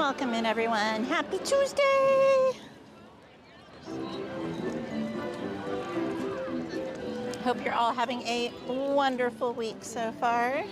Welcome in, everyone. Happy Tuesday! Hope you're all having a wonderful week so far.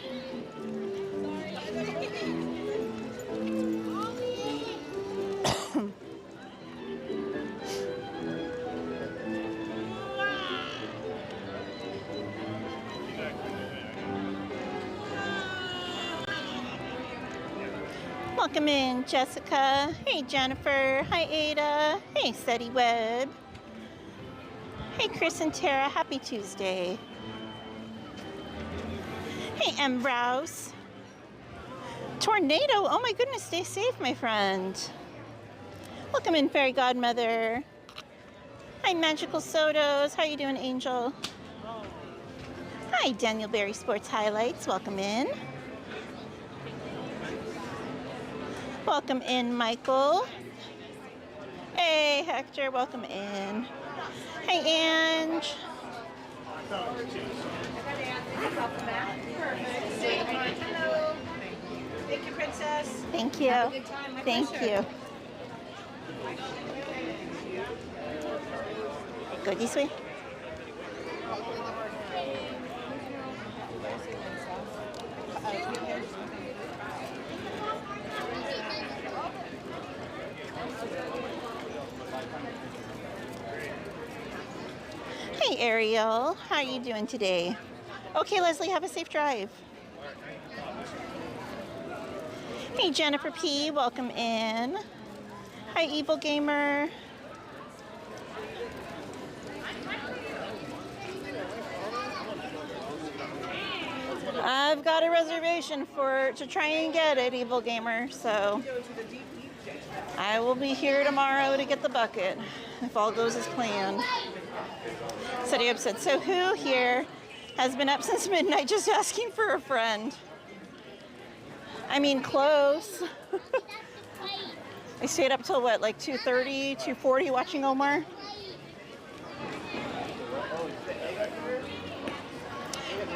Welcome in, Jessica. Hey, Jennifer. Hi, Ada. Hey, Seti Webb. Hey, Chris and Tara. Happy Tuesday. Hey, M. Rouse. Tornado. Oh, my goodness. Stay safe, my friend. Welcome in, Fairy Godmother. Hi, Magical Sodos. How you doing, Angel? Hi, Daniel Berry Sports Highlights. Welcome in. Welcome in, Michael. Hey, Hector, welcome in. Hey, Ange. Hello. Thank you, Princess. Thank you. Have a good time. Thank you. Go this way. Hey, Ariel. How are you doing today? Okay, Leslie, have a safe drive. Hey, Jennifer P. Welcome in. Hi, Evil Gamer. I've got a reservation to try and get it, Evil Gamer, so I will be here tomorrow to get the bucket if all goes as planned. City upset. So who here has been up since midnight just asking for a friend? I mean, close. I stayed up till what, like 2:30, 2:40 watching Omar?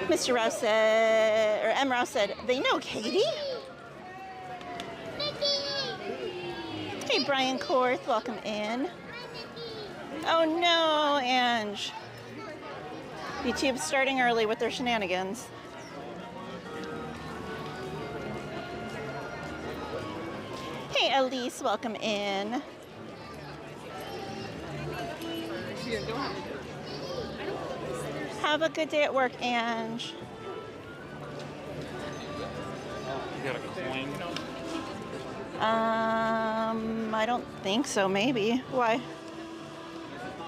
Mr. Rouse said, or M. Rouse said, they know Katie? Hey, Brian Korth, welcome in. Oh no, Ange. YouTube's starting early with their shenanigans. Hey, Elise, welcome in. Have a good day at work, Ange. You got a coin? I don't think so, maybe. Why?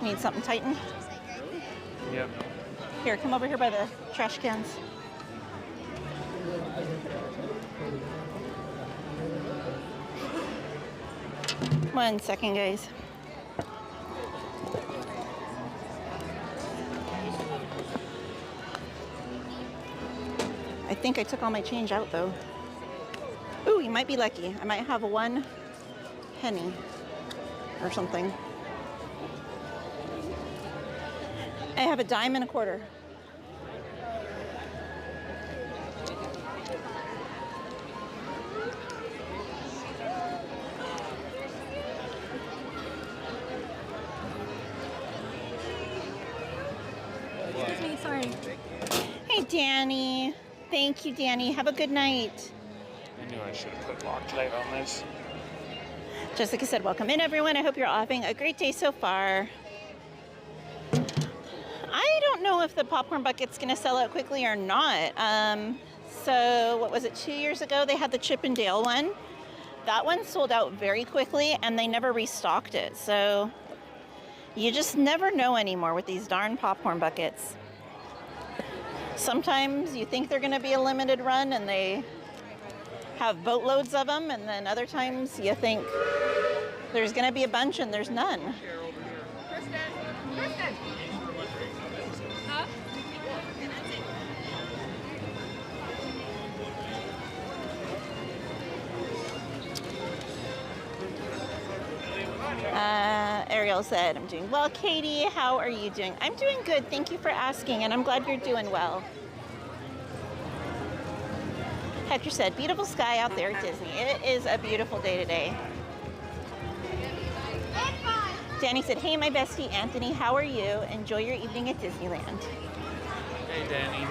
Need something tightened? Yep. Here, come over here by the trash cans. One second, guys. I think I took all my change out, though. Ooh, you might be lucky. I might have 1 penny or something. I have a dime and a quarter. Excuse me, sorry. Hey, Danny. Thank you, Danny. Have a good night. I knew I should have put locked light on this. Jessica said, welcome in, everyone. I hope you're all having a great day so far. I don't know if the popcorn bucket's going to sell out quickly or not. So what was it, 2 years ago? They had the Chip and Dale one. That one sold out very quickly and they never restocked it. So you just never know anymore with these darn popcorn buckets. Sometimes you think they're going to be a limited run and they have boatloads of them, and then other times you think there's going to be a bunch and there's none. Ariel said, I'm doing well. Katie, how are you doing? I'm doing good. Thank you for asking, and I'm glad you're doing well. Hector said, beautiful sky out there at Disney. It is a beautiful day today. Danny said, hey, my bestie Anthony, how are you? Enjoy your evening at Disneyland. Hey, Danny.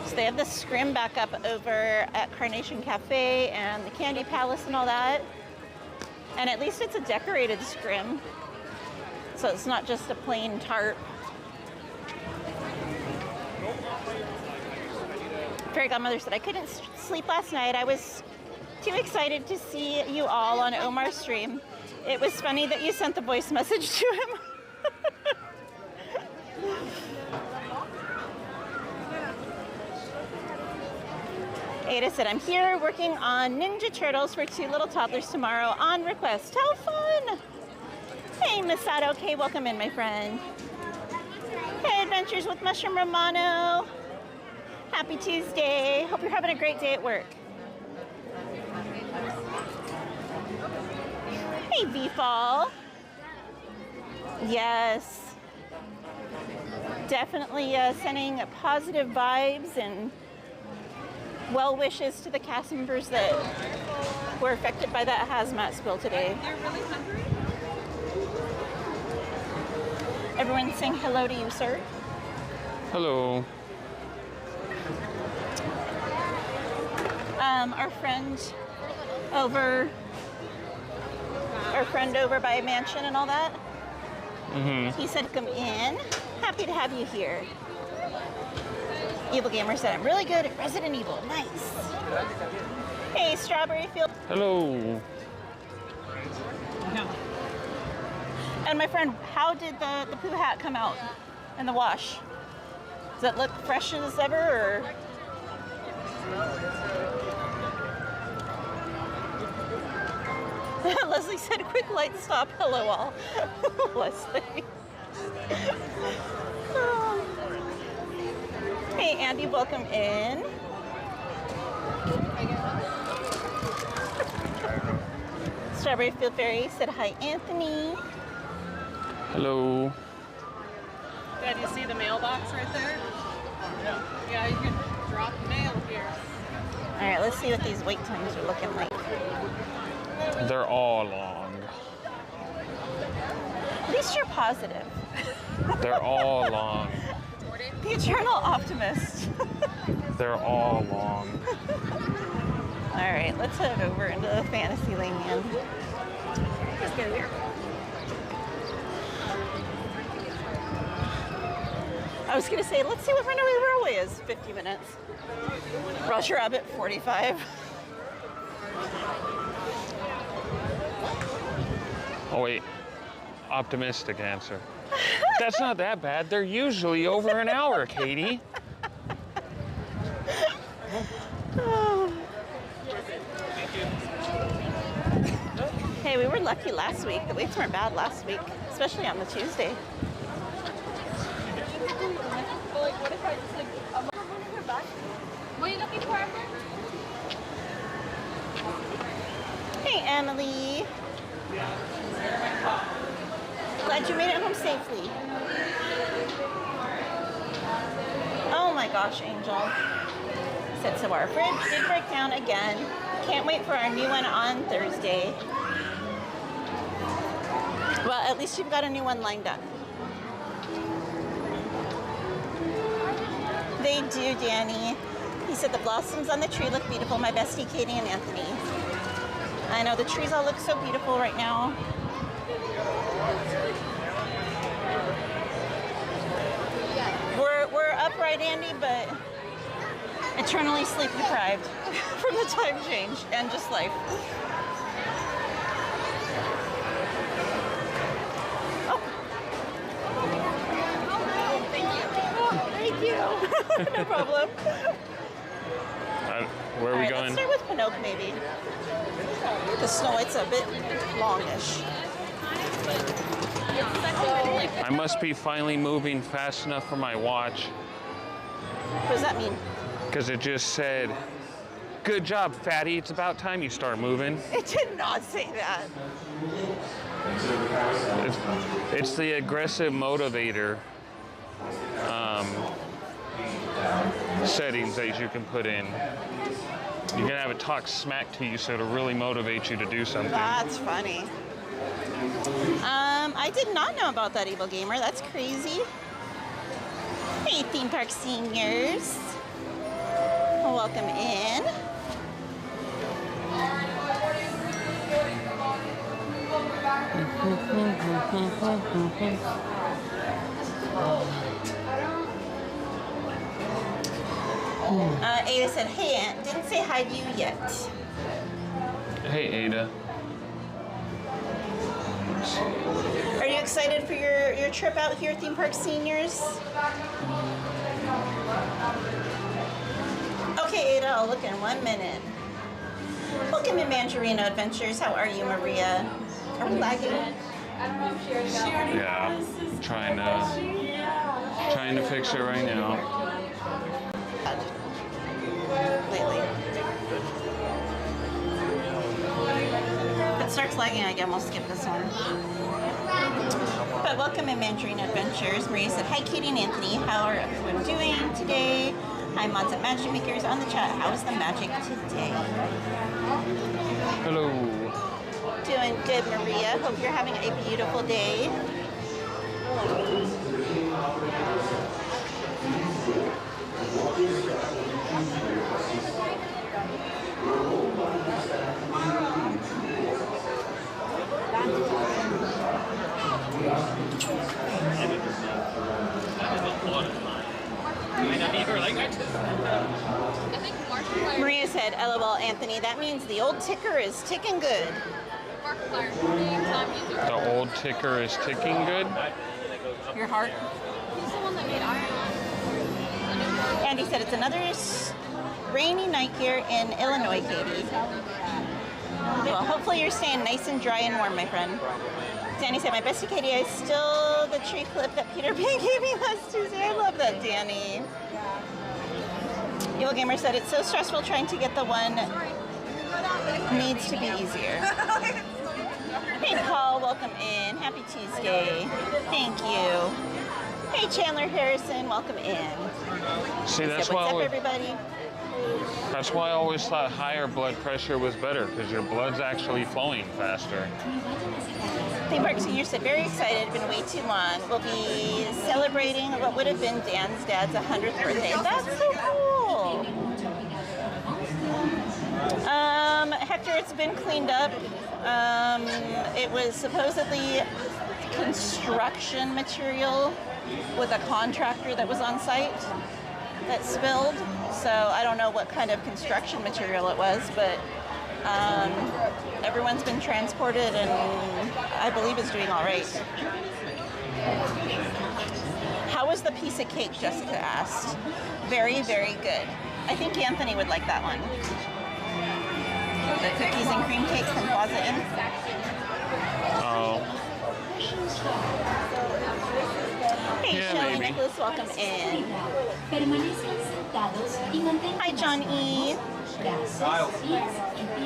So they have the scrim back up over at Carnation Cafe and the Candy Palace and all that. And at least it's a decorated scrim. So it's not just a plain tarp. Fairy Godmother said, I couldn't sleep last night. I was too excited to see you all on Omar's stream. It was funny that you sent the voice message to him. Ada said, I'm here working on Ninja Turtles for 2 little toddlers tomorrow on request. How fun! Hey, Misato. Okay, welcome in, my friend. Hey, Adventures with Mushroom Romano. Happy Tuesday. Hope you're having a great day at work. Hey, V-Fall. Yes. Definitely sending positive vibes and well wishes to the cast members that were affected by that hazmat spill today. They're really hungry. Everyone saying hello to you, sir. Hello. Our friend over by Mansion and all that. Mm-hmm. He said, come in. Happy to have you here. Evil Gamer said, I'm really good at Resident Evil. Nice. Hey, Strawberry Field. Hello. And my friend, how did the poo hat come out in the wash? Does it look fresh as ever, or? Leslie said, quick light stop, hello all. Leslie. Oh. Hey, Andy, welcome in. Strawberry Field Fairy said, hi, Anthony. Hello. Yeah, do you see the mailbox right there? Yeah, you can drop mail here. All right, let's see what these wait times are looking like. They're all long. At least you're positive. They're all long. The eternal optimist. They're all long. All right, let's head over into the Fantasyland. Let's go here. I was gonna say, let's see what Runaway Railway is. 50 minutes. Roger Rabbit, 45. Oh wait, optimistic answer. That's not that bad. They're usually over an hour, Katie. Hey, we were lucky last week. The waits weren't bad last week, especially on the Tuesday. What are you looking for? Hey, Emily. Glad you made it home safely. Oh my gosh, Angel. Said, so our fridge did break down again. Can't wait for our new one on Thursday. Well, at least you've got a new one lined up. They do, Danny. He said the blossoms on the tree look beautiful. My bestie, Katie and Anthony. I know the trees all look so beautiful right now. We're upright, Andy, but eternally sleep deprived from the time change and just life. Oh. Thank you. No problem. Where are we going? Let's start with Pinocchio, maybe. The Snow White's a bit longish. I must be finally moving fast enough for my watch. What does that mean? Because it just said, good job, fatty. It's about time you start moving. It did not say that. It's the aggressive motivator. settings that you can put in. You can have it talk smack to you so it'll really motivate you to do something. That's funny. I did not know about that, Evil Gamer. That's crazy. Hey, theme park seniors. Welcome in. Ada said, hey, Aunt, didn't say hi to you yet. Hey, Ada. Are you excited for your trip out here, theme park seniors? Okay, Ada, I'll look in 1 minute. Welcome to Mandarino Adventures. How are you, Maria? Are we lagging? Yeah, I'm trying to fix it right now. Lately. If it starts lagging, I guess we'll skip this one. But welcome to Mandarino Adventures. Maria said, hi, Katie and Anthony. How are everyone doing today? Hi, Mods and Magic Makers on the chat. How is the magic today? Hello. Doing good, Maria. Hope you're having a beautiful day. Maria said, LOL, Anthony, that means the old ticker is ticking good. The old ticker is ticking good? Your heart? He's the one that made Iron. Andy said, it's another rainy night here in Illinois, Katie. Well, hopefully you're staying nice and dry and warm, my friend. Danny said, my bestie Katie, I still the tree clip that Peter Pan gave me last Tuesday. I love that, Danny. Evil Gamer said, it's so stressful trying to get the one needs to be easier. Hey, Paul, welcome in. Happy Tuesday. Thank you. Hey, Chandler Harrison, welcome in. See, that's what's up, why everybody? that's why I always thought higher blood pressure was better, because your blood's actually flowing faster. Theme Park Senior said, very excited, been way too long. We'll be celebrating what would have been Dan's dad's 100th birthday. That's so cool. Hector, it's been cleaned up. It was supposedly construction material with a contractor that was on site that spilled. So I don't know what kind of construction material it was, but everyone's been transported and I believe is doing all right. How was the piece of cake, Jessica asked. Very, very good. I think Anthony would like that one. The cookies and cream cake from Plaza Inn. Oh. Hey, Yeah, Shelly maybe. Nicholas, welcome in. Hi, John E.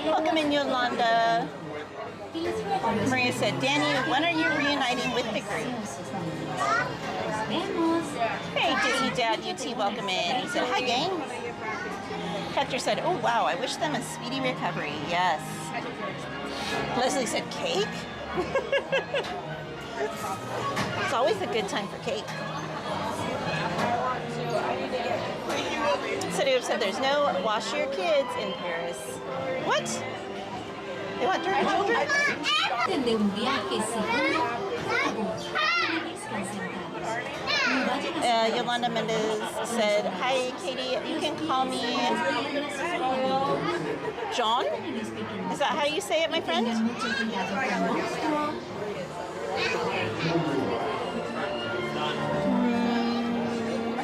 Welcome in, Yolanda. Maria said, Danny, when are you reuniting with Hickory? Hey, Disney Dad UT, welcome in. He said, hi, gang. Hector said, oh, wow, I wish them a speedy recovery. Yes. Leslie said, cake? It's always a good time for cake. City said there's no wash your kids in Paris. What? They want dirty children? Yolanda Mendez said, hi, Katie, you can call me John? Is that how you say it, my friend?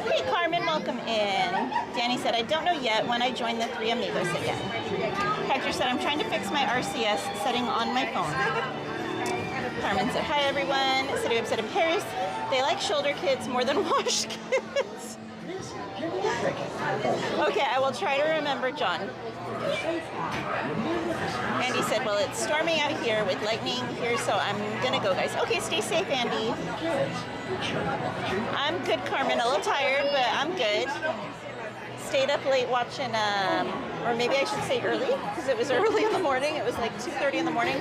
Hey, Carmen, welcome in. Danny said, I don't know yet when I join the Three Amigos again. Hector said, I'm trying to fix my RCS setting on my phone. Carmen said, hi, everyone. City said, in Paris, they like shoulder kids more than wash kids. Okay, I will try to remember, John. Andy said, well, it's storming out here with lightning here, so I'm gonna go, guys. Okay, stay safe, Andy. I'm good, Carmen. A little tired, but I'm good. stayed up late watching, or maybe I should say early, because it was early in the morning. It was like 2:30 in the morning,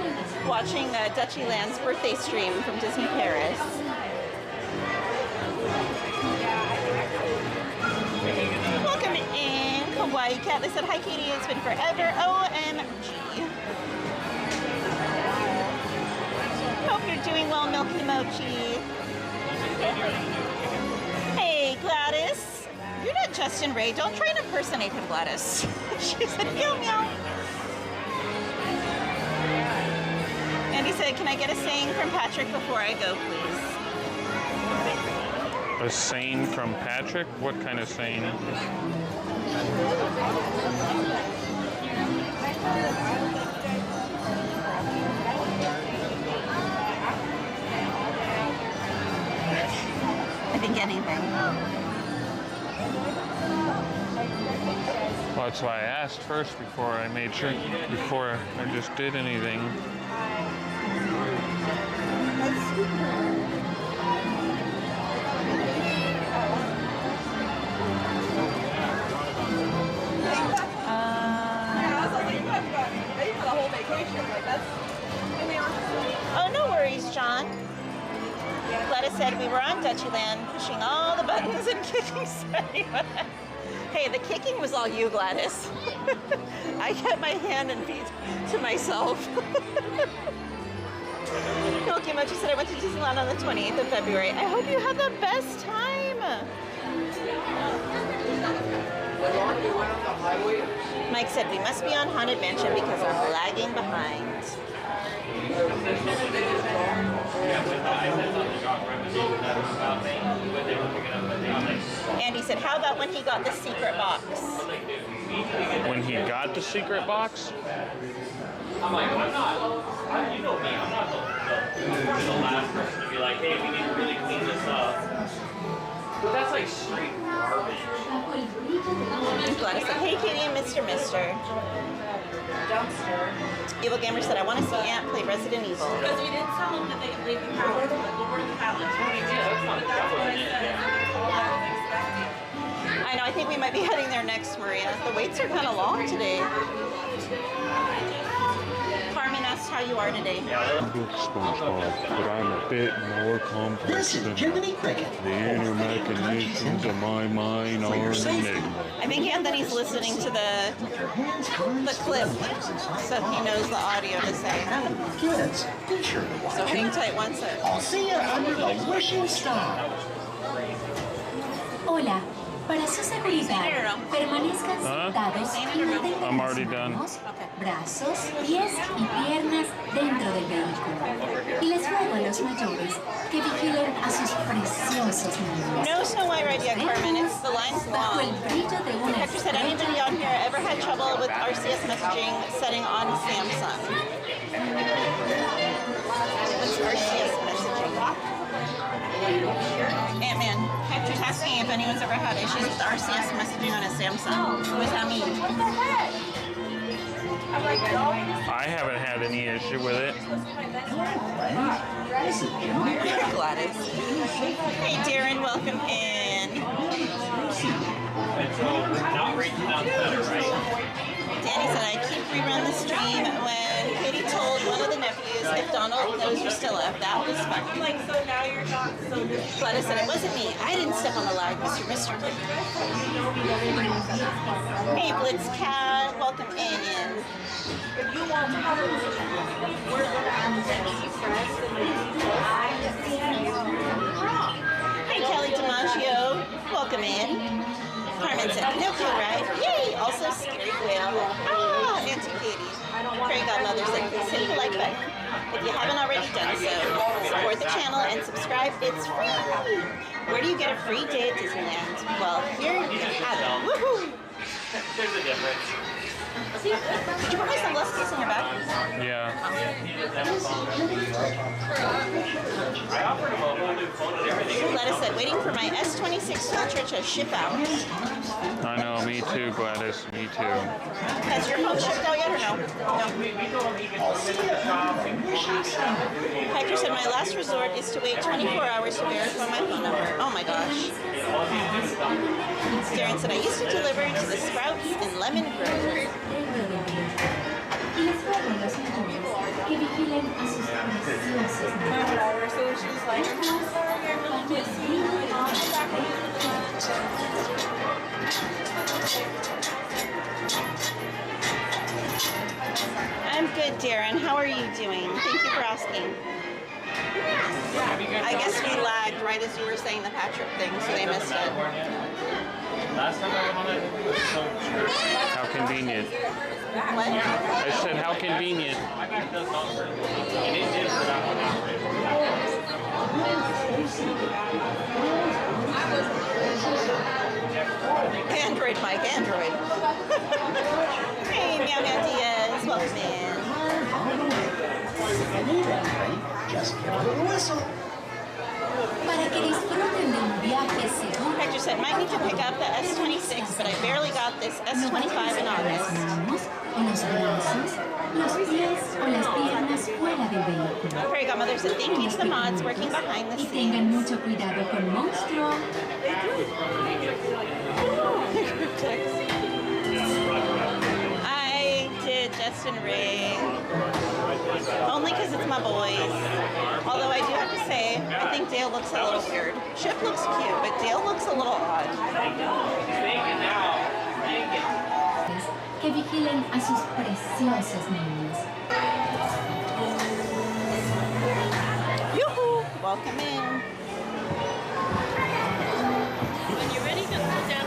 watching Dutchyland's birthday stream from Disney Paris. Welcome in, Kawaii Cat. They said, hi, Katie. It's been forever. OMG. Hope you're doing well, Milky Mochi. Hey, Gladys. You're not Justin Ray. Don't try and impersonate him, Gladys. She said, meow, meow. And he said, can I get a saying from Patrick before I go, please? A saying from Patrick? What kind of saying? I think anything. Well, that's why I asked first before I made sure, before I just did anything. Oh, no worries, John. Gladys said we were on Dutchyland, pushing all the buttons and kicking Sunny. Hey, the kicking was all you, Gladys. I kept my hand and feet to myself. Milky Mochi said I went to Disneyland on the 28th of February. I hope you had the best time. Mike said we must be on Haunted Mansion because I'm lagging behind. Andy said, how about when he got the secret box? When he got the secret box? I'm like, I'm not, you know me, I'm not the last person to be like, hey, we need to really clean this up. But that's like straight garbage. Gladys said, hey, Katie and Mr. Evil Gamer said, I want to see Aunt play Resident Evil. Because we didn't tell them that they could leave the palace. We were in the palace. We did. But that's what I said. I know, I think we might be heading there next, Maria. The waits are kind of long today. Carmen asked how you are today. SpongeBob, but I'm a bit more complex than the inner mechanisms of my mind are enigma. I think Anthony's listening to the clip, so he knows the audio to say. Kids, be sure to watch So hang it. tight one sec. I'll see you under the wishing star. Hola. Para su seguridad, permanezcan sentados y mantengan I'm already done. manos, brazos, pies y piernas dentro del vehículo. Y les ruego a los mayores que vigilen a sus preciosos niños. No Snow White right yet, Carmen. It's the line's Bajo el long. brillo de una Hector said, anybody on here ever had trouble with RCS messaging setting on Samsung? What's RCS messaging? Ant-Man, Hector's asking if anyone's ever had issues with RCS messaging on a Samsung. What does that mean? I haven't had any issue with it. Gladys. Hey, Darren, welcome in. Danny said, I keep rerun the stream when Katie told one of the nephews if Donald knows you're still up. That was fun. Like, so now you're not so good. Gladys said, it wasn't me. I didn't step on the lag, Mr. Hey, Blitz Cat, welcome in. If you want to have a we're going to have to be friends Hey, Kelly DiMaggio, welcome in. Carmen said, Pinocchio, right? Yay! Also, Scary Whale. Ah, Auntie Katie. Fairy Godmother said, please hit the like button. If you haven't already done so, support the channel and subscribe. It's free! Where do you get a free day at Disneyland? Well, here you have it. Woohoo! There's a difference. Did you put my sunglasses in your bag? Yeah. I offered him a whole new phone and everything. Gladys said, waiting for my S26 filter to ship out. I know, me too, Gladys, me too. Has your phone shipped out yet or no? No. Hector said, my last resort is to wait 24 hours to verify my phone number. Oh my gosh. Darren said, I used to deliver to the Sprouts in Lemon Grove. Y les ruego a los mayores que vigilen a sus preciosos niños. I'm good, Darren. How are you doing? Thank you for asking. I guess we lagged right as you were saying the Patrick thing, so they missed it. Last time I went on it, it was so true. How convenient. What? I said, how convenient. My back does not hurt. And it did for that one outright. Android, Mike, Android. Hey, Meow Meow Diaz, welcome in. Just give a little whistle. Para que disfruten de un viaje seguro. Hector said, might need to pick up the S26, but I barely got this S25 in Las August. manos o los brazos, los pies o las piernas fuera del vehículo. Fairy Godmother said, thank you to the mods working behind the Y scenes. tengan mucho cuidado con Monstruo. I did Justin Ring. Only because it's my boys. Although I do have to say, I think Dale looks a little weird. Chip looks cute, but Dale looks a little odd. Que vigilen a sus preciosos niños. Yoo-hoo! Welcome in. When you're ready to pull down.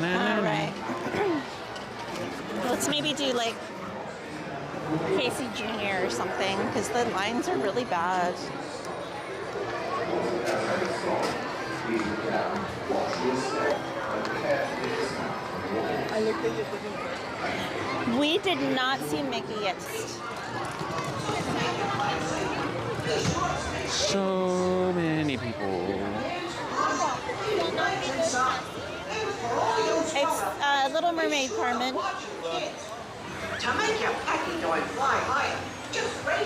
Alright. Let's maybe do like Casey Jr. or something, because the lines are really bad. We did not see Mickey yet. So many people. It's Little Mermaid, Carmen. To make your packy doing fly higher, just raise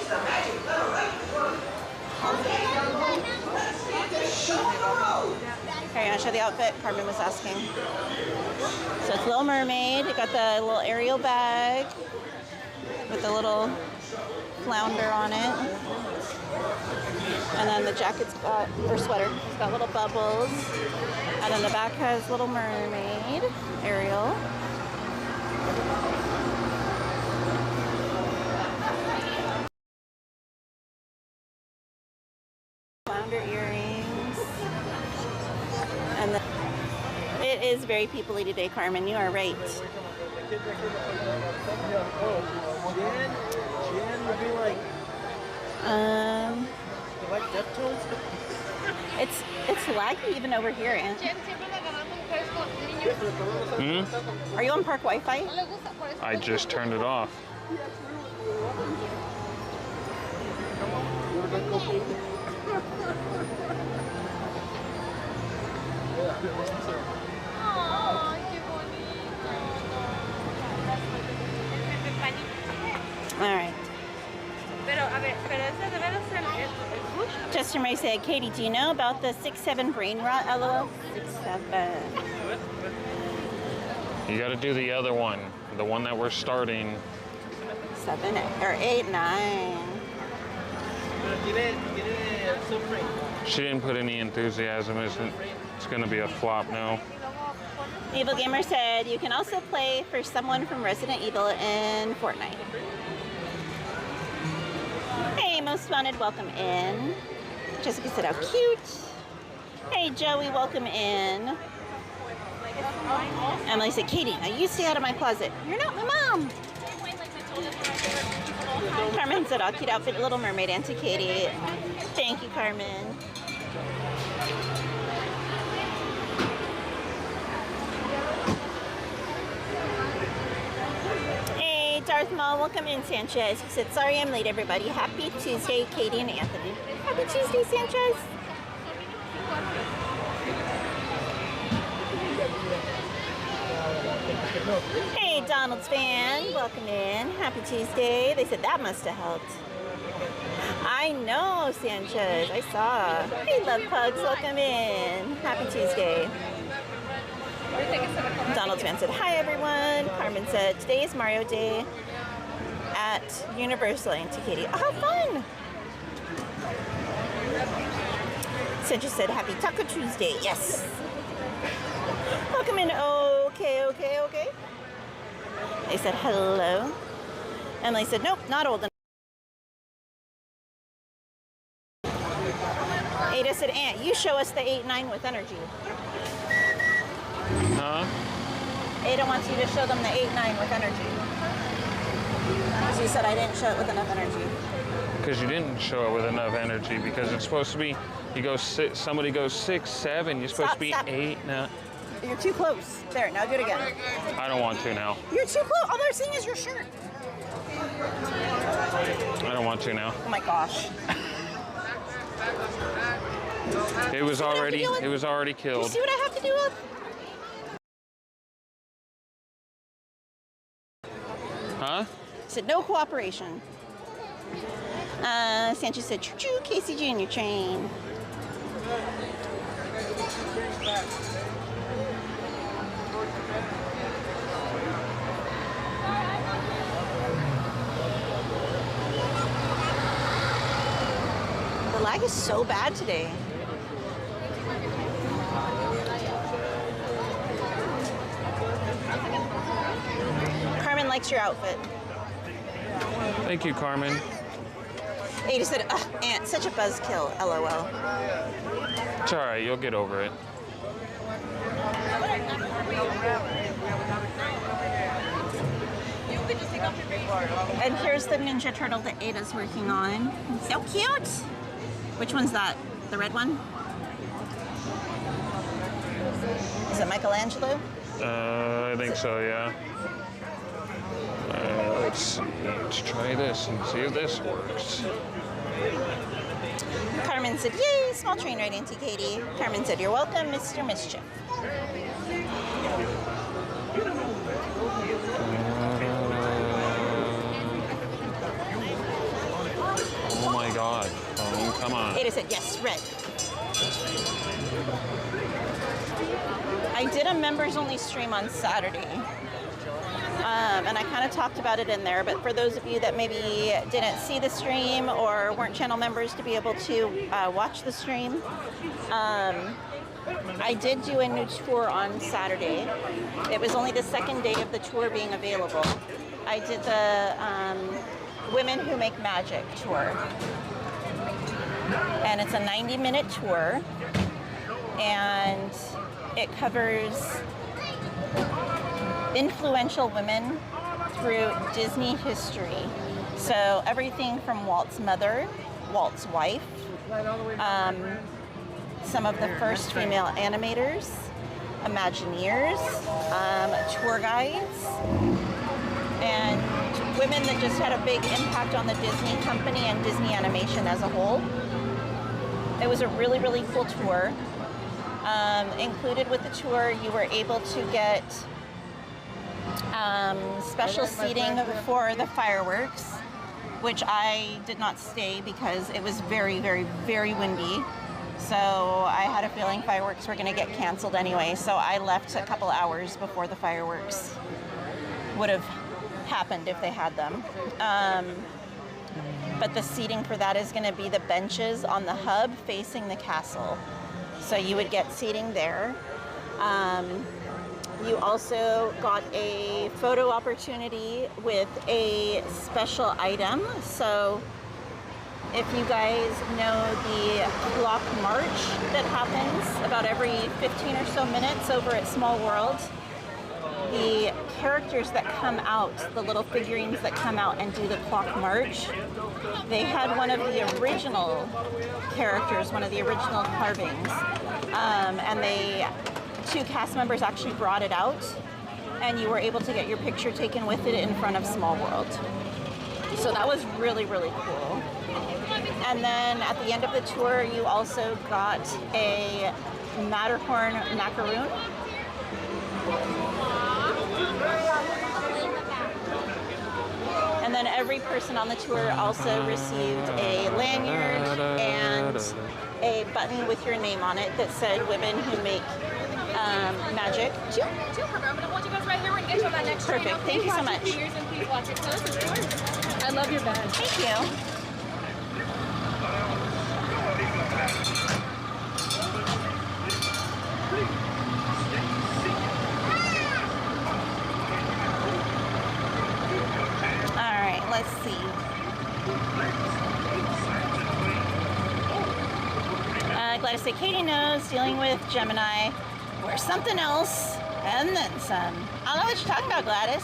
want to show the outfit? Carmen was asking. So it's Little Mermaid. You got the little Ariel bag with the little flounder on it. And then the jacket's got, or sweater, it's got little bubbles. And then the back has Little Mermaid, Ariel. Flounder earrings. And then it is very people-y today, Carmen. You are right. Jen would be like, you like Deftones? It's laggy even over here, Aunt. Are you on park Wi-Fi? I just turned it off. All right. Jester May said, Katie, do you know about the 6-7 brain rot? LOL. 6-7. You got to do the other one, the one that we're starting. 7 or 8, 9. She didn't put any enthusiasm. It's going to be a flop now. Evil Gamer said, you can also play for someone from Resident Evil in Fortnite. Hey, Most Wanted, welcome in. Jessica said, how cute. Hey, Joey, welcome in. Emily said, Katie, now you stay out of my closet. You're not my mom. Carmen said, oh, cute outfit, Little Mermaid, Auntie Katie. Thank you, Carmen. Hey, Darth Maul, welcome in, Sanchez. He said, sorry I'm late, everybody. Happy Tuesday, Katie and Anthony. Happy Tuesday, Sanchez. Hey, Donald's fan, welcome in. Happy Tuesday. They said that must have helped. I know, Sanchez. I saw. Hey, Love Pugs, welcome in. Happy Tuesday. Donald's fan said, hi, everyone. Carmen said, today is Mario Day at Universal, Auntie Katie. Oh, how fun. Sanchez said, happy Taco Tuesday. Yes. Welcome in. Okay. They said hello. Emily said, nope, not old enough. Ada said, Aunt, you show us the 8-9 with energy. Huh? Ada wants you to show them the 8-9 with energy. She said I didn't show it with enough energy. Because you didn't show it with enough energy. Because it's supposed to be, somebody goes 6-7. You're supposed to be 8 now. You're too close. There, now do it again. I don't want to now. You're too close. All they're seeing is your shirt. I don't want to now. Oh my gosh. It was already killed. You see what I have to do with? Huh? Said no cooperation. Sanchez said, choo-choo, KCG in your train. The lag is so bad today. Carmen likes your outfit. Thank you, Carmen. Ada said, Aunt, such a buzzkill, LOL. It's all right. You'll get over it. And here's the Ninja Turtle that Ada's working on. So cute! Which one's that? The red one? Is it Michelangelo? I think so, yeah. Let's see. Let's try this and see if this works. Carmen said, yay, small train ride, Auntie Katie. Carmen said, you're welcome, Mr. Mischief. Oh my god. Oh, come on. Ada said, yes, red. I did a members only stream on Saturday. And I kind of talked about it in there, but for those of you that maybe didn't see the stream or weren't channel members to be able to watch the stream, I did do a new tour on Saturday. It was only the second day of the tour being available. I did the Women Who Make Magic tour. And it's a 90-minute tour. And it covers influential women through Disney history. So everything from Walt's mother, Walt's wife, some of the first female animators, Imagineers, tour guides, and women that just had a big impact on the Disney company and Disney animation as a whole. It was a really, really cool tour. Included with the tour, you were able to get special seating for the fireworks, which I did not stay because it was very, very, very windy. So I had a feeling fireworks were going to get canceled anyway. So I left a couple hours before the fireworks would have happened if they had them. But the seating for that is going to be the benches on the hub facing the castle. So you would get seating there. You also got a photo opportunity with a special item. So if you guys know the clock march that happens about every 15 or so minutes over at Small World, the characters that come out, the little figurines that come out and do the clock march, they had one of the original characters, one of the original carvings, and two cast members actually brought it out, and you were able to get your picture taken with it in front of Small World. So that was really, really cool. And then at the end of the tour, you also got a Matterhorn macaroon. And then every person on the tour also received a lanyard and a button with your name on it that said Women Who Make Magic. Perfect. Thank you so much. I love your bag. Thank you. All right, let's see. Glad to say Katie knows, dealing with Gemini, we're something else, and then some. I don't know what you're talking about, Gladys.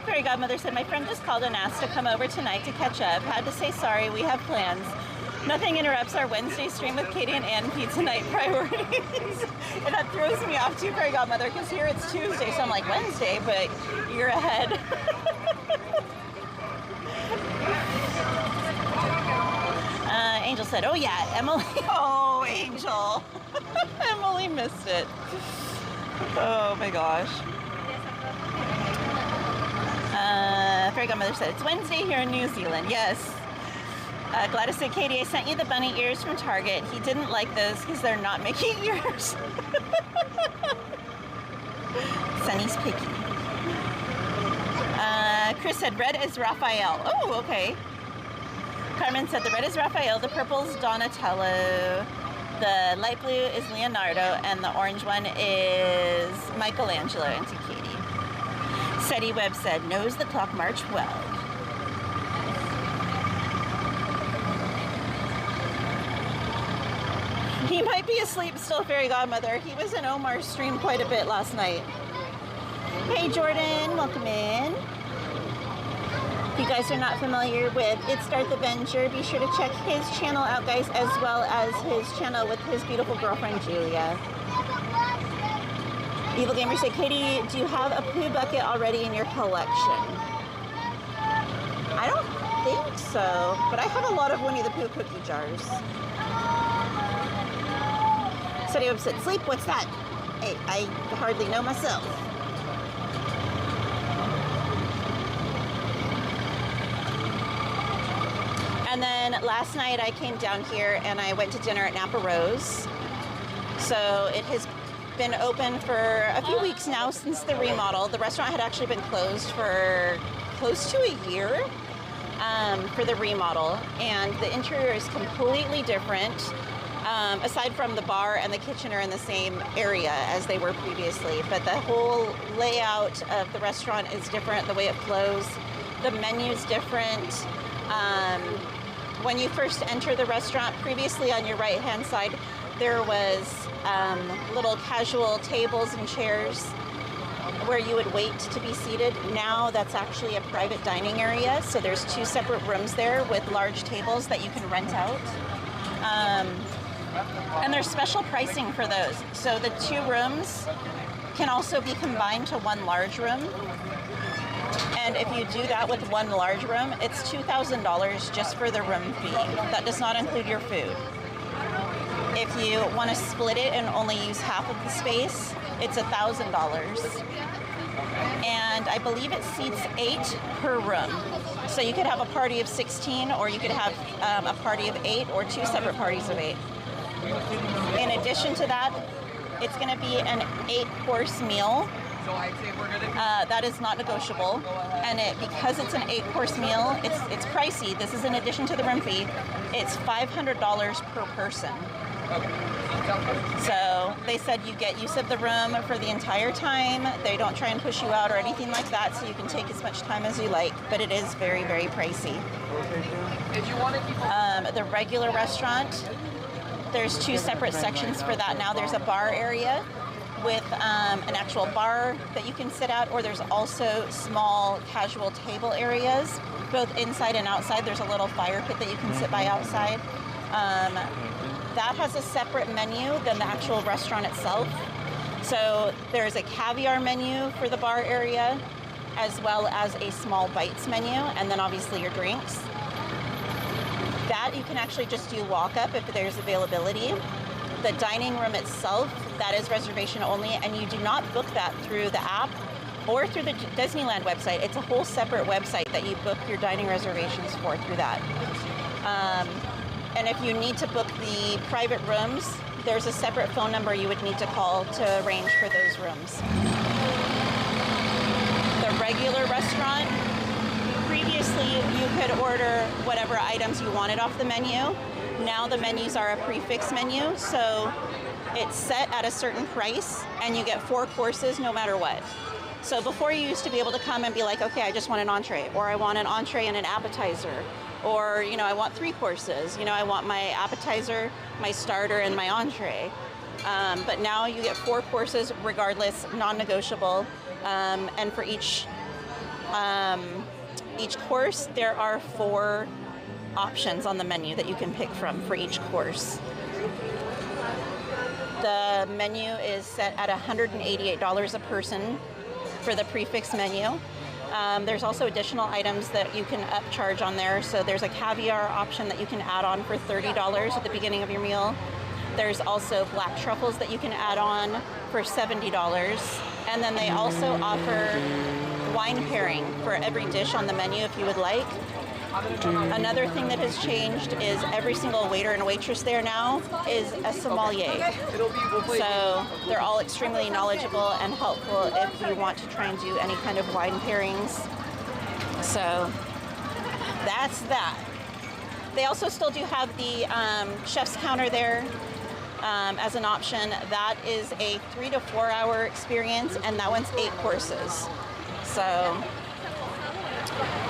Fairy Godmother said, my friend just called and asked to come over tonight to catch up. Had to say sorry, we have plans. Nothing interrupts our Wednesday stream with Katie and Ann pizza night priorities. And that throws me off too, Fairy Godmother, because here it's Tuesday, so I'm like, Wednesday, but you're ahead. Angel said, oh yeah, Emily. Oh, Angel. Emily missed it. Oh my gosh. Fairy Godmother said, it's Wednesday here in New Zealand. Yes. Glad to say, Katie, I sent you the bunny ears from Target. He didn't like those because they're not Mickey ears. Sunny's picky. Chris said, red is Raphael. Oh, okay. Carmen said, the red is Raphael, the purple is Donatello, the light blue is Leonardo, and the orange one is Michelangelo, and to Katie. Seti Webb said, knows the clock march well. He might be asleep still, Fairy Godmother. He was in Omar's stream quite a bit last night. Hey Jordan, welcome in. If you guys are not familiar with It Start the Venture, be sure to check his channel out, guys, as well as his channel with his beautiful girlfriend, Julia. Evil Gamer said, Katie, do you have a poo bucket already in your collection? I don't think so, but I have a lot of Winnie the Pooh cookie jars. Seti Webb said, sleep, what's that? Hey, I hardly know myself. And then last night I came down here and I went to dinner at Napa Rose. So it has been open for a few weeks now since the remodel. The restaurant had actually been closed for close to a year for the remodel, and the interior is completely different. Aside from the bar and the kitchen are in the same area as they were previously, but the whole layout of the restaurant is different, the way it flows, the menu's different. When you first enter the restaurant, previously on your right-hand side, there was little casual tables and chairs where you would wait to be seated. Now that's actually a private dining area, so there's 2 separate rooms there with large tables that you can rent out. And there's special pricing for those. So the 2 rooms can also be combined to 1 large room. And if you do that with 1 large room, it's $2,000 just for the room fee. That does not include your food. If you want to split it and only use half of the space, it's $1,000. And I believe it seats 8 per room. So you could have a party of 16, or you could have a party of 8, or 2 separate parties of 8. In addition to that, it's going to be an 8-course meal. That is not negotiable, and because it's an 8-course meal, it's pricey. This is in addition to the room fee. It's $500 per person. So they said you get use of the room for the entire time. They don't try and push you out or anything like that, so you can take as much time as you like, but it is very, very pricey. The regular restaurant, there's 2 separate sections for that now. There's a bar area with an actual bar that you can sit at, or there's also small casual table areas, both inside and outside. There's a little fire pit that you can sit by outside. That has a separate menu than the actual restaurant itself. So there's a caviar menu for the bar area, as well as a small bites menu, and then obviously your drinks. That you can actually just do walk up if there's availability. The dining room itself, that is reservation only, and you do not book that through the app or through the Disneyland website. It's a whole separate website that you book your dining reservations for through that. And if you need to book the private rooms, there's a separate phone number you would need to call to arrange for those rooms. The regular restaurant, previously you could order whatever items you wanted off the menu. Now the menus are a prefix menu, so it's set at a certain price and you get 4 courses no matter what. So before you used to be able to come and be like, okay, I just want an entree, or I want an entree and an appetizer, or, you know, I want 3 courses. You know, I want my appetizer, my starter, and my entree. But now you get 4 courses regardless, non-negotiable. And for each course, there are 4 options on the menu that you can pick from for each course. The menu is set at $188 a person for the prefix menu. There's also additional items that you can upcharge on there. So there's a caviar option that you can add on for $30 at the beginning of your meal. There's also black truffles that you can add on for $70. And then they also offer wine pairing for every dish on the menu if you would like. Another thing that has changed is every single waiter and waitress there now is a sommelier. So they're all extremely knowledgeable and helpful if you want to try and do any kind of wine pairings. So that's that. They also still do have the chef's counter there as an option. That is a 3 to 4 hour experience, and that one's 8 courses. So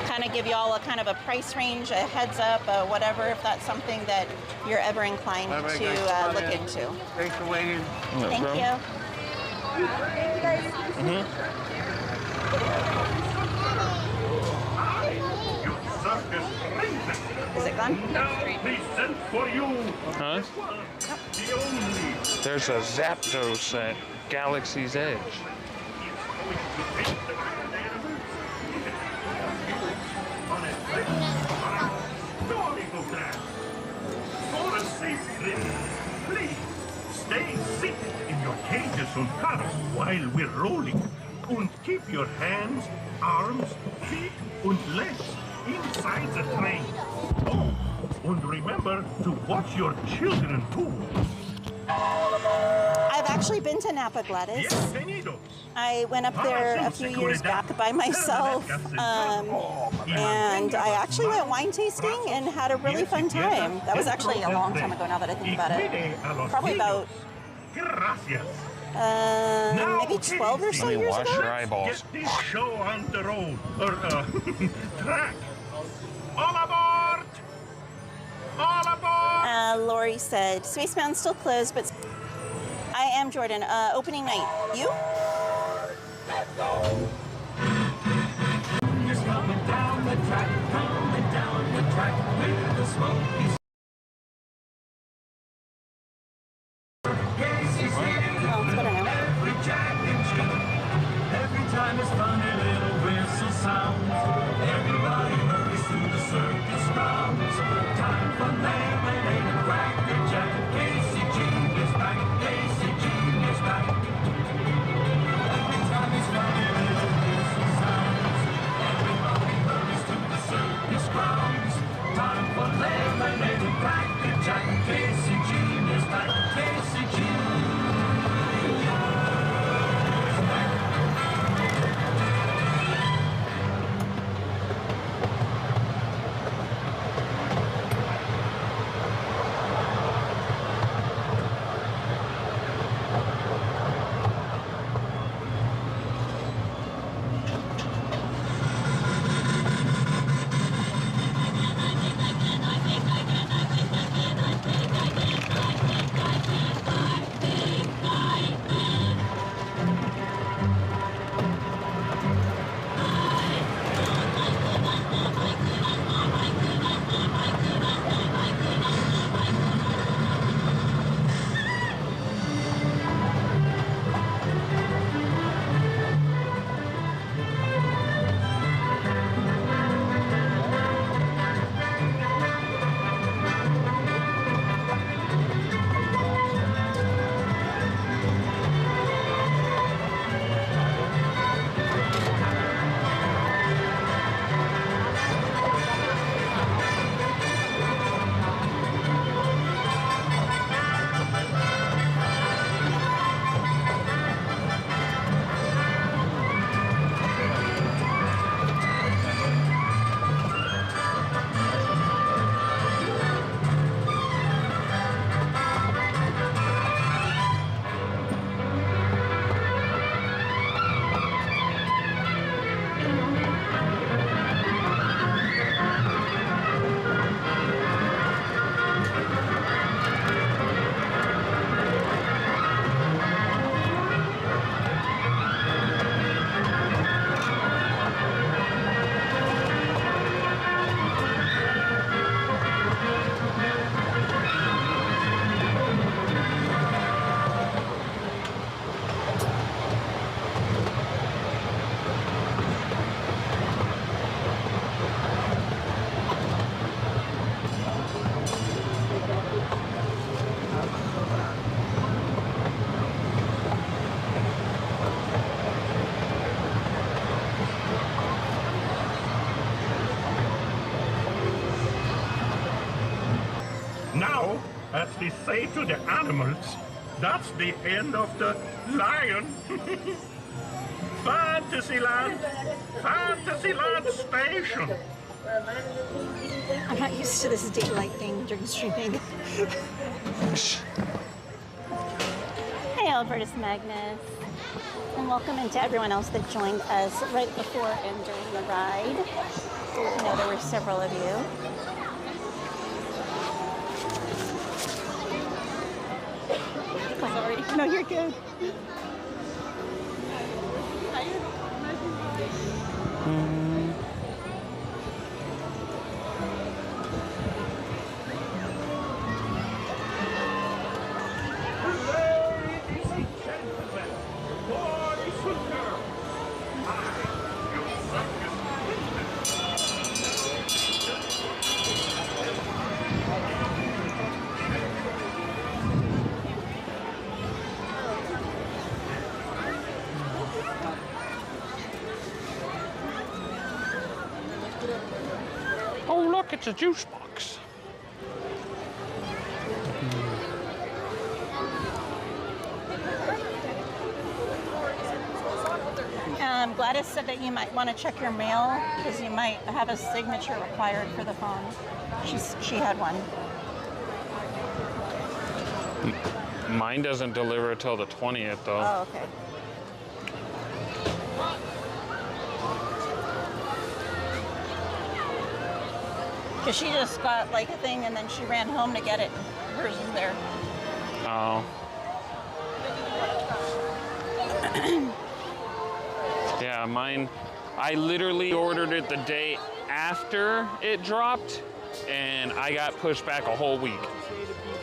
kind of give you all a kind of a price range, a heads up, whatever, if that's something that you're ever inclined to look into. Thanks for waiting. Thank you. Thank you guys. Is it gone? For you. Huh? There's a Zapdos at Galaxy's Edge. For a safe trip, please stay seated in your cages and cars while we're rolling. And keep your hands, arms, feet, and legs inside the train. Oh, and remember to watch your children too. I've actually been to Napa, Gladys. Bienvenidos. I went up there a few years back by myself, and I actually went wine tasting and had a really fun time. That was actually a long time ago now that I think about it. Probably about Gracias. maybe 12 or so years Wash your ago. eyeballs. Get this show on the road, or track. All aboard! All aboard! Lori said, Space Mountain's still closed, but I am Jordan. Opening night. You? Just coming down the track with the smoke. Every jack and jill, every time his funny little whistle sounds, everybody hurries to the circus grounds. Time for lemonade and cracker jack. Casey Jean is back. Casey Jean is back. Every time his funny little whistle sounds, everybody hurries to the circus grounds. Time for lemonade and cracker jack. Casey Jean is back. Casey Jean. Now, as they say to the animals, that's the end of the lion. Fantasyland! Fantasyland Station! I'm not used to this daylight thing during streaming. Hey, Albertus Magnus. And welcome in to everyone else that joined us right before and during the ride. I know there were several of you. Sorry. No, you're good. Oh, look, it's a juice box. Gladys said that you might want to check your mail because you might have a signature required for the phone. She had one. Mine doesn't deliver till the 20th, though. Oh, okay. Because she just got like a thing and then she ran home to get it. Hers is there. Oh. Yeah, mine, I literally ordered it the day after it dropped, and I got pushed back a whole week.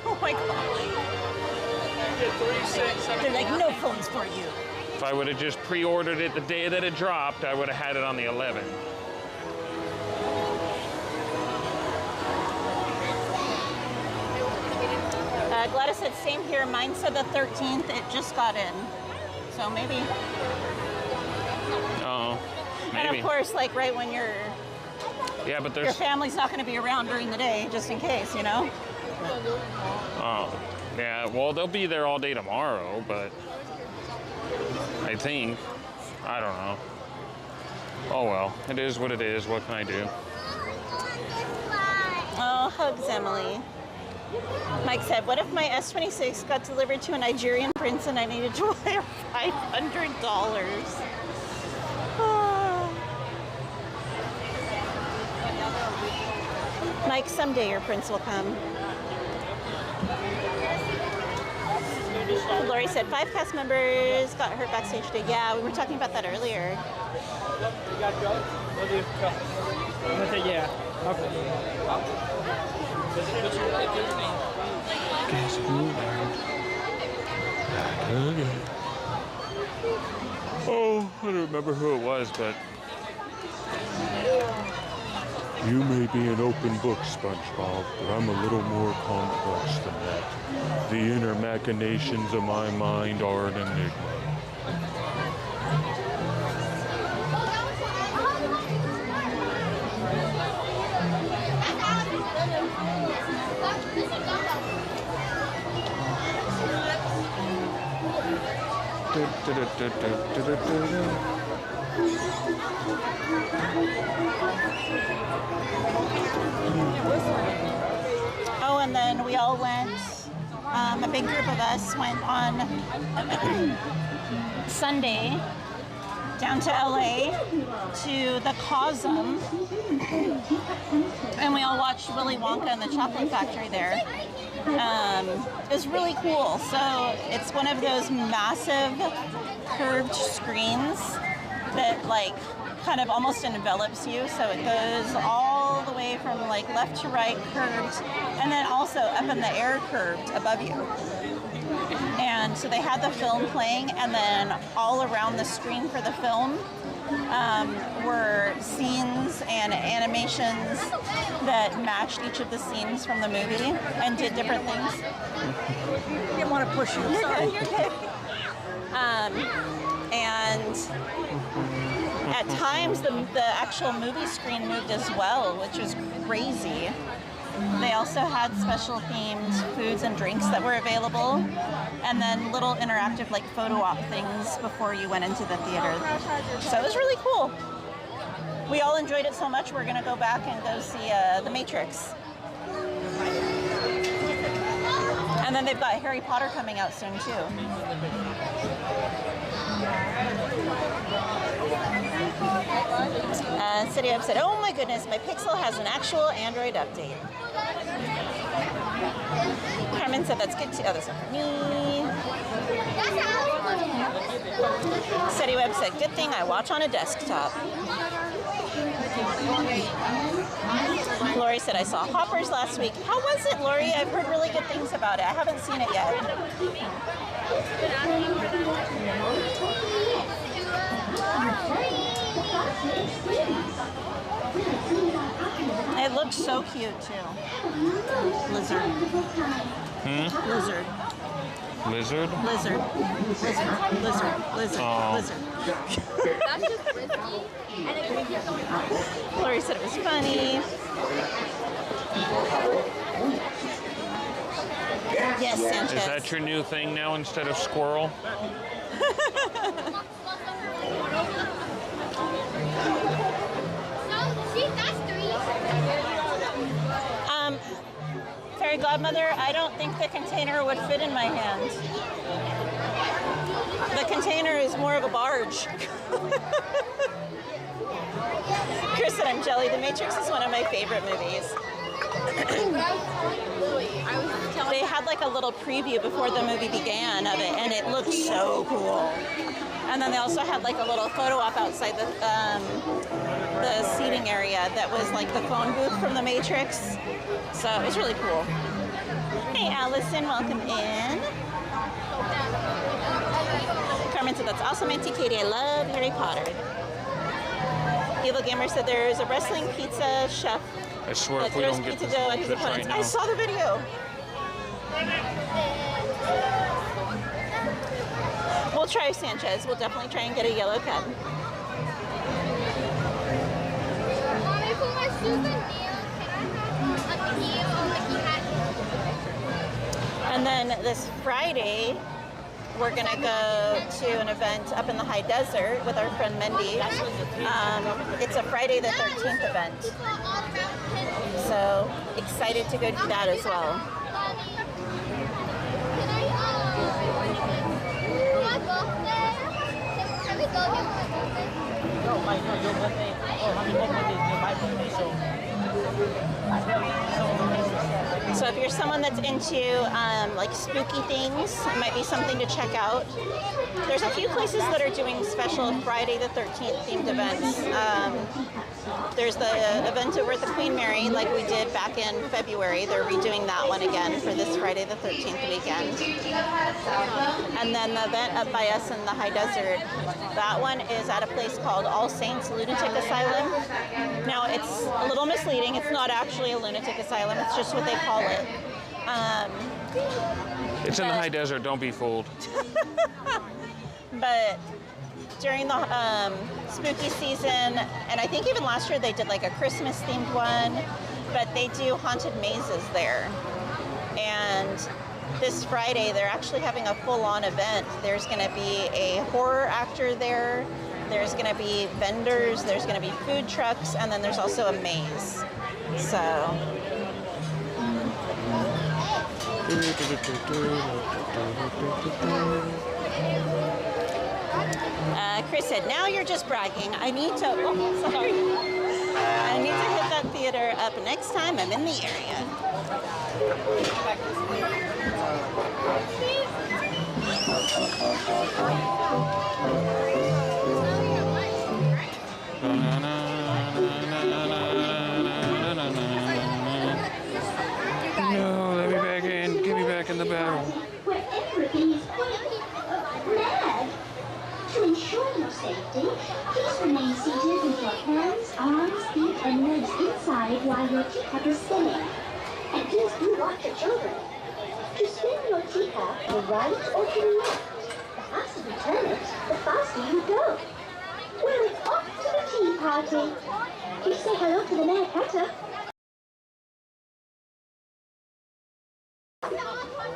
Oh my gosh. They're like, no phones for you. If I would have just pre-ordered it the day that it dropped, I would have had it on the 11th. Gladys said, same here. Mine said the 13th. It just got in. So maybe. Oh, maybe. And of course, like right when your there's family's not going to be around during the day, just in case, you know? Oh, yeah. Well, they'll be there all day tomorrow, but I think, I don't know. Oh well, it is what it is. What can I do? Oh, hugs, Emily. Mike said, what if my S26 got delivered to a Nigerian prince and I needed to wire $500? Oh. Mike, someday your prince will come. Lori said, 5 cast members got hurt backstage today. Yeah, we were talking about that earlier. You gotta go? I'm gonna say yeah. Okay. Guess who? Oh, I don't remember who it was, but you may be an open book, SpongeBob, but I'm a little more complex than that. The inner machinations of my mind are an enigma. Oh, and then we all went, a big group of us went on Sunday down to LA to the Cosm, and we all watched Willy Wonka and the Chocolate Factory there. It was really cool. So it's one of those massive curved screens that like kind of almost envelops you. So it goes all the way from like left to right curved, and then also up in the air curved above you. And so they had the film playing, and then all around the screen for the film were scenes and animations that matched each of the scenes from the movie and did different things. I didn't want to push you. You're good. You're good. And at times the actual movie screen moved as well, which was crazy. They also had special themed foods and drinks that were available, and then little interactive like photo op things before you went into the theater. So it was really cool. We all enjoyed it so much, we're gonna go back and go see The Matrix. And then they've got Harry Potter coming out soon too. City Up said, oh my goodness, my Pixel has an actual Android update. Carmen said that's good too. Oh, that's not for me. City Web said, good thing I watch on a desktop. Lori said, I saw Hoppers last week. How was it, Lori? I've heard really good things about it. I haven't seen it yet. It looks so cute too. Lizard. Lizard. Lizard? Lizard. Lizard. Lizard. Lizard. Oh. Lizard. That's just risky, and it can keep going on. Lori said it was funny. Yes, Sanchez. Is that your new thing now instead of squirrel? godmother, I don't think the container would fit in my hand. The container is more of a barge. Chris said I'm jelly. The Matrix is one of my favorite movies. They had like a little preview before the movie began of it, and it looked so cool. And then they also had like a little photo op outside the seating area that was like the phone booth from the Matrix. So it was really cool. Hey Allison, welcome in. Carmen said, that's awesome, Auntie Katie. I love Harry Potter. Evil Gamer said there's a wrestling pizza chef. I swear if we don't get this right now. I saw the video. We'll try Sanchez. We'll definitely try and get a yellow pen. Mommy, for my souvenir, can I have a key or a key hat? And then this Friday, we're gonna go to an event up in the high desert with our friend Mindy. It's a Friday the 13th event. So excited to go do that as well. So if you're someone that's into like spooky things, it might be something to check out. There's a few places that are doing special Friday the 13th themed events. There's the event over at the Queen Mary, like we did back in February. They're redoing that one again for this Friday the 13th weekend. And then the event up by us in the high desert, that one is at a place called All Saints Lunatic Asylum. Now it's a little misleading. It's not actually a lunatic asylum. It's just what they call it. It's in the high desert. Don't be fooled. But during the spooky season, and I think even last year they did like a Christmas themed one, but they do haunted mazes there. And this Friday they're actually having a full-on event. There's going to be a horror actor there. There's going to be vendors. There's going to be food trucks, and then there's also a maze. So. Chris said, now you're just bragging. I need to, oh, sorry. I need to hit that theater up next time I'm in the area. No, let me back in. Get me back in the battle. Wherever it is, mad. To ensure your safety, please remain seated with your hands, arms, feet, and legs inside while your teacup is spinning. And please do watch your children. To spin your teacup to the right or to the left. The faster you turn it, the faster you go. Well, it's off to the tea party. Please say hello to the Mad Hatter.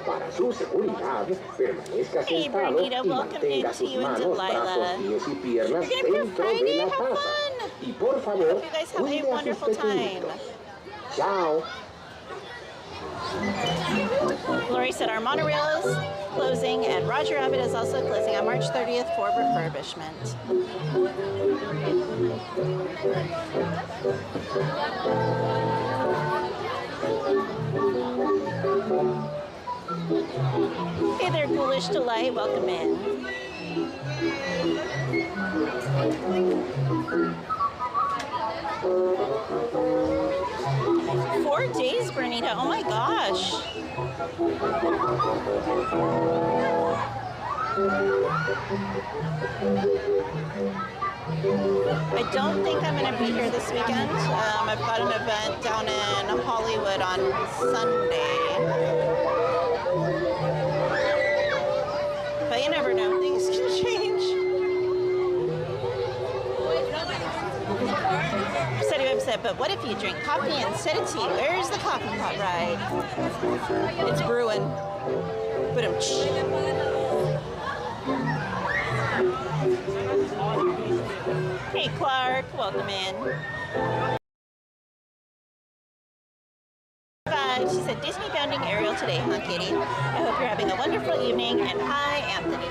Para su seguridad, permanezca Hey, sentado Bernita, y welcome mantenga into sus you and manos, Delilah. brazos, pies y piernas You're gonna dentro Friday? de la Have taza. fun. Y por favor, Hope you guys have a cuide a sus wonderful time. pequeñitos. Chao. Lori said our monorail is closing, and Roger Rabbit is also closing on March 30th for refurbishment. Hey there, Ghoulish Delight. Welcome in. 4 days, Bernita. Oh my gosh. I don't think I'm going to be here this weekend. I've got an event down in Hollywood on Sunday. But you never know. Things can change. Said, but what if you drink coffee instead of tea? Where's the coffee pot ride? It's brewing. Hey Clark, welcome in. Bye. She said, Disney bounding Ariel today, huh, Katie? I hope you're having a wonderful evening. And hi, Anthony.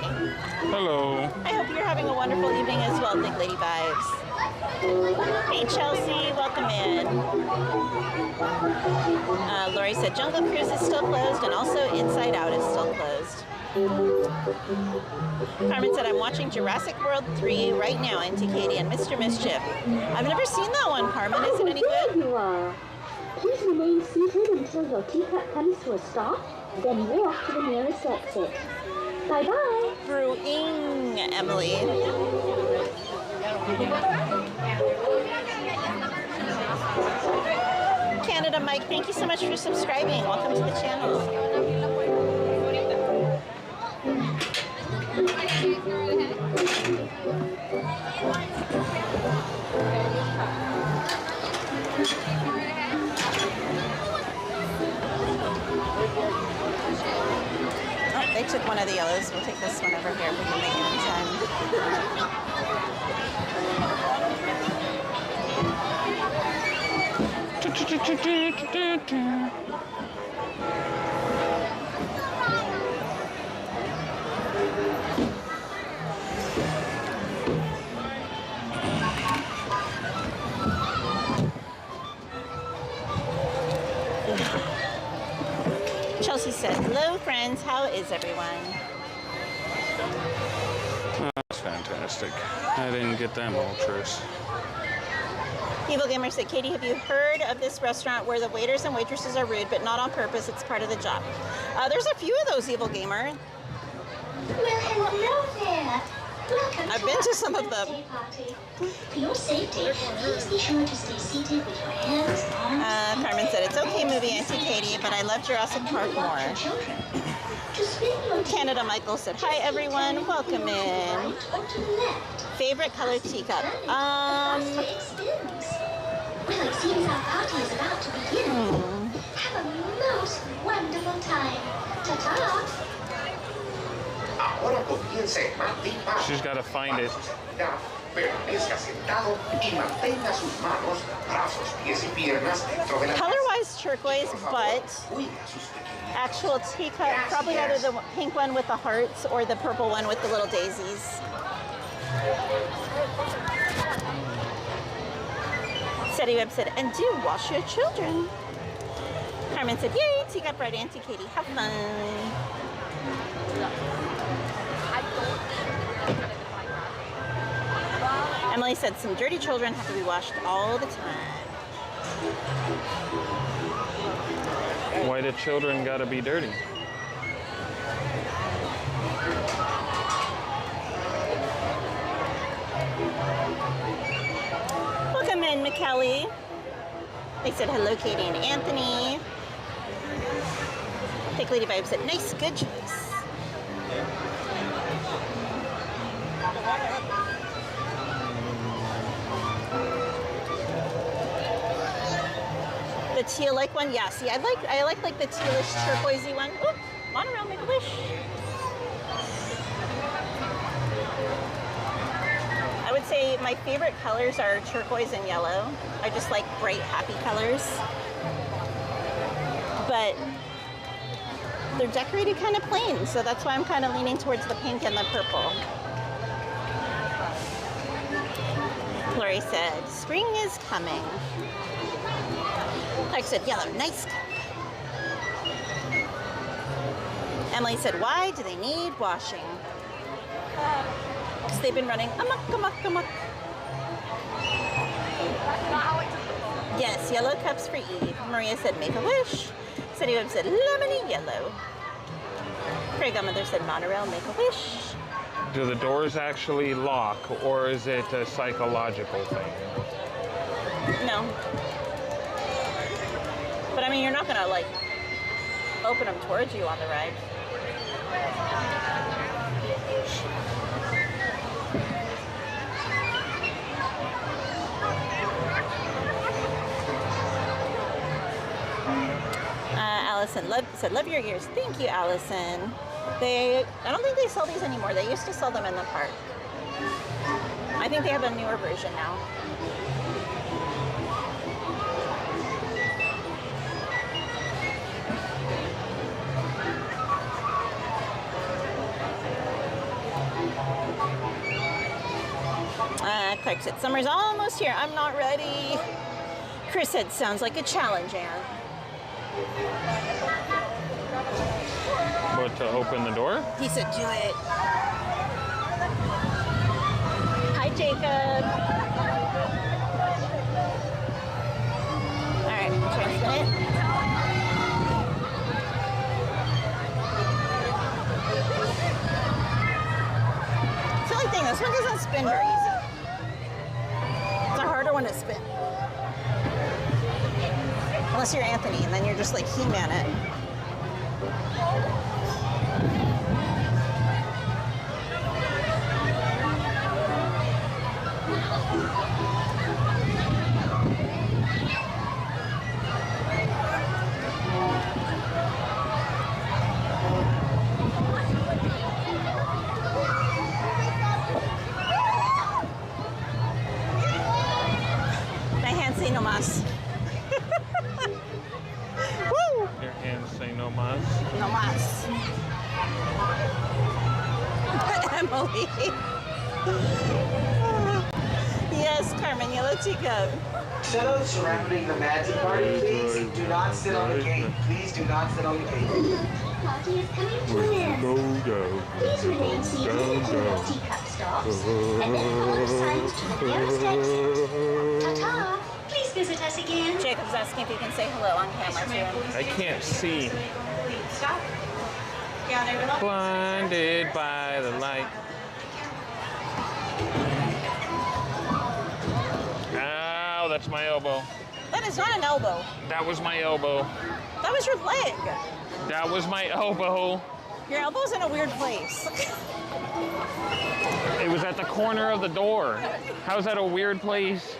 Hello. I hope you're having a wonderful evening as well, Big Lady Vibes. Hey, Chelsea, welcome in. Lori said, Jungle Cruise is still closed, and also Inside Out is still closed. Carmen said, I'm watching Jurassic World 3 right now, Auntie Katie, and Mr. Mischief. I've never seen that one, Carmen. Is it any good? You are. Please remain seated until your teacup comes to a stop, then walk to the nearest exit. Bye-bye. Brewing, Emily. Canada Mike, thank you so much for subscribing. Welcome to the channel. Oh, they took one of the yellows. We'll take this one over here if we can make it in time. Chelsea said, hello friends, how is everyone? Oh, that's fantastic. I didn't get them ultras. Evil Gamer said, Katie, have you heard of this restaurant where the waiters and waitresses are rude, but not on purpose? It's part of the job. There's a few of those, Evil Gamer. Well, hello there. Welcome I've been to some of them. For your safety, please be sure to stay seated with your hands, arms, Carmen said, it's okay movie, Auntie Katie, but I love Jurassic Park more. Canada Michael said, hi everyone, welcome in. Favorite color teacup? Well, it seems our party is about to begin. Have a most wonderful time. Ta-ta! Ahora comienza el mate. She's got to find it. Permanezca sentado y mantenga sus manos, brazos, pies y piernas sobre la Color-wise turquoise, but actual teacup, probably either the pink one with the hearts or the purple one with the little daisies. Seti Webb said, and do wash your children. Carmen said, yay, teacup right, Auntie Katie, have fun. Emily said, some dirty children have to be washed all the time. Why do children gotta be dirty? Welcome in, McKelly. They said, hello, Katie and Anthony. Thick Lady Vibe said, nice, good choice. The teal-like one, yeah. See, I like the tealish turquoisey one. Ooh, monorail, make a wish. I would say my favorite colors are turquoise and yellow. I just like bright, happy colors. But they're decorated kind of plain, so that's why I'm kind of leaning towards the pink and the purple. Lori said, spring is coming. Clark said, yellow, nice cup. Emily said, why do they need washing? Because they've been running amok, amok, amok. Yes, yellow cups for Eve. Maria said, make a wish. City Web said, lemony yellow. Craig Mother said, monorail, make a wish. Do the doors actually lock, or is it a psychological thing? No. But I mean, you're not gonna like open them towards you on the ride. Allison said, love your ears. Thank you, Allison. I don't think they sell these anymore. They used to sell them in the park. I think they have a newer version now. Perfect. Summer's almost here. I'm not ready. Chris said, sounds like a challenge, Anne. What, to open the door? He said, do it. Hi, Jacob. All right, try to spin it. It's the only thing, this one doesn't spin very easy. It's a harder one to spin. Unless you're Anthony, and then you're just like He-Man it. My hands say no mas. Woo! Your hands say no mas. No mas. Emily. Yes, Carmen, yellow teacup. Settle surrounding the magic party, please. Do not sit on the gate. Please do not sit on the gate. Party is coming to an end. Go. Please remain seated until the teacup stops, and then follow the signs to the nearest exit. Ta-ta! Please visit us again. Jacob's asking if you can say hello on camera to him. I can't see. Stop. Yeah, there we go. Blinded by the light. Ow, that's my elbow. That is not an elbow. That was my elbow. That was your leg. That was my elbow. Your elbow's in a weird place. It was at the corner of the door. How's that a weird place?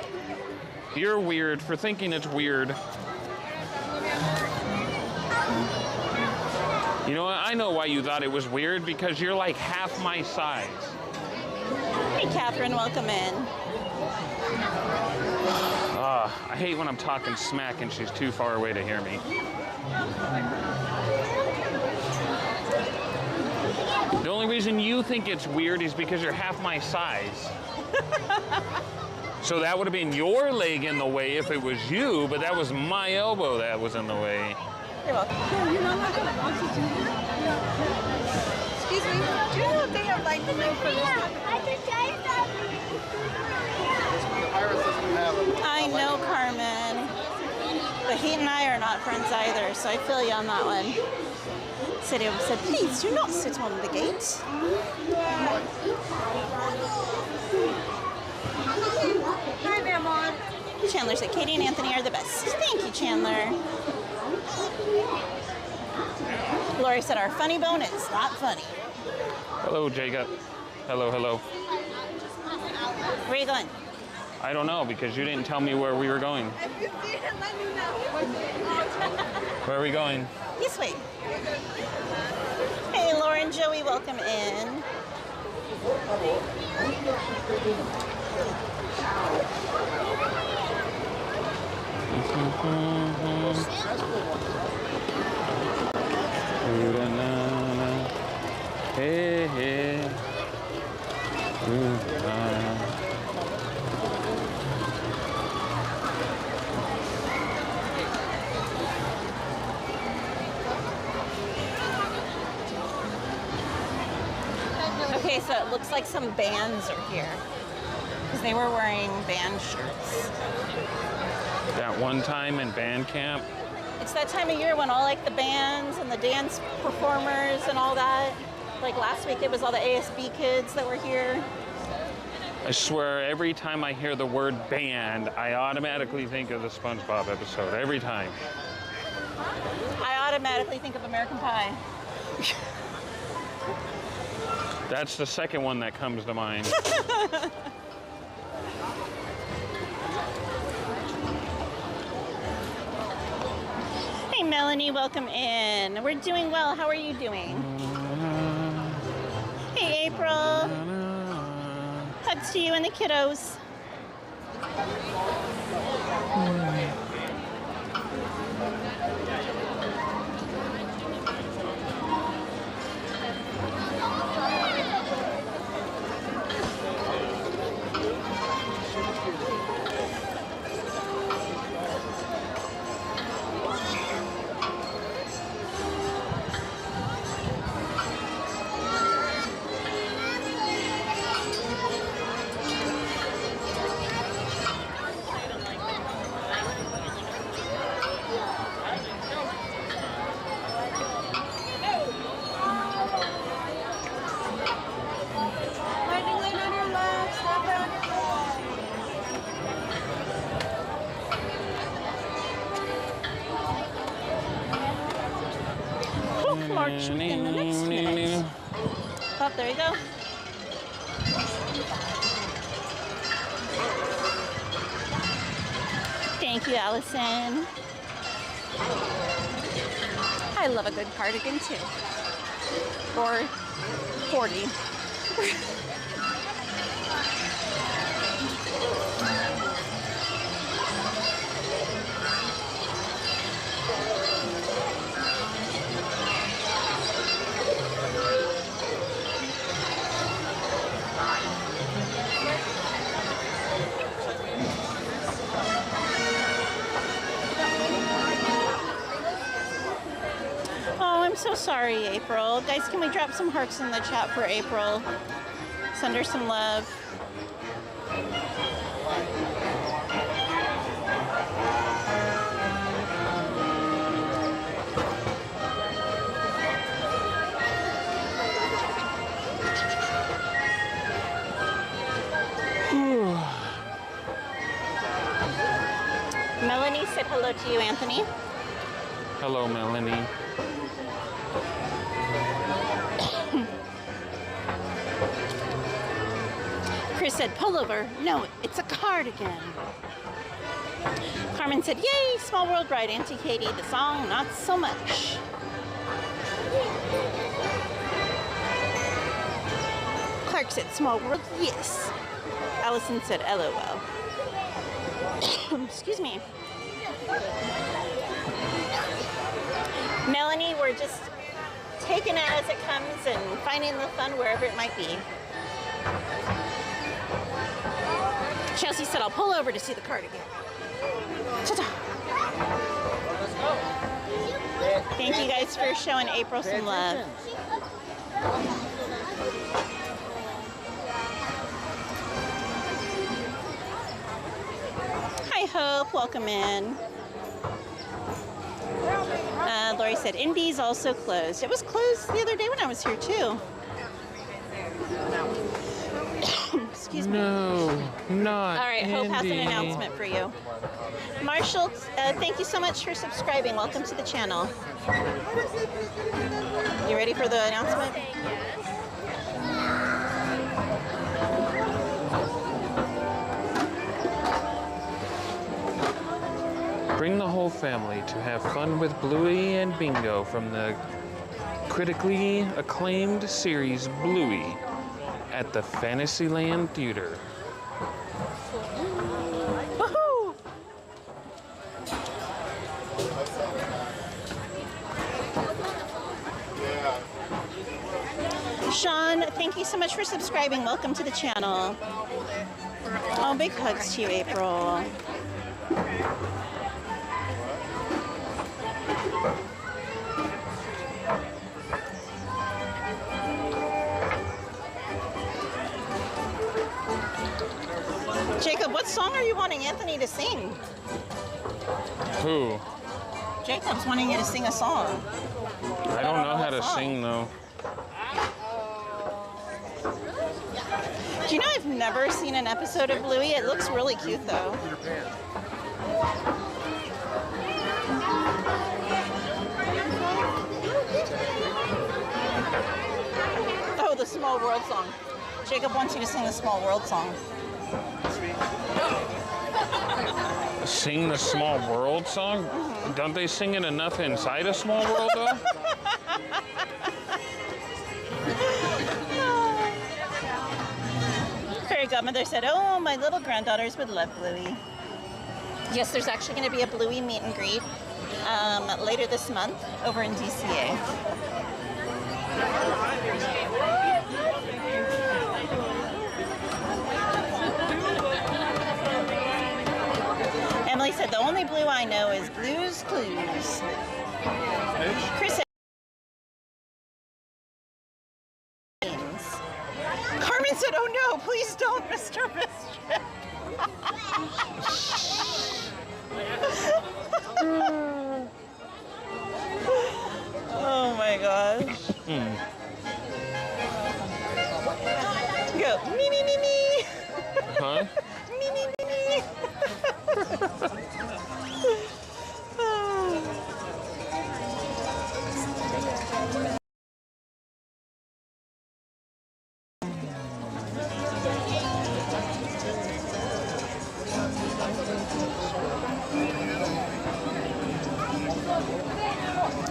You're weird for thinking it's weird. You know what? I know why you thought it was weird, because you're like half my size. Hey, Catherine, welcome in. I hate when I'm talking smack and she's too far away to hear me. The only reason you think it's weird is because you're half my size. So that would have been your leg in the way if it was you, but that was my elbow that was in the way. You're welcome. Excuse me, do you know if they have like the room for this one? I can try something. I know, Carmen. But he and I are not friends either, so I feel you on that one. Said, please do not sit on the gate. Hi there, Mom. Chandler said, Katie and Anthony are the best. Thank you, Chandler. Lori said, our funny bone is not funny. Hello, Jacob. Hello. Where are you going? I don't know, because you didn't tell me where we were going. If you see it, let me know. Where are we going? This way. Hey, Lauren, Joey, welcome in. Hey. Okay, so it looks like some bands are here. Because they were wearing band shirts. That one time in band camp. It's that time of year when all like the bands and the dance performers and all that. Like last week it was all the ASB kids that were here. I swear, every time I hear the word band, I automatically think of the SpongeBob episode. Every time. I automatically think of American Pie. That's the second one that comes to mind. Hey, Melanie, welcome in. We're doing well. How are you doing? Hey, April. Hugs to you and the kiddos. March within the next minute. Oh, there you go. Thank you, Allison. I love a good cardigan too. Or 40. I'm so sorry, April. Guys, can we drop some hearts in the chat for April? Send her some love. Melanie said hello to you, Anthony. Hello, Melanie. Chris said pullover. No, it's a cardigan. Carmen said, yay, Small World ride. Auntie Katie, the song, not so much. Clark said, Small World, yes. Allison said, LOL. Excuse me. Melanie, we're just taking it as it comes and finding the fun wherever it might be. Chelsea said, I'll pull over to see the cardigan. Ta-ta. Thank you guys for showing April some love. Hi, Hope. Welcome in. Lori said, Indy's also closed. It was closed the other day when I was here, too. Excuse me. No, not All right, Hope has an Indy. announcement for you. Marshall, thank you so much for subscribing. Welcome to the channel. You ready for the announcement? Bring the whole family to have fun with Bluey and Bingo from the critically acclaimed series Bluey at the Fantasyland Theater. Woohoo! Sean, thank you so much for subscribing. Welcome to the channel. Oh, big hugs to you, April. Jacob, what song are you wanting Anthony to sing? Who? Jacob's wanting you to sing a song. I don't know how to sing though. Do you know I've never seen an episode of Bluey? It looks really cute though. Oh, the Small World song. Jacob wants you to sing the Small World song. Sing the Small World song? Don't they sing it enough inside a Small World though? Fairy Godmother said, oh, my little granddaughters would love Bluey. Yes, there's actually going to be a Bluey meet and greet later this month over in DCA. Emily said, the only Blue I know is Blue's Clues. Chris said, Carmen said, oh no, please don't, Mr. Mischief. Oh my gosh. Go, me, me, me, me. Huh? Me, me, me, me.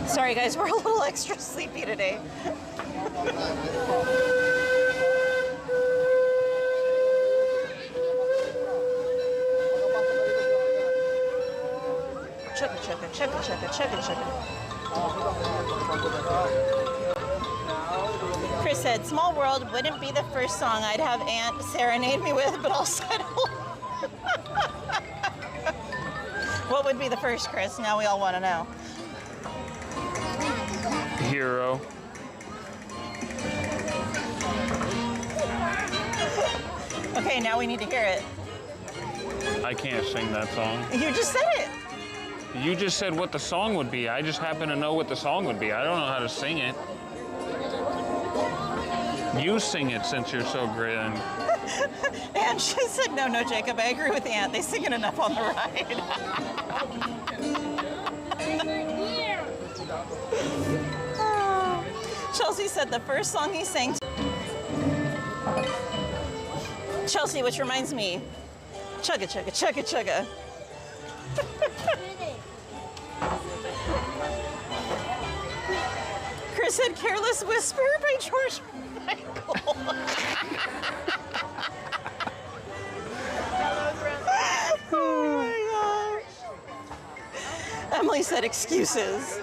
Sorry guys, we're a little extra sleepy today. Chugga chugga chugga chugga chugga chugga. Chris said, "Small World wouldn't be the first song I'd have Aunt serenade me with, but I'll settle." What would be the first, Chris? Now we all want to know. Hero. Okay, now we need to hear it. I can't sing that song. You just said it. You just said what the song would be. I just happen to know what the song would be. I don't know how to sing it. You sing it since you're so grand. And she said, no, Jacob, I agree with Aunt. They sing it enough on the ride. Chelsea said the first song he sang. Chelsea, which reminds me, chugga chugga chugga chugga. Chris said Careless Whisper by George Michael. Oh my gosh. Emily said excuses.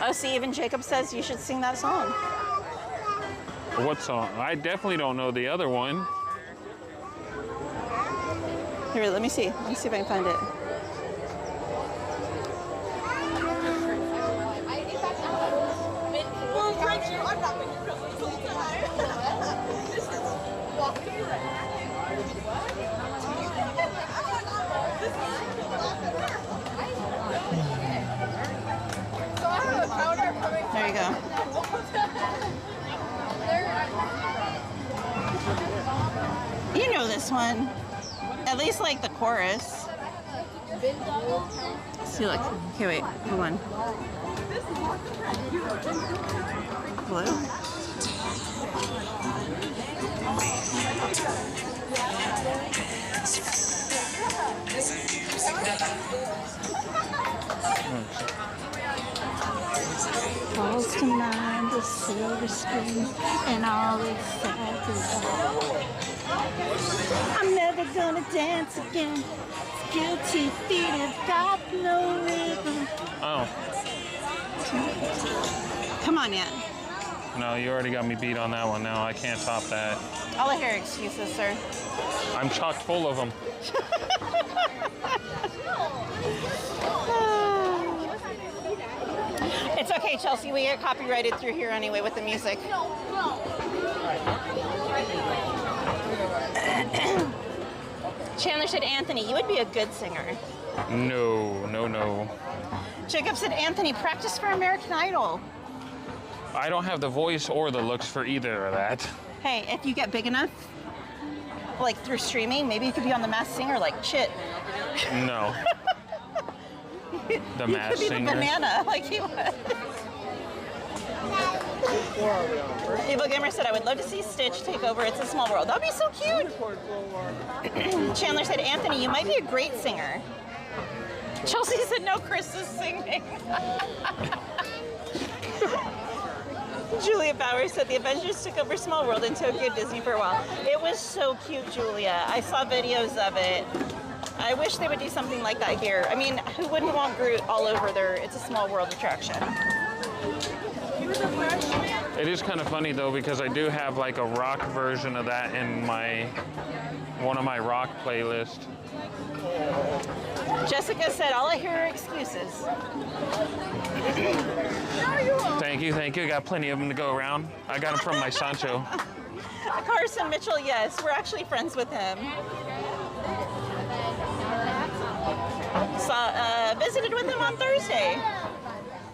Oh, see, even Jacob says you should sing that song. What song? I definitely don't know the other one. Here, let me see. Let me see if I can find it. There you go. You know this one. At least like the chorus. See, look. Okay, wait. Hold on. Hello? Calls to mind the silver screen and all excited. I'm never gonna dance again. Guilty feet have got no rhythm. Oh. Come on, Aunt. No, you already got me beat on that one. No, I can't top that. All I hear excuses, sir. I'm chock full of them. It's okay, Chelsea. We get copyrighted through here anyway with the music. Chandler said, Anthony, you would be a good singer. No. Jacob said, Anthony, practice for American Idol. I don't have the voice or the looks for either of that. Hey, if you get big enough, like through streaming, maybe you could be on The Masked Singer like Chit. No. The Masked Singer. You could be the banana like he was. Evil Gamer said, I would love to see Stitch take over It's a Small World. That would be so cute. Chandler said, Anthony, you might be a great singer. Chelsea said, no, Chris is singing. Julia Bowers said, the Avengers took over Small World in Tokyo Disney for a while. It was so cute, Julia. I saw videos of it. I wish they would do something like that here. I mean, who wouldn't want Groot all over their It's a Small World attraction? It is kind of funny though, because I do have like a rock version of that in one of my rock playlists. Jessica said, all I hear are excuses. Thank you. I got plenty of them to go around. I got them from my Sancho. Carson Mitchell, yes, we're actually friends with him. Visited with him on Thursday.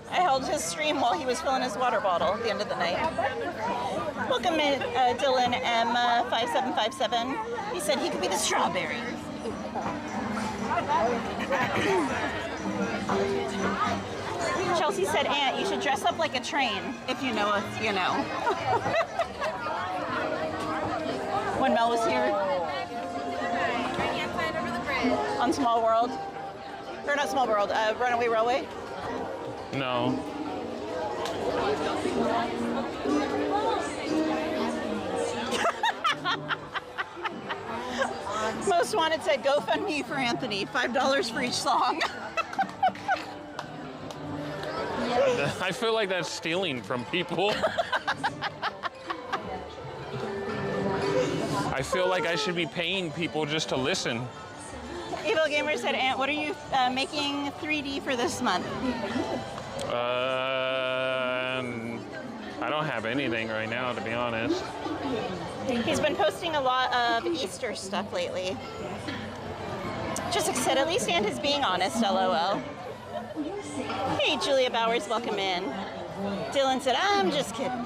I held his stream while he was filling his water bottle at the end of the night. Welcome in, Dylan M5757. He said he could be the strawberry. Chelsea said, Aunt, you should dress up like a train, if you know us, you know. When Mel was here. on Small World? Or not Small World, Runaway Railway? No. Most Wanted said GoFundMe for Anthony, $5 for each song. I feel like that's stealing from people. I feel like I should be paying people just to listen. Evil Gamer said, Aunt, what are you making 3D for this month? I don't have anything right now, to be honest. He's been posting a lot of Easter stuff lately. Just said, at least Aunt is being honest, LOL. Hey, Julia Bowers, welcome in. Dylan said, I'm just kidding.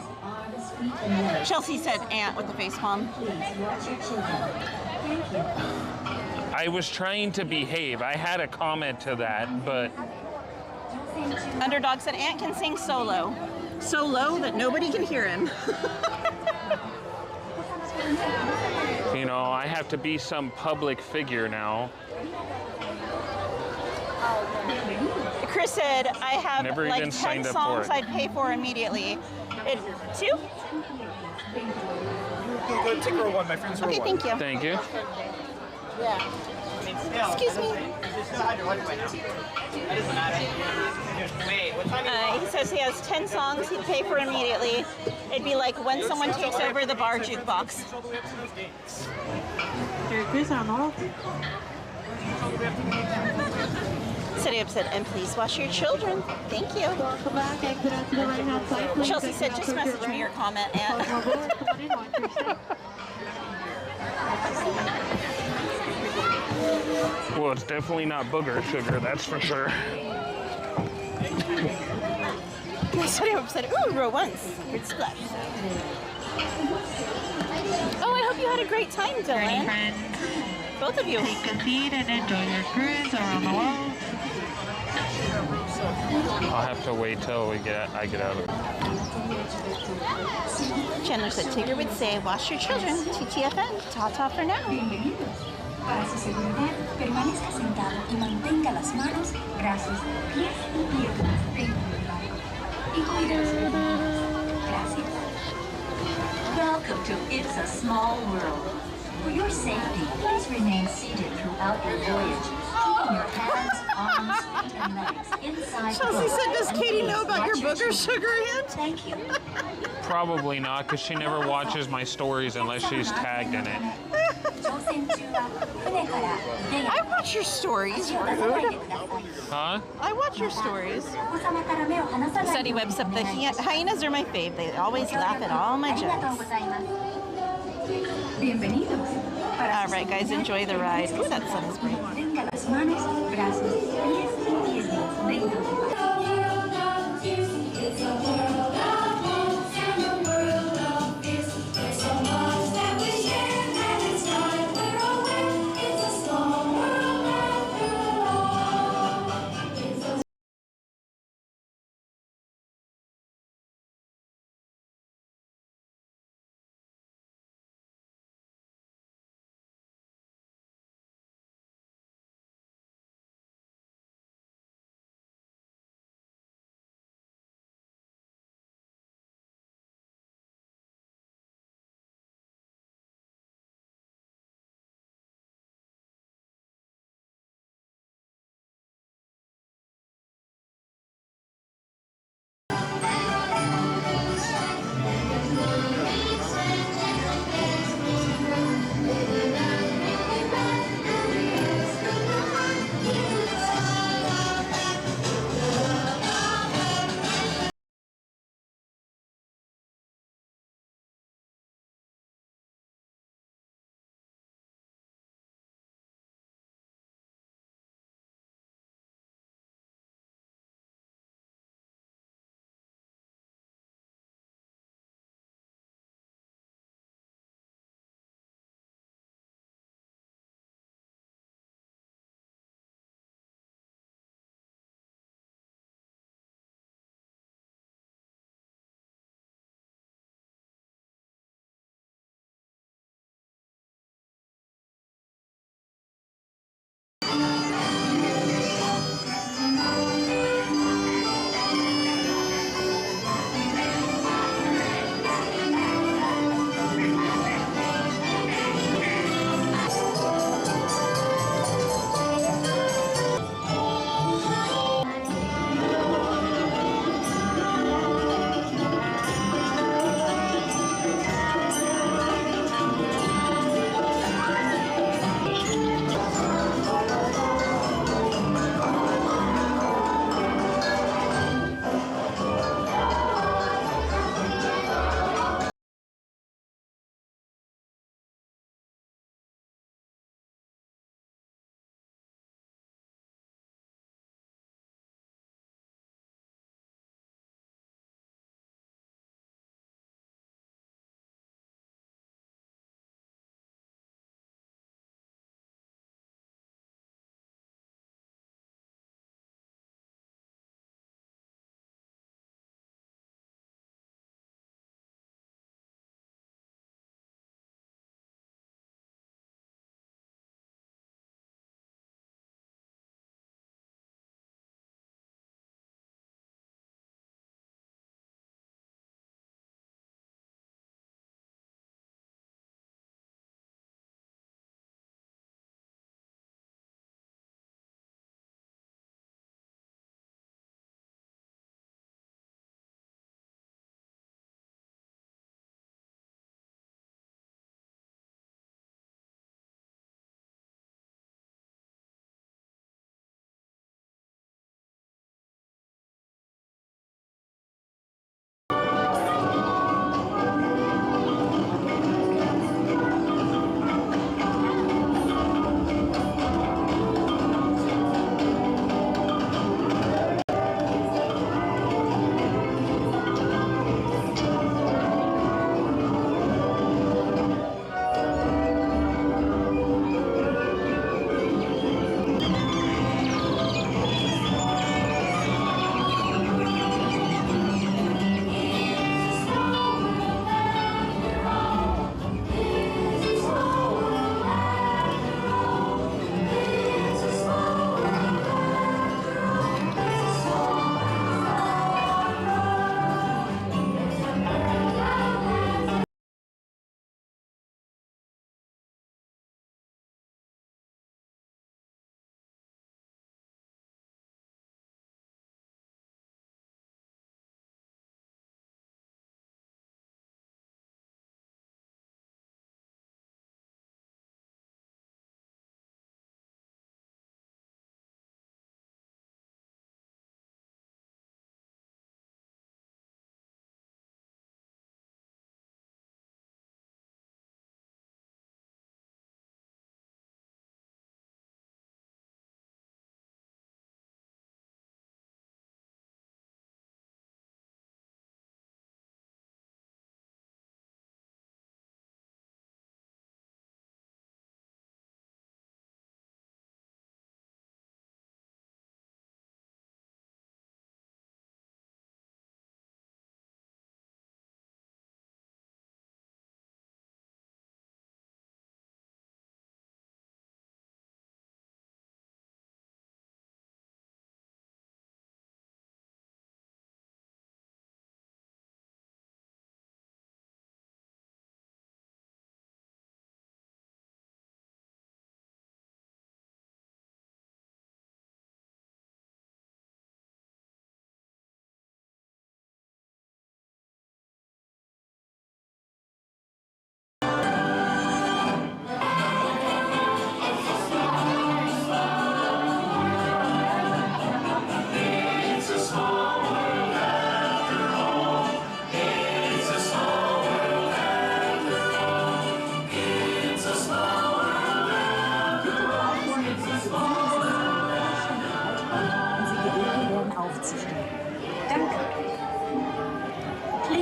Chelsea said, Aunt with the facepalm. I was trying to behave. I had a comment to that, but... Underdog said, Aunt can sing solo. So low that nobody can hear him. You know, I have to be some public figure now. Chris said, I have Never like even 10 signed up songs for it. I'd pay for immediately. 2? Go take row 1, my friends row 1. Okay, thank you. Thank you. Excuse me. He says he has 10 songs he'd pay for immediately. It'd be like when someone takes over the bar jukebox. City Up said, and please wash your children. Thank you. Chelsea said, just message me your comment, Aunt. Well, it's definitely not booger sugar, that's for sure. City Up said, ooh, row 1. Good splash. Oh, I hope you had a great time, Dylan. Both of you. Take a seat and enjoy your cruise around the world. I'll have to wait till I get out of it. Chandler said, Tigger would say, wash your children. TTFN. Ta-ta for now. Para su seguridad, permanezca sentado y mantenga las manos, brazos, pies y piernas dentro del barco. Y cuídese. Gracias. Welcome to It's a Small World. For your safety, please remain seated throughout your voyage, keeping your hands, arms, feet, and legs inside the boat. Chelsea said, does Katie know about your booger sugar, Aunt? Thank you. Probably not, because she never watches my stories unless she's tagged in it. I watch your stories, rude. Huh? I watch your stories. Study Web said the hyenas are my fave. They always laugh at all my jokes. All right, guys, enjoy the ride. Ooh, that sun is bright.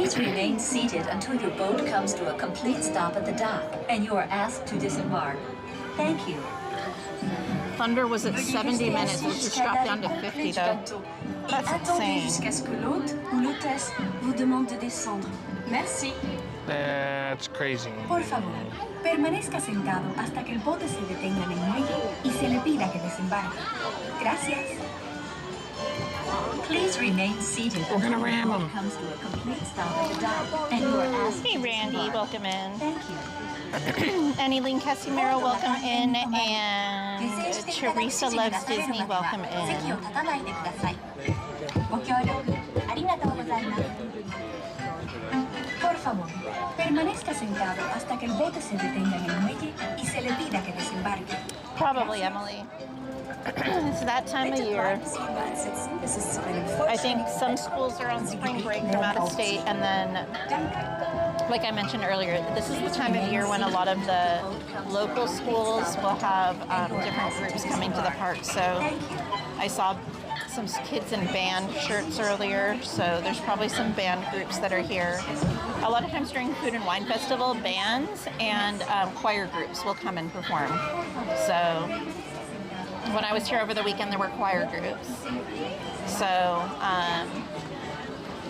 Please remain seated until your boat comes to a complete stop at the dock and you are asked to disembark. Thank you. Thunder was at 70 minutes. It just dropped down to 50 though. That's insane. Jusqu'à ce que l'hôte ou l'hôtesse vous demande de descendre. Merci. That's crazy. Por favor, permanezca sentado hasta que el bote se detenga en el muelle y se le pida que desembarque. Gracias. Please remain seated until the boat comes to a complete stop at the dock and you are asked. Hey Randy, welcome in. Thank you. Annalene Casimiro, welcome in, and Teresa Loves Disney, welcome in. Por favor, permanezca sentado hasta que el bote se detenga en el muelle y se le pida que desembarque. Probably, Emily. It's that time of year. I think some schools are on spring break from out of state, and then, like I mentioned earlier, this is the time of year when a lot of the local schools will have different groups coming to the park. So I saw some kids in band shirts earlier, so there's probably some band groups that are here. A lot of times during Food and Wine Festival, bands and choir groups will come and perform. So when I was here over the weekend, there were choir groups. So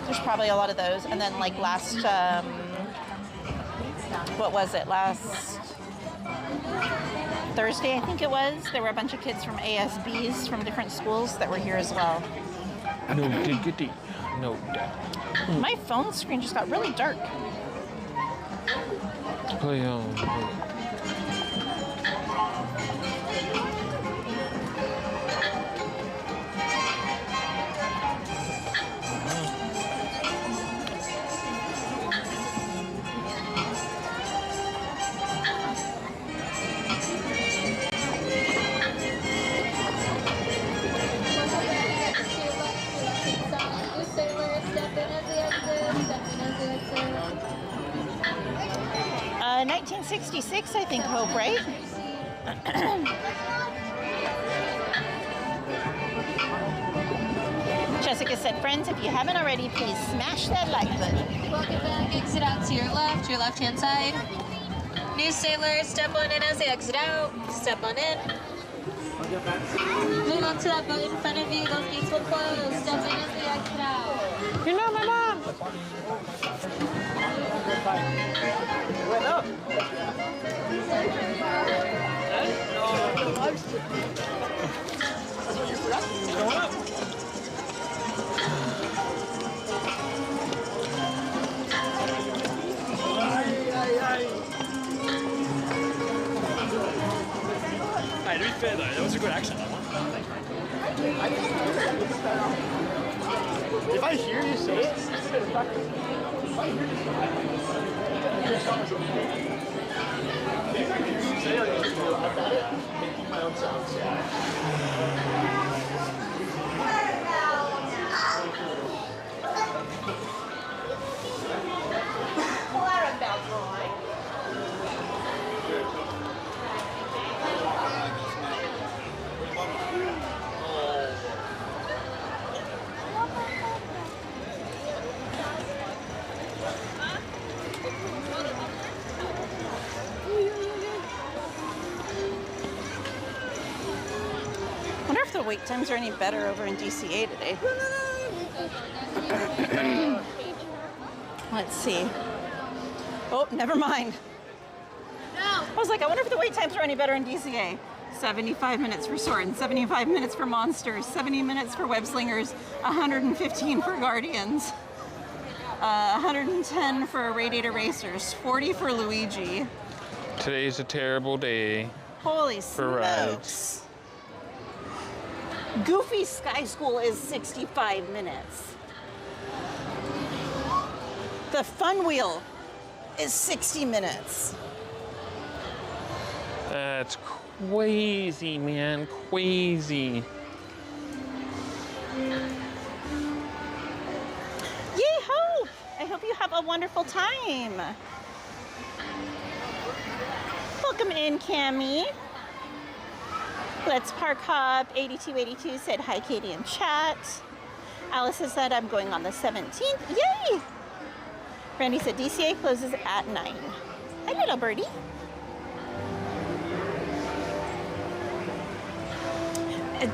there's probably a lot of those. And then like last, what was it, last Thursday, I think it was, there were a bunch of kids from ASBs from different schools that were here as well. No diggity, no doubt. My phone screen just got really dark. Play on. Uh, 1966, I think, Hope, right? Jessica said, friends, if you haven't already, please smash that like button. Welcome back. Exit out to your left-hand side. New sailors, step on in as they exit out. Step on in. Move on to that boat in front of you. Those gates will close. Step in as they exit out. You're not my mom! Went up! Going up! Hey, to be fair though, that was a good action, that one. If I hear you say it, I've got it making my own sounds. Wait times are any better over in DCA today. Let's see. Oh, never mind. No. I was like, I wonder if the wait times are any better in DCA. 75 minutes for Soarin', 75 minutes for Monsters, 70 minutes for Web Slingers, 115 for Guardians, 110 for Radiator Racers, 40 for Luigi. Today's a terrible day. Holy for smokes. rides. Goofy Sky School is 65 minutes. The Fun Wheel is 60 minutes. That's crazy, man. Crazy. Yee-ho! I hope you have a wonderful time. Welcome in, Cammie. Let's Park Hop 8282 said hi, Katie, in chat. Alice has said I'm going on the 17th. Yay! Randy said DCA closes at 9. Hi, little birdie.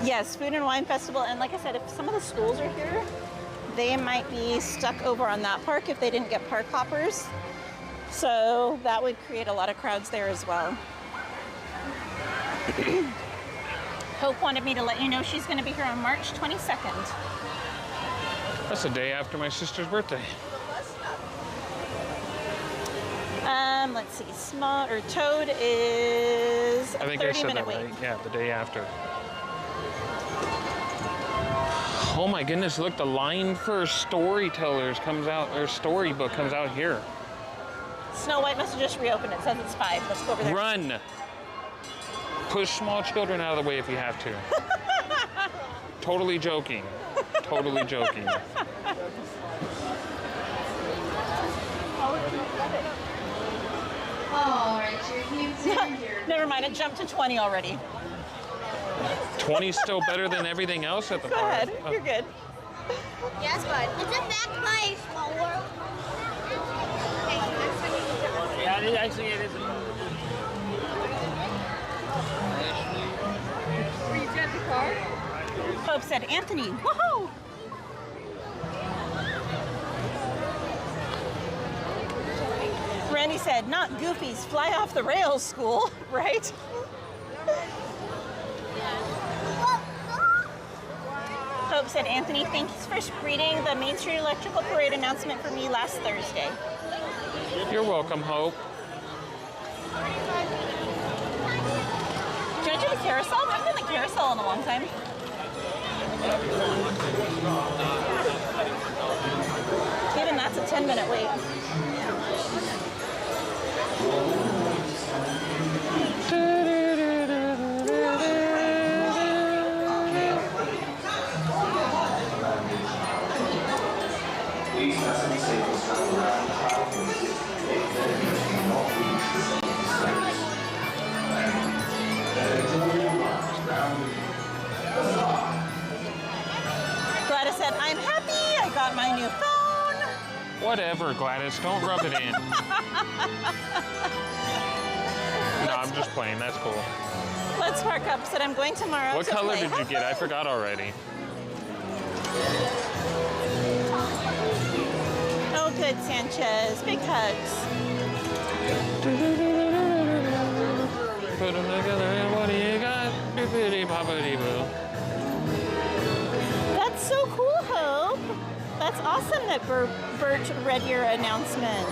Yes, Food and Wine Festival. And like I said, if some of the schools are here, they might be stuck over on that park if they didn't get park hoppers. So that would create a lot of crowds there as well. Hope wanted me to let you know she's going to be here on March 22nd. That's the day after my sister's birthday. Let's see, Toad is a I think I said 30-minute that wait. right. Yeah, the day after. Oh my goodness, look, the line for storytellers comes out, or storybook comes out here. Snow White must have just reopened. It says it's 5. Let's go over there. Run! Push small children out of the way if you have to. Totally joking. Totally joking. All right, Never mind, it jumped to 20 already. 20's still better than everything else at the Go park. ahead, you're good. Yes, bud. It's in fact my small world. Yeah, it actually it is. Were you at the car? Hope said, Anthony, woohoo! Randy said, not Goofy's fly off the rails school, right? Hope said, Anthony, thanks for reading the Main Street Electrical Parade announcement for me last Thursday. You're welcome, Hope. Do you want to do the carousel? I haven't done the carousel in a long time. Even that's a 10-minute wait. Gladys said, I'm happy I got my new phone. Whatever, Gladys. Don't rub it in. No, I'm just playing. That's cool. Let's park up. Said I'm going tomorrow. What to color play. did you get? I forgot already. Oh, good, Sanchez. Big hugs. Put them together and what do you got? That's so cool, Hope. That's awesome that Bert read your announcement.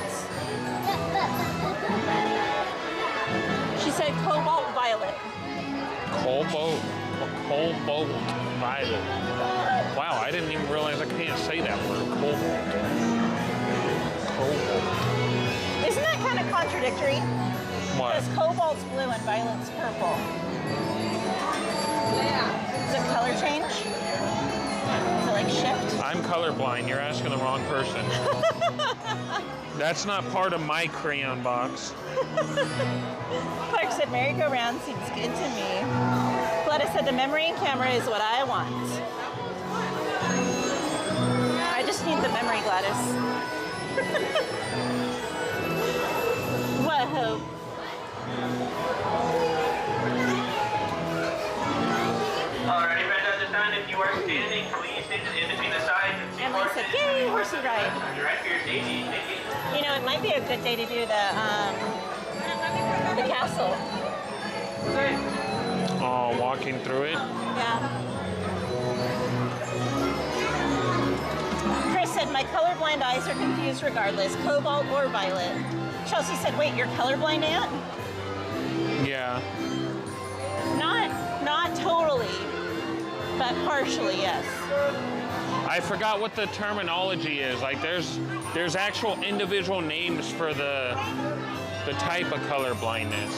She said cobalt violet. Cobalt violet. Wow, I didn't even realize I can't say that word. Cobalt. Isn't that kind of contradictory? What? Because cobalt's blue and violet's purple. Yeah. Is it color change? Is it like shift? I'm colorblind. You're asking the wrong person. That's not part of my crayon box. Clark said merry-go-round seems good to me. Gladys said the memory and camera is what I want. I just need the memory, Gladys. What, Hope? Alrighty, friends, at this time, if you are standing, please stand in between the sides and see Emily said, yay, horsey ride. right here, Daisy. Thank you. You know, it might be a good day to do the castle. Oh, walking through it? Yeah. Chris said, my colorblind eyes are confused regardless, cobalt or violet. Chelsea said, wait, you're colorblind, Aunt? Yeah. Not totally, but partially, yes. I forgot what the terminology is. Like there's actual individual names for the type of color blindness.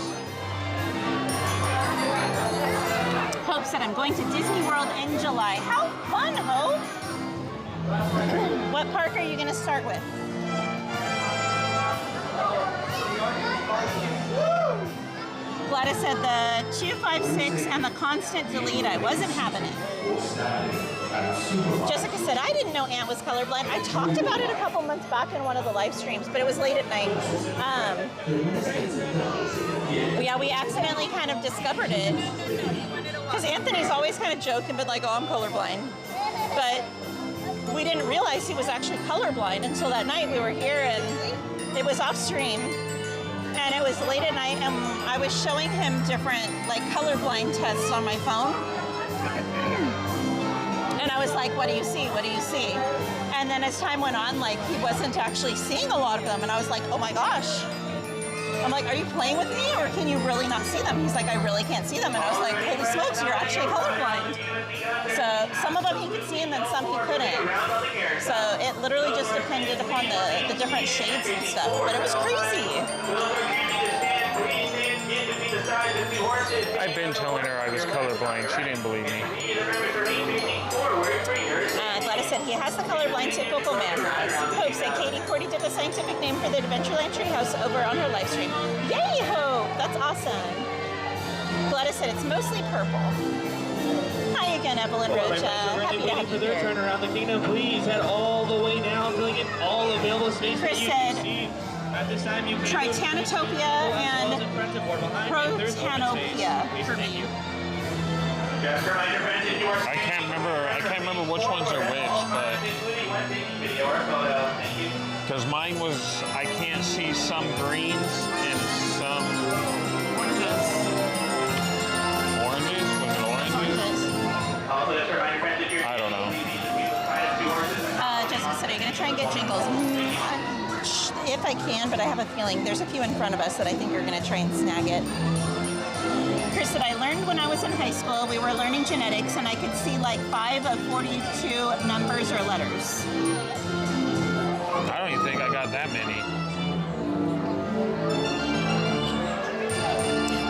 Hope said, I'm going to Disney World in July. How fun, Hope! What park are you going to start with? Gladys said the 256 and the constant delete, I wasn't having it. Jessica said, I didn't know Ant was colorblind. I talked about it a couple months back in one of the live streams, but it was late at night. Yeah, we accidentally kind of discovered it. Because Anthony's always kind of joked and been like, oh, I'm colorblind. But we didn't realize he was actually colorblind until that night we were here and it was off stream. And it was late at night and I was showing him different like colorblind tests on my phone. And I was like, what do you see? What do you see? And then as time went on, like he wasn't actually seeing a lot of them. And I was like, oh my gosh. I'm like, are you playing with me or can you really not see them? He's like, I really can't see them. And I was like, holy smokes, you're actually colorblind. So some of them he could see and then some he couldn't. So it literally just depended upon the different shades and stuff. But it was crazy. I've been telling her I was colorblind. She didn't believe me. Gladys said he has the colorblind typical man eyes. Hope said Katie Cordy did the scientific name for the Adventureland treehouse over on her live stream. Yay, Hope! That's awesome. Gladys said it's mostly purple. Hi again, Evelyn Roach. Happy to have you here. Turn around the kingdom, please head all the way down, filling in all available space. Chris said, at this time you try Tanatopia and Protanopia for me. I can't remember which ones are which, but because mine was I can't see some greens and some oranges. Oranges? Was it oranges? I don't know. Jessica said, are you going to try and get jingles? If I can, but I have a feeling there's a few in front of us that I think are going to try and snag it. Chris said, I learned when I was in high school, we were learning genetics, and I could see like 5 of 42 numbers or letters. I don't even think I got that many.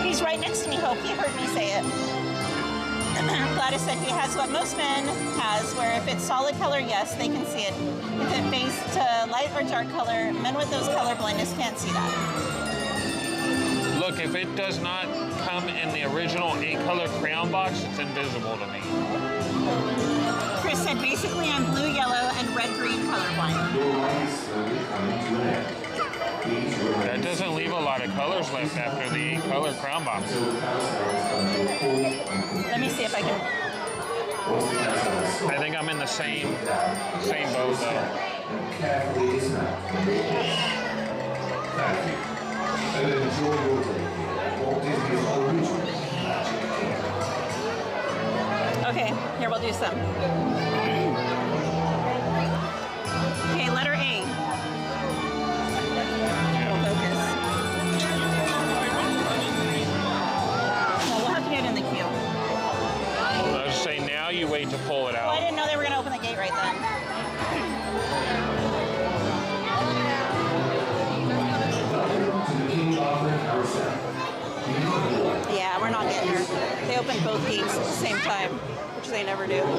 He's right next to me, Hope. He heard me say it. Gladys said he has what most men has, where if it's solid color, yes, they can see it. If it fades to light or dark color, men with those color blindness can't see that. Look, if it does not come in the original 8-color crayon box, it's invisible to me. Chris said basically I'm blue, yellow, and red-green colorblind. That doesn't leave a lot of colors left after the 8-color crayon box. Let me see if I can. I think I'm in the same boat though. Okay, here we'll do some. Okay, letter A. We'll focus. No, we'll have to get in the queue. I was saying now you wait to pull it out. Well, I didn't know they were going to open the gate right then. Yeah, we're not getting her. They open both gates at the same time, which they never do. Oh,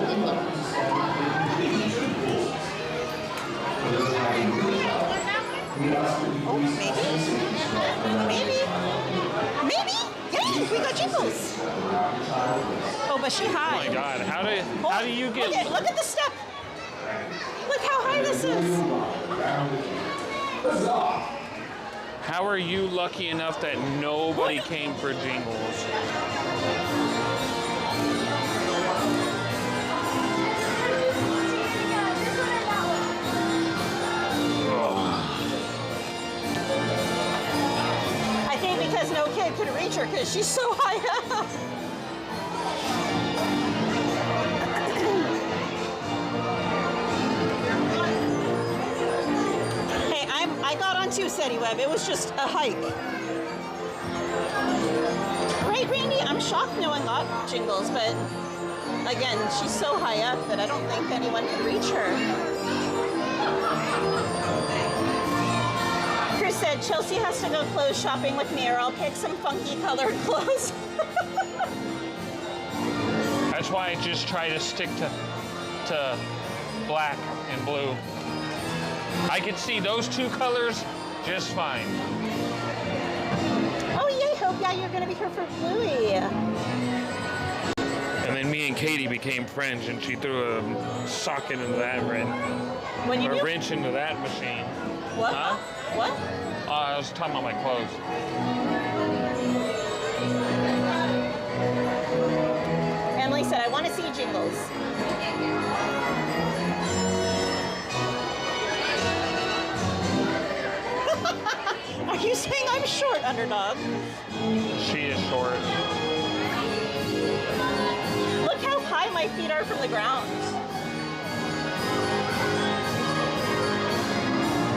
maybe. Yay, we got jingles. Oh, but she high. Oh my God, how do you get? Look at the step. Look how high this is. How are you lucky enough that nobody came for jingles? I think because no kid could reach her because she's so high up. I got on too, Seti Web. It was just a hike. Right, Randy? I'm shocked no one got jingles, but again, she's so high up that I don't think anyone can reach her. Chris said Chelsea has to go clothes shopping with me or I'll pick some funky colored clothes. That's why I just try to stick to black and blue. I could see those 2 colors just fine. Oh, yay, Hope. Yeah, you're going to be here for Bluey. And then me and Katie became friends, and she threw a socket into that wrench. When you a wrench into that machine. What? Huh? What? I was talking about my clothes. Emily said, I want to see Jingles. Are you saying I'm short, underdog? She is short. Look how high my feet are from the ground.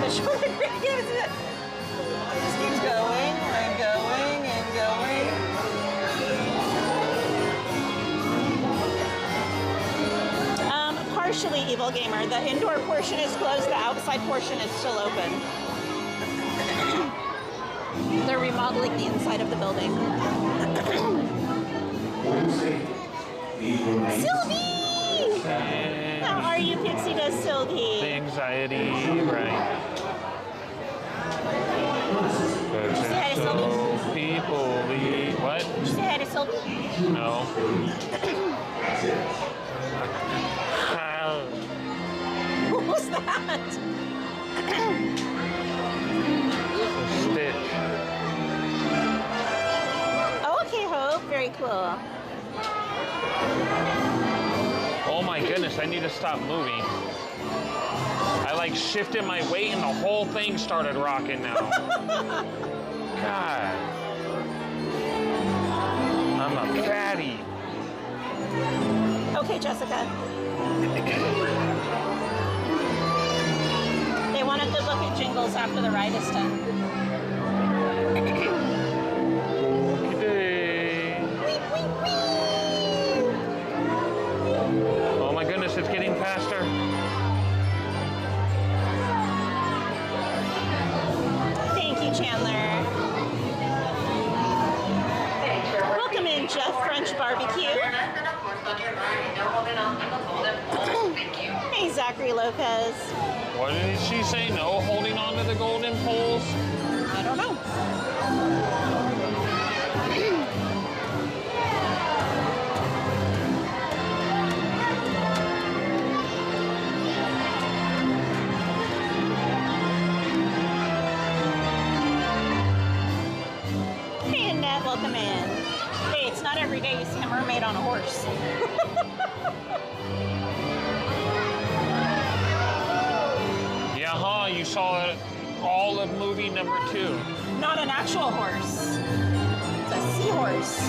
The shorter grade is it? It just keeps going and going and going. Partially Evil Gamer. The indoor portion is closed, the outside portion is still open. They're remodeling the inside of the building. Sylvie! How are you, Pixie Does Sylvie? The anxiety, right. Did you say hi to Sylvie? People leave. What? Did you say hi to Sylvie? No. What was that? Stitch. Okay, Hope. Very cool. Oh my goodness, I need to stop moving. I like shifted my weight and the whole thing started rocking now. God. I'm a fatty. Okay, Jessica. They want to go look at Jingles after the ride is done. Oh my goodness, it's getting faster. Thank you, Chandler. Welcome in, Jeff French Barbecue. Hey, Zachary Lopez. What did she say? No holding on to the golden poles? I don't know. Hey, Annette, welcome in. Hey, it's not every day you see a mermaid on a horse. Yeah, huh? You saw it all of movie number 2. Not an actual horse. It's a seahorse.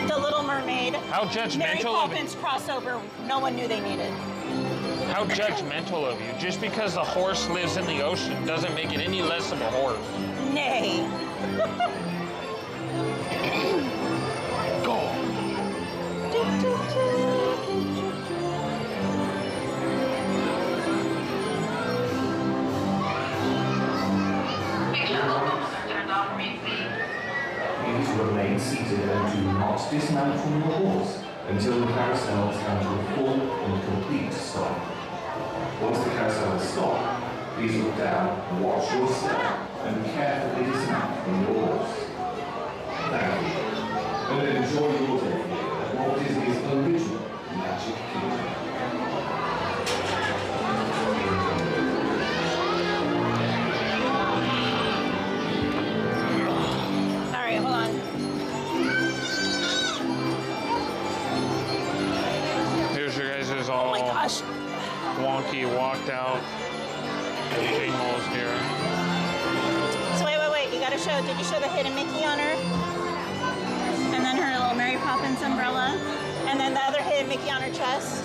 The Little Mermaid. How judgmental Mary of Poppins crossover. No one knew they needed. How judgmental of you. Just because the horse lives in the ocean doesn't make it any less of a horse. Nay. Go. Please remain seated and do not dismount from your horse until the carousel has come to a full and complete stop. Once the carousel has stopped, please look down, watch your step, and carefully dismount from your horse. Thank you. And enjoy your day at Walt Disney's original Magic Kingdom. All right, hold on. Here's your guys' all wonky walked out jingles here. So wait. You gotta show. Did you show the hidden Mickey on her? And then her little Mary Poppins umbrella. And then the other hidden Mickey on her chest.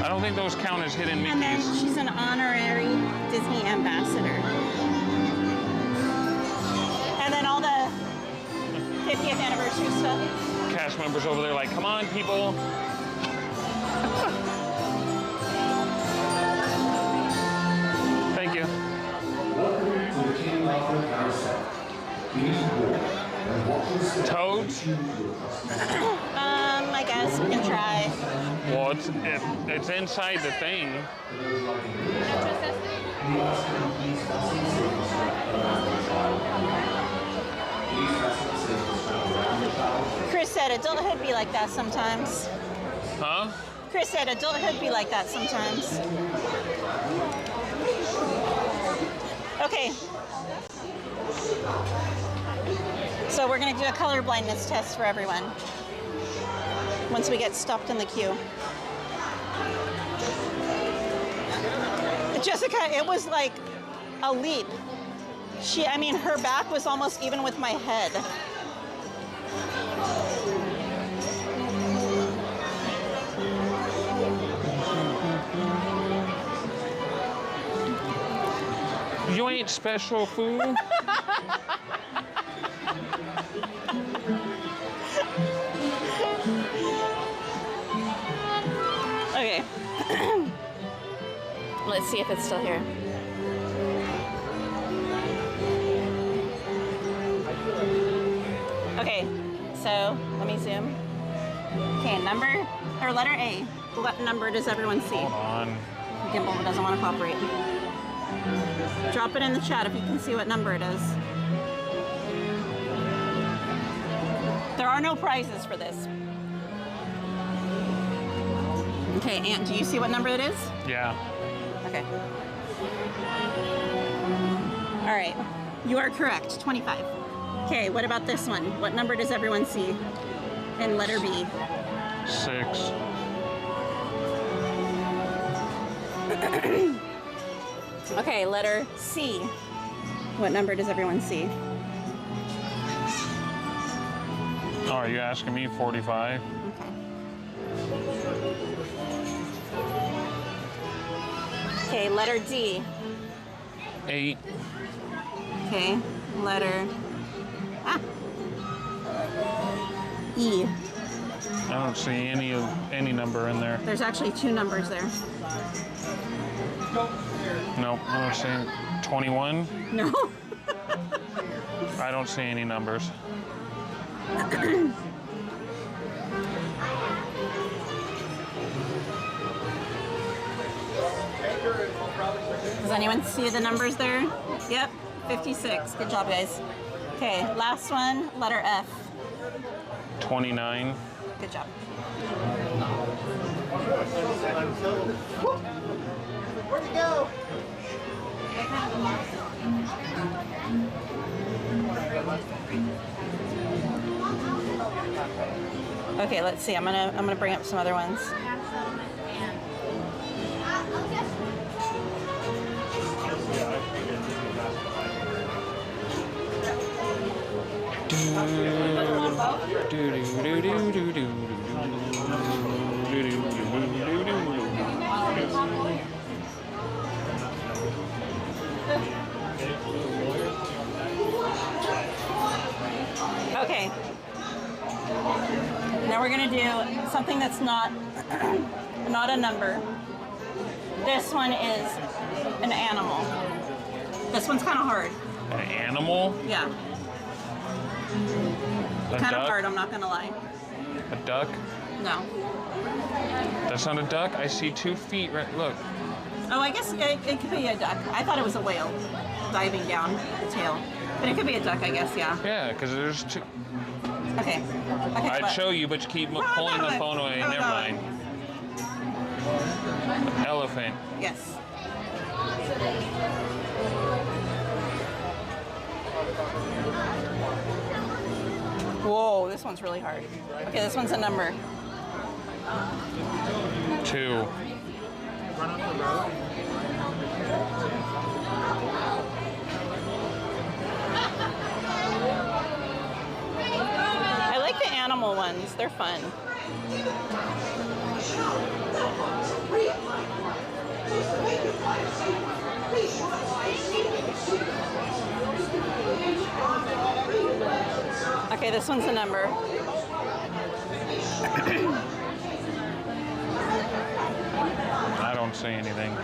I don't think those count as hidden Mickeys. And then she's an honorary Disney ambassador. And then all the 50th anniversary stuff. Cast members over there like, come on, people. Thank you. Welcome to the King Arthur Carousel. Please board Toads? I guess we can try. Well, it's inside the thing. Chris said adulthood be like that sometimes. Huh? Chris said adulthood be like that sometimes. Okay. So we're gonna do a color blindness test for everyone once we get stopped in the queue. Jessica, it was like a leap. I mean, her back was almost even with my head. You ain't special, fool. Okay. Let's see if it's still here. Okay, so let me zoom. Okay, number, or letter A. What number does everyone see? Hold on. Gimbal doesn't want to cooperate. Drop it in the chat if you can see what number it is. There are no prizes for this. Okay, Aunt, do you see what number it is? Yeah. Okay. All right, you are correct, 25. Okay, what about this one? What number does everyone see in letter B? 6. Okay, letter C. What number does everyone see? Oh, are you asking me 45? Okay, letter D. 8. Okay, letter E. I don't see any number in there. There's actually 2 numbers there. Nope, I don't see 21. No. I don't see any numbers. Does anyone see the numbers there? Yep, 56. Good job, guys. Okay, last one, letter F. 29. Good job. Where'd you go? Okay, let's see. I'm gonna bring up some other ones. Okay. Now we're gonna do something that's not a number. This one is an animal. This one's kind of hard. An animal? Yeah. Kind of hard, I'm not gonna lie. A duck? No. That's not a duck? I see 2 feet right, look. Oh, I guess it could be a duck. I thought it was a whale diving down the tail. But it could be a duck, I guess, yeah. Yeah, because there's 2. Okay. I'd show you, but you keep pulling the phone away. Never mind. Elephant. Yes. Whoa, this one's really hard. Okay, this one's a number. 2. I like the animal ones. They're fun. Okay, this one's a number. I don't see anything.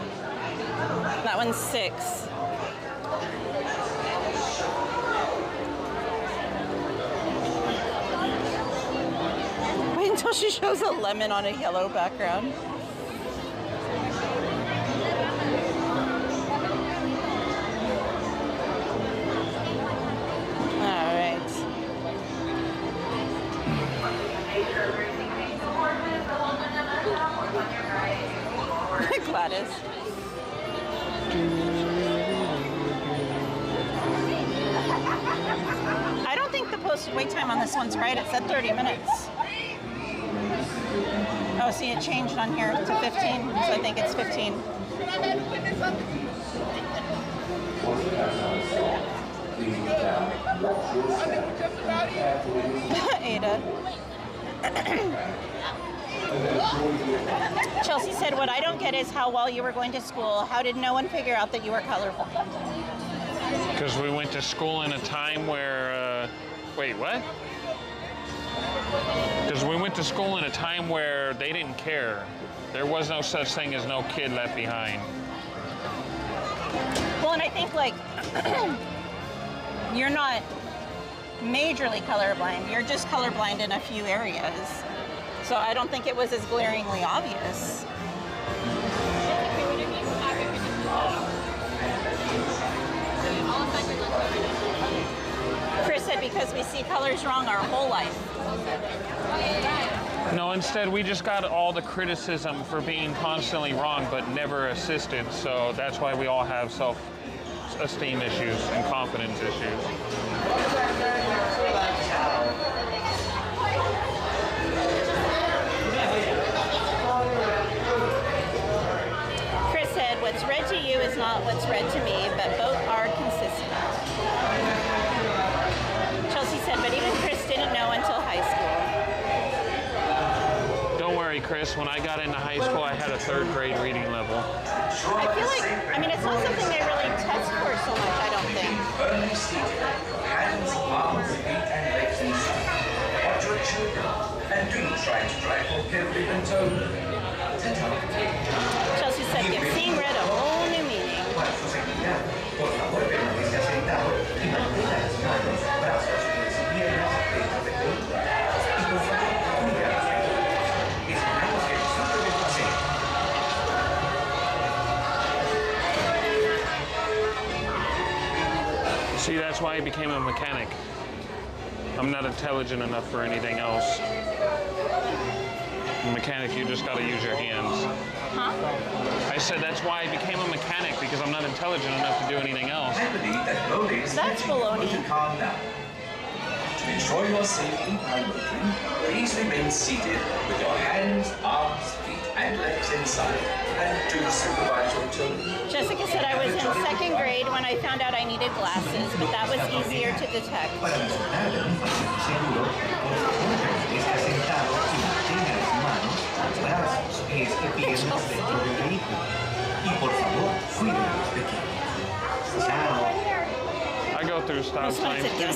That one's 6. Until she shows a lemon on a yellow background. All right. Gladys. I don't think the posted wait time on this one's right. It said 30 minutes. Oh, see, it changed on here to 15, so I think it's 15. Ada. Chelsea said, what I don't get is how while you were going to school, how did no one figure out that you were colorful? Because we went to school in a time where, wait, what? Because we went to school in a time where they didn't care. There was no such thing as no kid left behind. Well, and I think, like, you're not majorly colorblind. You're just colorblind in a few areas. So I don't think it was as glaringly obvious. Chris said because we see colors wrong our whole life. No, instead we just got all the criticism for being constantly wrong but never assisted. So that's why we all have self-esteem issues and confidence issues. Chris said, what's read to you is not what's read to me, but both are consistent. Chelsea said, but even Chris didn't know until high school. Don't worry, Chris. When I got into high school, I had a 3rd grade reading level. I feel like, I mean, it's not something they really test for so much, I don't think. Hands, arms, feet, and legs inside. Watch your children, and do try to drive for carefully and tone. Chelsea said, give seeing red a whole new meaning. Por favor, permanezca sentado y mantenga las manos, brazos y piernas dentro de tu lugar. Y por favor, cuida las piernas. Esperamos que disfrute del paseo. See, that's why I became a mechanic. I'm not intelligent enough for anything else. A mechanic, you just gotta use your hands. Huh? I said that's why I became a mechanic, because I'm not intelligent enough to do anything else. I believe that loading is That's baloney. to calm down. To ensure your safety while motoring, please remain seated with your hands, arms, feet, and legs inside, and do supervise your children. Jessica said I was in 2nd grade when I found out I needed glasses, but that was easier to detect. Para disfrutar de un paseo seguro, por favor, permanezca sentado y mantenga las manos, brazos, pies y piernas dentro del vehículo. Y por favor, cuide a los pequeños. Chao. I go through stop signs too.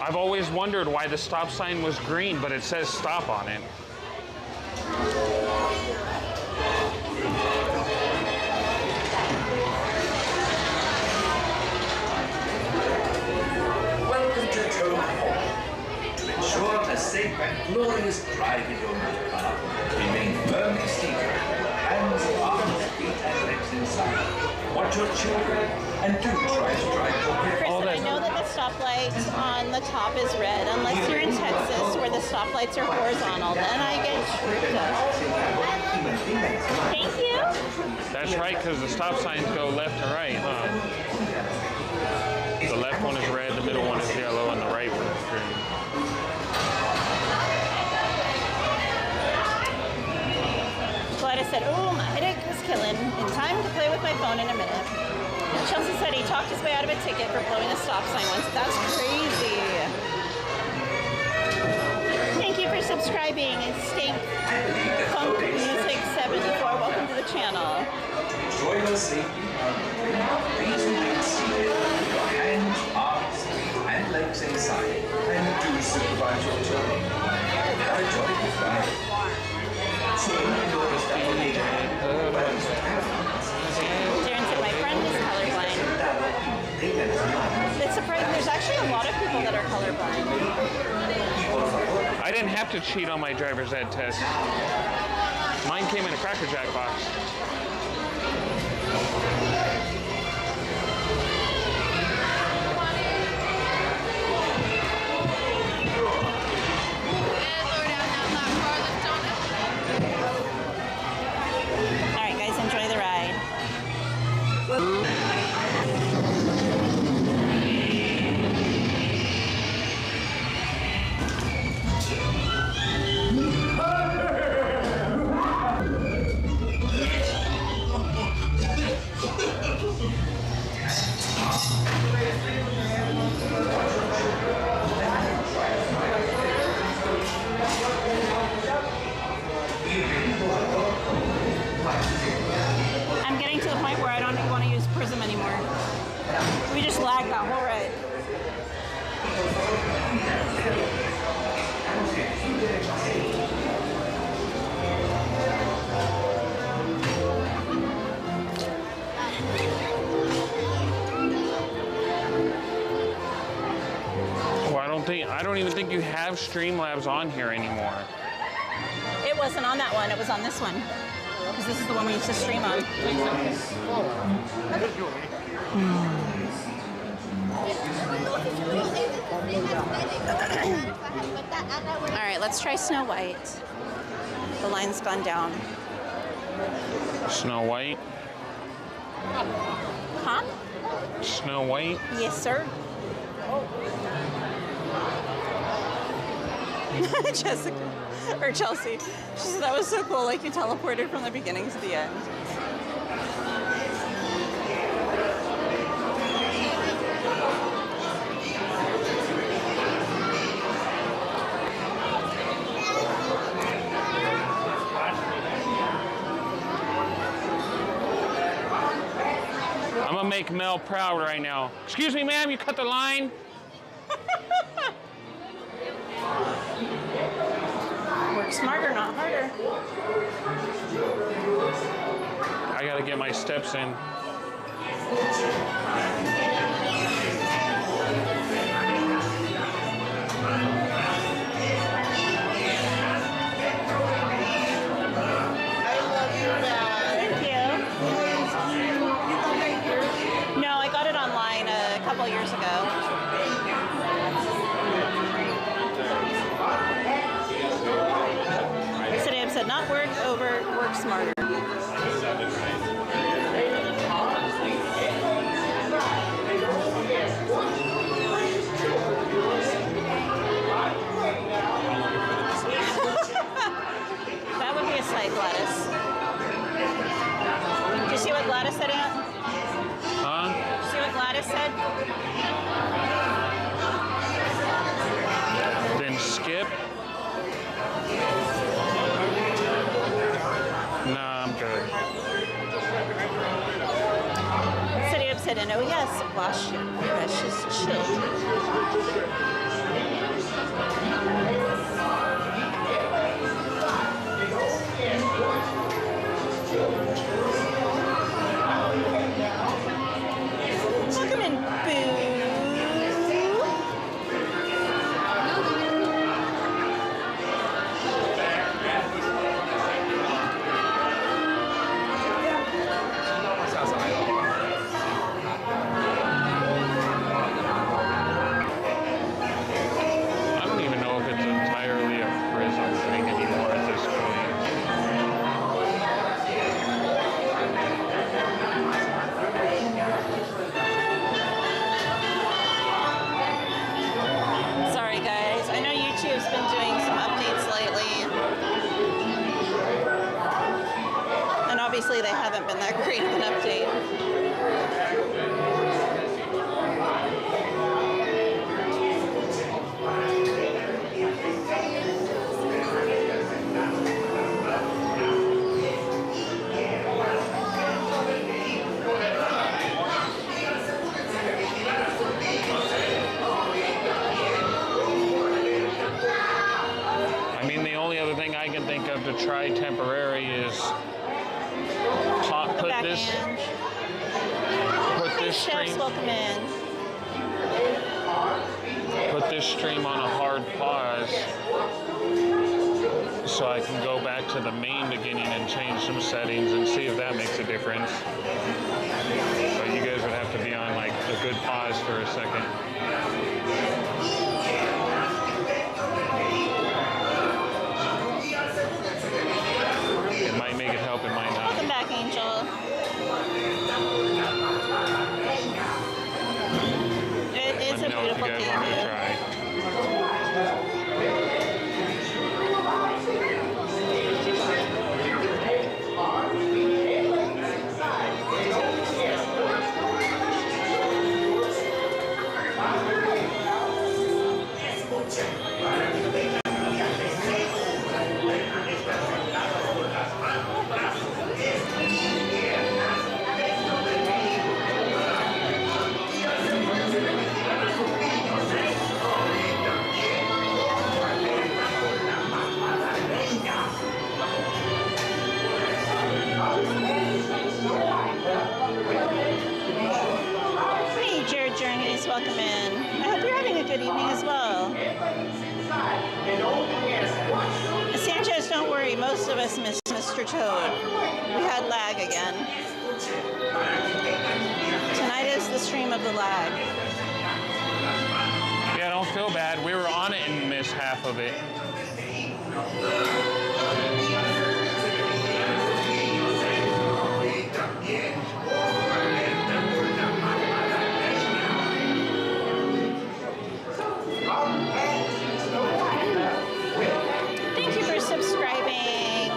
I've always wondered why the stop sign was green, but it says stop on it. Welcome to Toon Town. To ensure a safe and glorious drive in your motor car, remain firmly seated with your hands, arms, feet, and legs inside. Watch your children and do try to drive your Chris, I know that the stoplight on the top is red, unless you're in Texas where the stoplights are horizontal. Then I get tripped up. Thank you. That's right, because the stop signs go left to right, huh? The left one is red, the middle one is yellow, and the right one is green. Gladys said, oh, my headache was killing. In time to play with my phone in a minute. Chelsea said he talked his way out of a ticket for blowing a stop sign once. That's crazy. Thank you for subscribing. Stink Funk Music 74. Welcome to the channel. Enjoy your safety. Please remain seated with your hands, arms, feet, and legs inside, and do supervise your children. Have a joyful ride. Darren said my friend is colorblind. It's surprising. There's actually a lot of people that are colorblind. like to cheat on my driver's ed test. Mine came in a Cracker Jack box. All right, guys, enjoy the ride. I'm getting to the point where I don't want to use Prism anymore. We just lagged that whole ride. I don't even think you have Streamlabs on here anymore. It wasn't on that one, it was on this one. Because this is the one we used to stream on. All right, let's try Snow White. The line's gone down. Snow White? Huh? Snow White? Yes, sir. Jessica, or Chelsea, she said that was so cool, like you teleported from the beginning to the end. I'm gonna make Mel proud right now. Excuse me, ma'am, you cut the line? Work smarter, not harder. I gotta get my steps in. Thank you. No, I got it online a couple years ago. Said not work over, work smarter. That would be a sight, Gladys. Did you see what Gladys said, Aunt? Huh? Did you see what Gladys said? Then skip. Nah, I'm good. City upset and oh yes, wash your precious children. Welcome in, Boo. Obviously, they haven't been that great of an update. I mean, the only other thing I can think of to try temporary is put this stream on a hard pause so I can go back to the main beginning and change some settings and see if that makes a difference. But you guys would have to be on like a good pause for a second. It might make it help, it might not. Welcome back, Angel. It is a beautiful cave. Welcome in. I hope you're having a good evening as well. Sanchez, don't worry. Most of us missed Mr. Toad. We had lag again. Tonight is the stream of the lag. Yeah, don't feel bad. We were on it and missed half of it. Thank you for subscribing,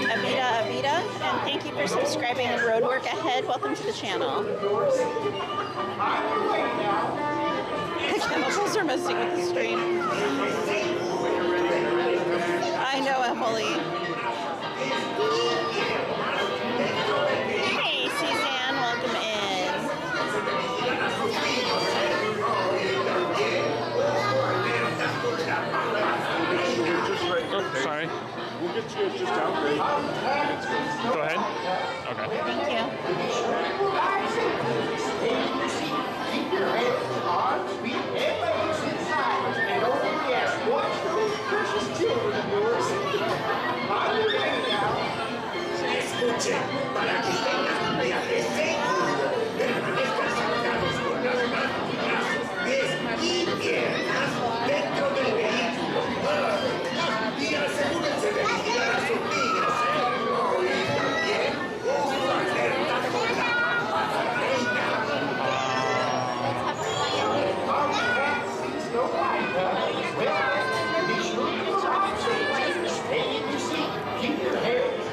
Avita, and thank you for subscribing in Roadwork Ahead. Welcome to the channel. The chemicals are messing with the stream. I know, Emily. Hey, Suzanne, welcome in. Oh, sorry. We'll get you just out there. Go ahead. Okay. Thank you. Keep your head, arms, feet, and legs inside. And don't forget, watch those precious children of yours. On your way now. Escuchen, para que tengan un viaje seguro, permanezcan sentados con las manos, brazos, pies y piernas dentro del vehículo. Y asegúrense de vigilar a sus niños, y también, ojo alerta con la mamá reina.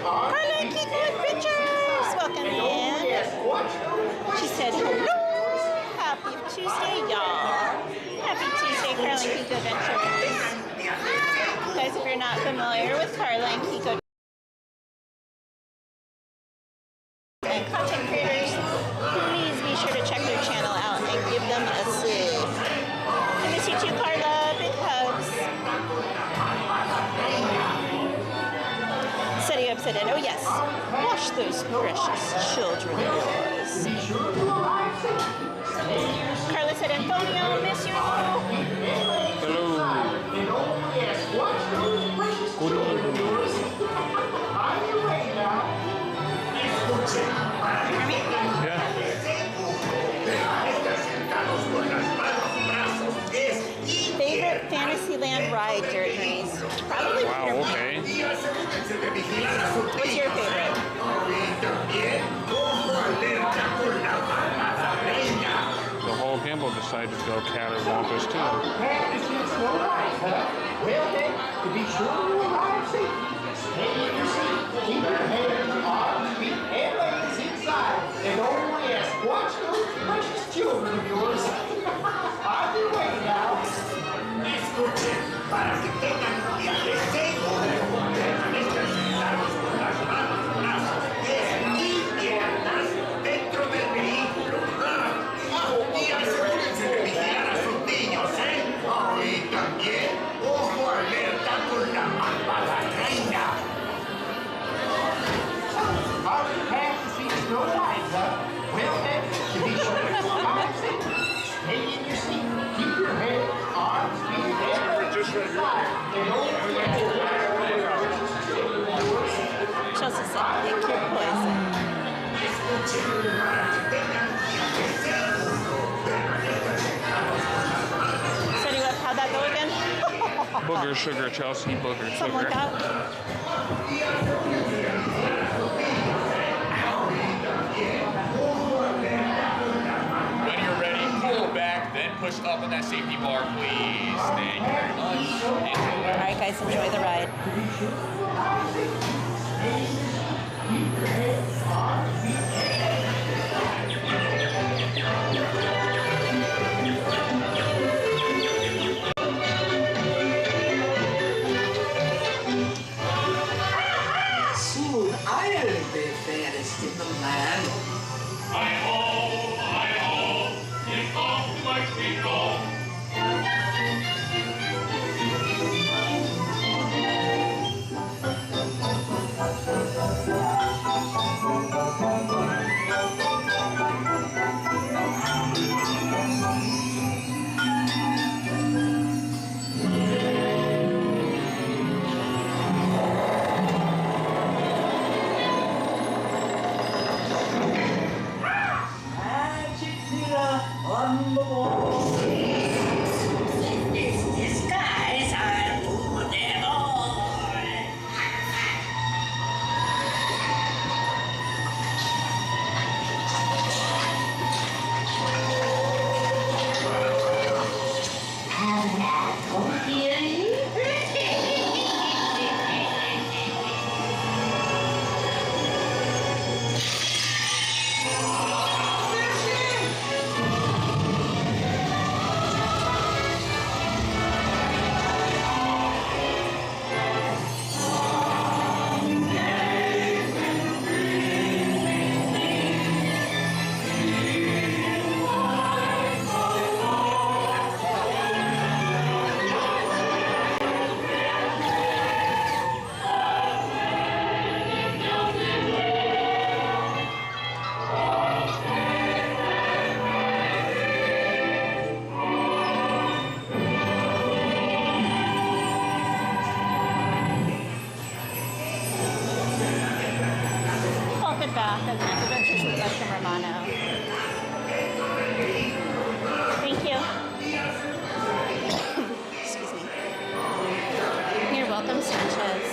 Carla and Kiko Adventures! Welcome in. She said, hello! Happy Tuesday, y'all. Happy Tuesday, Carla and Kiko Adventures. Guys, if you're not familiar with Carla and Kiko and content creators, please be sure to check their channel out and give them a sub. I miss you too, Carla. Big hugs. Setting upside down. Oh yes. Wash those precious children of yours. Carla said, Antonio, miss you. Hello. Favorite Fantasyland ride, Journeys? Probably Wow, okay. What's your favorite? The whole Gimbal decided to go cattywampus too. Well then, to be sure to arrive safely, stay in your seat, keep your hands, arms, feet, and legs inside, and oh yes, watch those precious children of yours. On your way now. Escuchen, para que tengan un viaje seguro, permanezcan sentados con las manos, brazos, pies y piernas dentro del vehículo. Y asegúrense de vigilar a sus niños, y también, ojo alerta con la malvada reina. Are you happy to see Snow White, huh? Well then, to be sure to arrive safely, stay in your seat, keep your head, arms, feet, and legs inside, Chelsea said, pick your poison. Steady Whip, how'd that go again? Booger sugar, Chelsea, booger sugar. Something like that. When you're ready, pull back, then push up on that safety bar, please. Thank you very much. Enjoy. All right, guys, enjoy the ride. Soon I'll be fairest in the land. It's off like we go. Magic mirror on the wall. This disguise I'll do them all. Have an apple here. Welcome back. That's Nice Adventures with Dr. Romano. Thank you. Excuse me. You're welcome, Sanchez.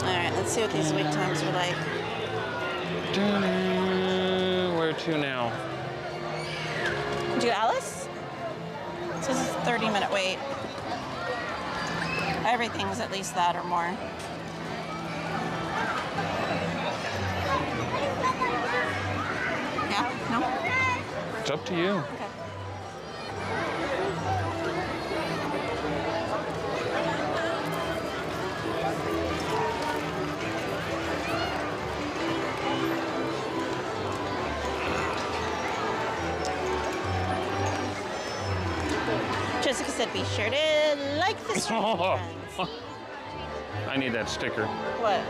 Alright, let's see what these wait times are like. Where to now? Do Alice? It says it's a 30-minute wait. Everything's at least that or more. Yeah? No? It's up to you. Okay. Jessica said, be sure to like the stream, friends. I need that sticker. What?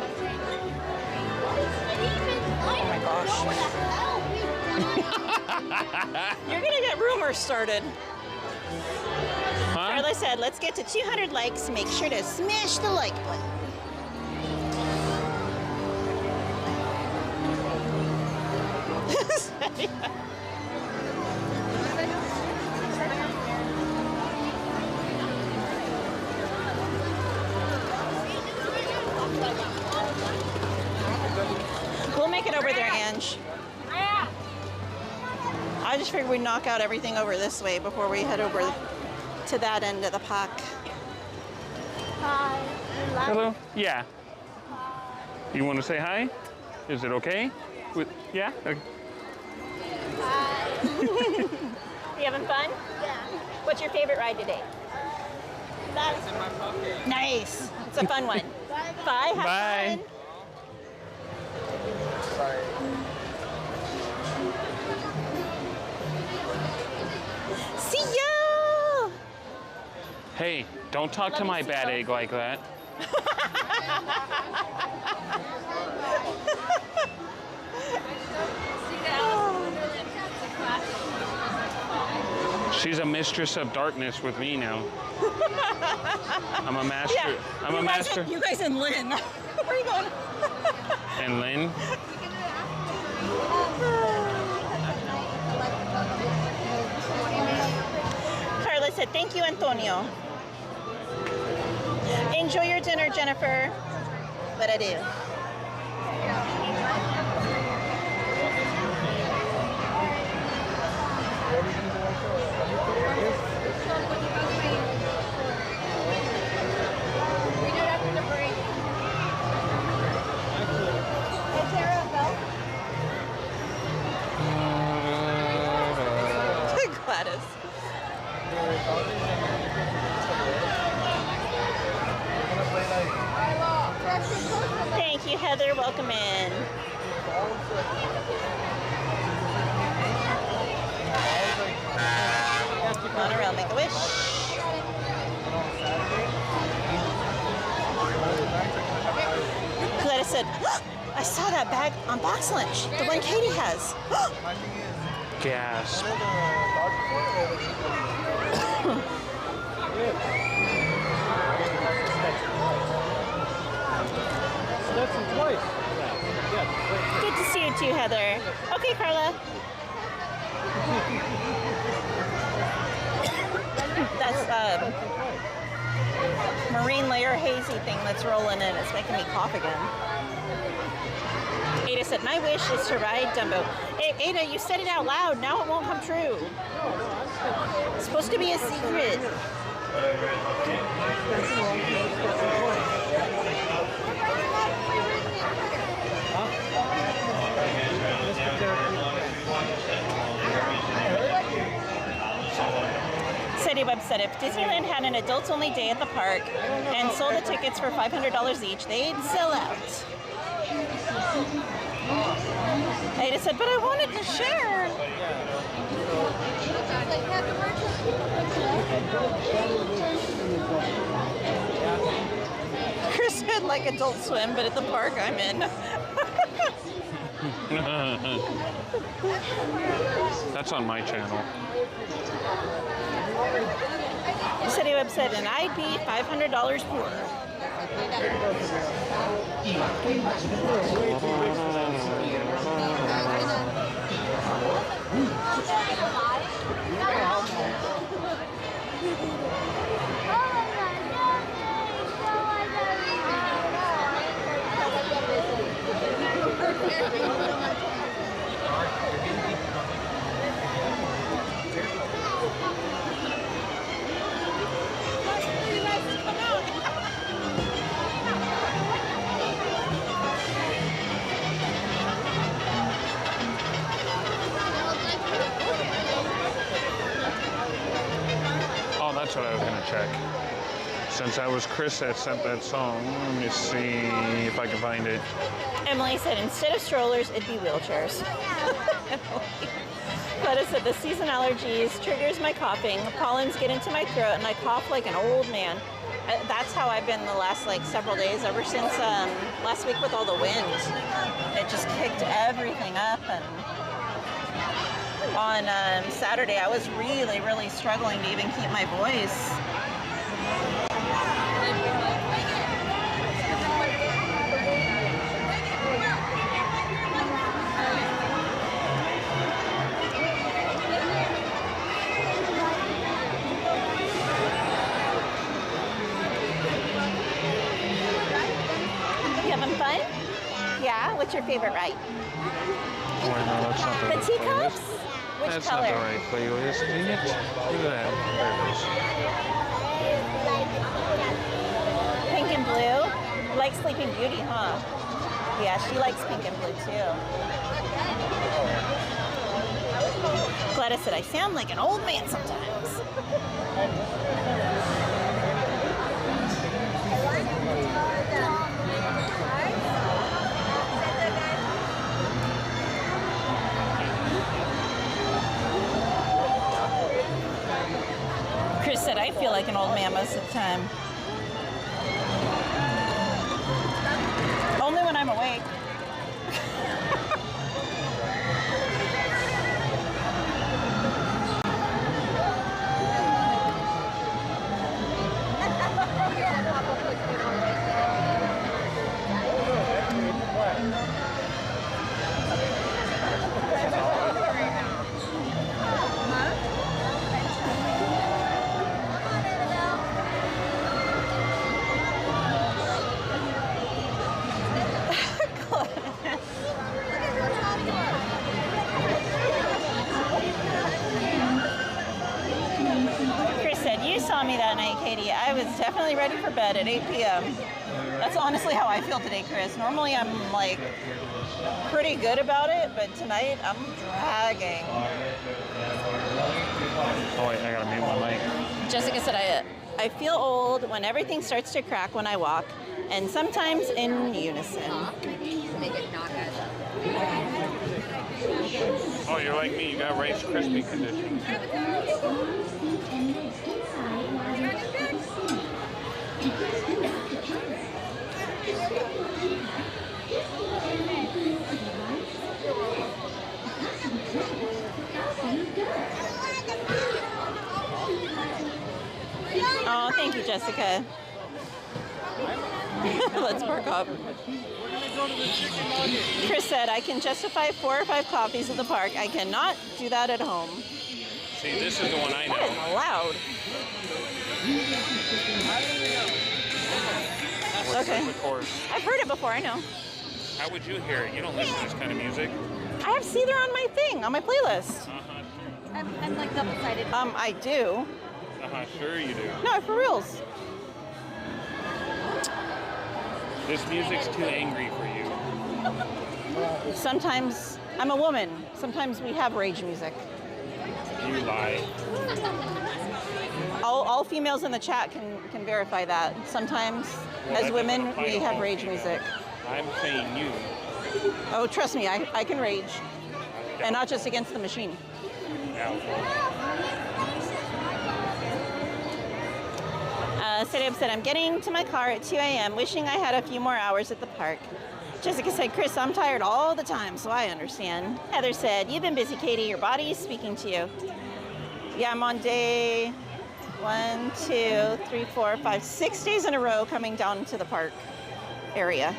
Oh my gosh. You're gonna get rumors started. Huh? Carla said, let's get to 200 likes. Make sure to smash the like button. We'll make it over there, Ange. I just figured we'd knock out everything over this way before we head over to that end of the park. Hi. Hello? Yeah. You want to say hi? Is it okay? Yeah? Okay. You having fun? Yeah. What's your favorite ride today? That's in my pocket. Nice. It's a fun one. Bye. Have Bye. fun. Sorry. See ya! Hey, don't talk to my bad egg like that. She's a mistress of darkness with me now. I'm a master. Yeah, I'm a master. You guys and Lynn. Where are you going? And Lynn? Carla said, thank you, Antonio. Enjoy your dinner, Jennifer. But I do. Gladys. Thank you, Heather. Welcome in. Monorail, make a wish. Gladys said, I saw that bag on Box Lunch, the one Katie has. Gasp. Good to see you too, Heather. Okay, Carla. That's marine layer hazy thing that's rolling in. It's making me cough again. Ada said, my wish is to ride Dumbo. Hey, Ada, you said it out loud. Now it won't come true. It's supposed to be a secret. City Web said, if Disneyland had an adults-only day at the park and sold the tickets for $500 each, they'd sell out. Ada said, but I wanted to share. Chris said, like Adult Swim, but at the park I'm in. That's on my channel. City Web said, and I'd be $500 poorer. Oh, that's what I was gonna check. Since that was Chris that sent that song, let me see if I can find it. Emily said, instead of strollers, it'd be wheelchairs. Cleta said, the season allergies triggers my coughing. Pollens get into my throat and I cough like an old man. That's how I've been the last several days, ever since last week with all the wind. It just kicked everything up, and on Saturday I was really, really struggling to even keep my voice. Fun? Yeah? What's your favorite ride? Oh, no, that's not the The right teacups? playlist. Which That's color? not the right playlist, dang it. Look at that. There it is. Pink and blue? You like Sleeping Beauty, huh? Yeah, she likes pink and blue too. Gladys said, I sound like an old man sometimes. Chris said, I feel like like an old man most of the time. Only when I'm awake. Chris said, you saw me that night, Katie. I was definitely ready for bed at 8 p.m. That's honestly how I feel today, Chris. Normally I'm like pretty good about it, but tonight I'm dragging. Oh wait, I gotta mute my mic. Jessica said, I feel old when everything starts to crack when I walk, and sometimes in unison. Make it not as. Oh, you're like me. You got Rice Krispie condition. Oh, thank you, Jessica. Let's park up. Chris said, I can justify 4 or 5 copies at the park. I cannot do that at home. See, this is the one I know. That is loud. Okay. I've heard it before, I know. How would you hear it? You don't listen to this kind of music. I have Seether on my thing, on my playlist. I'm like double-sided. I do. Sure you do. No, for reals. This music's too angry for you. Sometimes, I'm a woman. Sometimes we have rage music. You lie. All females in the chat can verify that. Sometimes, as women, we have rage music. I'm saying you. Oh, trust me, I can rage. And not just against the machine. Sadab said, I'm getting to my car at 2 a.m., wishing I had a few more hours at the park. Jessica said, Chris, I'm tired all the time, so I understand. Heather said, you've been busy, Katie. Your body is speaking to you. Yeah, I'm on day 1, 2, 3, 4, 5, 6 days in a row coming down to the park area.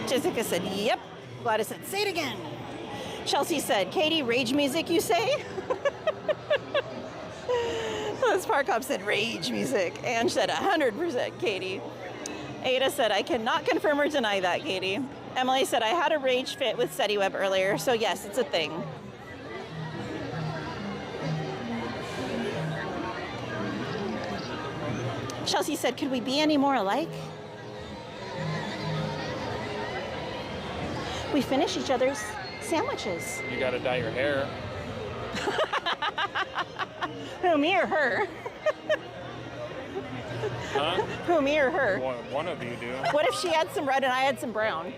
Jessica said, yep. Gladys said, say it again. Chelsea said, Katie, rage music, you say? Liz Parkop said, rage music. Ange said, 100%, Katie. Ada said, I cannot confirm or deny that, Katie. Emily said, I had a rage fit with SetiWeb earlier, so yes, it's a thing. Chelsea said, could we be any more alike? We finish each other's sandwiches. You gotta dye your hair. Who, me or her? Huh? Who, me or her? One of you do. What if she had some red and I had some brown?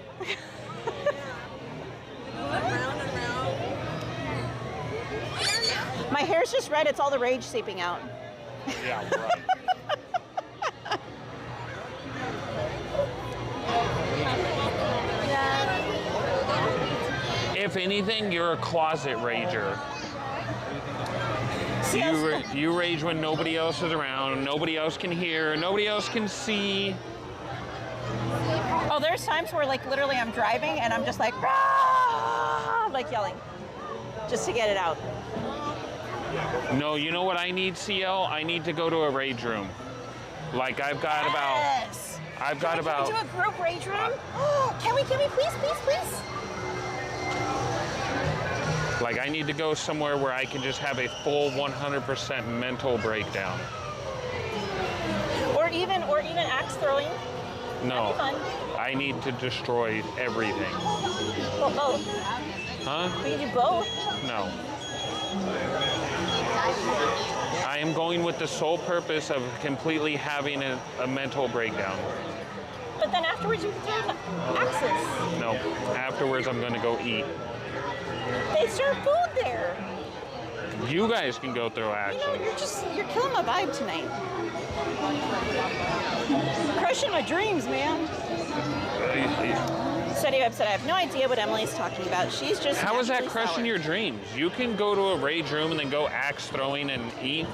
My hair's just red, it's all the rage seeping out. Yeah, right. If anything, you're a closet rager. You rage when nobody else is around, nobody else can hear, nobody else can see. Oh, there's times where like literally I'm driving and I'm just like, "Rah!" like yelling, just to get it out. No, you know what I need, CL? I need to go to a rage room. Like I've got Yes. I've got about. Can we do a group rage room? Can we please? Like I need to go somewhere where I can just have a full 100% mental breakdown. Or even axe throwing. No, That'd be fun. I need to destroy everything. Well, both. Huh? We can do both. No. I am going with the sole purpose of completely having a mental breakdown. But then afterwards you can throw axes. No, afterwards I'm going to go eat. They serve food there. You guys can go through, You know, actually. you're killing my vibe tonight. Crushing my dreams, man. Study website, I have no idea what Emily's talking about. She's just How is that naturally crushing sour. your dreams? You can go to a rage room and then go axe throwing and eat.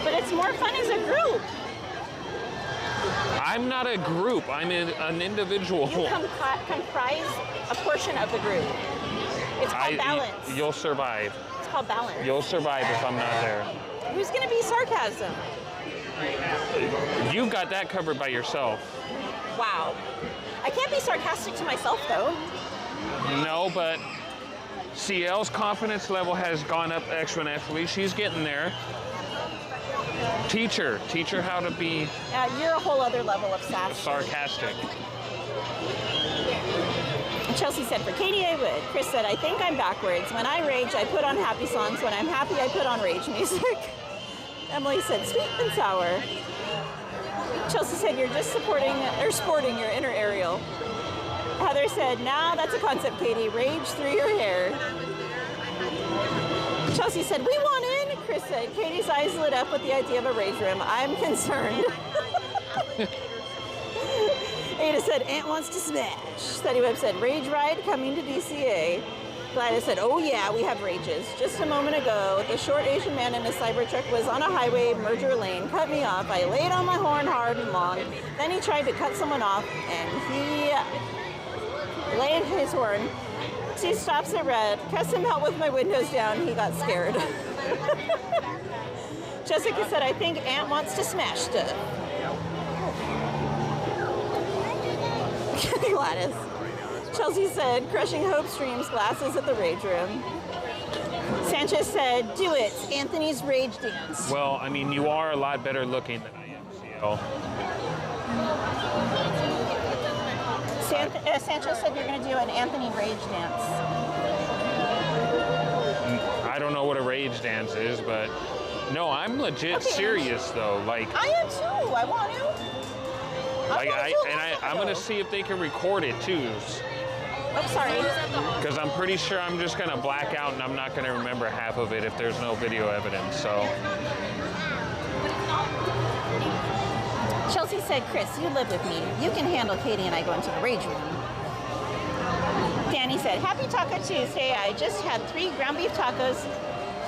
But it's more fun as a group. I'm not a group. I'm an individual. You comprise a portion of the group. It's called balance. You'll survive. It's called balance. You'll survive if I'm not there. Who's going to be sarcasm? You've got that covered by yourself. Wow. I can't be sarcastic to myself, though. No, but CL's confidence level has gone up exponentially. She's getting there. Teach her how to be You're a whole other level of sass. sarcastic. Chelsea said, for Katie, I would. Chris said, I think I'm backwards. When I rage, I put on happy songs. When I'm happy, I put on rage music. Emily said, sweet and sour. Chelsea said, you're just sporting your inner Ariel. Heather said, nah, that's a concept, Katie. Rage through your hair. Chelsea said, we want in. Chris said, Katie's eyes lit up with the idea of a rage room. I'm concerned. Ada said, Aunt wants to smash. Study Web said, rage ride coming to DCA. Gladys said, oh yeah, we have rages. Just a moment ago, the short Asian man in a Cybertruck was on a highway merger lane, cut me off. I laid on my horn hard and long. Then he tried to cut someone off, and he laid his horn. She stops at red, pressed him out with my windows down. He got scared. Jessica said, I think Aunt wants to smash stuff. Gladys. Chelsea said, crushing hope streams glasses at the rage room. Sanchez said, do it. Anthony's rage dance. Well, I mean, you are a lot better looking than I am, CL. Sanchez said you're going to do an Anthony rage dance. I don't know what a rage dance is, but no, I'm legit serious though. Like I am too. I want to. I'm gonna see if they can record it too. I'm sorry. Because I'm pretty sure I'm just gonna black out and I'm not gonna remember half of it if there's no video evidence. So. Chelsea said, Chris, you live with me. You can handle Katie and I going to the rage room. Danny said, happy Taco Tuesday. I just had 3 ground beef tacos.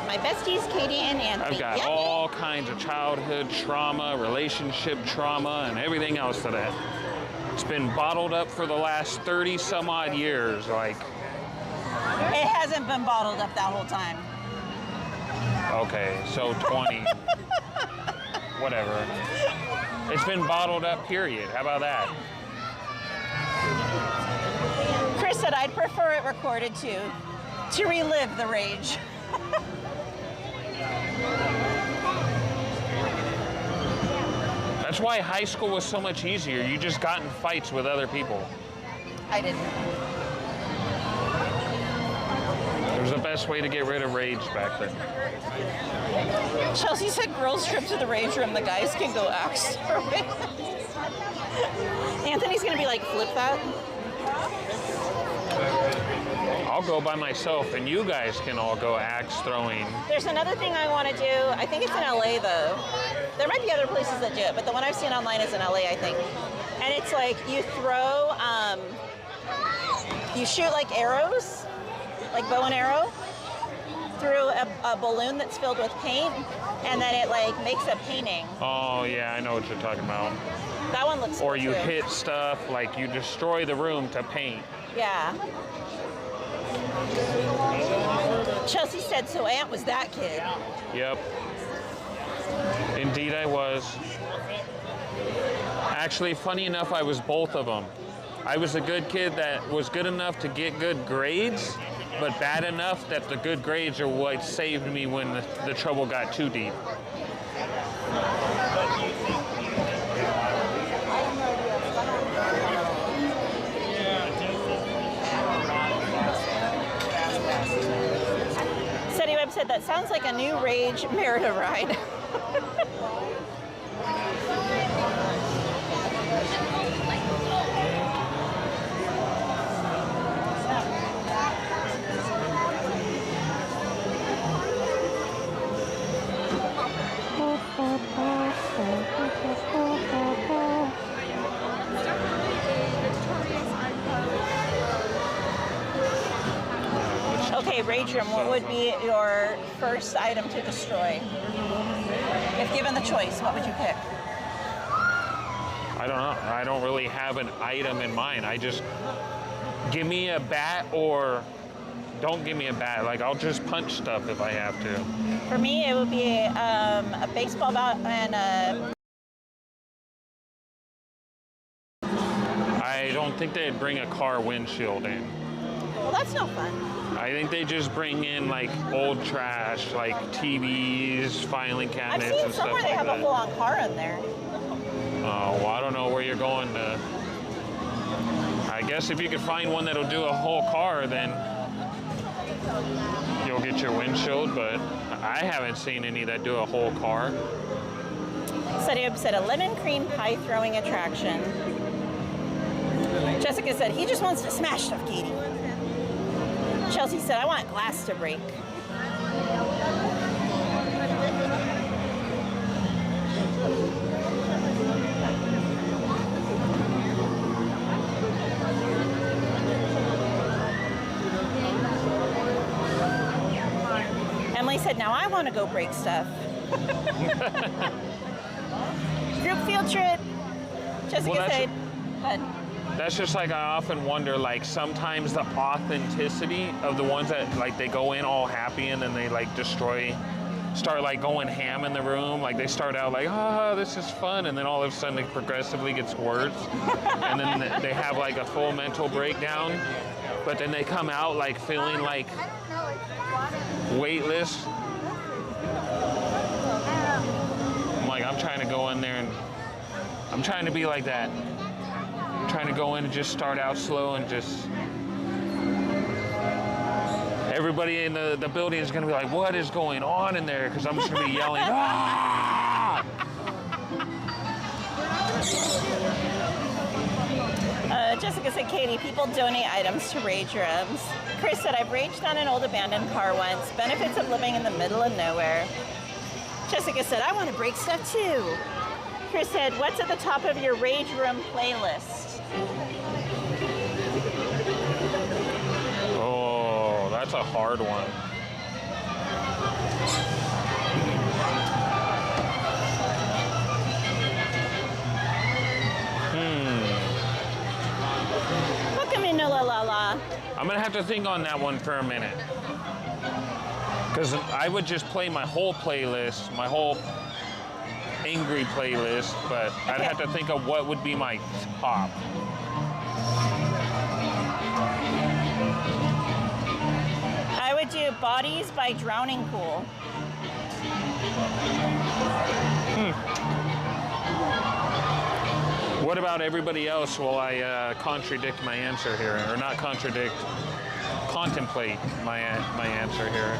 My besties, Katie and Anthony. I've got all kinds of childhood trauma, relationship trauma, and everything else to that. It's been bottled up for the last 30 some odd years. Like, it hasn't been bottled up that whole time. Okay, so 20. Whatever. It's been bottled up, period. How about that? Chris said I'd prefer it recorded too, to relive the rage. That's why high school was so much easier. You just got in fights with other people. I didn't. It was the best way to get rid of rage back then. Chelsea said girls trip to the rage room, the guys can go axe. Anthony's gonna be like, flip that. I'll go by myself and you guys can all go axe throwing. There's another thing I want to do. I think it's in LA though. There might be other places that do it, but the one I've seen online is in LA, I think. And it's like you throw, you shoot like arrows, like bow and arrow, through a balloon that's filled with paint, and then it like makes a painting. Oh yeah, I know what you're talking about. That one looks Or cool you too. hit stuff, like you destroy the room to paint. Yeah. Chelsea said, so Aunt was that kid. Yep. Indeed I was. Actually, funny enough, I was both of them. I was a good kid that was good enough to get good grades, but bad enough that the good grades are what saved me when the trouble got too deep. Study Web said that sounds like a new rage Merida ride. Okay, Rage Room, what would be your first item to destroy? If given the choice, what would you pick? I don't know. I don't really have an item in mind. I just give me a bat or don't give me a bat. Like, I'll just punch stuff if I have to. For me, it would be a baseball bat and a... I don't think they'd bring a car windshield in. Well, that's no fun. I think they just bring in like old trash, like TVs, filing cabinets, I've seen and stuff somewhere like they have that. a full-on car in there. Oh, well, I don't know where you're going to. I guess if you could find one that'll do a whole car, then you'll get your windshield, but I haven't seen any that do a whole car. Said a lemon cream pie throwing attraction. Jessica said, he just wants to smash stuff, Katie. Chelsea said, I want glass to break. Emily said, now I want to go break stuff. Group field trip. Jessica said, That's just like, I often wonder, like, sometimes the authenticity of the ones that, like, they go in all happy and then they, like, start, like, going ham in the room. Like, they start out like, oh, this is fun, and then all of a sudden it progressively gets worse. And then they have, like, a full mental breakdown. But then they come out, like, feeling, like, weightless. I'm like, I'm trying to go in there and I'm trying to be like that. I'm trying to go in and just start out slow and just... Everybody in the building is gonna be like, what is going on in there? Because I'm just gonna be yelling, ah! Jessica said, Katie, people donate items to rage rooms. Chris said, I've raged on an old abandoned car once. Benefits of living in the middle of nowhere. Jessica said, I want to break stuff too. Chris said, what's at the top of your rage room playlist? Oh, that's a hard one. Welcome in, la la la. I'm gonna have to think on that one for a minute. Because I would just play my whole playlist, my whole angry playlist, but I'd have to think of what would be my top. I would do Bodies by Drowning Pool. What about everybody else while I contradict my answer here? Or not contradict, contemplate my answer here.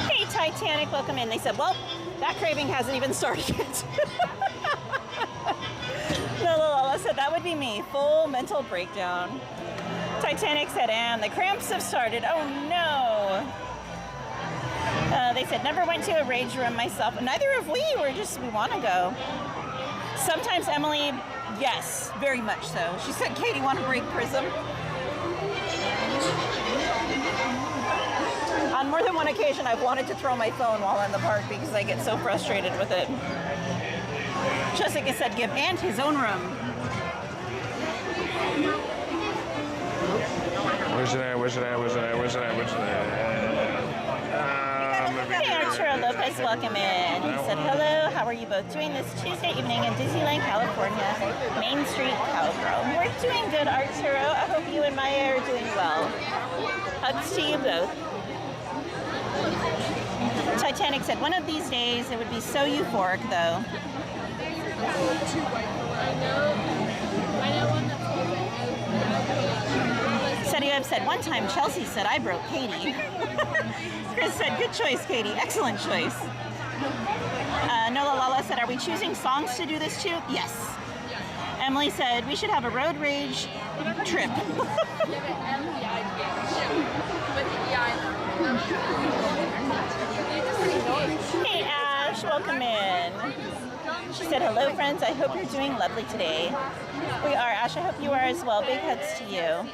Hey, Titanic, welcome in. They said, well, that craving hasn't even started yet. Lola said, that would be me. Full mental breakdown. Titanic said, and the cramps have started. Oh, no. They said, never went to a rage room myself. Neither have we. We want to go. Sometimes Emily, yes, very much so. She said, Katie, want to break Prism? On more than one occasion, I've wanted to throw my phone while in the park because I get so frustrated with it. Jessica said, give Ant his own room. Where's it at? Hey, Arturo Lopez, welcome in. He said, hello, how are you both doing this Tuesday evening in Disneyland, California? MainStCowgirl. We're doing good, Arturo. I hope you and Maya are doing well. Hugs to you both. Titanic said, one of these days, it would be so euphoric, though. Webb said, one time Chelsea said I broke Katie. Chris said, good choice, Katie. Excellent choice. Nola Lala said, are we choosing songs to do this too? Yes. Emily said, we should have a road rage trip. Hey, Ash, welcome in. She said, hello friends, I hope you're doing lovely today. We are, Ash, I hope you are as well. Big hugs to you.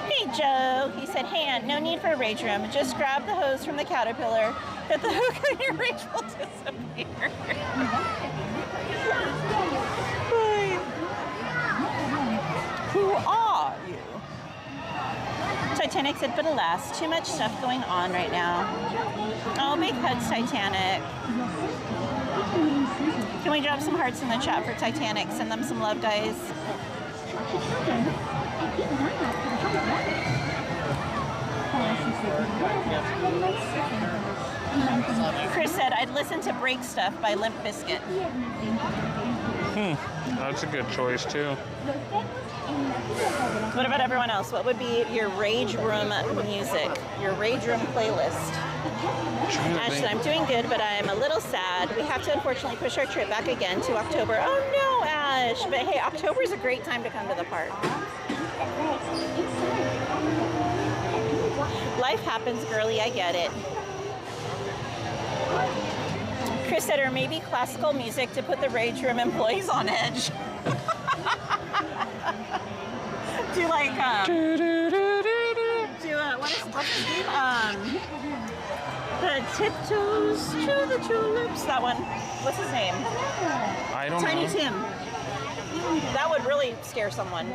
Hey Joe, he said, hey Aunt, no need for a rage room. Just grab the hose from the caterpillar, hit the hook and your rage will disappear. Who are you? Titanic said, but alas, too much stuff going on right now. Oh, big hugs, Titanic. Can we drop some hearts in the chat for Titanic? Send them some love, guys. Chris said, I'd listen to Break Stuff by Limp Bizkit. That's a good choice, too. What about everyone else? What would be your Rage Room music? Your Rage Room playlist? Ash said, I'm doing good, but I'm a little sad. We have to unfortunately push our trip back again to October. Oh no, Ash. But hey, October is a great time to come to the park. Life happens, girly, I get it. Chris said, or maybe classical music to put the Rage Room employees on edge. Do like, what's his name? The Tiptoes to the Tulips, that one. What's his name? I don't know. Tiny Tim. That would really scare someone.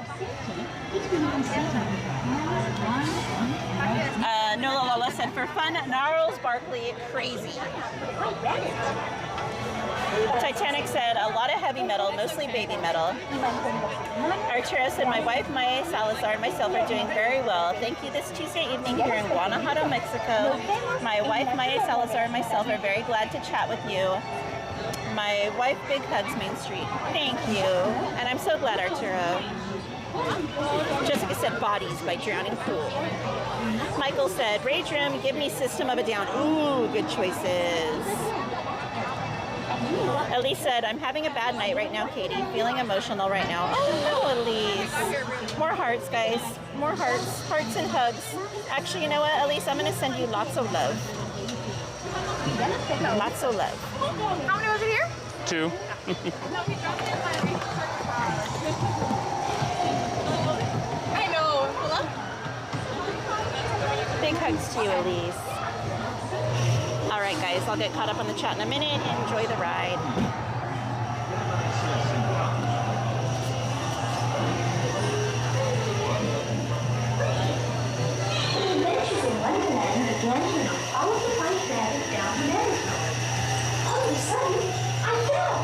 Nola Lola said, for fun, Gnarls Barkley, crazy. Titanic said, a lot of heavy metal, mostly baby metal. Arturo said, my wife, Maya Salazar, and myself are doing very well. Thank you this Tuesday evening here in Guanajuato, Mexico. My wife, Maya Salazar, and myself are very glad to chat with you. My wife, big hugs, Main Street. Thank you. And I'm so glad, Arturo. Jessica said, Bodies by Drowning Pool. Michael said, Rage Room, give me System of a Down. Ooh, good choices. Elise said, I'm having a bad night right now, Katie. Feeling emotional right now. Oh no, Elise. More hearts, guys. More hearts. Hearts and hugs. Actually, you know what, Elise? I'm going to send you lots of love. Lots of love. How many was it here? 2. I know. Hello? Big hugs to you, Elise. All right, guys, I'll get caught up on the chat in a minute. Enjoy the ride. Adventures in Wonderland began when I followed the white rabbit down the meadow. All of a sudden, I fell.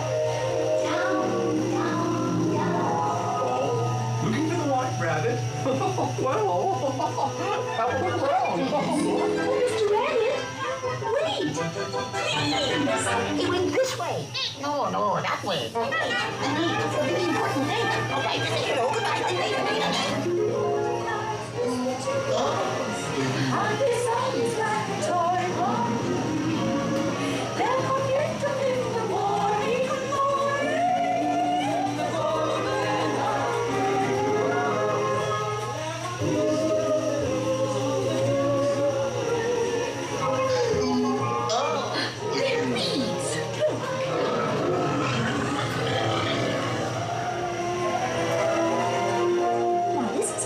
Down, down, down. Looking for the white rabbit? Well, that was wrong. Mr. Rabbit, wait! Please! It went this way. No, that way. Right. I need for the important thing. Okay, goodbye. On this side is like a toy bomb. They'll forget to live the morning glory. The golden little bees. Now this is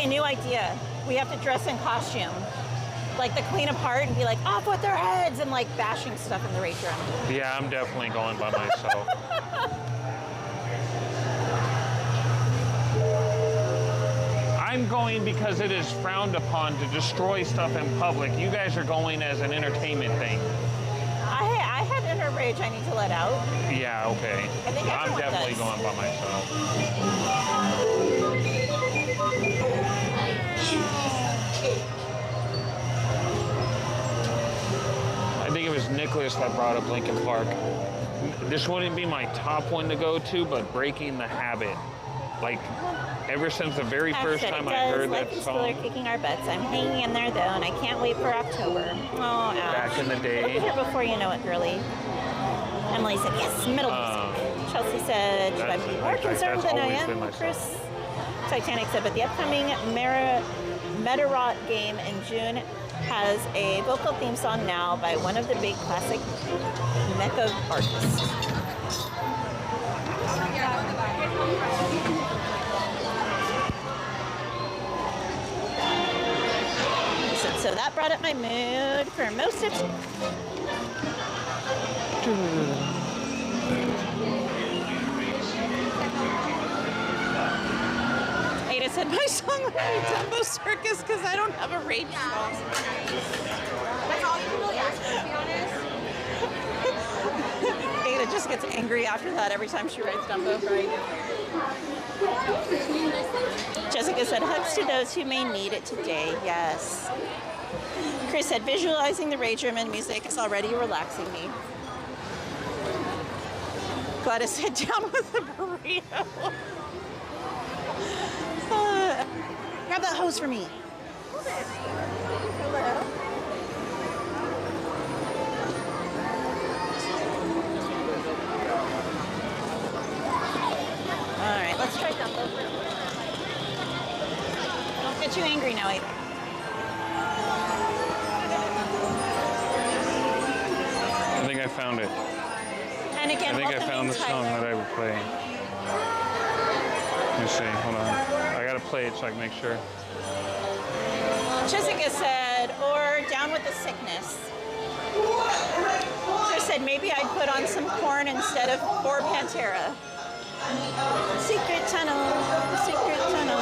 new idea. We have to dress in costume. Like the Queen apart and be like, off with their heads, and like bashing stuff in the rage room. Yeah, I'm definitely going by myself. I'm going because it is frowned upon to destroy stuff in public. You guys are going as an entertainment thing. I had inner rage I need to let out. Yeah, okay. I think I'm definitely going by myself. I think it was Nicholas that brought up Lincoln Park. This wouldn't be my top one to go to, but breaking the habit. Like, ever since the very first time I heard that song. Still are kicking our butts. I'm hanging in there though, and I can't wait for October. Oh, ouch. Back in the day. We'll be here before you know it, girly. Emily said, yes, middle music. Chelsea said, should I be more concerned than I am? Chris. Titanic said, but the upcoming Meteorot game in June has a vocal theme song now by one of the big classic mecha artists. So that brought up my mood for most of Ada said my song would be Dumbo Circus because I don't have a rage song. That's all you can really ask for, to be honest. Ada just gets angry after that every time she writes Dumbo. Jessica said, hugs to those who may need it today. Yes. Chris said, visualizing the rage room and music is already relaxing me. Gladys said, down with the burrito. Grab that hose for me. Hello. All right, let's try Dumbo. Don't get too angry now, Ada. I think I found it. And again, I think I found the song that I would play. Let me see, hold on. I gotta play it so I can make sure. Jessica said, or down with the sickness. Chris said, maybe I'd put on some corn instead of or Pantera. Secret tunnel, secret tunnel.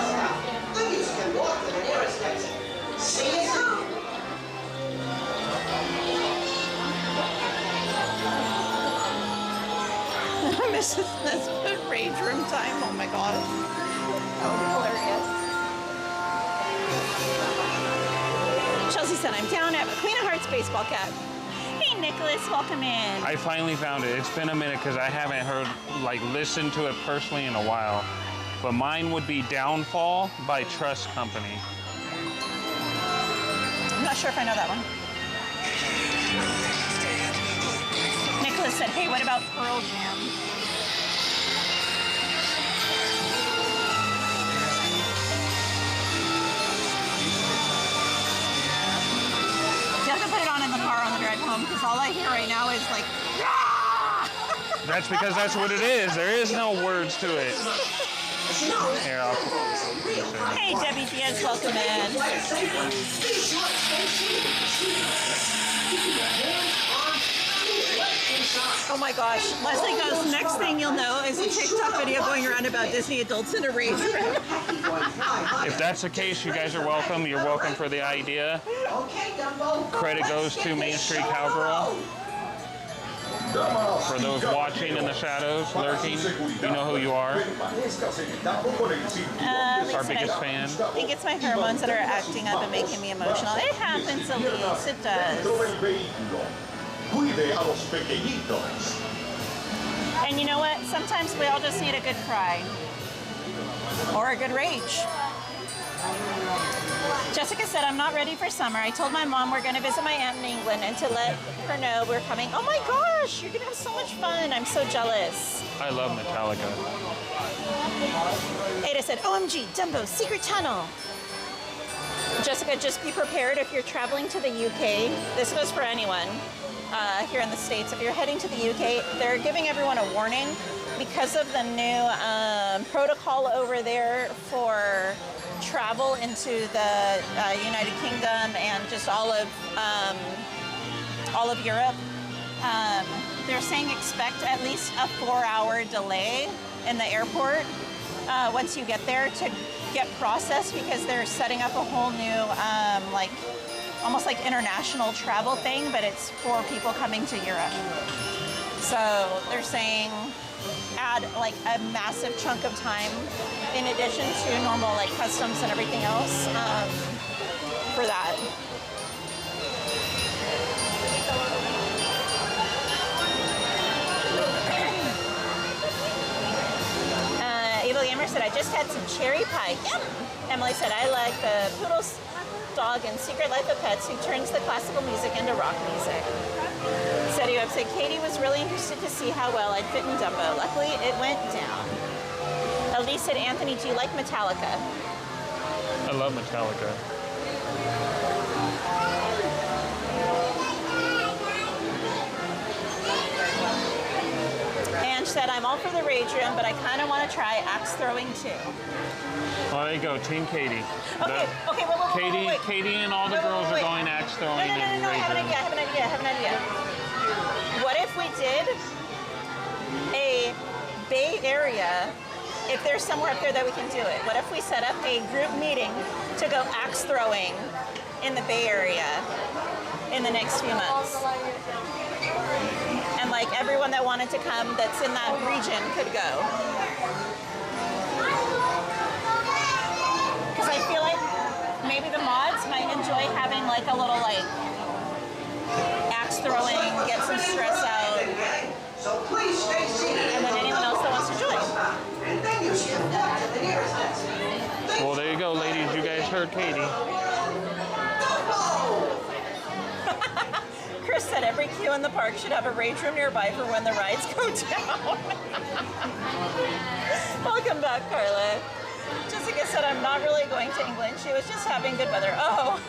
Mrs. Nesbitt rage room time. Oh my god. That would be hilarious. Chelsea said, I'm down at Queen of Hearts baseball cap. Hey Nicholas, welcome in. I finally found it. It's been a minute because I haven't heard, like, listened to it personally in a while. But mine would be Downfall by Trust Company. I'm not sure if I know that one. Nicholas said, hey, what about Pearl Jam? You have to put it on in the car on the drive home because all I hear right now is like, ah! That's because that's what it is. There is no words to it. Here, I'll... Hey, Debbie Diaz, welcome in. Oh my gosh. Leslie goes, next thing you'll know is a TikTok video going around about Disney adults in a rage room. If that's the case, you guys are welcome. You're welcome for the idea. Credit goes to MainStCowgirl. For those watching in the shadows, lurking, you know who you are. Our biggest fan. I think it's my hormones that are acting up and making me emotional. It happens, Elise. It does. And you know what? Sometimes we all just need a good cry. Or a good rage. Jessica said, I'm not ready for summer. I told my mom we're going to visit my aunt in England and to let her know we're coming. Oh my gosh, you're going to have so much fun. I'm so jealous. I love Metallica. Ada said, OMG, Dumbo, secret tunnel. Jessica, just be prepared if you're traveling to the UK. This goes for anyone here in the States. If you're heading to the UK, they're giving everyone a warning because of the new protocol over there for travel into the United Kingdom and just all of Europe, they're saying expect at least a 4-hour delay in the airport once you get there to get processed, because they're setting up a whole new like almost like international travel thing, but it's for people coming to Europe. So they're saying add like a massive chunk of time in addition to normal like customs and everything else for that. Evil Gamer said, I just had some cherry pie. Yum! Emily said, I like the poodle's dog in Secret Life of Pets who turns the classical music into rock music. Setty Up said, Katie was really interested to see how well I'd fit in Dumbo. Luckily, it went down. Elise said, Anthony, do you like Metallica? I love Metallica. And she said, I'm all for the rage room, but I kind of want to try axe throwing too. Well, there you go, Team Katie. Okay, wait. Katie and all the girls are going axe throwing. No, I have an idea. What if we did a Bay Area, if there's somewhere up there that we can do it, what if we set up a group meeting to go axe throwing in the Bay Area in the next few months? And like everyone that wanted to come that's in that region could go. Because I feel like maybe the mods might enjoy having like a little like axe throwing, get some stress out. So please stay seated. And then anyone else that wants to join. And then you step down to the nearest exit. Well, there you go, ladies. You guys heard Katie. Chris said every queue in the park should have a rage room nearby for when the rides go down. Welcome back, Carla. Jessica said, I'm not really going to England. She was just having good weather. Oh.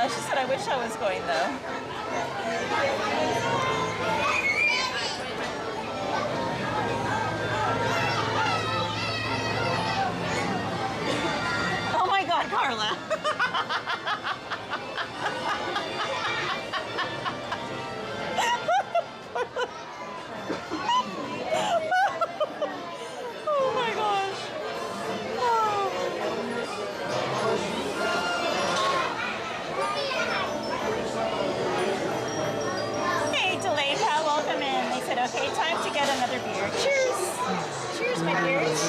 She said, I wish I was going, though. Oh my God, Carla. Oh my gosh. Oh. Hey, delayed pal, welcome in. They said, okay, time to get another beer. Cheers. Cheers, my dears.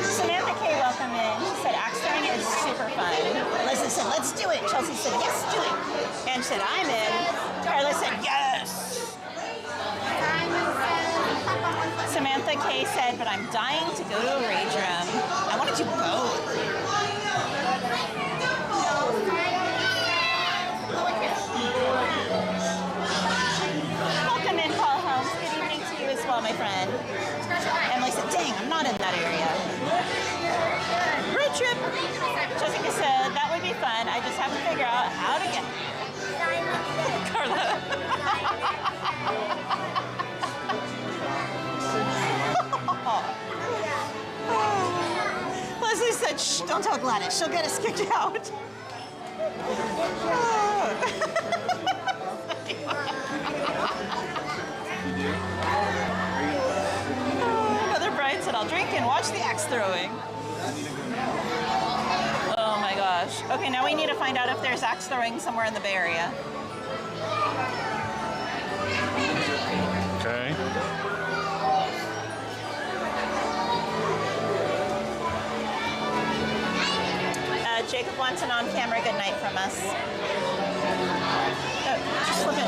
Samantha K, welcome in. She said, axe throwing is super fun. Leslie said, let's do it. Chelsea said, yes, do it. And said, I'm in. Carla said, yes. Samantha K said, but I'm dying to go to a rage room. I want to do both. Welcome in, Paul Holmes. Good evening to you as well, my friend. Emily said, dang, I'm not in that area. Road trip. Jessica said, that would be fun. I just have to figure out how to get there. Carla. Leslie said, shh, don't tell Gladys. She'll get us kicked out. Mother Bride said, I'll drink and watch the axe throwing. Oh my gosh. Okay, now we need to find out if there's axe throwing somewhere in the Bay Area. Okay. Jacob wants an on-camera good night from us. Oh, just slip it in.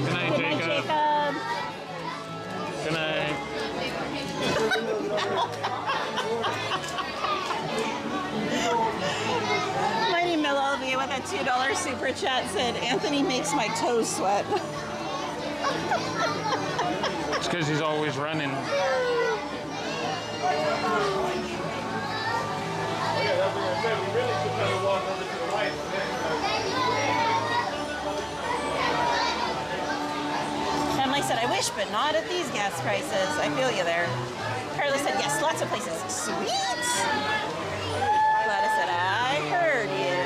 Good night, Jacob. Good night. Mighty Melody with a $2 super chat said, Anthony makes my toes sweat. It's because he's always running. said, I wish, but not at these gas prices. I feel you there. Carla said, yes, lots of places. Sweet. Gladys said, I heard you.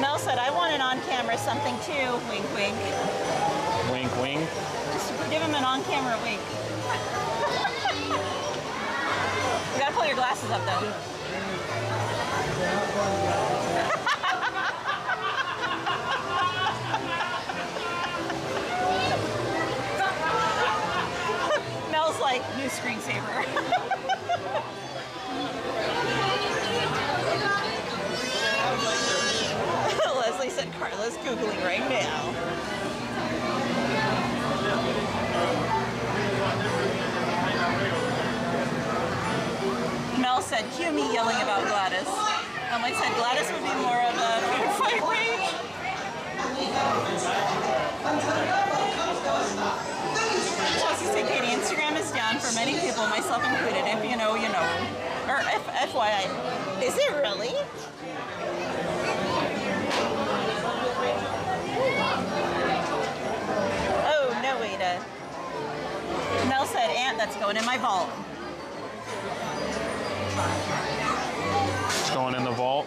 Mel said, I want an on-camera something too. Wink, wink. Wink, wink. Just give him an on-camera wink. You gotta pull your glasses up though. Mel's like, new screensaver. Leslie said Carla's Googling right now. Mel said, cue me yelling about Gladys. Emily said Gladys would be more of a food fight rage. Chelsea said, Katie, Instagram is down for many people, myself included. If you know, you know. Or FYI. Is it really? Oh, no, Ada. Mel said, Aunt, that's going in my vault. It's going in the vault.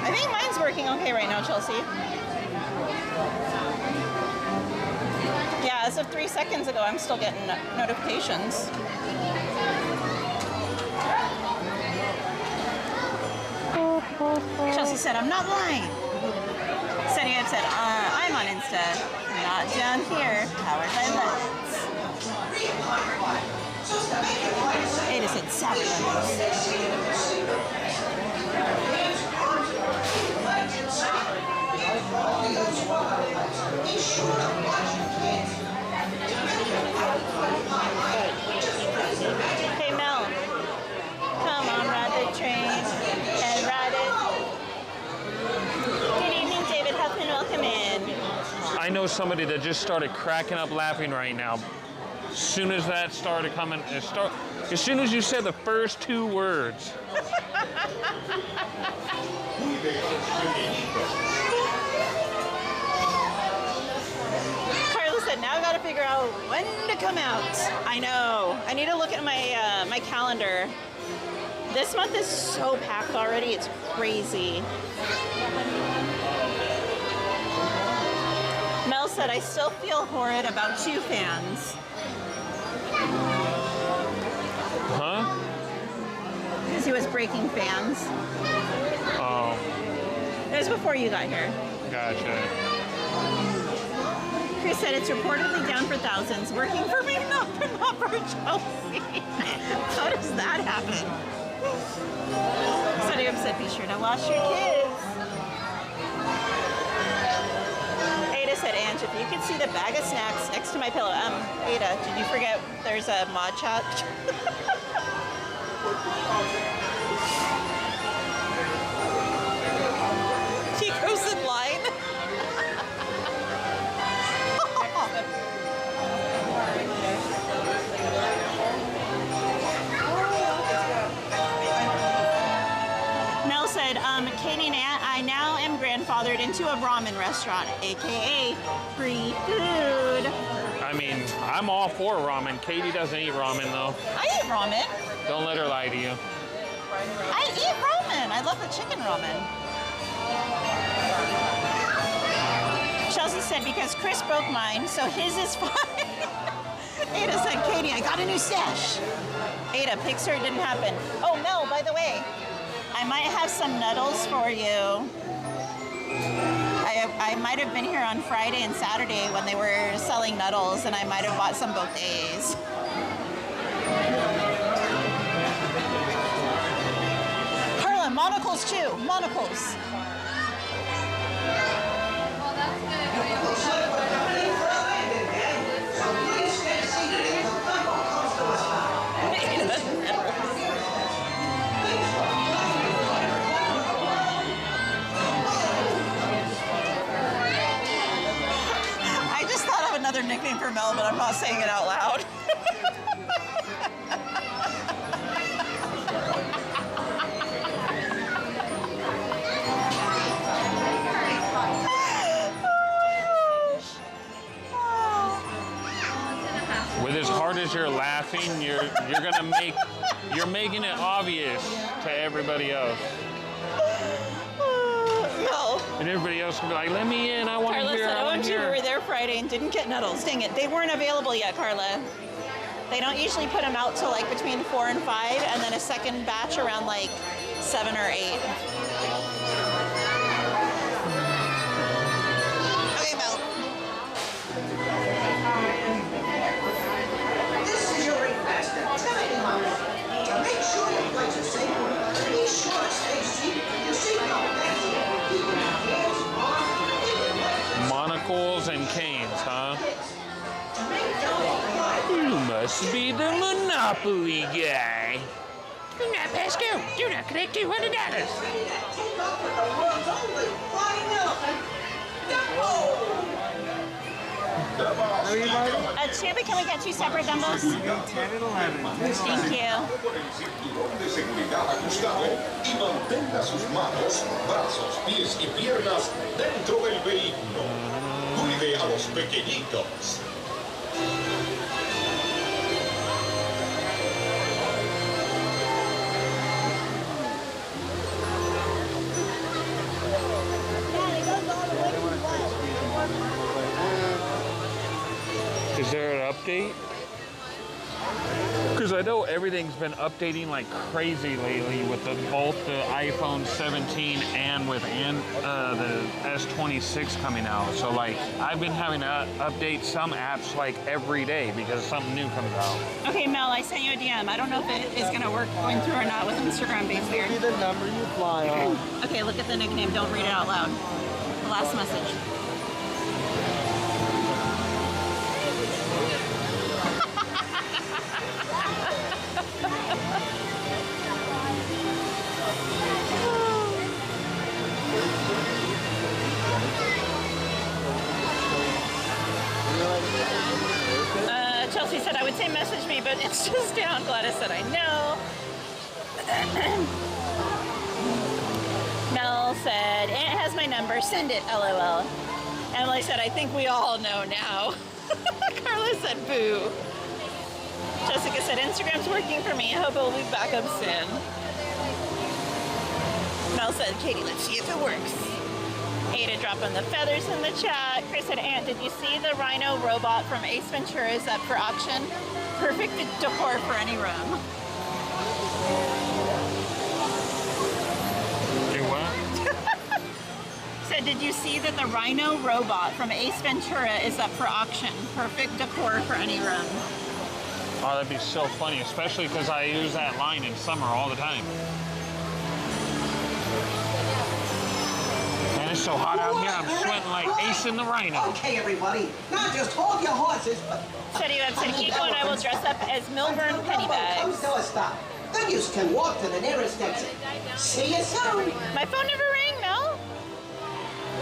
I think mine's working okay right now, Chelsea. Yeah, as of 3 seconds ago, I'm still getting notifications. Chelsea said, I'm not lying. Sunny had said, I'm on Insta. Not down here. Powered by lemons. Ada said, sour lemons. Hey Mel, come on, ride the train and ride it. Good evening, David Huffman, welcome in. I know somebody that just started cracking up laughing right now. As soon as that started coming, as soon as you said the first 2 words. Carla said, now I gotta figure out when to come out. I know. I need to look at my my calendar. This month is so packed already, it's crazy. Mel said, I still feel horrid about 2 fans. Huh? Because he was breaking fans. Oh. It was before you got here. Gotcha. Chris said it's reportedly down for thousands. Working for me, not for Chelsea. How does that happen? Sunny said, be sure to wash your kids. Ada said, Ange, if you could see the bag of snacks next to my pillow. Ada, did you forget there's a mod chat? She goes in line. Mel said, Katie and I now am grandfathered into a ramen restaurant, aka free food. I mean, I'm all for ramen. Katie doesn't eat ramen though. I eat ramen. Don't let her lie to you. I eat ramen. I love the chicken ramen. Chelsea said, because Chris broke mine, so his is fine. Ada said, Katie, I got a new stash. Ada, Pixar didn't happen. Oh, Mel, by the way, I might have some Nuddles for you. I might have been here on Friday and Saturday when they were selling Nuddles, and I might have bought some both days. Carla, monocles too. Monocles. for Mel, but I'm not saying it out loud. With as hard as you're laughing, you're making it obvious to everybody else. No. And everybody else will be like, let me in, I want to Carla hear, said, I want to OMG, we hear. were there Friday and didn't get Nettles. Dang it, they weren't available yet, Carla. They don't usually put them out till like between 4 and 5, and then a second batch around like 7 or 8. Okay, Mel. This is your ringmaster. Timothy Mouse. To make sure your flights are safe, be sure to stay seated with your seatbelt fastened. Keep your hands on, keep your legs. Monocles and canes, huh? You must be the Monopoly guy. Do not pass go. Do not collect $200. Take off with the world's only flying elephant, Dumbo. Champa, can we get 2 separate Dumbos? 10 and 11. Thank you. Con el cinturón de seguridad ajustado y mantenga sus manos, brazos, pies y piernas dentro del vehículo. Cuide a los pequeñitos. Is there an update? Because I know everything's been updating like crazy lately with both the iPhone 17 and with the S26 coming out. So like I've been having to update some apps like every day because something new comes out. Okay, Mel, I sent you a DM. I don't know if it is going to work going through or not with Instagram based here. Be the number you fly on. Okay, look at the nickname. Don't read it out loud. The last message. Chelsea said, I would say message me, but it's just down. Gladys said, I know. Mel said, Aunt has my number, send it, LOL. Emily said, I think we all know now. Carla said, boo. Jessica said, Instagram's working for me. I hope it will be back up soon. Mel said, Katie, let's see if it works. Ada dropping the feathers in the chat. Chris said, Aunt, did you see the Rhino robot from Ace Ventura is up for auction? Perfect decor for any room. Do what? Said, did you see that the Rhino robot from Ace Ventura is up for auction? Perfect decor for any room. Oh, that'd be so funny, especially because I use that line in summer all the time. Man, it's so hot out here, I'm sweating like Ace in the Rhino. Okay, everybody. Now just hold your horses. Said you have said, Kiko and I will dress up as Milburn Pennybags. Comes to a stop. Then you can walk to the nearest exit. See you soon. My phone never rang, Mel.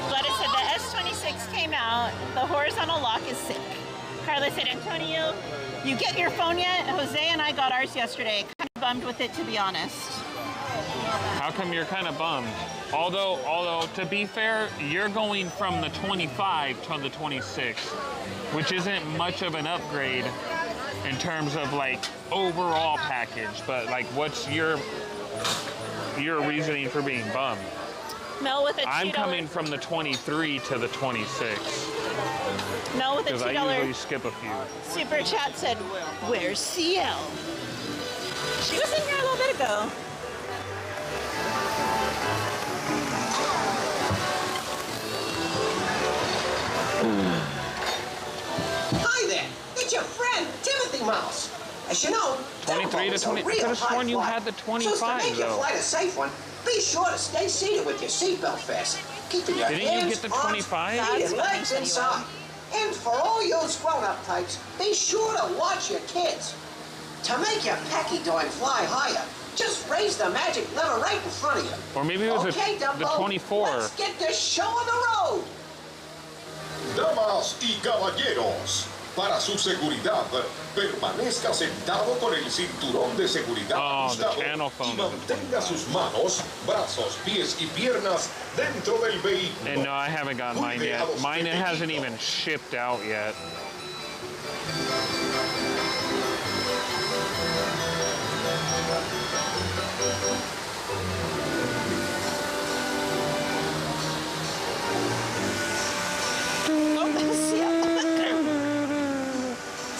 Gladys said the S26 came out. The horizontal lock is sick. Carla said, Antonio, you get your phone yet? Jose and I got ours yesterday. Kind of bummed with it, to be honest. How come you're kind of bummed? Although, to be fair, you're going from the 25 to the 26, which isn't much of an upgrade in terms of like overall package, but like what's your reasoning for being bummed? Mel with a $2. I'm coming from the 23 to the 26. Mel with a $2. Because I usually skip a few. Super chat said, where's CL? She was in here a little bit ago. Hi there. It's your friend, Timothy Mouse. As you know, 23 to 20. I could have sworn you had the 25 so to make your though. flight a safe one, be sure to stay seated with your seatbelt fastened. Keeping your Didn't you hands, get the arms, 25? feet, and legs inside. And for all you grown-up types, be sure to watch your kids. To make your packy doing fly higher, just raise the magic lever right in front of you. Or maybe it was Okay, the Dumbo, 24. Let's get this show on the road. Damas y caballeros, Para su seguridad, permanezca sentado con el cinturón de seguridad ajustado y mantenga sus manos, brazos, pies y piernas dentro del vehículo. And no, I haven't gotten mine yet. Mine hasn't even shipped out yet.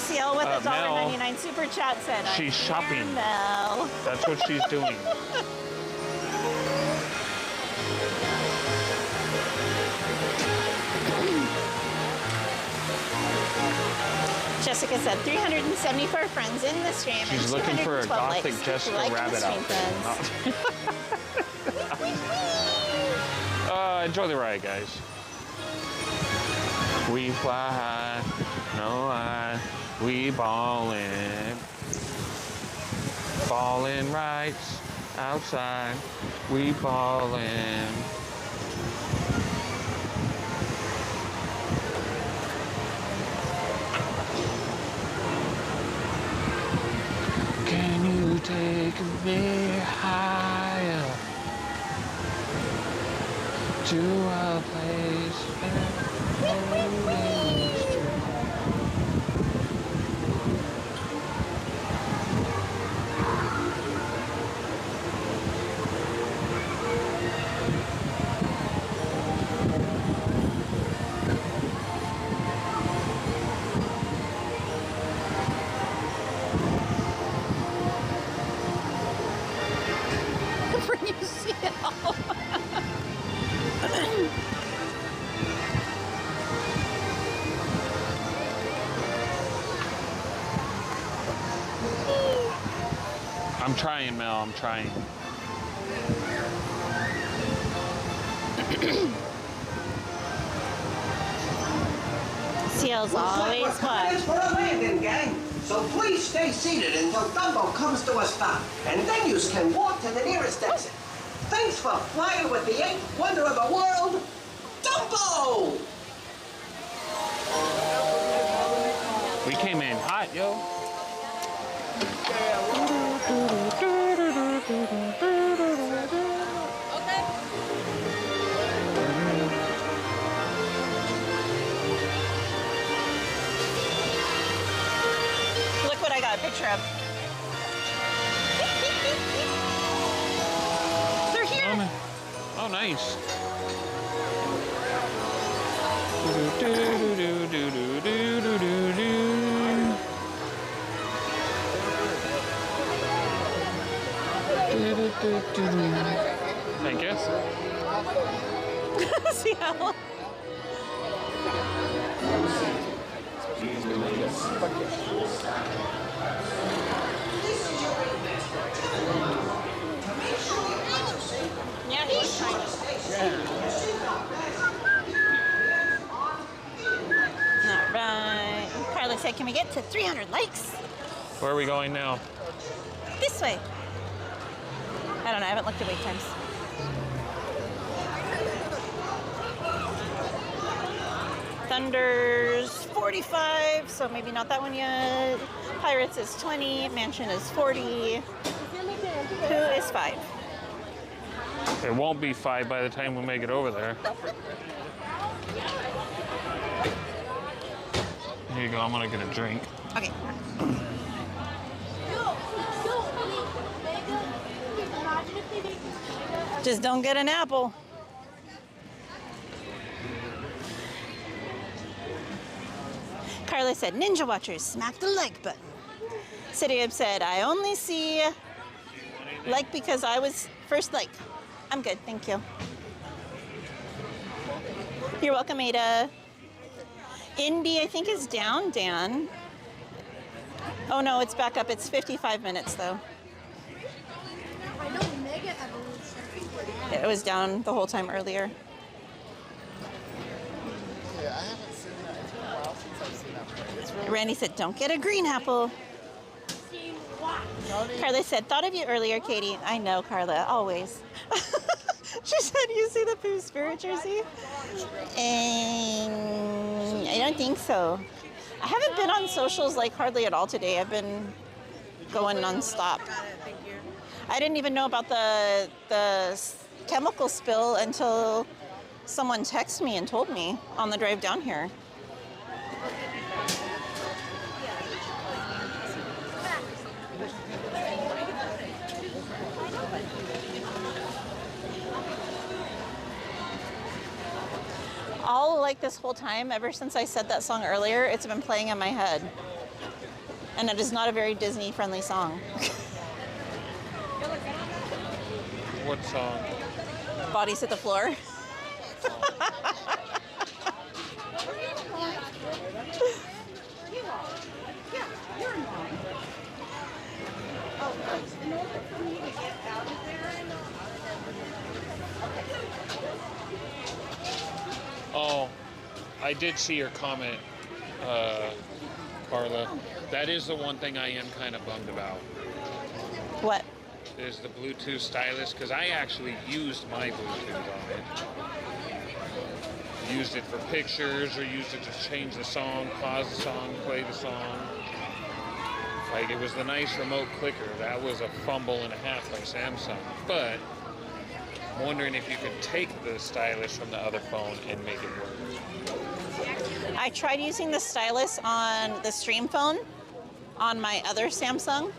CL with a $1.99 super chat said, she's shopping. Mel. That's what she's doing. Jessica said 374 friends in the stream. She's looking for a gothic Jessica Rabbit outfit. Enjoy the ride, guys. We fly high, no high, we ballin'. Ballin' rights outside, we ballin'. Can you take me higher to a place Bring you CL. I'm trying, Mel, I'm trying. CL's always It's for a landing, gang. So please stay seated until Dumbo comes to a stop. And then you can walk to the nearest exit. Thanks for flying with the 8th wonder of the world, Dumbo! We came in hot, yo. Look what I got a picture of. They're here. Oh, nice. Thank you. CL. Yeah, he was trying to. All right. Carla said, can we get to 300 likes? Where are we going now? This way. I don't know. I haven't looked at wait times. Thunder's 45, so maybe not that one yet. Pirates is 20. Mansion is 40. Who is 5? It won't be 5 by the time we make it over there. Here you go, I'm gonna get a drink. Okay. Just don't get an apple. Carla said, Ninja Watchers, smack the like button. City Up said, I only see like because I was first like. I'm good, thank you. You're welcome, Ada. Indy, I think, is down, Dan. Oh no, it's back up. It's 55 minutes though. I know Mega Evolution. It was down the whole time earlier. Yeah, I haven't seen that. It's been a while since I've seen that play. It's really Randy said, don't get a green apple. Carla said, thought of you earlier, Katie. I know, Carla, always. She said, you see the Pooh Spirit jersey? And I don't think so. I haven't been on socials like hardly at all today. I've been going nonstop. I didn't even know about the chemical spill until someone texted me and told me on the drive down here. All like this whole time, ever since I said that song earlier, it's been playing in my head. And it is not a very Disney-friendly song. What song? Bodies hit the floor. Oh, I did see your comment, Carla. That is the one thing I am kind of bummed about. What? Is the Bluetooth stylus, because I actually used my Bluetooth on it. Used it for pictures, or used it to change the song, pause the song, play the song. Like, it was the nice remote clicker. That was a fumble and a half by Samsung. But I'm wondering if you could take the stylus from the other phone and make it work. I tried using the stylus on the Stream phone on my other Samsung,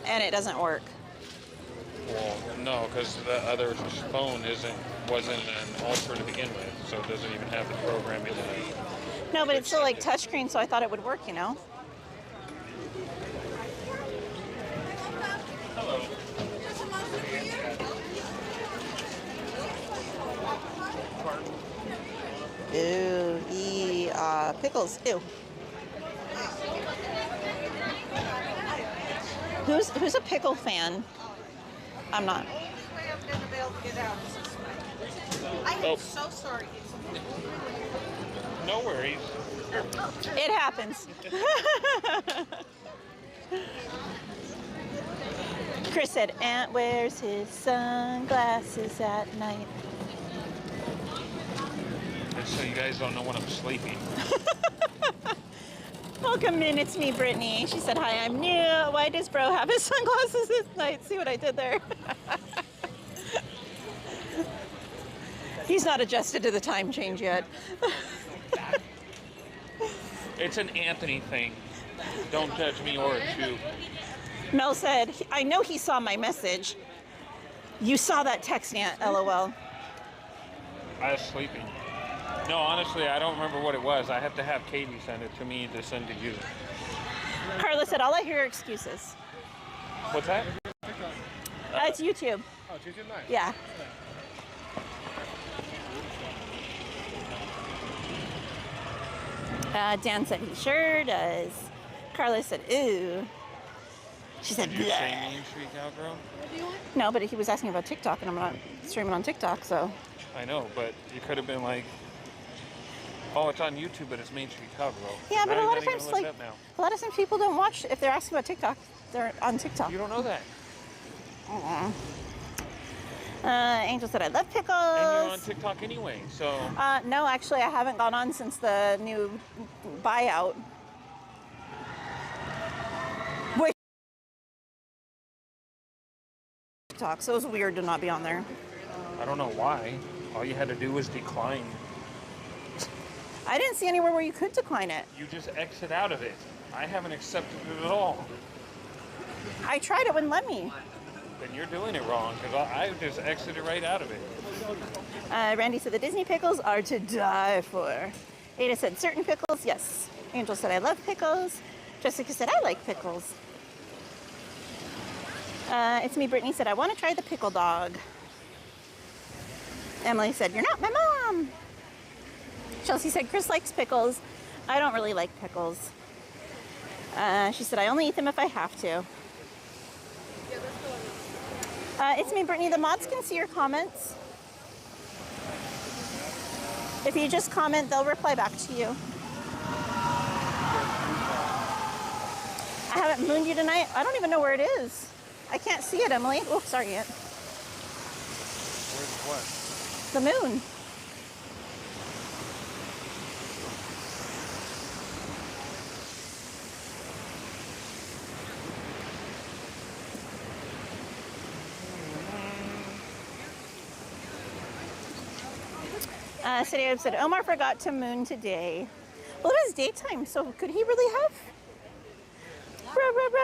and it doesn't work. Well, no, because the other phone wasn't an Ultra to begin with, so it doesn't even have the programming in it. No, but it's still like touchscreen, so I thought it would work, you know? Hello. Ew, pickles, ew. Who's a pickle fan? I'm not. I am so sorry. No worries. It happens. Chris said, Ant wears his sunglasses at night. Just so you guys don't know when I'm sleeping. Welcome in, it's me, Brittany. She said, hi, I'm new. Why does bro have his sunglasses at night? See what I did there? He's not adjusted to the time change yet. It's an Anthony thing. Don't judge me or you. Mel said, I know he saw my message. You saw that text, Aunt, LOL. I was sleeping. No, honestly, I don't remember what it was. I have to have Katie send it to me to send to you. Carla said, all I hear are excuses. What's that? It's YouTube. Oh, it's YouTube? Nice. Yeah. Dan said he sure does. Carla said, ooh. She said, Did you say bleh. MainStCowgirl? No, but he was asking about TikTok, and I'm not streaming on TikTok, so. I know, but you could have been like, oh, it's on YouTube, but it's MainStCowgirl. Yeah, but Now a you lot of gotta times, look like, that now. a lot of times people don't watch, if they're asking about TikTok, they're on TikTok. You don't know that. Angel said, I love pickles. And you're on TikTok anyway, so. No, actually, I haven't gone on since the new buyout. Which TikTok, so it was weird to not be on there. I don't know why. All you had to do was decline. I didn't see anywhere where you could decline it. You just exit out of it. I haven't accepted it at all. I tried, it wouldn't let me. Then you're doing it wrong, because I just exited right out of it. Randy said the Disney pickles are to die for. Ada said certain pickles, yes. Angel said I love pickles. Jessica said I like pickles. It's me, Brittany said I want to try the pickle dog. Emily said you're not my mom. Chelsea said Chris likes pickles. I don't really like pickles. She said I only eat them if I have to. It's me, Brittany. The mods can see your comments. If you just comment, they'll reply back to you. I haven't mooned you tonight. I don't even know where it is. I can't see it, Emily. Oh, sorry, Aunt. Where's what? The moon. City said, Omar forgot to moon today. Well, it was daytime, so could he really have?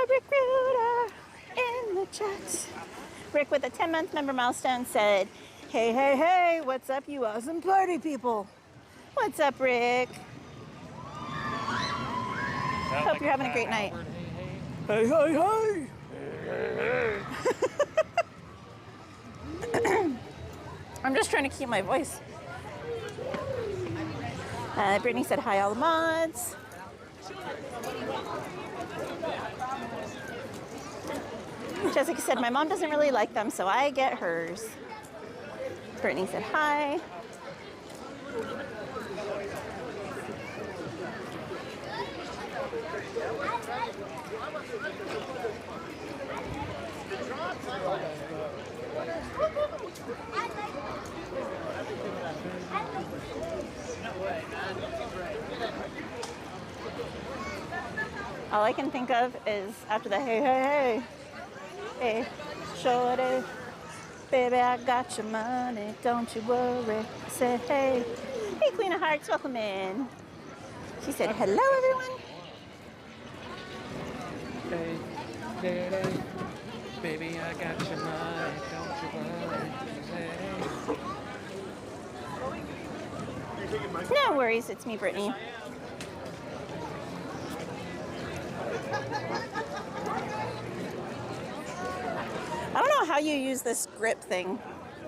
Recruiter in the chat. Rick with a 10-month member milestone said, hey, hey, hey, what's up, you awesome party people? What's up, Rick? Hope you're having a great night. Hey, hey, hey. I'm just trying to keep my voice. Brittany said, hi, all the mods. Jessica said, my mom doesn't really like them, so I get hers. Brittany said, hi. All I can think of is after the hey, hey, hey, hey, shorty, baby, I got your money, don't you worry. I said, hey, hey, Queen of Hearts, welcome in. She said, hello, everyone. Hey, hey, baby, I got your money, don't you worry. No worries, it's me, Brittany. I don't know how you use this grip thing.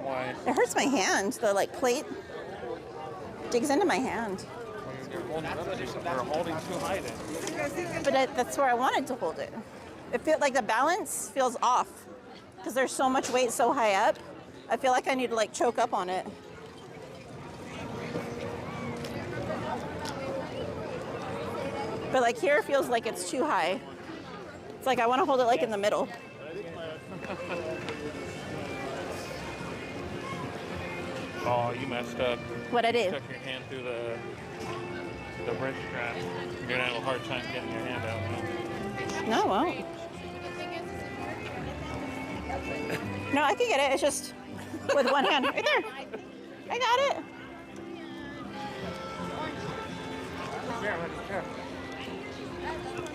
Why? It hurts my hand. The plate digs into my hand. We're holding too high then. But that's where I wanted to hold it. It feels like the balance feels off because there's so much weight so high up. I feel like I need to choke up on it. But here it feels like it's too high. It's like I want to hold it in the middle. Oh, you messed up. What'd I do? You stuck your hand through the wrench strap. You're gonna have a hard time getting your hand out. Huh? No, I won't. No, I can get it. It's just with one hand. Right there. I got it.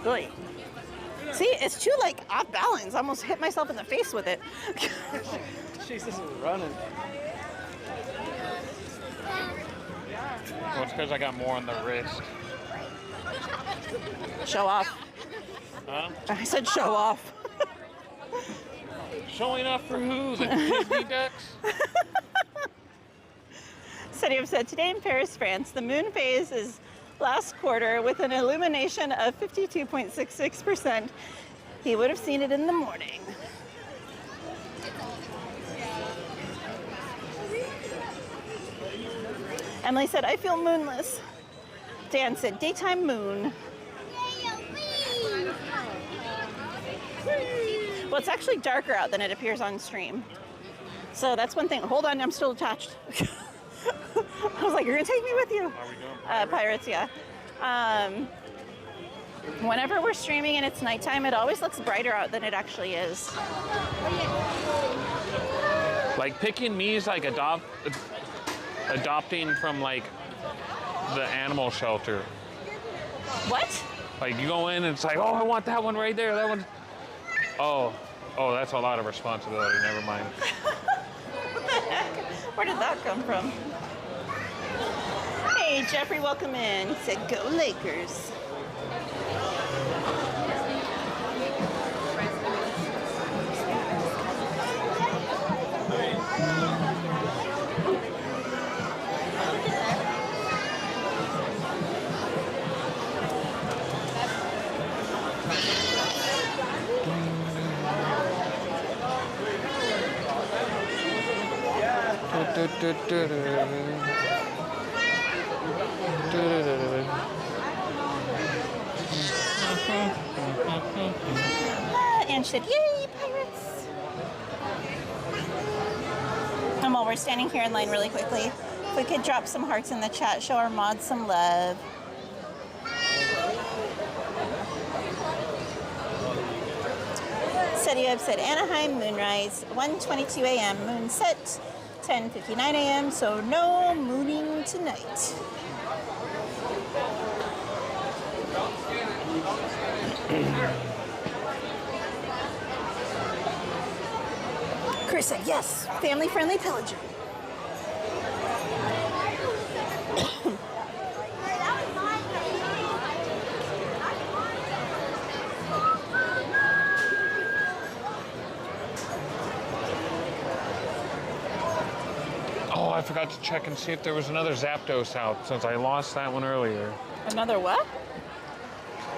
Really? See, it's too off balance. I almost hit myself in the face with it. Jeez, this is running. Well, it's because I got more on the wrist. Show off. Huh? I said show off. Showing off for who? The Disney ducks? Study said, today in Paris, France, the moon phase is last quarter with an illumination of 52.66%. He would have seen it in the morning. Emily said, I feel moonless. Dan said, daytime moon. Well, it's actually darker out than it appears on stream. So that's one thing. Hold on, I'm still attached. I was like, you're gonna take me with you? Are we doing pirates, yeah. Whenever we're streaming and it's nighttime, it always looks brighter out than it actually is. Picking me is adopting from the animal shelter. What? You go in and it's oh, I want that one right there, that one. Oh, that's a lot of responsibility, never mind. What the heck? Where did that come from? Hey, Jeffrey, welcome in. He said, go Lakers. And said, yay, pirates! And while we're standing here in line really quickly, if we could drop some hearts in the chat, show our mods some love. Setiab said, Anaheim moonrise, 1:22 a.m. moon set 10:59 a.m., so no mooning tonight. Chris said, yes, family-friendly pillager. Oh, I forgot to check and see if there was another Zapdos out since I lost that one earlier. Another what?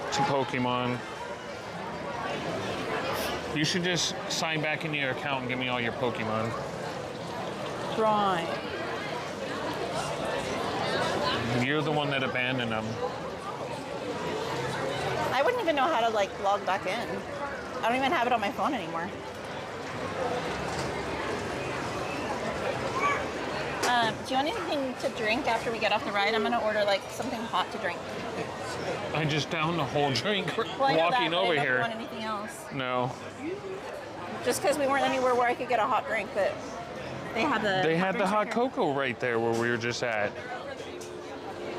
It's a Pokemon. You should just sign back into your account and give me all your Pokemon. Right. You're the one that abandoned them. I wouldn't even know how to like log back in. I don't even have it on my phone anymore. Do you want anything to drink after we get off the ride? I'm gonna order like something hot to drink. I just downed the whole drink walking over here. I don't want anything else. No. Just because we weren't anywhere where I could get a hot drink, but they have the. They had the hot cocoa right there where we were just at.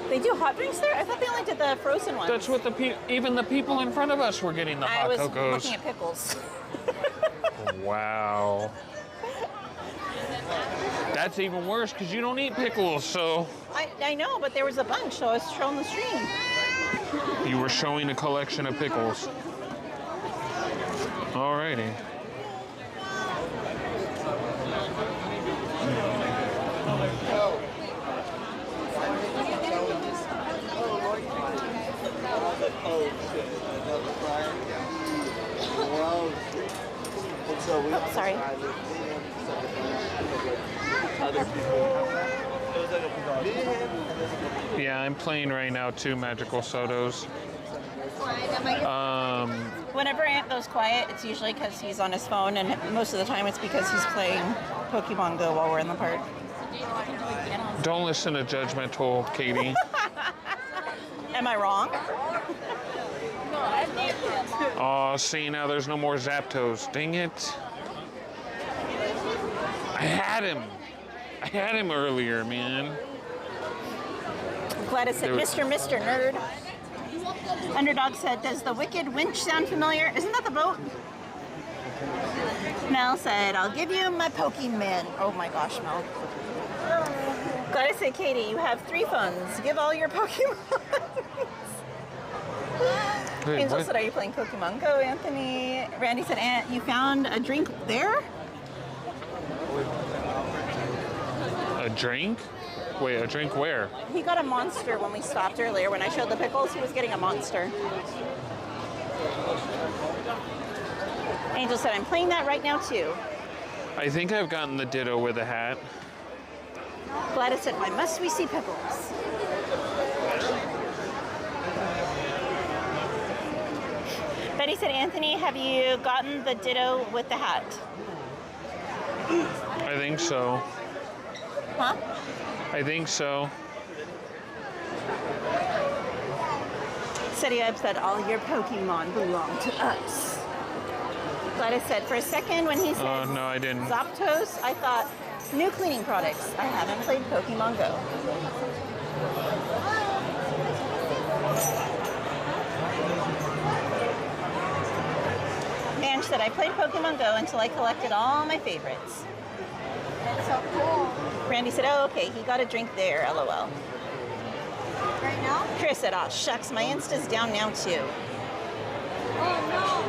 They do hot drinks there? I thought they only did the frozen ones. That's what even the people in front of us were getting the hot cocos. I was looking at pickles. Wow. That's even worse because you don't eat pickles, so. I know, but there was a bunch, so I was showing the stream. You were showing a collection of pickles. Alrighty. Oh, sorry. Yeah, I'm playing right now too, Magical Sotos. Whenever Aunt goes quiet, it's usually because he's on his phone, and most of the time it's because he's playing Pokemon Go while we're in the park. Don't listen to judgmental Katie. Am I wrong? Oh, see, now there's no more Zapdos. Dang it. I had him earlier, man. Glad it said Mr. Nerd. Underdog said, does the Wicked Winch sound familiar? Isn't that the boat? Mel said, I'll give you my Pokemon. Oh my gosh, Mel. Glad I said, Katie, you have 3 phones. Give all your Pokemon. Wait, Angel what? said, are you playing Pokemon Go, Anthony? Randy said, Aunt, you found a drink there? A drink? Wait, a drink where? He got a monster when we stopped earlier. When I showed the pickles, he was getting a monster. Angel said, I'm playing that right now, too. I think I've gotten the Ditto with a hat. Gladys said, why must we see pickles? Betty said, Anthony, have you gotten the Ditto with the hat? I think so. Huh? I think so. Setiab said, all your Pokemon belong to us. Gladys said, for a second when he said Oh, no, I didn't. Zapdos, I thought, new cleaning products. I haven't played Pokemon Go. Man said, I played Pokemon Go until I collected all my favorites. That's so cool. Randy said, oh, okay, he got a drink there, LOL. Right now? Chris said, oh, shucks, my Insta's down now, too. Oh,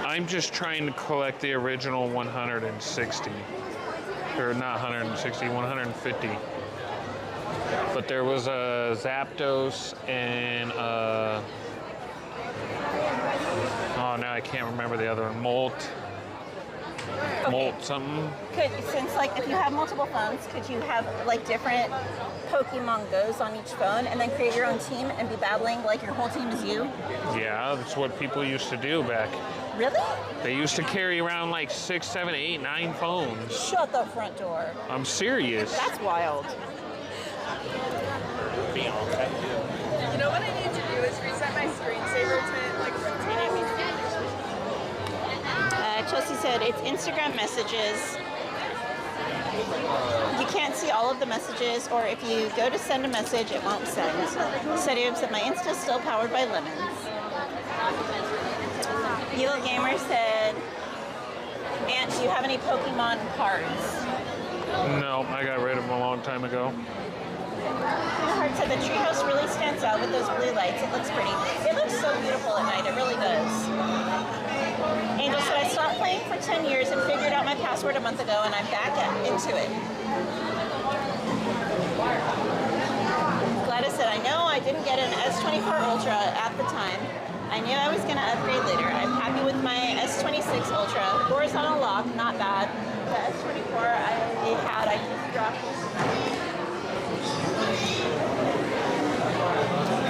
I'm just trying to collect the original 160. Or not 160, 150. But there was a Zapdos and oh, now I can't remember the other one. Molt something. Since like if you have multiple phones, could you have like different Pokemon Go's on each phone and then create your own team and be battling like your whole team is you? Yeah, that's what people used to do back. Really? They used to carry around like 6, 7, 8, 9 phones. Shut the front door. I'm serious. That's wild. You know what I need to do is reset my screensaver to like rotate it. Chelsea said it's Instagram messages. You can't see all of the messages, or if you go to send a message, it won't send. Studio said my Insta is still powered by lemons. Evil Gamer said, Aunt, do you have any Pokemon cards? No, I got rid of them a long time ago. Heart said the treehouse really stands out with those blue lights. It looks pretty. It looks so beautiful at night. It really does. Angel said I stopped playing for 10 years and figured out my password a month ago, and I'm back into it. Gladys said I know I didn't get an S24 Ultra at the time. I knew I was going to upgrade later. I'm happy with my S26 Ultra. Horizontal lock, not bad. The S24 I just dropped.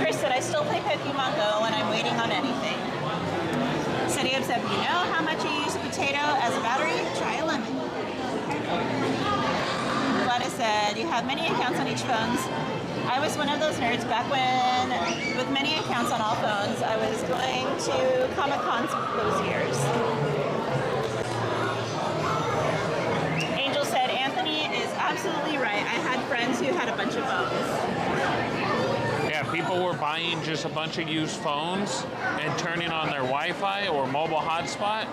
Chris said I still play Pokémon Go when I'm waiting on anything. Studio said, you know how much you use a potato as a battery? Try a lemon. Gladys said, you have many accounts on each phone. I was one of those nerds back when, with many accounts on all phones, I was going to Comic-Cons those years. Angel said, Anthony is absolutely right. I had friends who had a bunch of phones. Yeah, people were buying just a bunch of used phones and turning on their Wi-Fi or mobile hotspot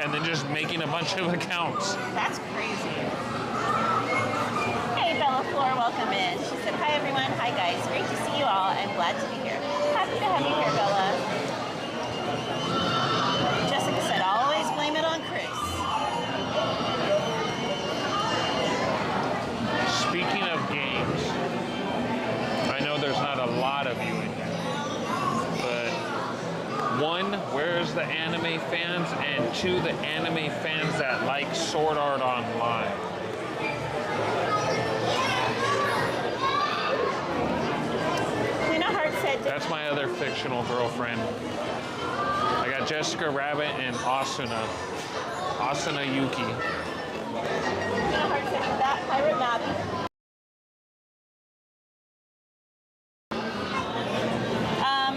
and then just making a bunch of accounts. That's crazy. Hey, Bella Flor, welcome in. She said, hi, everyone. Hi, guys. Great to see you all. I'm glad to be here. Happy to have you here, Bella. Jessica said, always blame it on Chris. Speaking of games, I know there's not a lot of you in here, but one, where's the anime fans? And two, the anime fans that like Sword Art Online. That's my other fictional girlfriend. I got Jessica Rabbit and Asuna Yuki. That pirate map.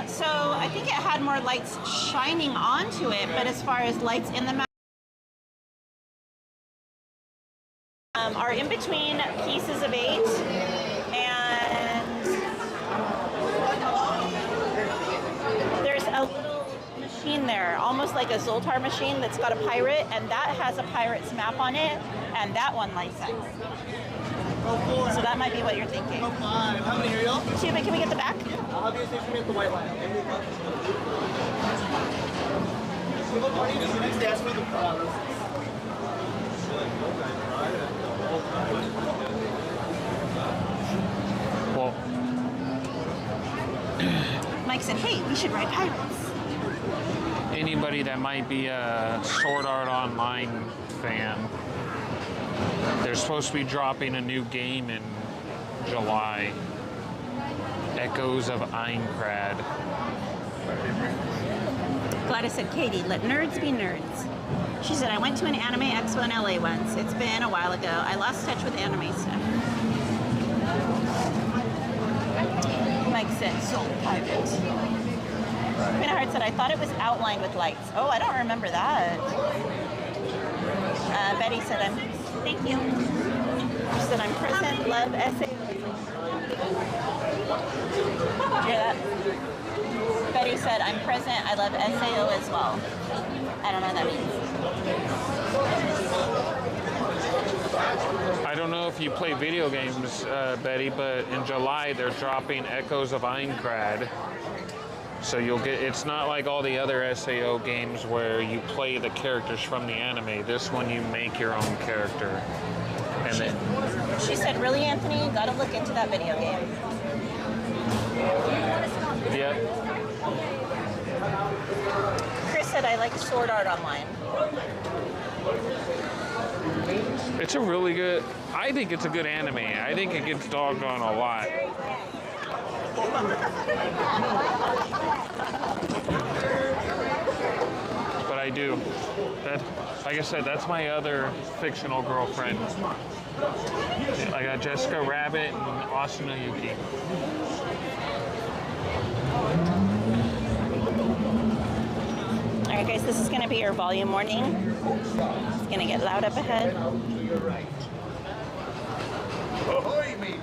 So I think it had more lights shining onto it, but as far as lights in the map are in between pieces of 8 and there's a little machine there, almost like a Zoltar machine that's got a pirate, and that has a pirate's map on it, and that one lights up. So that might be what you're thinking. How many are y'all? 2, but can we get the back? I'll have you stay for me at the white line. Next dance for the Well, Mike said, hey, we should ride pirates. Anybody that might be a Sword Art Online fan, they're supposed to be dropping a new game in July. Echoes of Aincrad. Gladys said, Katie, let nerds be nerds. She said, I went to an anime expo in LA once. It's been a while ago. I lost touch with anime stuff. Mike said, Soul Pirate. Queen of Hearts said, I thought it was outlined with lights. Oh, I don't remember that. Betty said, thank you. She said, I'm present, love, SA. Did you hear that? Betty said, I'm present, I love SAO as well. I don't know what that means. I don't know if you play video games, Betty, but in July they're dropping Echoes of Aincrad. So you'll get, it's not like all the other SAO games where you play the characters from the anime. This one you make your own character. And then she said, really, Anthony? You gotta look into that video game. Yep. Chris said, I like Sword Art Online. It's a really good, I think it's a good anime. I think it gets dogged on a lot. But I do. That, like I said, that's my other fictional girlfriend. I got Jessica Rabbit and Asuna Yuki. Alright guys, this is going to be your volume warning. It's going to get loud up ahead. Ahoy, mateys!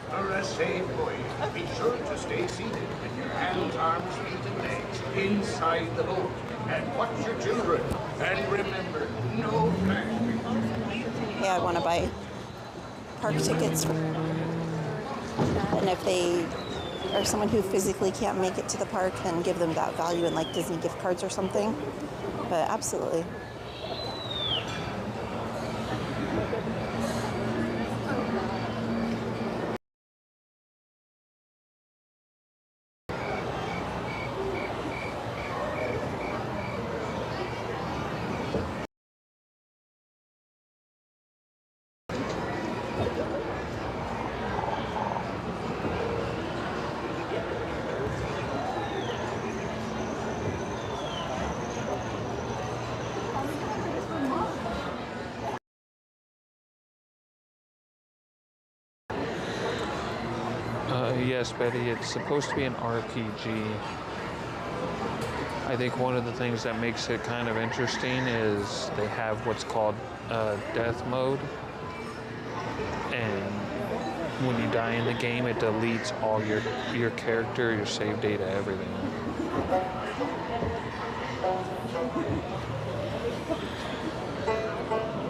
For a safe voyage, be sure to stay seated with your hands, arms, feet, and legs inside the boat. And watch your children. And remember, no flashing. Yeah, I want to buy park tickets. And if they are someone who physically can't make it to the park, then give them that value in like Disney gift cards or something. But absolutely. Yes, Betty, it's supposed to be an RPG. I think one of the things that makes it kind of interesting is they have what's called death mode. And when you die in the game, it deletes all your character, your save data, everything.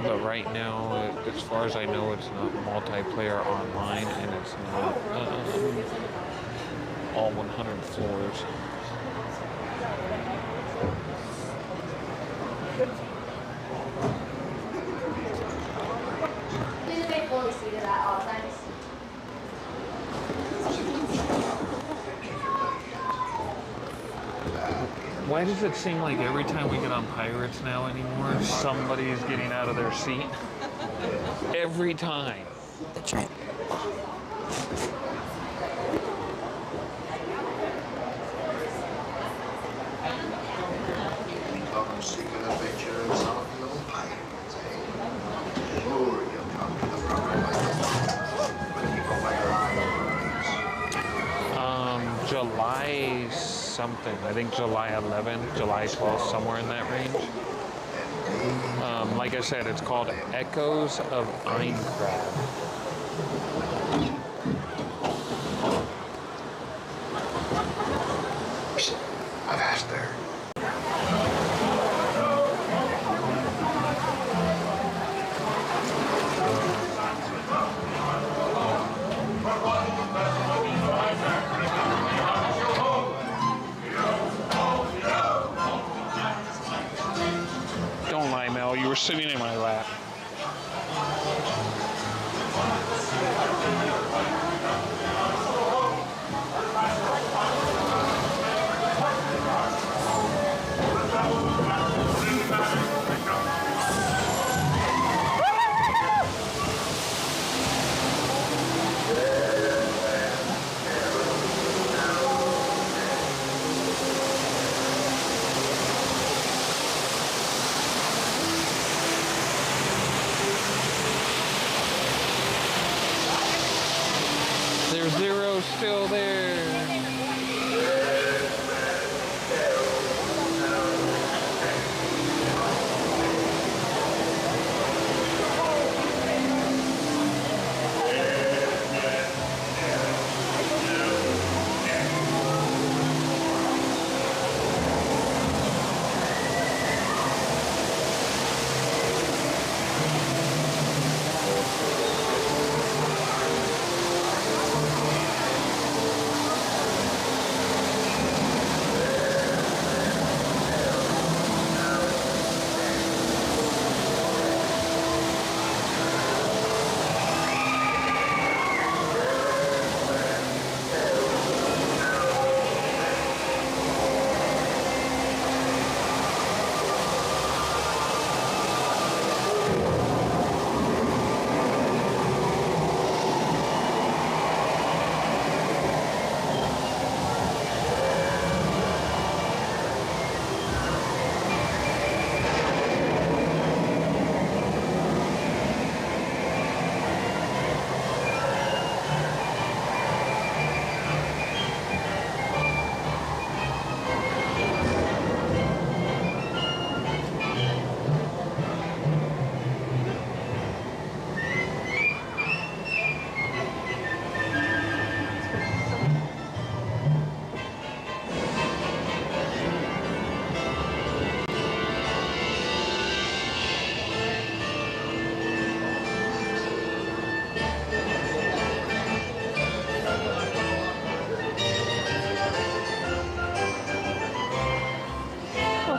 But right now, as far as I know, it's not multiplayer online, and it's not all 100 floors. Please be fully seated at all times. Why does it seem like every time we get on Pirates now anymore, somebody is getting out of their seat? Every time. That's right. Come seek an adventure in some of the old pirates, eh? Sure, you'll come to the proper place. But keep a wider eye on the July something. I think July 11th, July 12th, somewhere in that range. Like I said, it's called Echoes of Aincrad. I've asked there. Don't lie, Mel. You were sitting in my lap.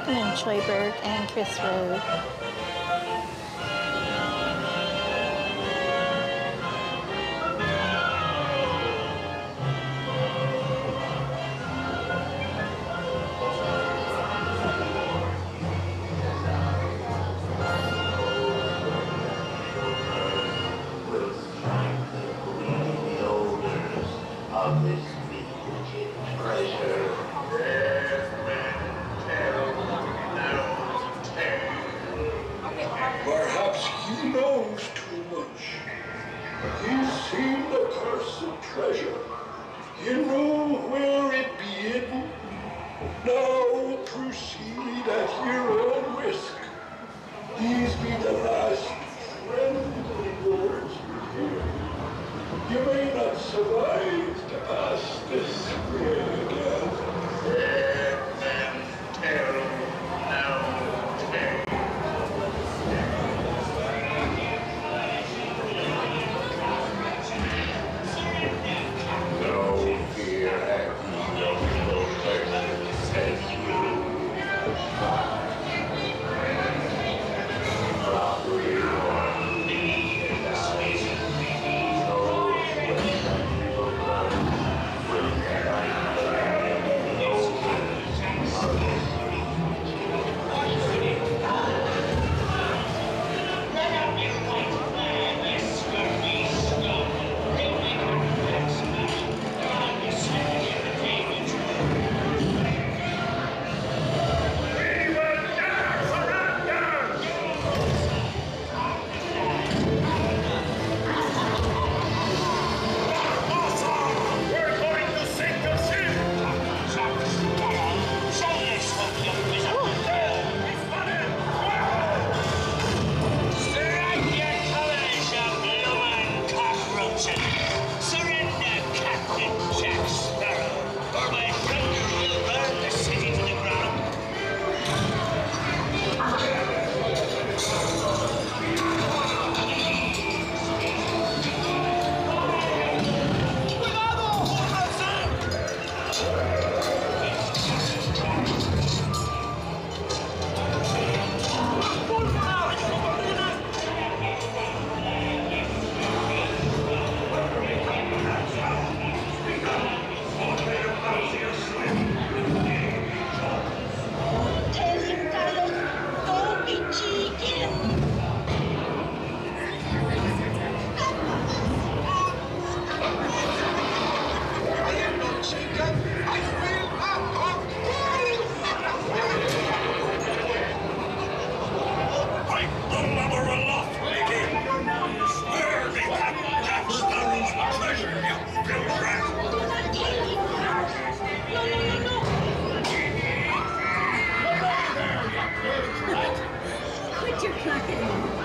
recommend Choiberg and Chris Road. Perhaps he knows too much. He's seen the cursed treasure. He knew where it be hidden. Now proceed at your own risk. These be the last friend of yours here. You may not survive to pass this way again. Dead men tell no tale. No fear have ye no person as you. Robbery on me and I.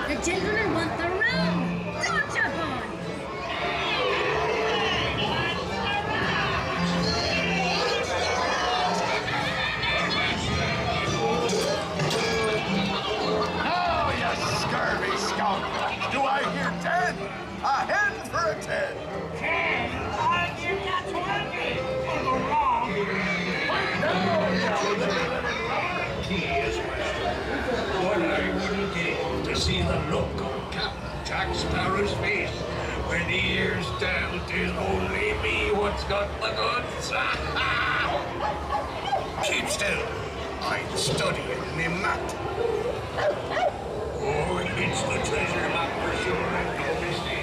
The gentlemen want the room! Don't jump on! Now, you scurvy scoundrel! Do I hear 10? A hen for a 10! 10? I give that 20 for the wrong! He is what I wouldn't give to see the look on Captain Jack Sparrow's face when he hears down 'tis only me what's got the goods. Keep still. I'm studying me map. Oh, it's the treasure map for sure, and no mistake.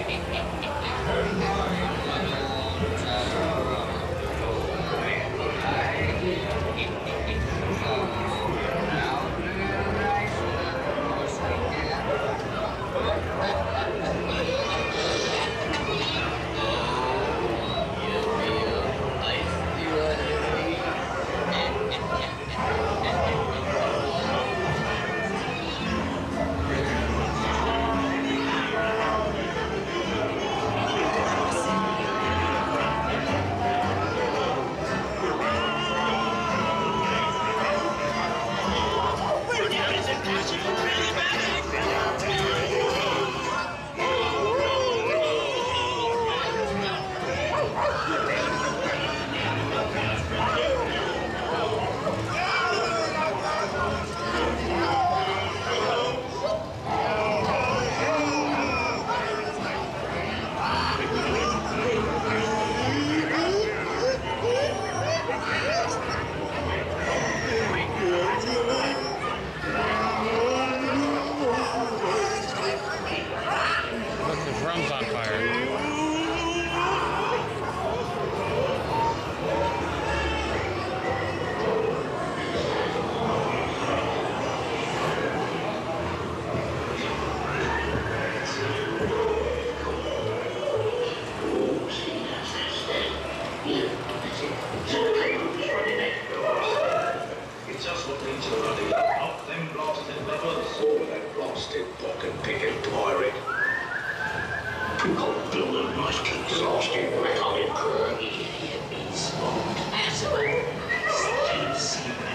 Up them blasted levers. Over that blasted pocket-picking pirate. You can't build a nice case. Blasted metallic curve. Be smart. Asshole. Fancy man.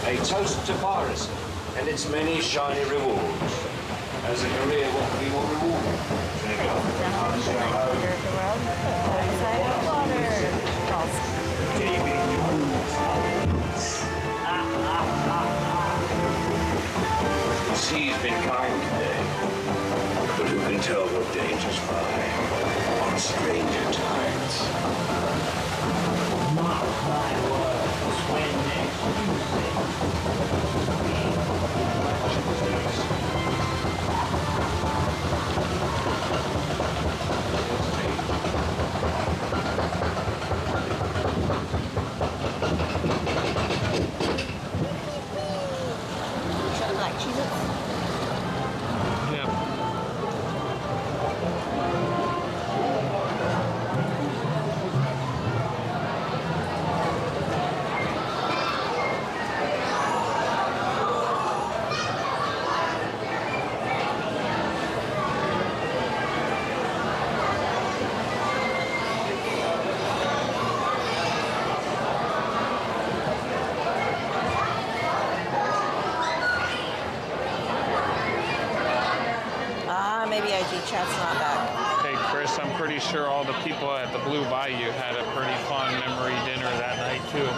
A toast to piracy and its many shiny rewards. As a career, what can be more rewarding? The sea's been kind today, but who can tell what dangers lie on stranger tides? Mark my words, when next you Like Cheez-Its? Yeah. Maybe IG chat's not back. Hey Chris, I'm pretty sure all the people at the Blue Bayou had a pretty fun memory dinner that night too.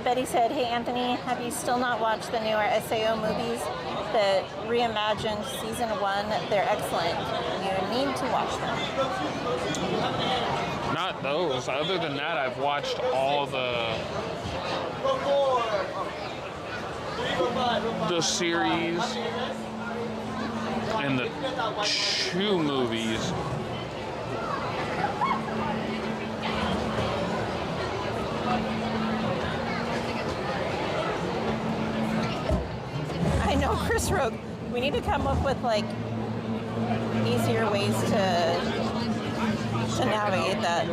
Betty said, hey Anthony, have you still not watched the newer SAO movies that reimagined season 1? They're excellent. You need to watch them. Not those. Other than that, I've watched all the series and the 2 movies Forest Road. We need to come up with like easier ways to navigate that.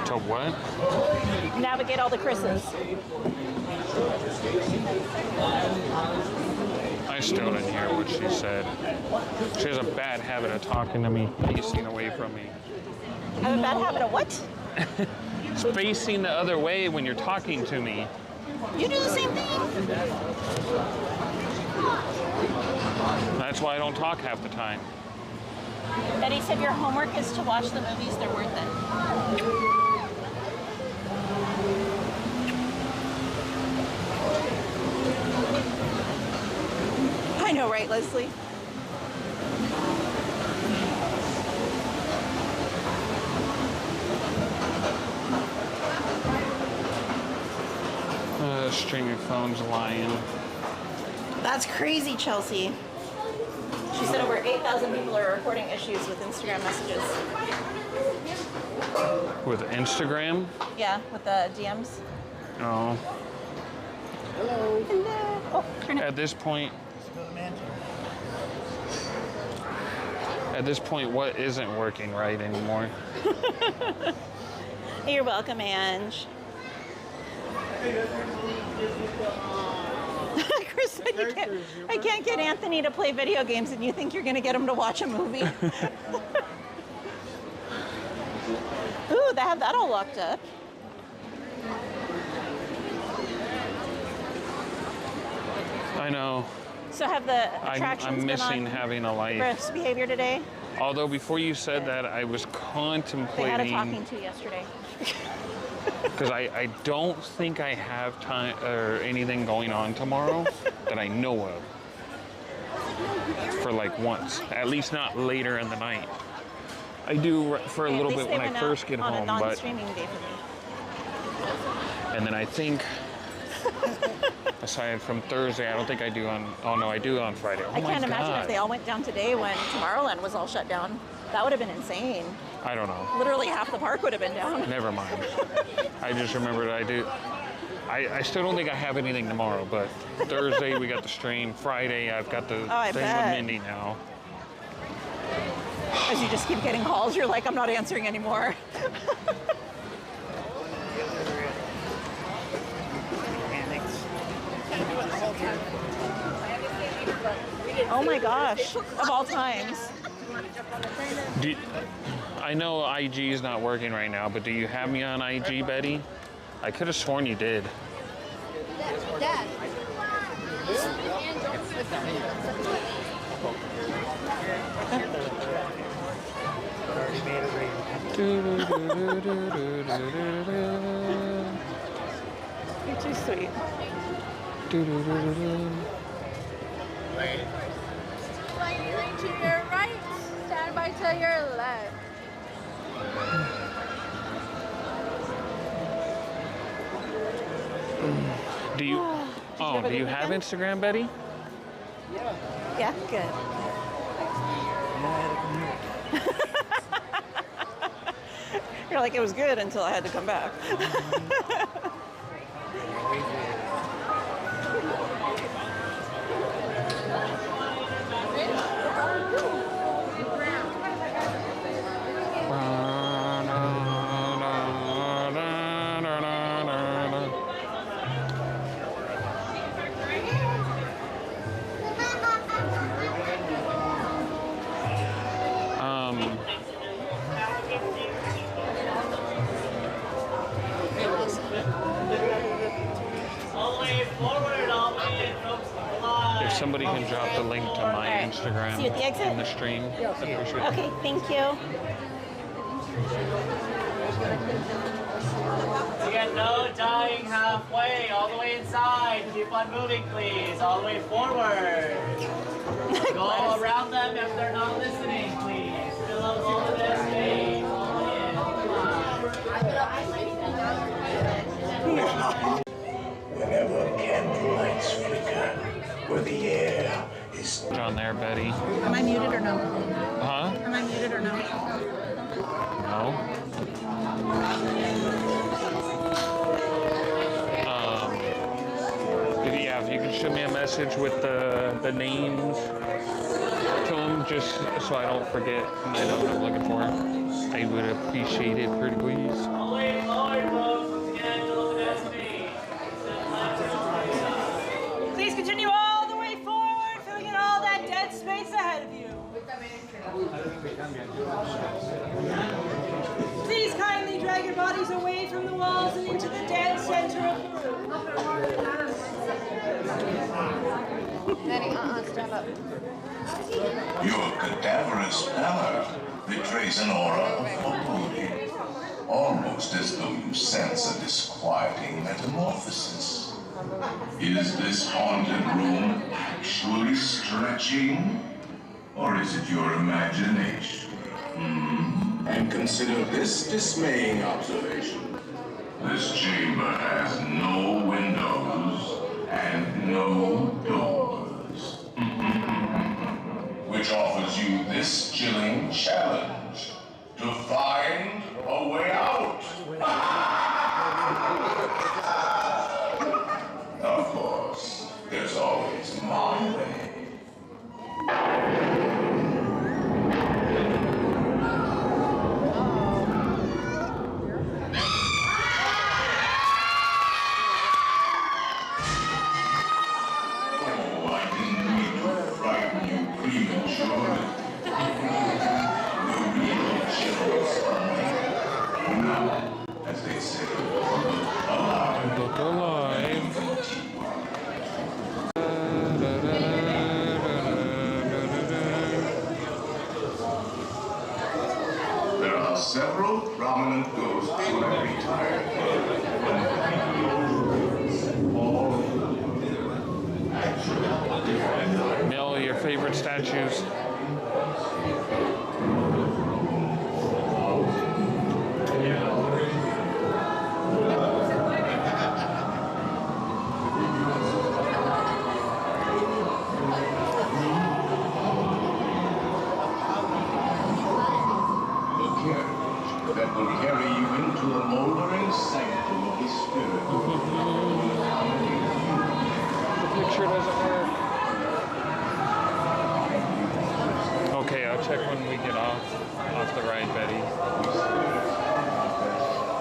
To what? Navigate all the Chris's. I still didn't hear what she said. She has a bad habit of talking to me, facing away from me. I have a bad habit of what? Facing the other way when you're talking to me. You do the same thing. That's why I don't talk half the time. Betty said your homework is to watch the movies, they're worth it. I know, right, Leslie? Streaming phone's lying. That's crazy, Chelsea. She said over 8,000 people are reporting issues with Instagram messages. With Instagram? Yeah, with the DMs. Oh. Hello. Hello. Oh, turn it. At this point, what isn't working right anymore? You're welcome, Ange. Chris said I can't get Anthony to play video games, and you think you're going to get him to watch a movie. Ooh, they have that all locked up. I know. So have the attractions I'm missing been on having a life. Chris behavior today? Although before you said that, I was contemplating. They had a talking to yesterday. Because I don't think I have time or anything going on tomorrow that I know of. For like once, at least not later in the night. I do for a little bit when I first get home, on a but non-streaming day for me. and then I think aside from Thursday, I don't think I do on. Oh no, I do on Friday. Oh I my can't imagine God. if they all went down today when Tomorrowland was all shut down. That would have been insane. I don't know. Literally half the park would have been down. Never mind. I just remembered I do. I still don't think I have anything tomorrow, but Thursday we got the stream. Friday I've got the thing with Mindy now. As you just keep getting calls, you're like, I'm not answering anymore. Oh my gosh, of all times. I know IG is not working right now, but do you have me on IG, Betty? I could have sworn you did. Dad. You're too sweet. Lady to your right, stand by to your left. Do you? Oh, do you have Instagram, Betty? Yeah, good. You're like, it was good until I had to come back. If somebody can drop the link to my Instagram See you at the exit? in the stream, I'd appreciate it. Okay, thank you. We got no dying halfway. All the way inside. Keep on moving, please. All the way forward. Go around them if they're not listening, please. Fill up all of their space. All in. Whenever candlelights flicker, where the air is... On there, Betty. Am I muted or no? Huh? Am I muted or no? No. If you can shoot me a message with the names to them, just so I don't forget and I know what I'm looking for. I would appreciate it, pretty please. Please continue all the way forward, filling in all that dead space ahead of you. Please kindly drag your bodies away from the walls and into the dead center of the room. Danny, stand up. Your cadaverous pallor betrays an aura of foreboding, almost as though you sense a disquieting metamorphosis. Is this haunted room actually stretching? Or is it your imagination? And consider this dismaying observation. This chamber has no windows and no doors. Which offers you this chilling challenge to find a way out. Of course, there's always my way. As they say, alive. There are several prominent ghosts who have retired. Nell, your favorite statues? That will carry you into the moldering sanctum of the spirit. The picture doesn't work. Okay, I'll check when we get off the ride, Betty.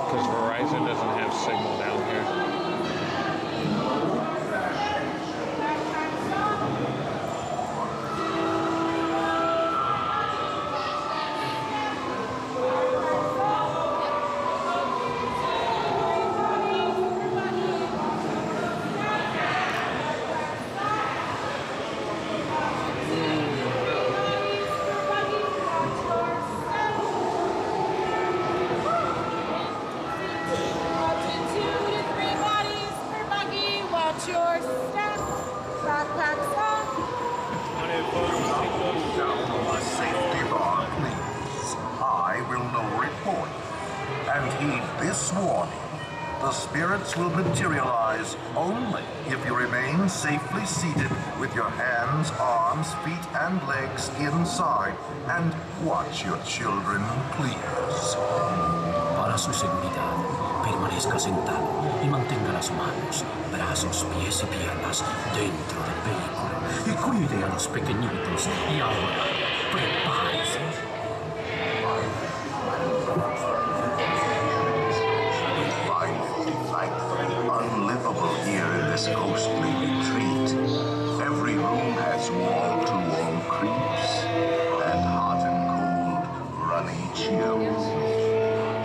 Because Verizon doesn't have signal down here. Spirits will materialize only if you remain safely seated with your hands, arms, feet, and legs inside and watch your children, please. Para su seguridad, permanezca sentado y mantenga las manos, brazos, pies y piernas dentro del vehículo y cuide a los pequeñitos. Y ahora, prepárese. Unlivable here in this ghostly retreat. Every room has wall-to-wall creeps and hot and cold runny chills.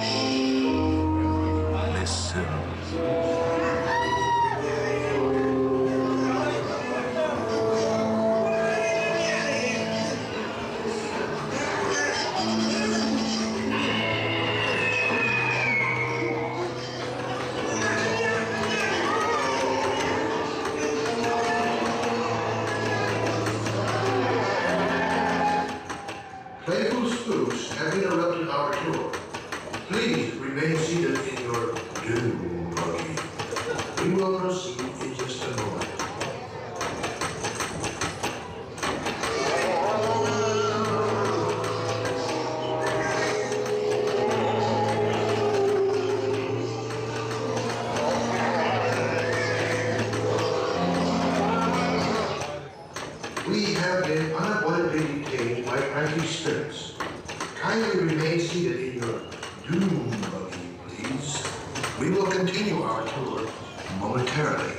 Shh. Listen. Playful spooks have interrupted our tour. Please remain seated in your doom buggy. We will proceed in just a moment. spirits. Kindly remain seated in your doom buggy, please. We will continue our tour momentarily.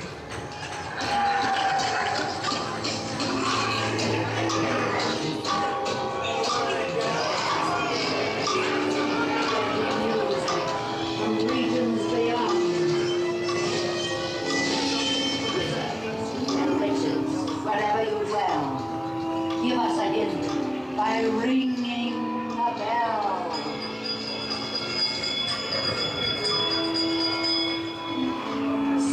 Wherever you dwell, give us a hint by ringing a bell.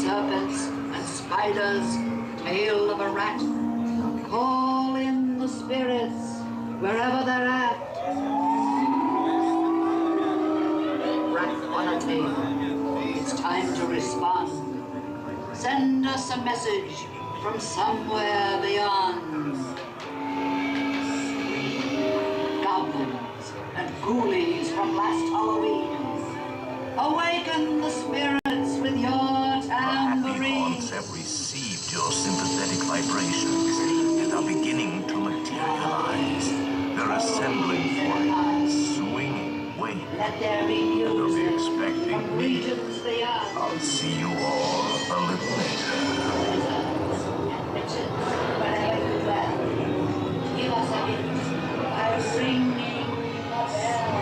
Serpents and spiders, tail of a rat, call in the spirits wherever they're at. Rat on a tail, it's time to respond. Send us a message from somewhere beyond. Goblins and ghoulies from last Halloween, awaken the spirits with your tambourines. Have received your sympathetic vibrations and are beginning to materialize. They're assembling for a swinging wave. Let there be music They'll be expecting from me. regions beyond. I'll see you all a little later. Wherever you dwell, give us a hint by ringing a bell.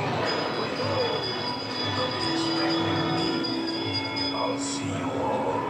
I'll see you all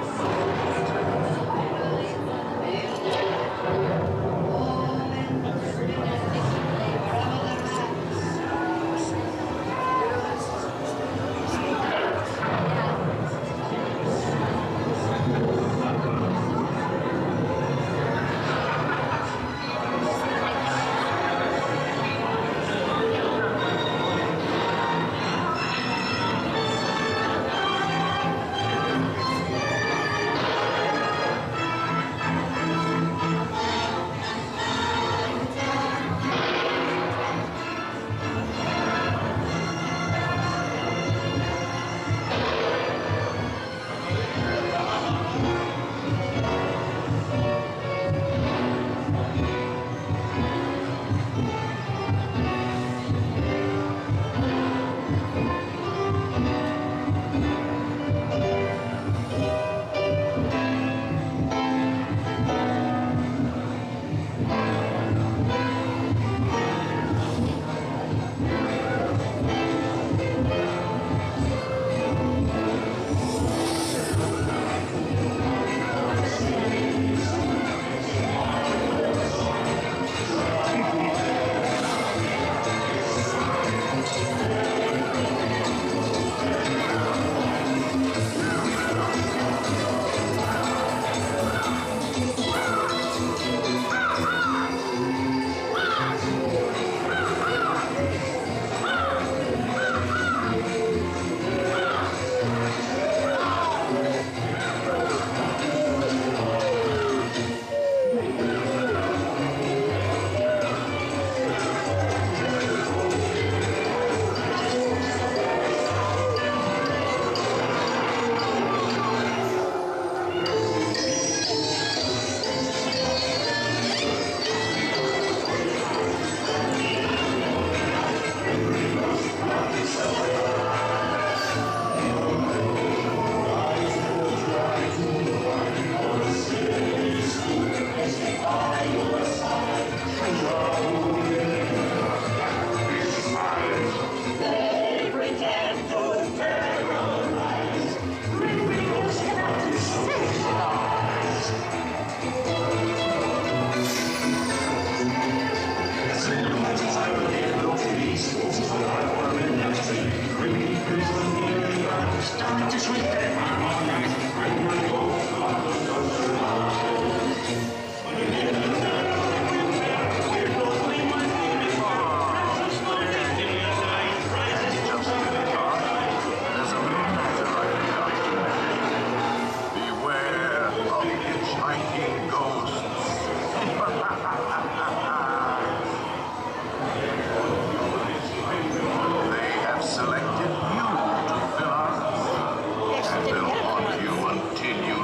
until you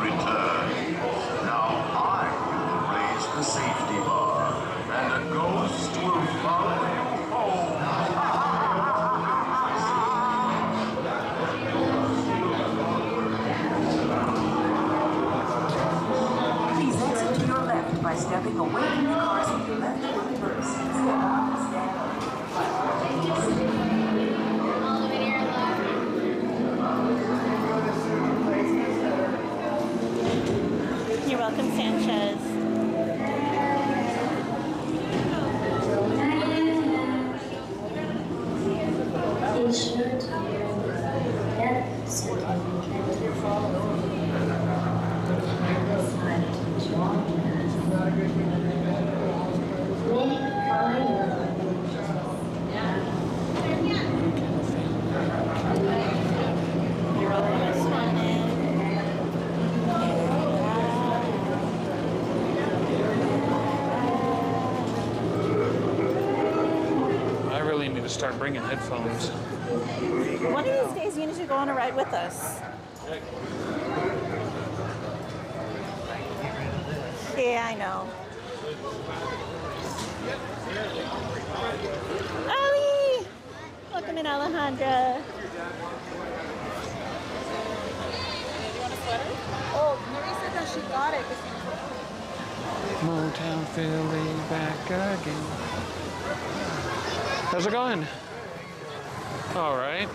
by stepping away from the cars with your left foot first. Step up, stand up. You're welcome, Sanchez. I really need to start bringing headphones. One of these days you need to go on a ride with us. Yeah, I know. Ali! Welcome in, Alejandra. Oh, Marie said that she got it. Motown Philly back again. How's it going? All right.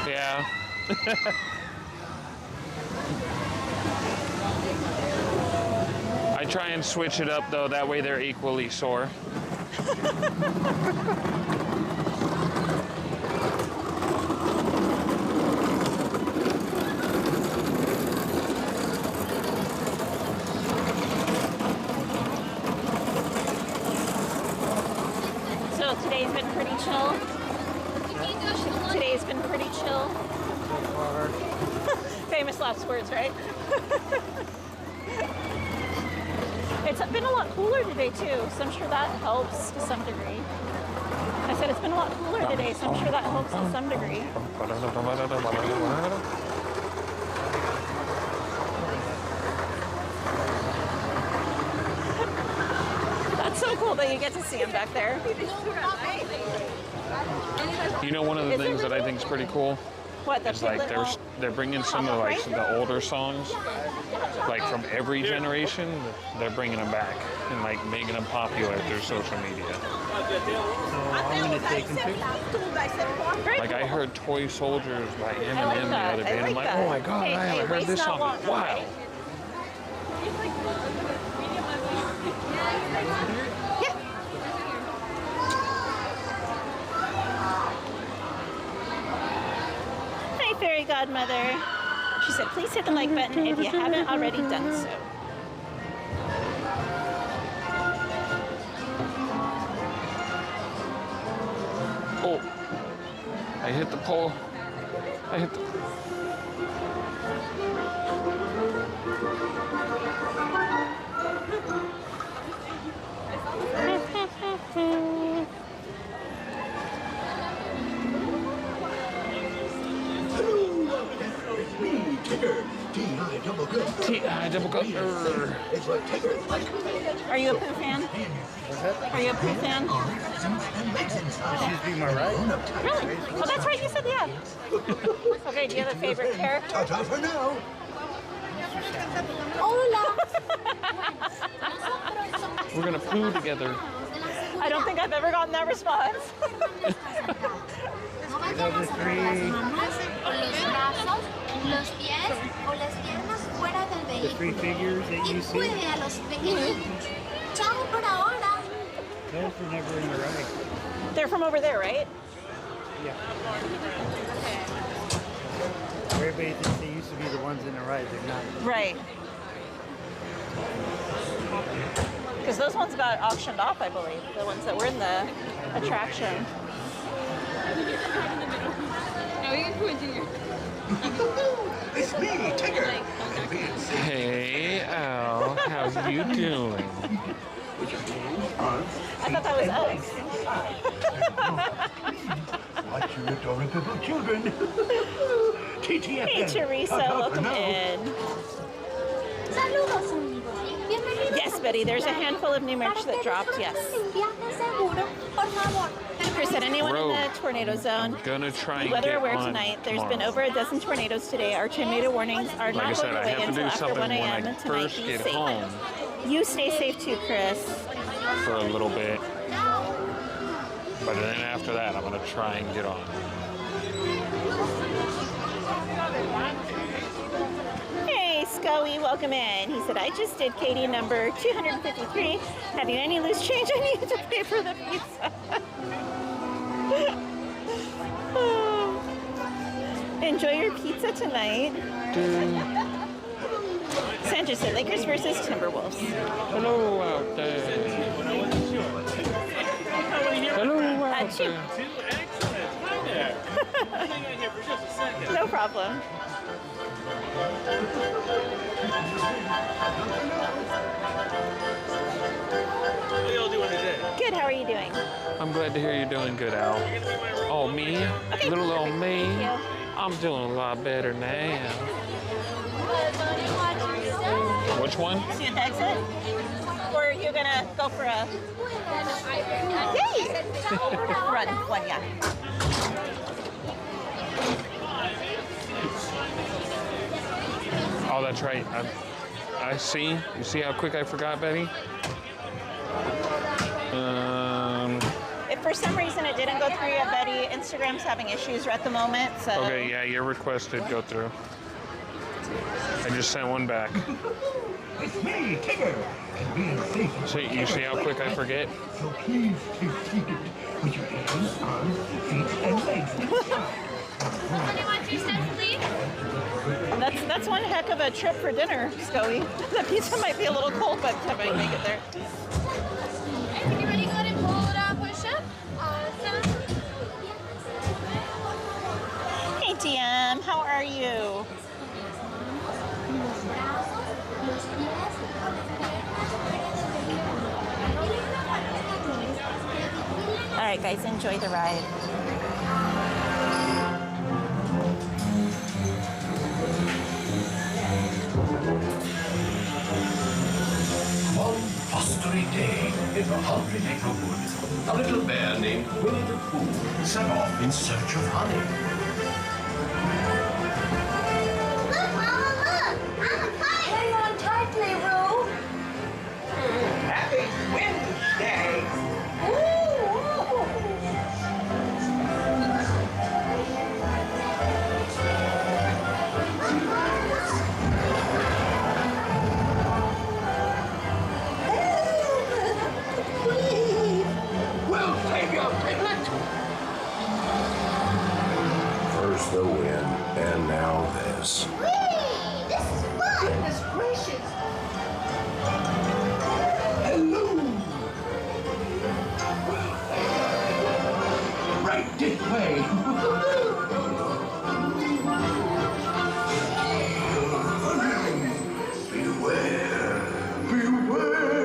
Yeah. I try and switch it up though, that way they're equally sore. So today's been pretty chill. Today's been pretty chill. So far. Famous last words, right? It's been a lot cooler today too, so I'm sure that helps to some degree. I said it's been a lot cooler today, so I'm sure that helps to some degree. That's so cool that you get to see him back there. You know, one of the things that I think is pretty cool What, the is like they're bringing some of like the older songs, like from every generation. They're bringing them back and like making them popular through social media. I'm gonna take them too. Like I heard "Toy Soldiers" by Eminem the other day, and I'm like, that. oh my god, I haven't heard this song. Wow. Fairy Godmother. She said, please hit the like button if you haven't already done so. Oh, I hit the pole. I hit the... T.I. double go. Are you a Pooh fan? Are you a Pooh fan? She's being my right. Really? Oh, that's right. You said yeah. Okay. Do you have a favorite character? Ta-ta for now. Hola. We're gonna poo together. I don't think I've ever gotten that response. The three figures that you see. Those were never in the ride. They're from over there, right? Yeah. Everybody thinks they used to be the ones in the ride. They're not. Right. Because those ones got auctioned off, I believe. The ones that were in the attraction. It's me, Tigger. Hey, Al, how's you doing? I thought that was us. Watch your adorable children. TTFN. Hey, Teresa, welcome in. Yes, Betty, there's a handful of new merch that dropped, yes. Chris said, anyone in the tornado zone? Gonna try and Weather get aware on tonight. There's tomorrow. been over a dozen tornadoes today. Our tornado warnings are Like I not said, going I away have to until do after something 1 when a.m. I tonight. first Be get safe. home You stay safe too, Chris. for a little bit. But then after that, I'm gonna try and get on. Hey, Scully, welcome in. He said, I just did Katie number 253. Have you any loose change I need to pay for the pizza? Enjoy your pizza tonight. Sandra said, Lakers versus Timberwolves. Hello out there. Hello out there. No problem. What are y'all doing today? Good, how are you doing? I'm glad to hear you're doing good, Al. Oh, me? Okay, Little old perfect. me? Thank you. I'm doing a lot better now. Which one? See the exit? Or you're gonna go for a... Yay! Run, one, yeah. Oh, that's right. I see. You see how quick I forgot, Betty? If for some reason it didn't go through yet, Betty, Instagram's having issues at the moment, so... Okay, yeah, your request did go through. I just sent one back. It's me, Tigger. And being safe. So you see how quick I forget? So please stay seated with your hands, arms, feet, and legs inside. That's one heck of a trip for dinner, Scully. The pizza might be a little cold, but I might make it there. Everybody go and pull it up, push up. Awesome. Hey, DM, how are you? All right, guys, enjoy the ride. One blustery day in the 100-acre woods, a little bear named Winnie the Pooh set off in search of honey. Look, Mama, look! I'm a kite! Hang on tightly, Roo! Happy Wednesday! We'll save your piglet! First the wind, and now this. Whee! This is fun! Goodness gracious! Hello! Right this way! Beware, beware.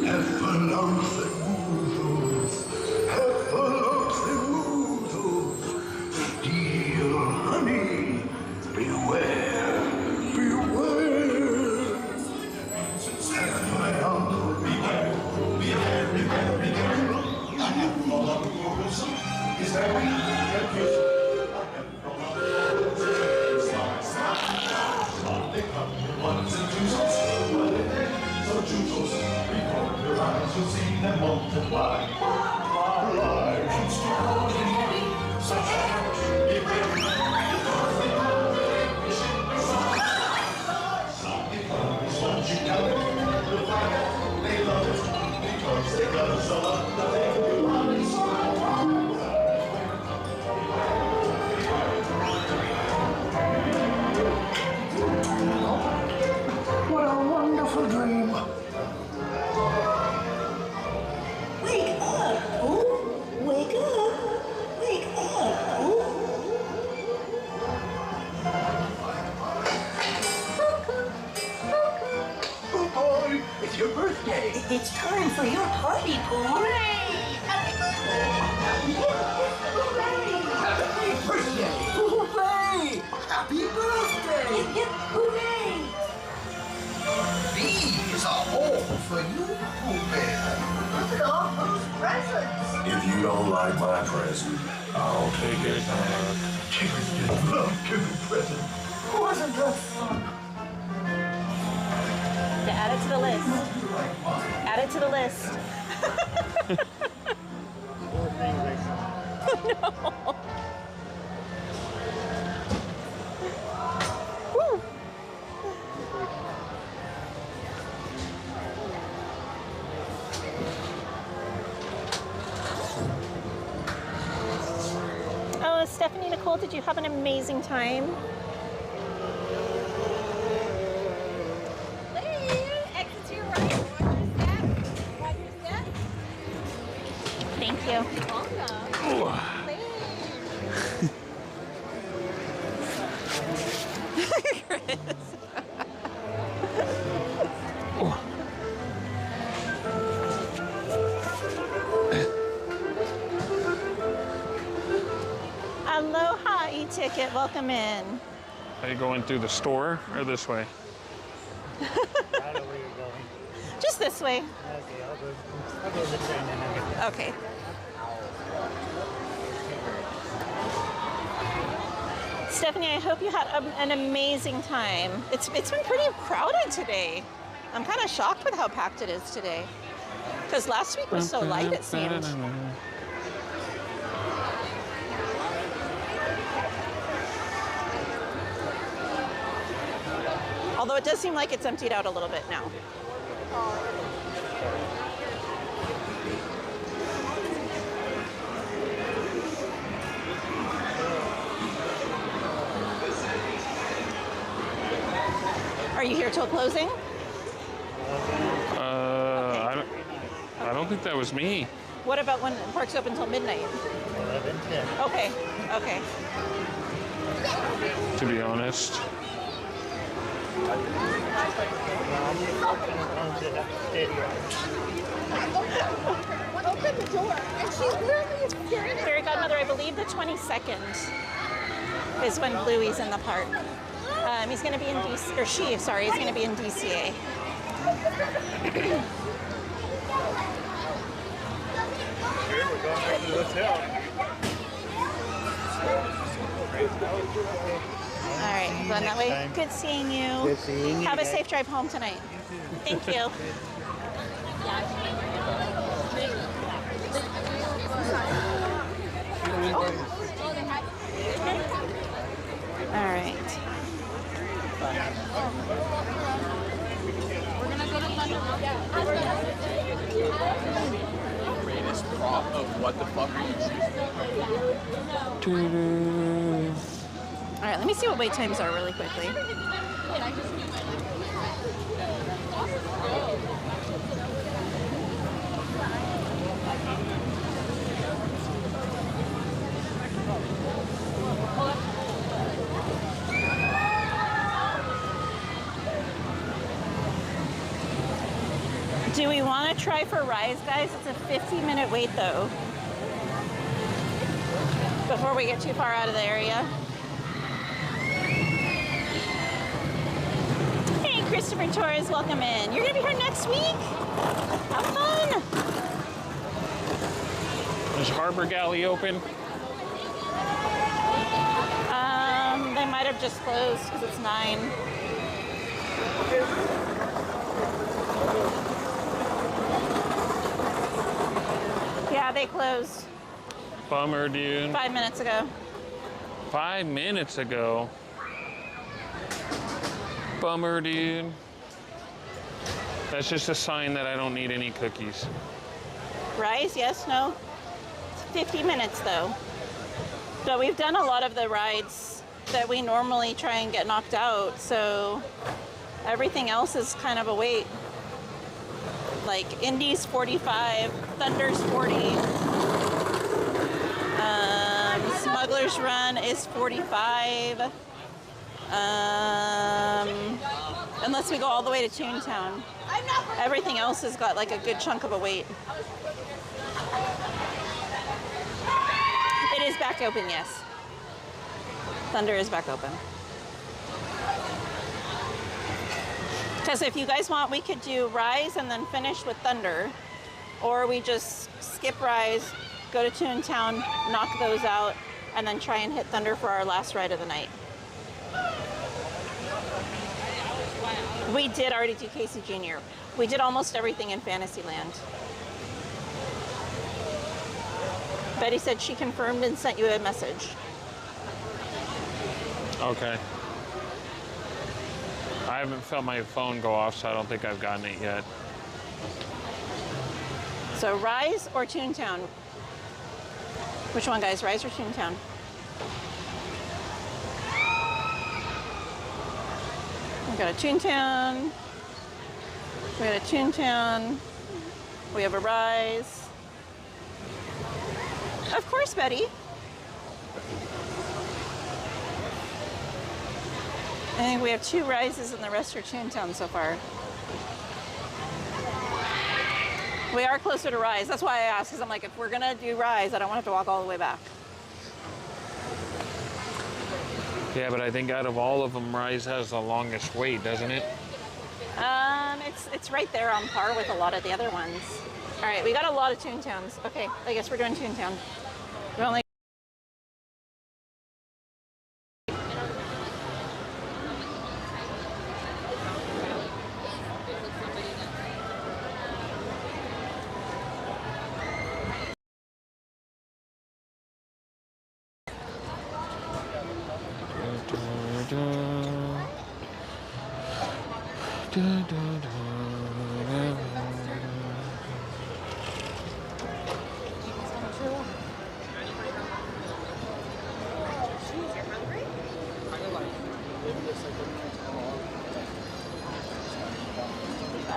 Heffalumps and woozles, steal honey. Beware, beware. Is that ones and twos, so choose before your eyes you'll see them multiply. Our lives extraordinary, such a they love it because they got us so up that they What a wonderful dream. Wake up, Pooh! Wake up! Wake up, Pooh! Oh boy, it's your birthday. It's time for your party, Pooh! Hooray! Happy birthday! Happy birthday! Hooray! Happy birthday! Hip, hip, hooray! These are all for you, Pooh Bear. Look at all presents. If you don't like my present, I'll take it back. Kids just love giving presents. Wasn't that fun? To add it to the list. Add it to the list. No. Woo. Oh, Stephanie Nicole, did you have an amazing time? Exit to your right. Watch your step. Watch your step. Thank you. Aloha, e-ticket. Welcome in. Are you going through the store or this way? I know where you're going. Just this way. Okay, I'll go this way and then I'll get there. Okay. Stephanie, I hope you had an amazing time. It's been pretty crowded today. I'm kind of shocked with how packed it is today. Because last week was so light, it seemed. Although it does seem like it's emptied out a little bit now. Are you here till closing? I don't think that was me. What about when the park's open until midnight? 11:10. Okay, okay. To be honest. Open the door. And she's literally scared. Fairy Godmother, I believe the 22nd is when Bluey's in the park. He's going to be in DC, or she, sorry, is going to be in DCA. Here, we're going back to the hotel. All right, going that way. Good seeing you. Good seeing you. Have a safe drive home tonight. Thank you. All right. We're gonna go to Thunder. Greatest prop of what the fuck are you choosing? All right, let me see what wait times are really quickly. Do we want to try for Rise, guys? It's a 50-minute wait, though, before we get too far out of the area. Hey, Christopher Torres, welcome in. You're going to be here next week? Have fun. Is Harbor Galley open? They might have just closed because it's 9. Yeah, they closed. Bummer, dude. 5 minutes ago. 5 minutes ago. Bummer, dude. That's just a sign that I don't need any cookies. Rise, yes, no? It's 50 minutes, though. But we've done a lot of the rides that we normally try and get knocked out, so everything else is kind of a wait. Like Indy's 45, Thunder's 40, Smuggler's Run is 45, unless we go all the way to Toon Town. Everything else has got like a good chunk of a wait. It is back open, yes. Thunder is back open. Because if you guys want, we could do Rise and then finish with Thunder, or we just skip skip Rise, go to Toon Town, knock those out, and then try and hit Thunder for our last ride of the night. We did already do Casey Jr. We did almost everything in Fantasyland. Betty said she confirmed and sent you a message. Okay. I haven't felt my phone go off, so I don't think I've gotten it yet. So Rise or Toon Town? Which one, guys? Rise or Toon Town? We got a Toon Town. We got a Toon Town. We have a Rise. Of course, Betty. I think we have 2 Rises and the rest are Toon Town so far. We are closer to Rise. That's why I asked, because I'm like, if we're gonna do Rise, I don't want to have to walk all the way back. Yeah, but I think out of all of them, Rise has the longest wait, doesn't it? It's right there on par with a lot of the other ones. All right, we got a lot of Toon Towns. Okay, I guess we're doing Toon Town. We only.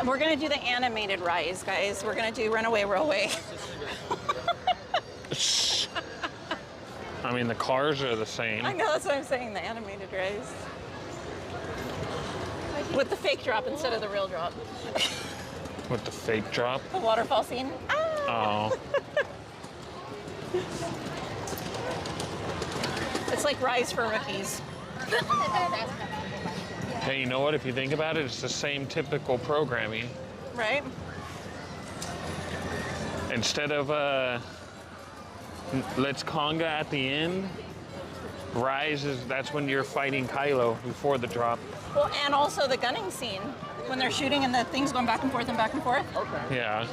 We're gonna do the animated Rise, guys. We're gonna do Runaway Railway. I mean, the cars are the same. I know, that's what I'm saying, the animated Rise. With the fake drop instead of the real drop. With the fake drop? The waterfall scene. Ah! Oh. It's like Rise for rookies. Hey, you know what? If you think about it, it's the same typical programming. Right? Instead of Let's Conga at the end, Rise that's when you're fighting Kylo before the drop. Well, and also the gunning scene when they're shooting and the things going back and forth and back and forth. Okay. Yeah.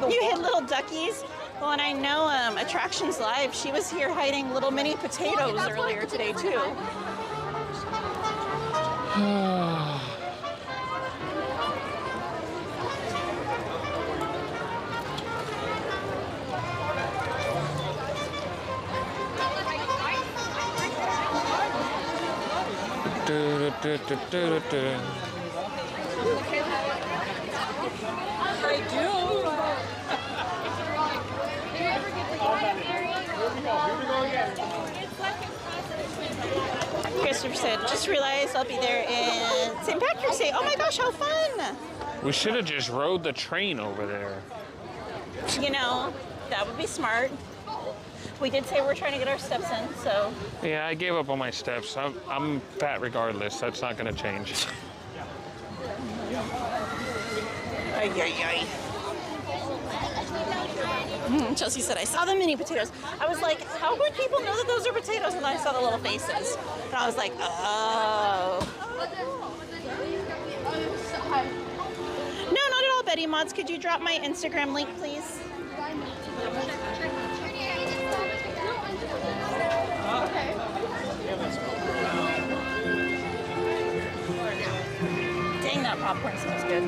You hit little duckies. Well, and I know Attractions Live, she was here hiding little mini potatoes earlier today, too. I do. Christopher said, just realized I'll be there in St. Patrick's Day. Oh my gosh, how fun! We should have just rode the train over there. You know, that would be smart. We did say we're trying to get our steps in, so. Yeah, I gave up on my steps. I'm fat regardless. That's not going to change. Ay, ay, ay. Chelsea said, I saw the mini potatoes. I was like, how would people know that those are potatoes? And then I saw the little faces. And I was like, oh. No, not at all, Betty Mods. Could you drop my Instagram link, please? Dang, that popcorn smells good.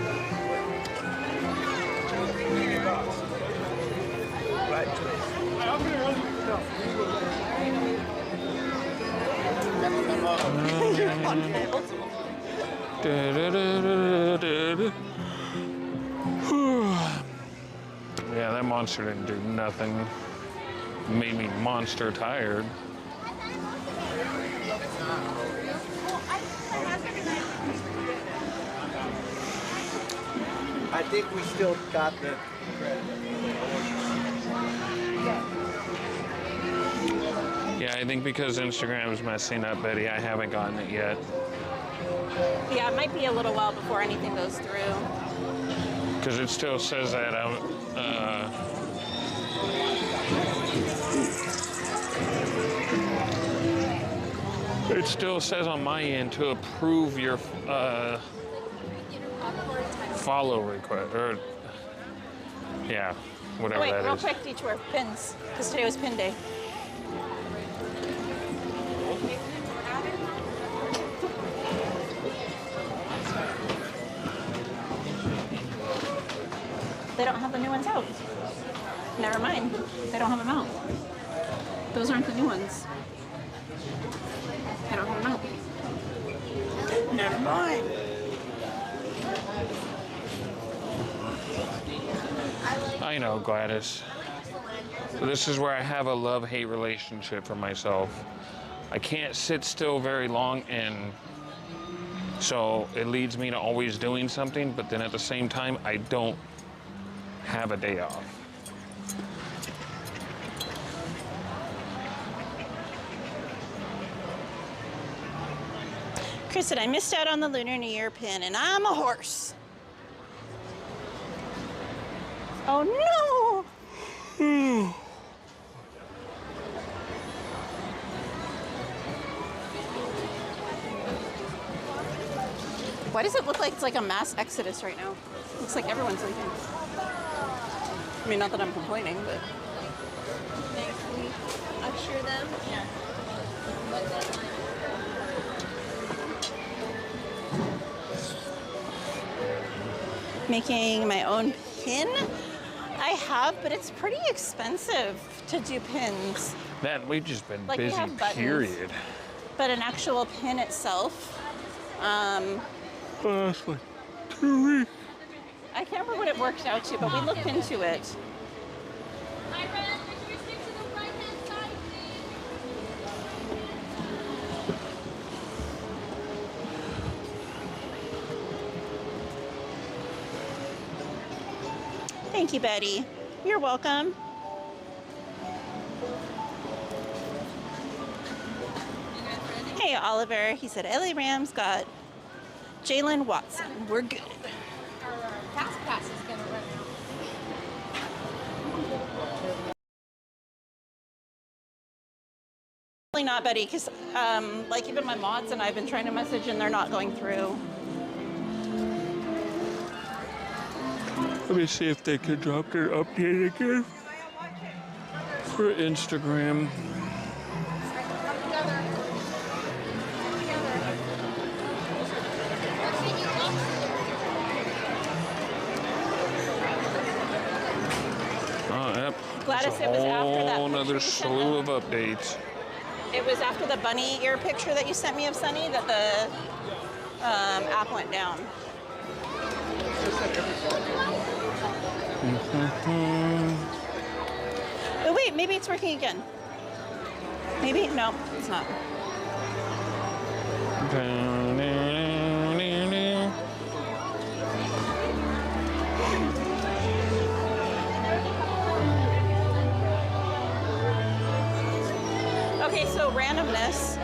Yeah, that monster didn't do nothing. Made me monster tired. I think we still got the credit. Yeah, I think because Instagram's messing up, Betty, I haven't gotten it yet. Yeah, it might be a little while before anything goes through. Because it still says that it still says on my end to approve your follow request, or yeah, whatever Wait, that real is. quick, detour pins, because today was pin day. They don't have the new ones out. Never mind. They don't have them out. Those aren't the new ones. They don't have them out. Never mind. I know, Gladys. This is where I have a love-hate relationship for myself. I can't sit still very long, and so it leads me to always doing something, but then at the same time, I don't have a day off. Chris said, I missed out on the Lunar New Year pin, and I'm a horse. Oh no! Why does it look like it's like a mass exodus right now? Looks like everyone's leaving. I mean, not that I'm complaining, but... Can we usher them? Yeah. Making my own pin? I have, but it's pretty expensive to do pins. Man, we've just been Like, we busy, have buttons. period. But an actual pin itself, That's like 2 weeks. I can't remember what it worked out to, but we looked into it. Thank you, Betty. You're welcome. Hey, Oliver. He said LA Rams got Jalen Watson. We're good. Fast pass is gonna run out. Probably not, Betty, because like even my mods and I've been trying to message and they're not going through. Let me see if they could drop their update again for Instagram. Oh, yep. Gladys, It's a it was after that whole picture another you sent slew of them. updates. It was after the bunny ear picture that you sent me of Sunny that the app went down. Oh wait, maybe it's working again. Maybe? No, it's not. Okay, so randomness.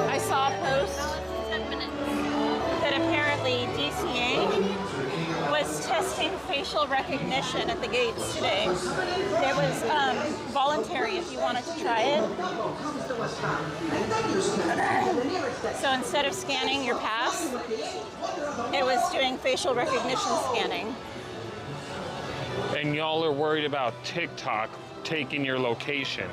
I saw a post that apparently DCA was testing facial recognition at the gates today. It was voluntary if you wanted to try it. So instead of scanning your pass, it was doing facial recognition scanning. And y'all are worried about TikTok taking your location.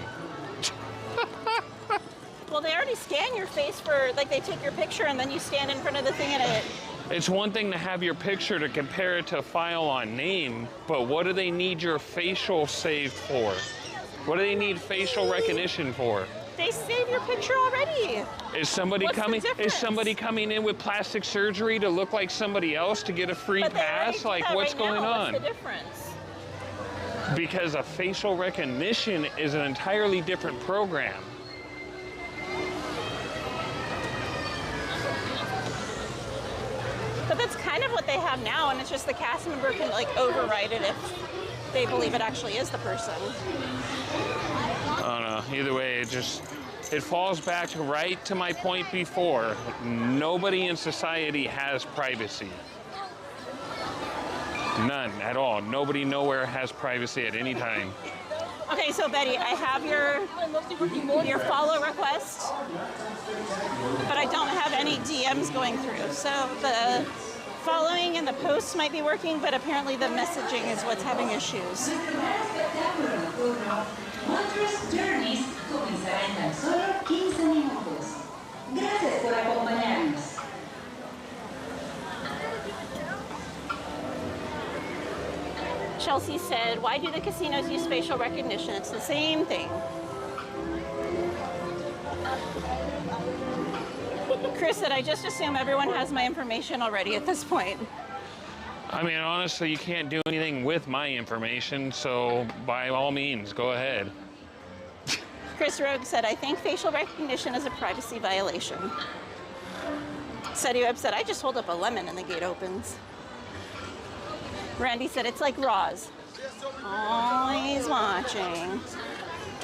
Well, they already scan your face for, like, they take your picture and then you stand in front of the thing and it... It's one thing to have your picture to compare it to a file on name, but what do they need your facial saved for? What do they need facial recognition for? They save your picture already. Is somebody What's the coming? Is difference? somebody coming in with plastic surgery to look like somebody else to get a free But they already pass? do Like, that what's right going now. on? What's the difference? Because a facial recognition is an entirely different program. But that's kind of what they have now, and it's just the cast member can, like, override it if they believe it actually is the person. I don't know. either way, it falls back right to my point before. Nobody in society has privacy. None at all. Nobody nowhere has privacy at any time. Okay, so Betty, I have your follow request, but I don't have any DMs going through. So the following and the posts might be working, but apparently the messaging is what's having issues. Wondrous Journeys comenzará en tan solo 15 minutos. Gracias por acompañarnos. Chelsea said, why do the casinos use facial recognition? It's the same thing. Chris said, I just assume everyone has my information already at this point. I mean, honestly, you can't do anything with my information, so by all means, go ahead. Chris Rogue said, I think facial recognition is a privacy violation. Seti Webb said, I just hold up a lemon and the gate opens. Randy said, it's like Roz. Always watching.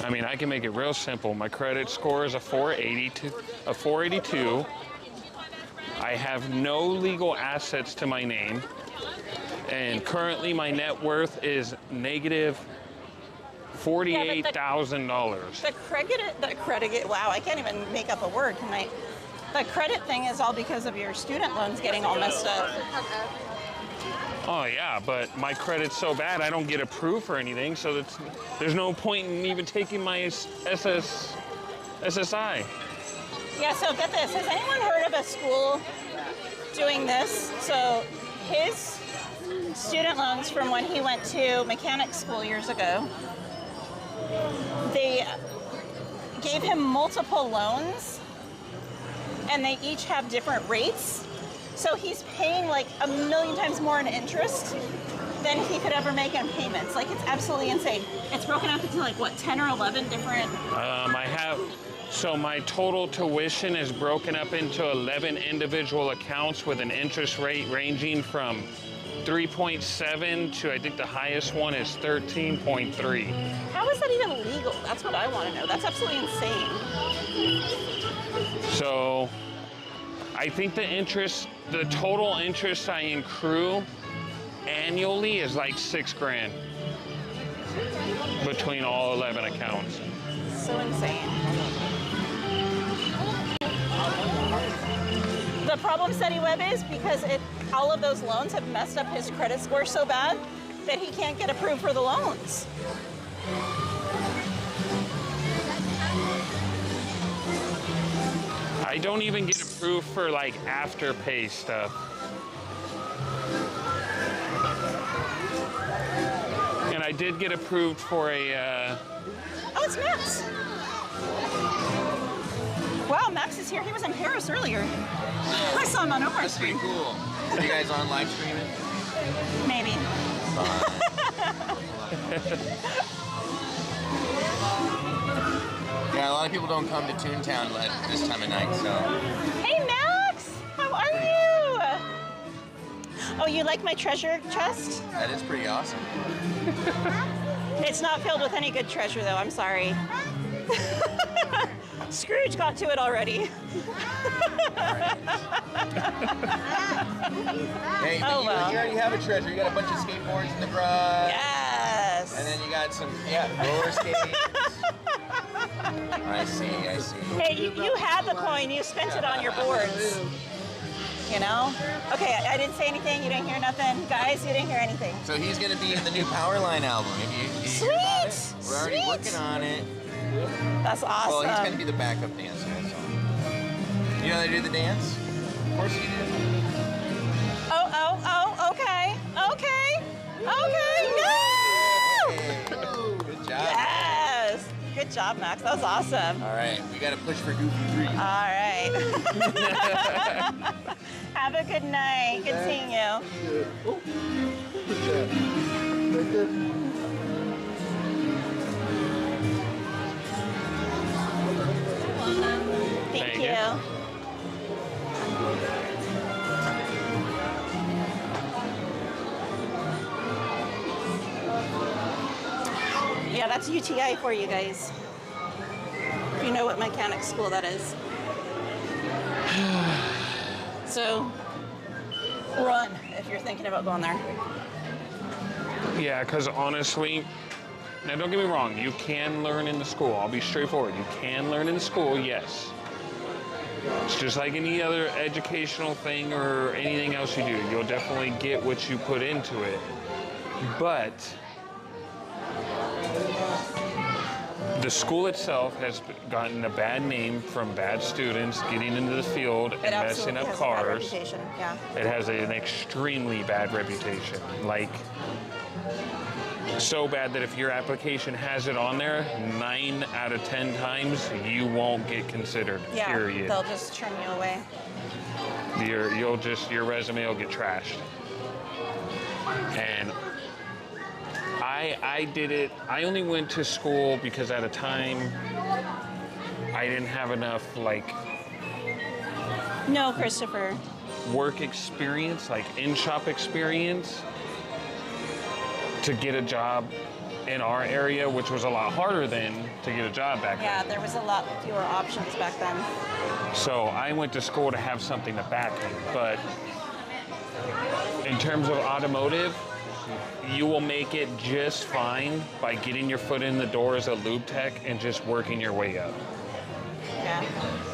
I mean, I can make it real simple. My credit score is a 482. I have no legal assets to my name. And currently my net worth is negative $48,000. The credit, wow, I can't even make up a word tonight. The credit thing is all because of your student loans getting all messed up. Oh yeah, but my credit's so bad I don't get approved for anything, so there's no point in even taking my SSI. Yeah, so get this. Has anyone heard of a school doing this? So his student loans from when he went to mechanic school years ago, they gave him multiple loans and they each have different rates. So he's paying like 1,000,000 times more in interest than he could ever make in payments. Like, it's absolutely insane. It's broken up into like, what, 10 or 11 different? So my total tuition is broken up into 11 individual accounts with an interest rate ranging from 3.7 to, I think the highest one is 13.3. How is that even legal? That's what I want to know. That's absolutely insane. So I think the total interest I accrue annually is like $6 grand between all 11 accounts. So insane. The problem, Seti Webb, is because all of those loans have messed up his credit score so bad that he can't get approved for the loans. I don't even get approved for like afterpay stuff. And I did get approved for a... Oh, it's Max. Wow, Max is here. He was in Paris earlier. I saw him on Omar's screen. That's pretty cool. Are you guys on live streaming? Maybe. Yeah, a lot of people don't come to Toon Town at this time of night, so. Hey, Max! How are you? Oh, you like my treasure chest? That is pretty awesome. It's not filled with any good treasure, though. I'm sorry. Scrooge got to it already. Hey, oh, well. You already have a treasure. You got a bunch of skateboards in the garage. Yes. And then you got some, roller skates. I see. Hey, you had the coin. You spent it on your boards. You know? Okay, I didn't say anything. You didn't hear nothing. Guys, you didn't hear anything. So he's going to be in the new Powerline album. Sweet! We're already working on it. That's awesome. Well, he's going to be the backup dancer. So. You know how they do the dance? Of course you do. Oh, okay. No! Good job. Yes! Good job, Max. That was awesome. All right, we got to push for Goofy 3. All right. Have a good night. Good seeing you. Thank you. Yeah, that's UTI for you guys. You know what mechanic school that is. So, run if you're thinking about going there. Yeah, because honestly, now don't get me wrong, you can learn in the school. I'll be straightforward. You can learn in the school, yes. It's just like any other educational thing or anything else you do. You'll definitely get what you put into it. But the school itself has gotten a bad name from bad students getting into the field and messing up cars. Yeah. It has an extremely bad reputation. Like, so bad that if your application has it on there, 9 out of 10 times you won't get considered. Yeah, period. they'll just turn you away. Your resume will get trashed. And I did it. I only went to school because at a time I didn't have enough No, Christopher. work experience, like in-shop experience, to get a job in our area, which was a lot harder than to get a job back then. Yeah, there was a lot fewer options back then. So I went to school to have something to back me. But in terms of automotive, you will make it just fine by getting your foot in the door as a lube tech and just working your way up. Yeah.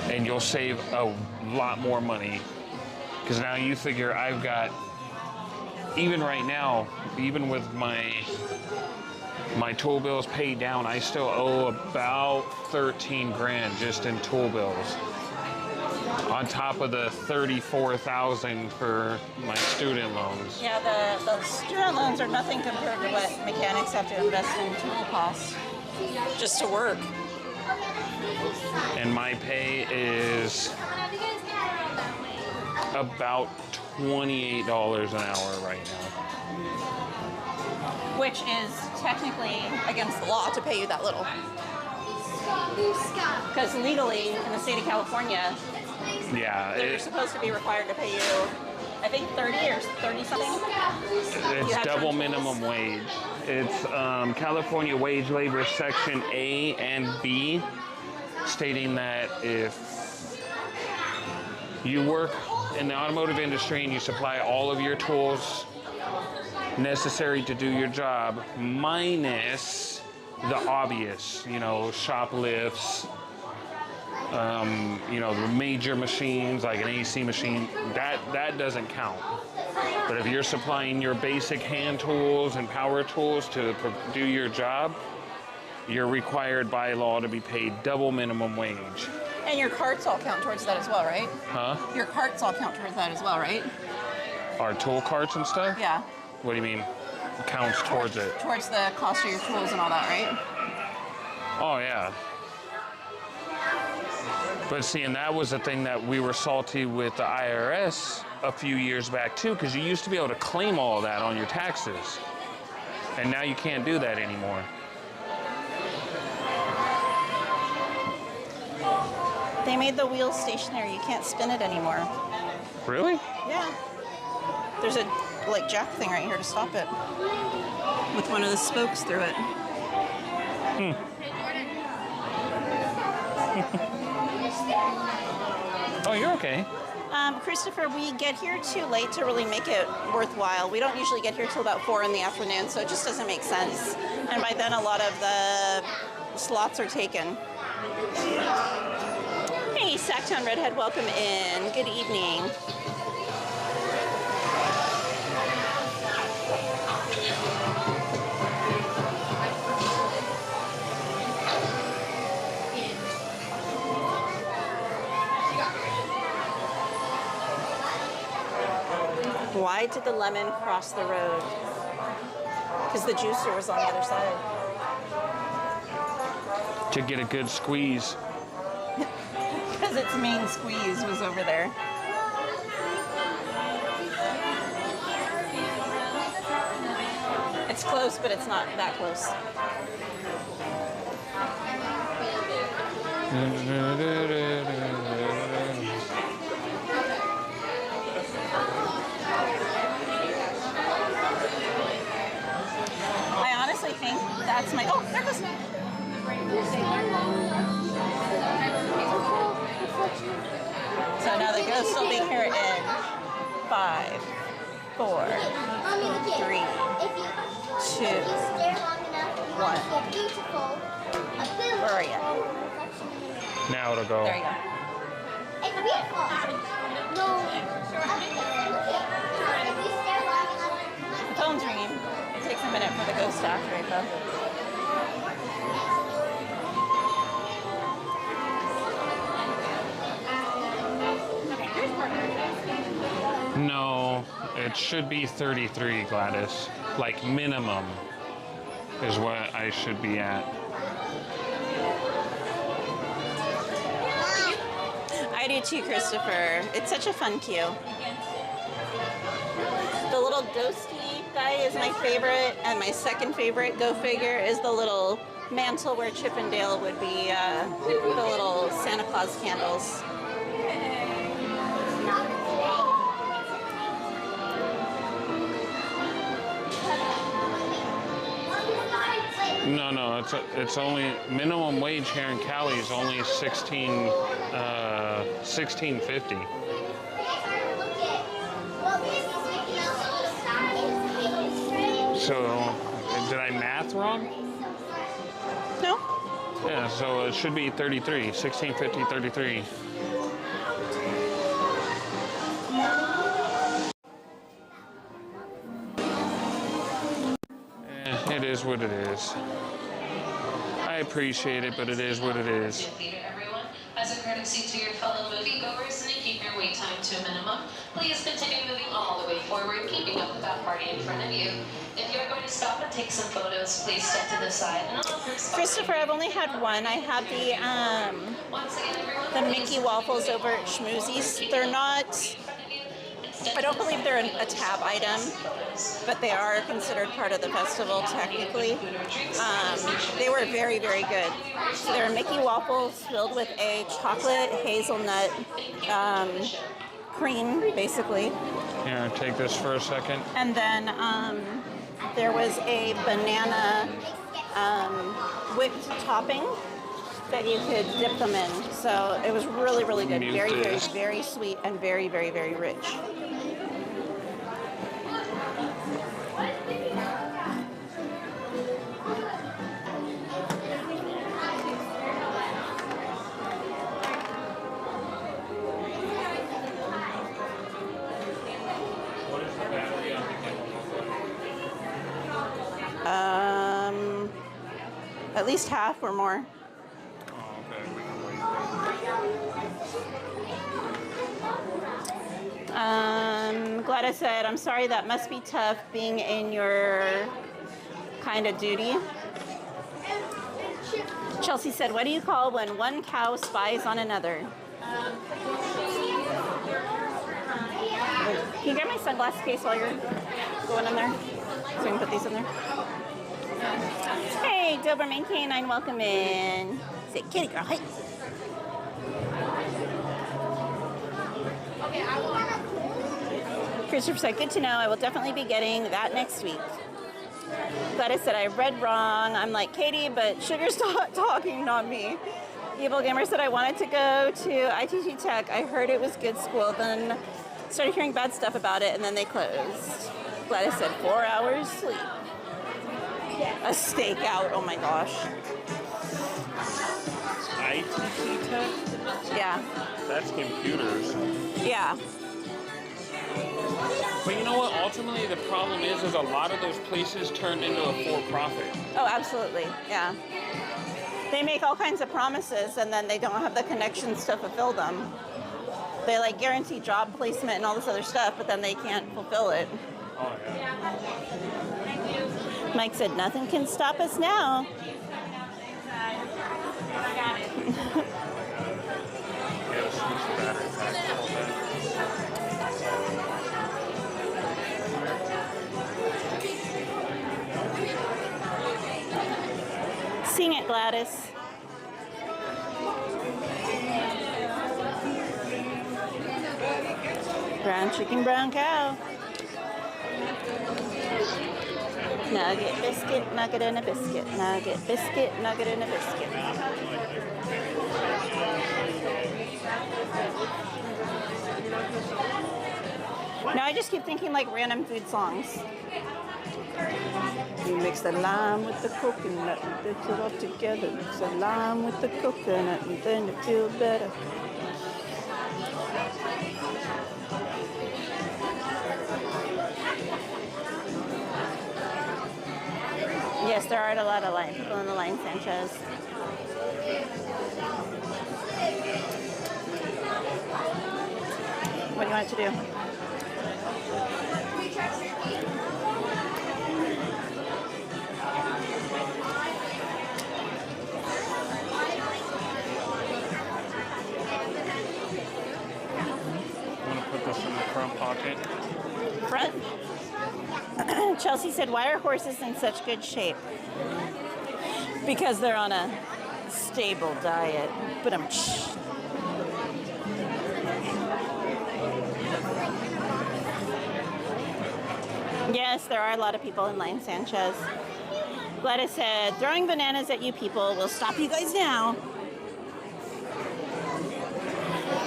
And you'll save a lot more money. Because now you figure I've got, even right now, even with my tool bills paid down, I still owe about 13 grand just in tool bills. On top of the 34,000 for my student loans. Yeah, the student loans are nothing compared to what mechanics have to invest in tool costs just to work. And my pay is about $28 an hour right now. Which is technically against the law to pay you that little. Because legally, in the state of California, they're supposed to be required to pay you, I think 30 or 30 something. It's double minimum wage. It's California Wage Labor Section A and B, stating that if you work in the automotive industry and you supply all of your tools necessary to do your job, minus the obvious, shoplifts, the major machines like an AC machine, that doesn't count. But if you're supplying your basic hand tools and power tools to do your job, you're required by law to be paid double minimum wage. And your carts all count towards that as well, right? Huh? Your carts all count towards that as well, right? Our tool carts and stuff? Yeah. What do you mean? Counts towards it? Towards the cost of your tools and all that, right? Oh, yeah. But see, and that was the thing that we were salty with the IRS a few years back too, because you used to be able to claim all of that on your taxes. And now you can't do that anymore. They made the wheels stationary. You can't spin it anymore. Really? Yeah. There's a jack thing right here to stop it. With one of the spokes through it. Oh, you're okay. Christopher, we get here too late to really make it worthwhile. We don't usually get here till about 4 in the afternoon, so it just doesn't make sense. And by then, a lot of the slots are taken. Hey, Sacktown Redhead, welcome in. Good evening. Why did the lemon cross the road? Because the juicer was on the other side. To get a good squeeze. Because its main squeeze was over there. It's close, but it's not that close. I honestly think that's my... Oh, there goes... still be here in 5, 4, 3, 2, 1. Where are you? Now it'll go. There you go. It's beautiful. No. The phone's ringing. It takes a minute for the ghost to activate though. No, it should be 33, Gladys. Like minimum is what I should be at. I do too, Christopher. It's such a fun queue. The little ghosty guy is my favorite, and my second favorite, go figure, is the little mantle where Chip and Dale would be the little Santa Claus candles. No, it's only minimum wage here in Cali is only $16.50. So, did I math wrong? No. Yeah, so it should be 33, 16.50, 33. It is what it is. I appreciate it, but it is what it is. As a courtesy to your fellow moviegoers and to keep your wait time to a minimum, please continue moving all the way forward, keeping up with that party in front of you. If you're going to stop and take some photos, please step to the side. And Christopher, I've only had one. I had the Mickey waffles over at Schmoozies. They're not, I don't believe they're a tab item, but they are considered part of the festival technically. They were very, very good. So they're Mickey waffles filled with a chocolate hazelnut cream, basically. Here, take this for a second. And then there was a banana whipped topping that you could dip them in. So it was really, really good. Very, very, very sweet and very, very, very rich. At least half or more. Oh, okay. We can wait. Glad I said, I'm sorry, that must be tough being in your kind of duty. Chelsea said, what do you call when one cow spies on another? Can you grab my sunglasses case while you're going in there? So we can put these in there. Hey, Doberman Canine, welcome in. Say, kitty girl, hey. Christopher said, good to know. I will definitely be getting that next week. Glad I said I read wrong. I'm like, Katie, but Sugar's talking, not me. Evil Gamer said I wanted to go to ITG Tech. I heard it was good school. Then started hearing bad stuff about it, and then they closed. Glad I said 4 hours sleep. A stakeout, oh my gosh. ITT Tech? Yeah. That's computers. Yeah. But you know what? Ultimately, the problem is a lot of those places turned into a for-profit. Oh, absolutely. Yeah. They make all kinds of promises, and then they don't have the connections to fulfill them. They like guarantee job placement and all this other stuff, but then they can't fulfill it. Oh, yeah. Mike said, nothing can stop us now. Sing it, Gladys. Brown chicken, brown cow. Nugget, biscuit, nugget, and a biscuit. Nugget, biscuit, nugget, and a biscuit. No, I just keep thinking like random food songs. You mix the lime with the coconut and mix it all together. Mix the lime with the coconut and then it feels better. Yes, there are a lot of people in the line, Sanchez. What do you want it to do? I'm gonna put this in the front pocket. Front? Chelsea said, why are horses in such good shape? Because they're on a stable diet. But yes, there are a lot of people in line, Sanchez. Gladys said, throwing bananas at you people will stop you guys now.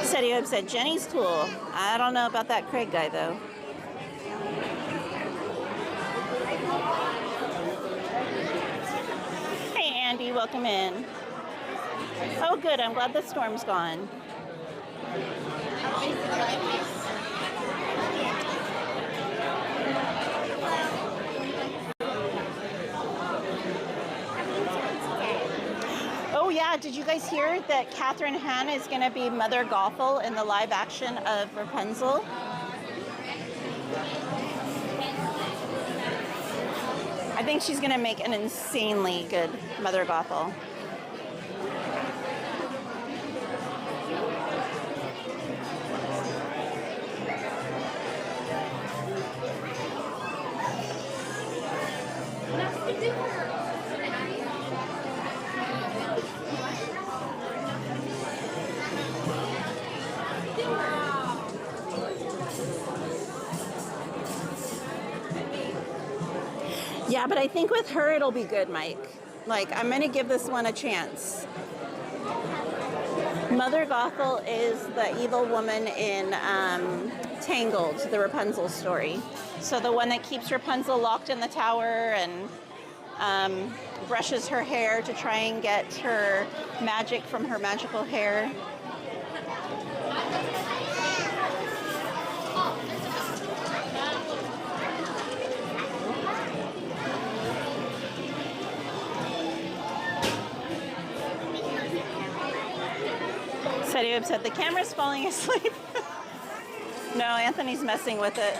Setiob said, Jenny's cool. I don't know about that Craig guy, though. Hey, Andy, welcome in. Oh, good. I'm glad the storm's gone. Oh, yeah. Did you guys hear that Catherine Hahn is going to be Mother Gothel in the live action of Rapunzel? I think she's going to make an insanely good Mother Gothel. Yeah, but I think with her it'll be good, Mike. Like, I'm going to give this one a chance. Mother Gothel is the evil woman in Tangled, the Rapunzel story. So the one that keeps Rapunzel locked in the tower and brushes her hair to try and get her magic from her magical hair. Setiob said the camera's falling asleep. No, Anthony's messing with it.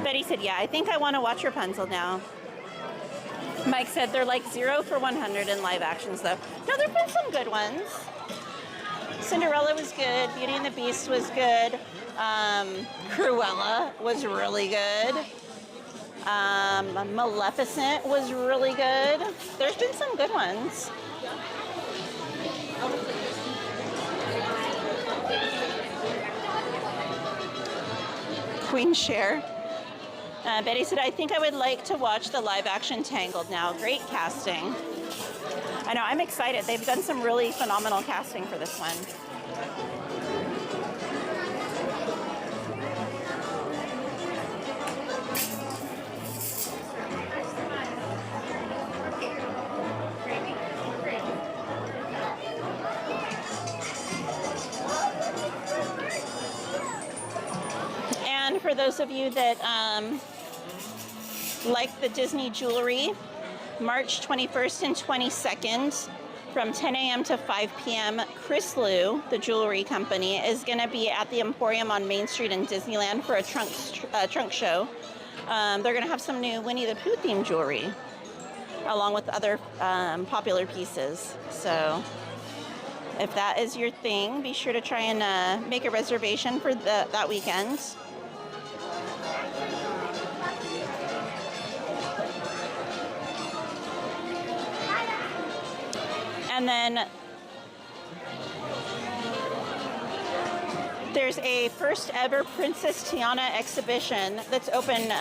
Betty said, yeah, I think I want to watch Rapunzel now. Mike said they're like 0 for 100 in live actions, though. No, there have been some good ones. Cinderella was good. Beauty and the Beast was good. Cruella was really good. Maleficent was really good. There's been some good ones. Queen Cher. Betty said, I think I would like to watch the live action Tangled now. Great casting. I know, I'm excited. They've done some really phenomenal casting for this one. And for those of you that like the Disney jewelry, March 21st and 22nd from 10 a.m. to 5 p.m. Chris Liu, the jewelry company, is going to be at the Emporium on Main Street in Disneyland for a trunk show. They're going to have some new Winnie the Pooh themed jewelry along with other popular pieces. So if that is your thing, be sure to try and make a reservation for that weekend. And then there's a first ever Princess Tiana exhibition that's open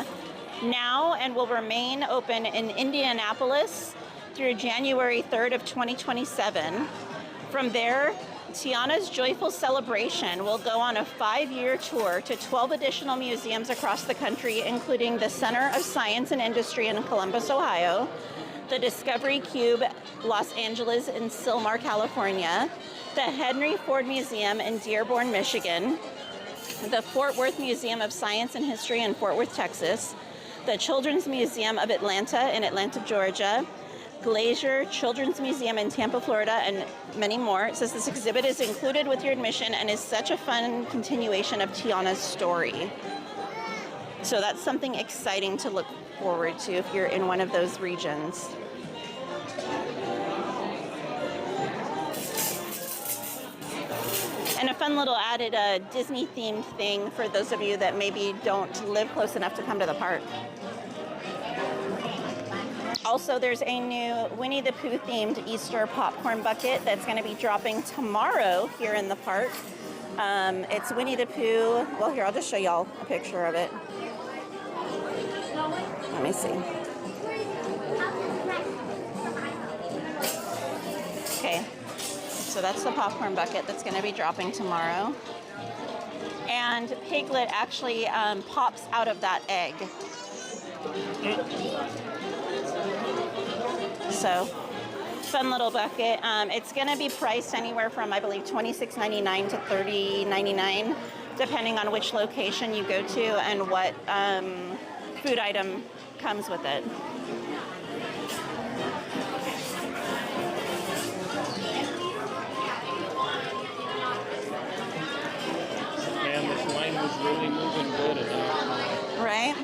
now and will remain open in Indianapolis through January 3rd of 2027 From there, Tiana's Joyful Celebration will go on a 5-year tour to 12 additional museums across the country, including the Center of Science and Industry in Columbus, Ohio, the Discovery Cube, Los Angeles and Sylmar, California, the Henry Ford Museum in Dearborn, Michigan, the Fort Worth Museum of Science and History in Fort Worth, Texas, the Children's Museum of Atlanta in Atlanta, Georgia, Glacier Children's Museum in Tampa, Florida, and many more. It says this exhibit is included with your admission and is such a fun continuation of Tiana's story. So that's something exciting to look forward to if you're in one of those regions. And a fun little added Disney-themed thing for those of you that maybe don't live close enough to come to the park. Also, there's a new Winnie the Pooh themed Easter popcorn bucket that's going to be dropping tomorrow here in the park. It's Winnie the Pooh. Well, here, I'll just show y'all a picture of it. Let me see. Okay, so that's the popcorn bucket that's going to be dropping tomorrow. And Piglet actually pops out of that egg. So, fun little bucket. It's going to be priced anywhere from, I believe, $26.99 to $30.99, depending on which location you go to and what food item comes with it. Man, this line was really moving good enough. Right?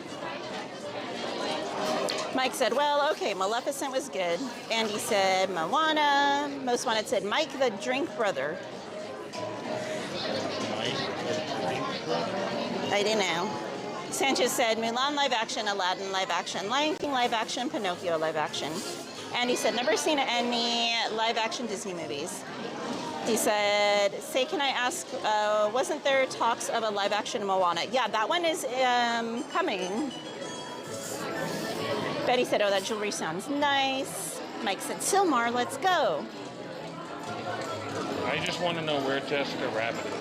Mike said, well, okay, Maleficent was good. Andy said, Moana. Most Wanted said, Mike the Drink Brother. I don't know. Sanchez said, Mulan live action, Aladdin live action, Lion King live action, Pinocchio live action. Andy said, never seen any live action Disney movies. He said, say, can I ask, wasn't there talks of a live action Moana? Yeah, that one is coming. Betty said, oh, that jewelry sounds nice. Mike said, Sylmar, let's go. I just want to know where Jessica Rabbit is.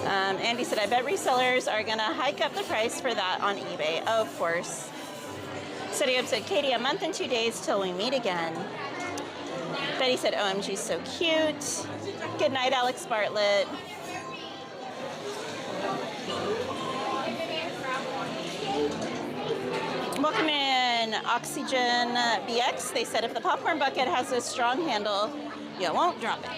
Andy said, I bet resellers are going to hike up the price for that on eBay. Oh, of course. City Up said, Katie, a month and 2 days till we meet again. Betty said, OMG, so cute. Good night, Alex Bartlett. Welcome in, Oxygen BX. They said if the popcorn bucket has a strong handle, you won't drop it.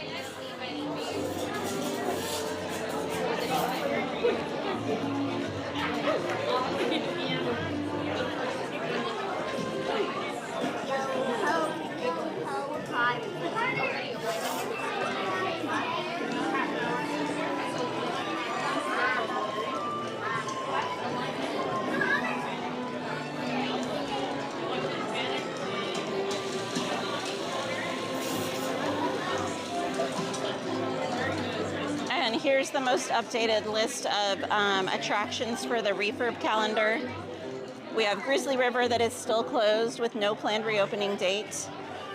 And here's the most updated list of attractions for the refurb calendar. We have Grizzly River that is still closed with no planned reopening date.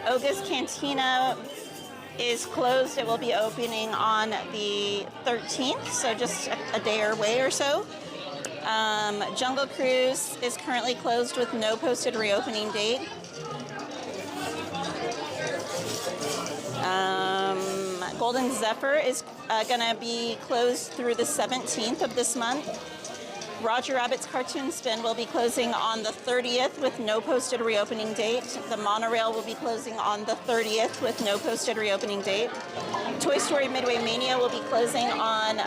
Oga's Cantina is closed. It will be opening on the 13th, so just a day or away or so. Jungle Cruise is currently closed with no posted reopening date. Golden Zephyr is going to be closed through the 17th of this month. Roger Rabbit's Cartoon Spin will be closing on the 30th with no posted reopening date. The monorail will be closing on the 30th with no posted reopening date. Toy Story Midway Mania will be closing on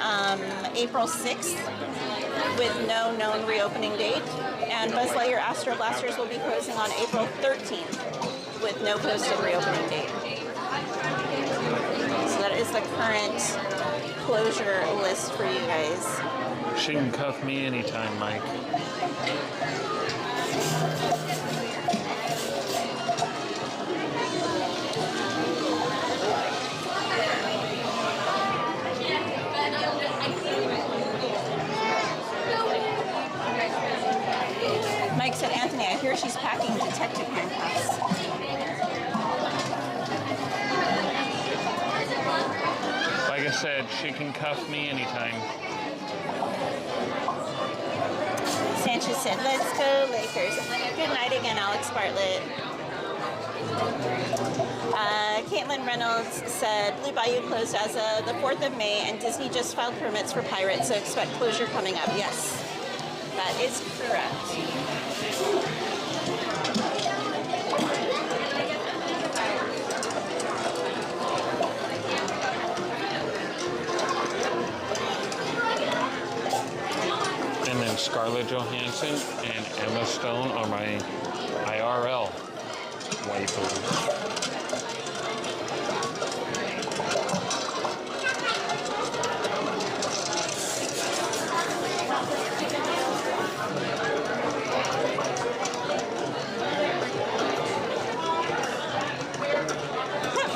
April 6th with no known reopening date. And Buzz Lightyear Astro Blasters will be closing on April 13th with no posted reopening date. So that is the current closure list for you guys. She can cuff me anytime, Mike. Mike said, Anthony, Yeah, I hear she's packing detective handcuffs. Like I said, she can cuff me anytime. Sanchez said, let's go Lakers. Good night again, Alex Bartlett. Caitlin Reynolds said, Blue Bayou closed as of the 4th of May, and Disney just filed permits for Pirates, so expect closure coming up. Yes, that is correct. And then Scarlett Johansson and Emma Stone are my IRL waifus.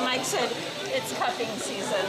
Mike said it's cuffing season.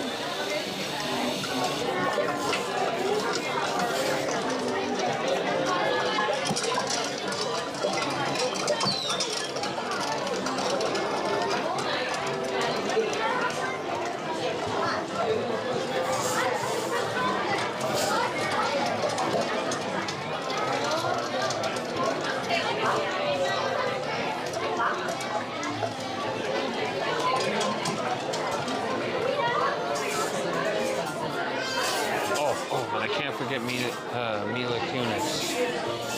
And I can't forget Mila Kunis.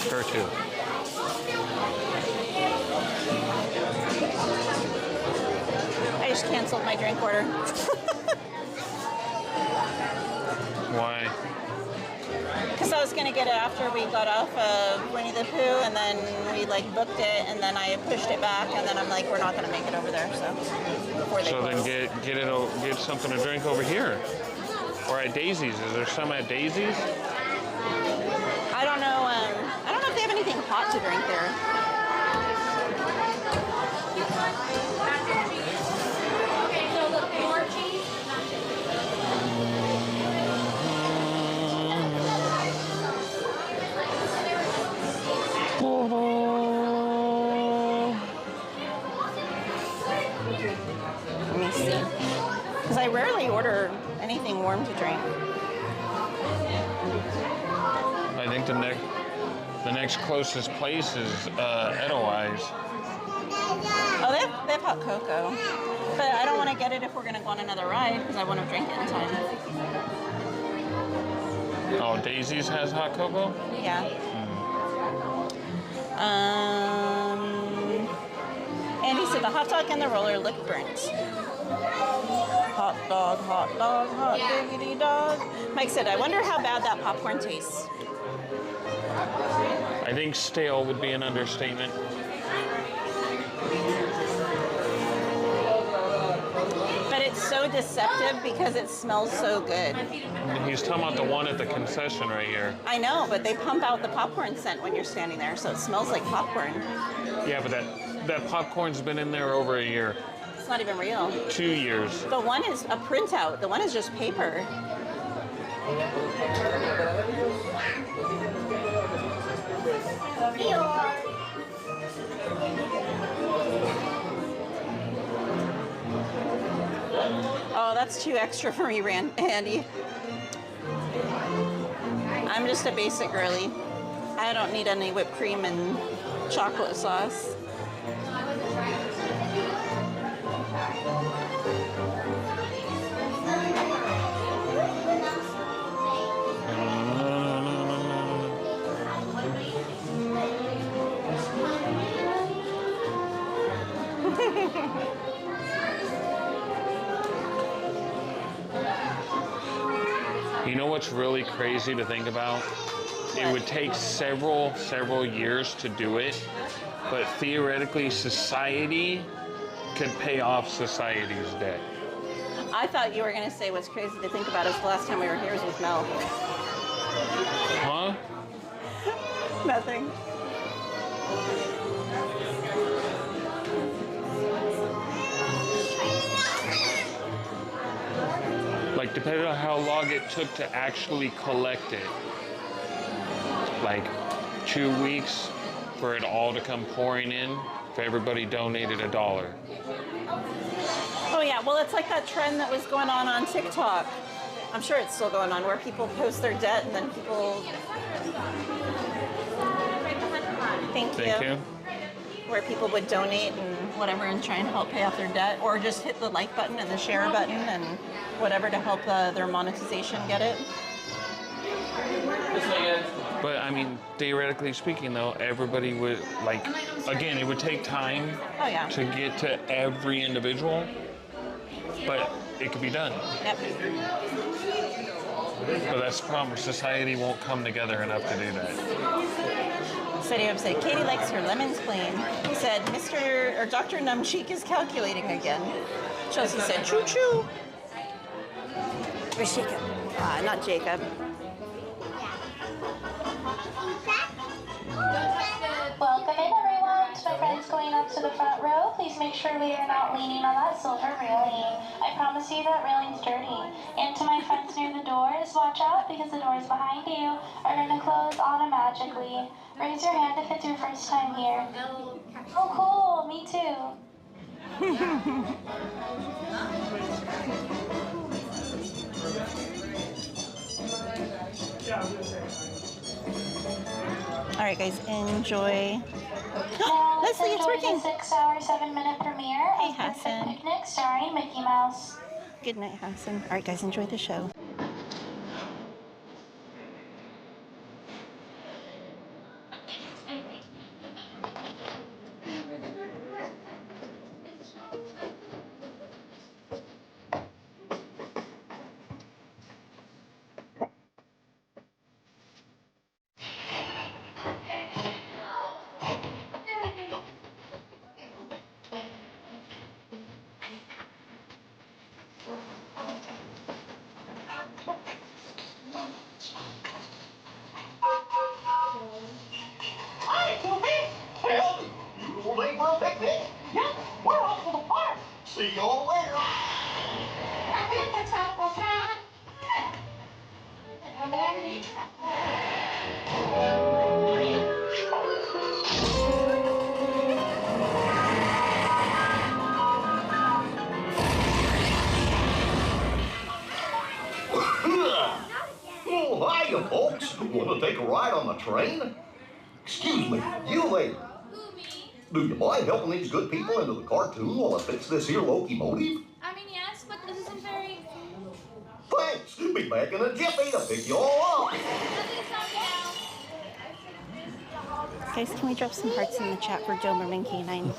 Her too. I just canceled my drink order. Why? Because I was going to get it after we got off of Winnie the Pooh, and then we like booked it, and then I pushed it back, and then I'm like, we're not going to make it over there, so before they close. Then get something to drink over here. Or at Daisy's. Is there some at Daisy's? I don't know. I don't know if they have anything hot to drink there. Let me see. Because I rarely order anything warm to drink. I think the next closest place is Edelweiss. Oh, they have hot cocoa. But I don't want to get it if we're going to go on another ride because I want to drink it in time. Oh, Daisy's has hot cocoa? Yeah. Andy said the hot dog and the roller look burnt. Hot dog, hot diggity dog. Mike said, I wonder how bad that popcorn tastes. I think stale would be an understatement. But it's so deceptive because it smells so good. He's talking about the one at the concession right here. I know, but they pump out the popcorn scent when you're standing there, so it smells like popcorn. Yeah, but that popcorn's been in there over a year. It's not even real. 2 years. The one is a printout. The one is just paper. Oh, that's too extra for me, Andy. I'm just a basic girly. I don't need any whipped cream and chocolate sauce. You know what's really crazy to think about? It would take several years to do it, but theoretically society could pay off society's debt. I thought you were going to say what's crazy to think about is the last time we were here was with Mel. Huh? Nothing. Like, depending on how long it took to actually collect it. Like 2 weeks, for it all to come pouring in if everybody donated $1. Oh yeah, well it's like that trend that was going on TikTok. I'm sure it's still going on, where people post their debt and then people... Thank you. Where people would donate and whatever and try and help pay off their debt, or just hit the like button and the share button and whatever to help their monetization get it. But I mean, theoretically speaking though, everybody would, like, again, it would take time to get to every individual, but it could be done. Yep. But that's the problem, society won't come together enough to do that. Studio said Katie likes her lemons plain. He said Mr. or Dr. Numcheek is calculating again. Chelsea said choo choo. Where's Jacob? Not Jacob. Welcome in, everyone. To my friends going up to the front row, please make sure we are not leaning on that silver railing. I promise you that railing's dirty. And to my friends near the doors, watch out because the doors behind you are going to close automatically. Raise your hand if it's your first time here. Oh, cool. Me too. All right, guys, enjoy. Now, let's Leslie, it's enjoy working. the 6-hour, 7-minute premiere Hey, of Hassan. Perfect Picnic starring Mickey Mouse. Good night, Hassan. All right, guys, enjoy the show. Hi, Goofy. Well, you late for a picnic? Yep, we're off to the park. See you all later. Oh, hiya, folks. Want to take a ride on the train? Excuse me, you lady. Do you mind helping these good people into the cartoon while I fix this here locomotive? I mean, yes, but this isn't very... Thanks. Be back in a jiffy to pick you all up. Guys, can we drop some hearts in the chat for Doberman Canine?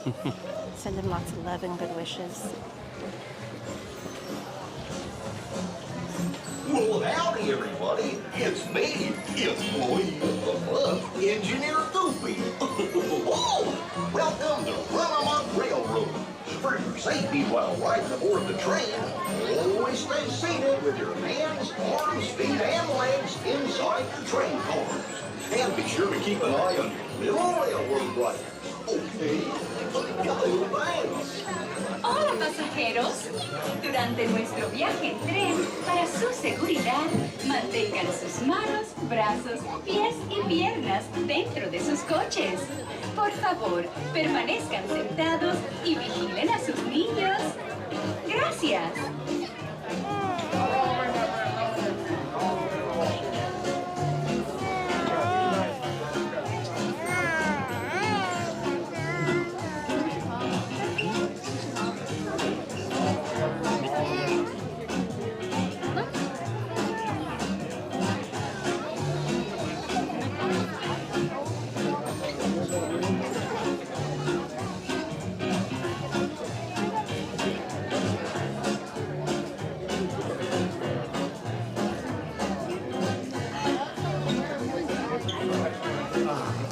Send him lots of love and good wishes. Well, howdy, everybody. It's me, Employee of the Month, Engineer Goofy. Whoa! Welcome to Run Amok Railroad. For your safety while riding aboard the train, always stay seated with your hands, arms, feet, and legs inside your train cars. And be sure to keep an eye on your little railroad riders. Okay? Thanks. Hola pasajeros, durante nuestro viaje en tren, para su seguridad, mantengan sus manos, brazos, pies y piernas dentro de sus coches. Por favor, permanezcan sentados y vigilen a sus niños. Gracias.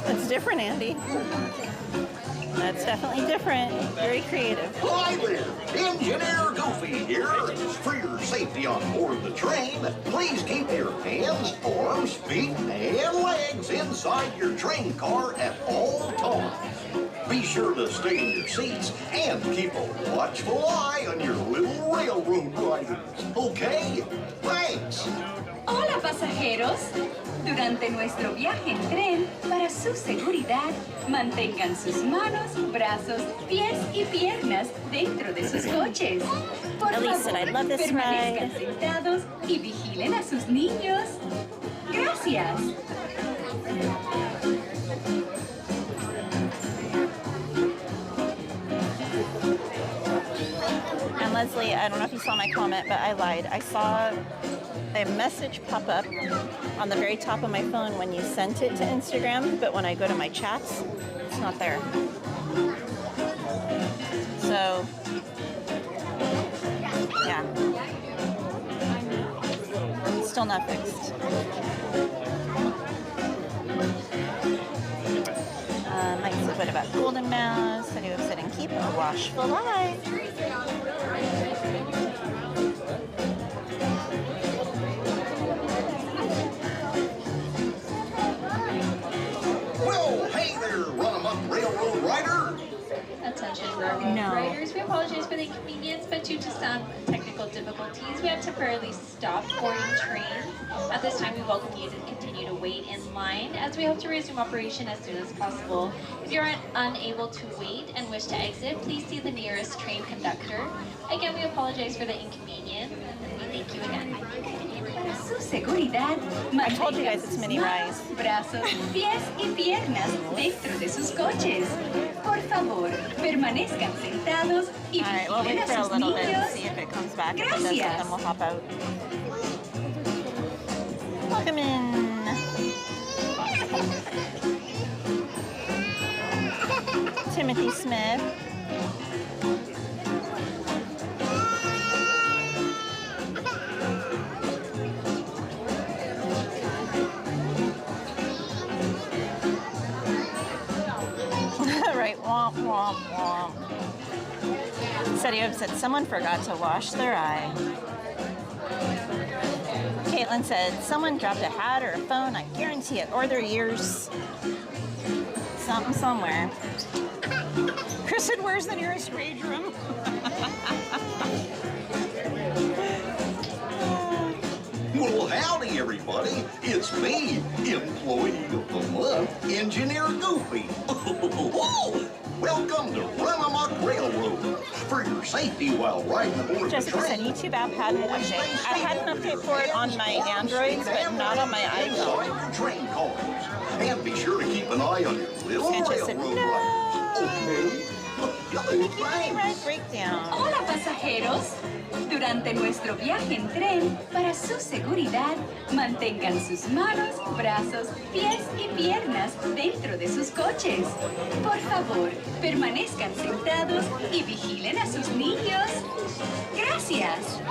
That's different, Andy. That's definitely different. Very creative. Hi there, Engineer Goofy here. For your safety on board the train, please keep your hands, arms, feet, and legs inside your train car at all times. Be sure to stay in your seats and keep a watchful eye on your little railroad riders. Okay? Thanks. Hola pasajeros, Durante nuestro viaje en tren, para su seguridad, mantengan sus manos, brazos, pies y piernas dentro de sus coches. Por Elise said, favor, "I love this permanezcan ride." sentados y vigilen a sus niños. Gracias. And Leslie, I don't know if you saw my comment, but I lied. I saw a message pop up on the very top of my phone when you sent it to Instagram, but when I go to my chats, it's not there. So, yeah. Still not fixed. Mike said, what about Golden Mouse? Said he would sit and keep a washful eye. Well, hey there, run-em-up railroad rider. Attention railroad riders, we apologize for the inconvenience, but due to some technical difficulties, we have temporarily stopped boarding trains. At this time, we welcome you to continue to wait in line, as we hope to resume operation as soon as possible. If you're unable to wait and wish to exit, please see the nearest train conductor. Again, we apologize for the inconvenience, and we thank you again. Para su seguridad, I told you guys it's mini rise. brazos, pies y piernas dentro de sus coches. Por favor, permanezcan sentados y All right, we'll vigilen wait a for a sus little bit and niños. see if it comes back. If it doesn't, Gracias. then we'll hop out. Welcome in. Timothy Smith. Right, womp, womp, womp. Sadio said someone forgot to wash their eye. Caitlin said someone dropped a hat or a phone, I guarantee it, or their ears. Something somewhere. Chris said, where's the nearest rage room? Well, howdy, everybody. It's me, Employee of the Month, Engineer Goofy. Welcome to Run-a-Muck Railroad. For your safety while riding aboard Jessica the said train, YouTube app had an update. I had an update for it on my Androids, but not on my iPhone. your train cars. And be sure to keep an eye on your little Sanchez said, railroad no. riders. Okay? Right breakdown. Hola pasajeros. Durante nuestro viaje en tren, para su seguridad, mantengan sus manos, brazos, pies y piernas dentro de sus coches. Por favor, permanezcan sentados y vigilen a sus niños. Gracias.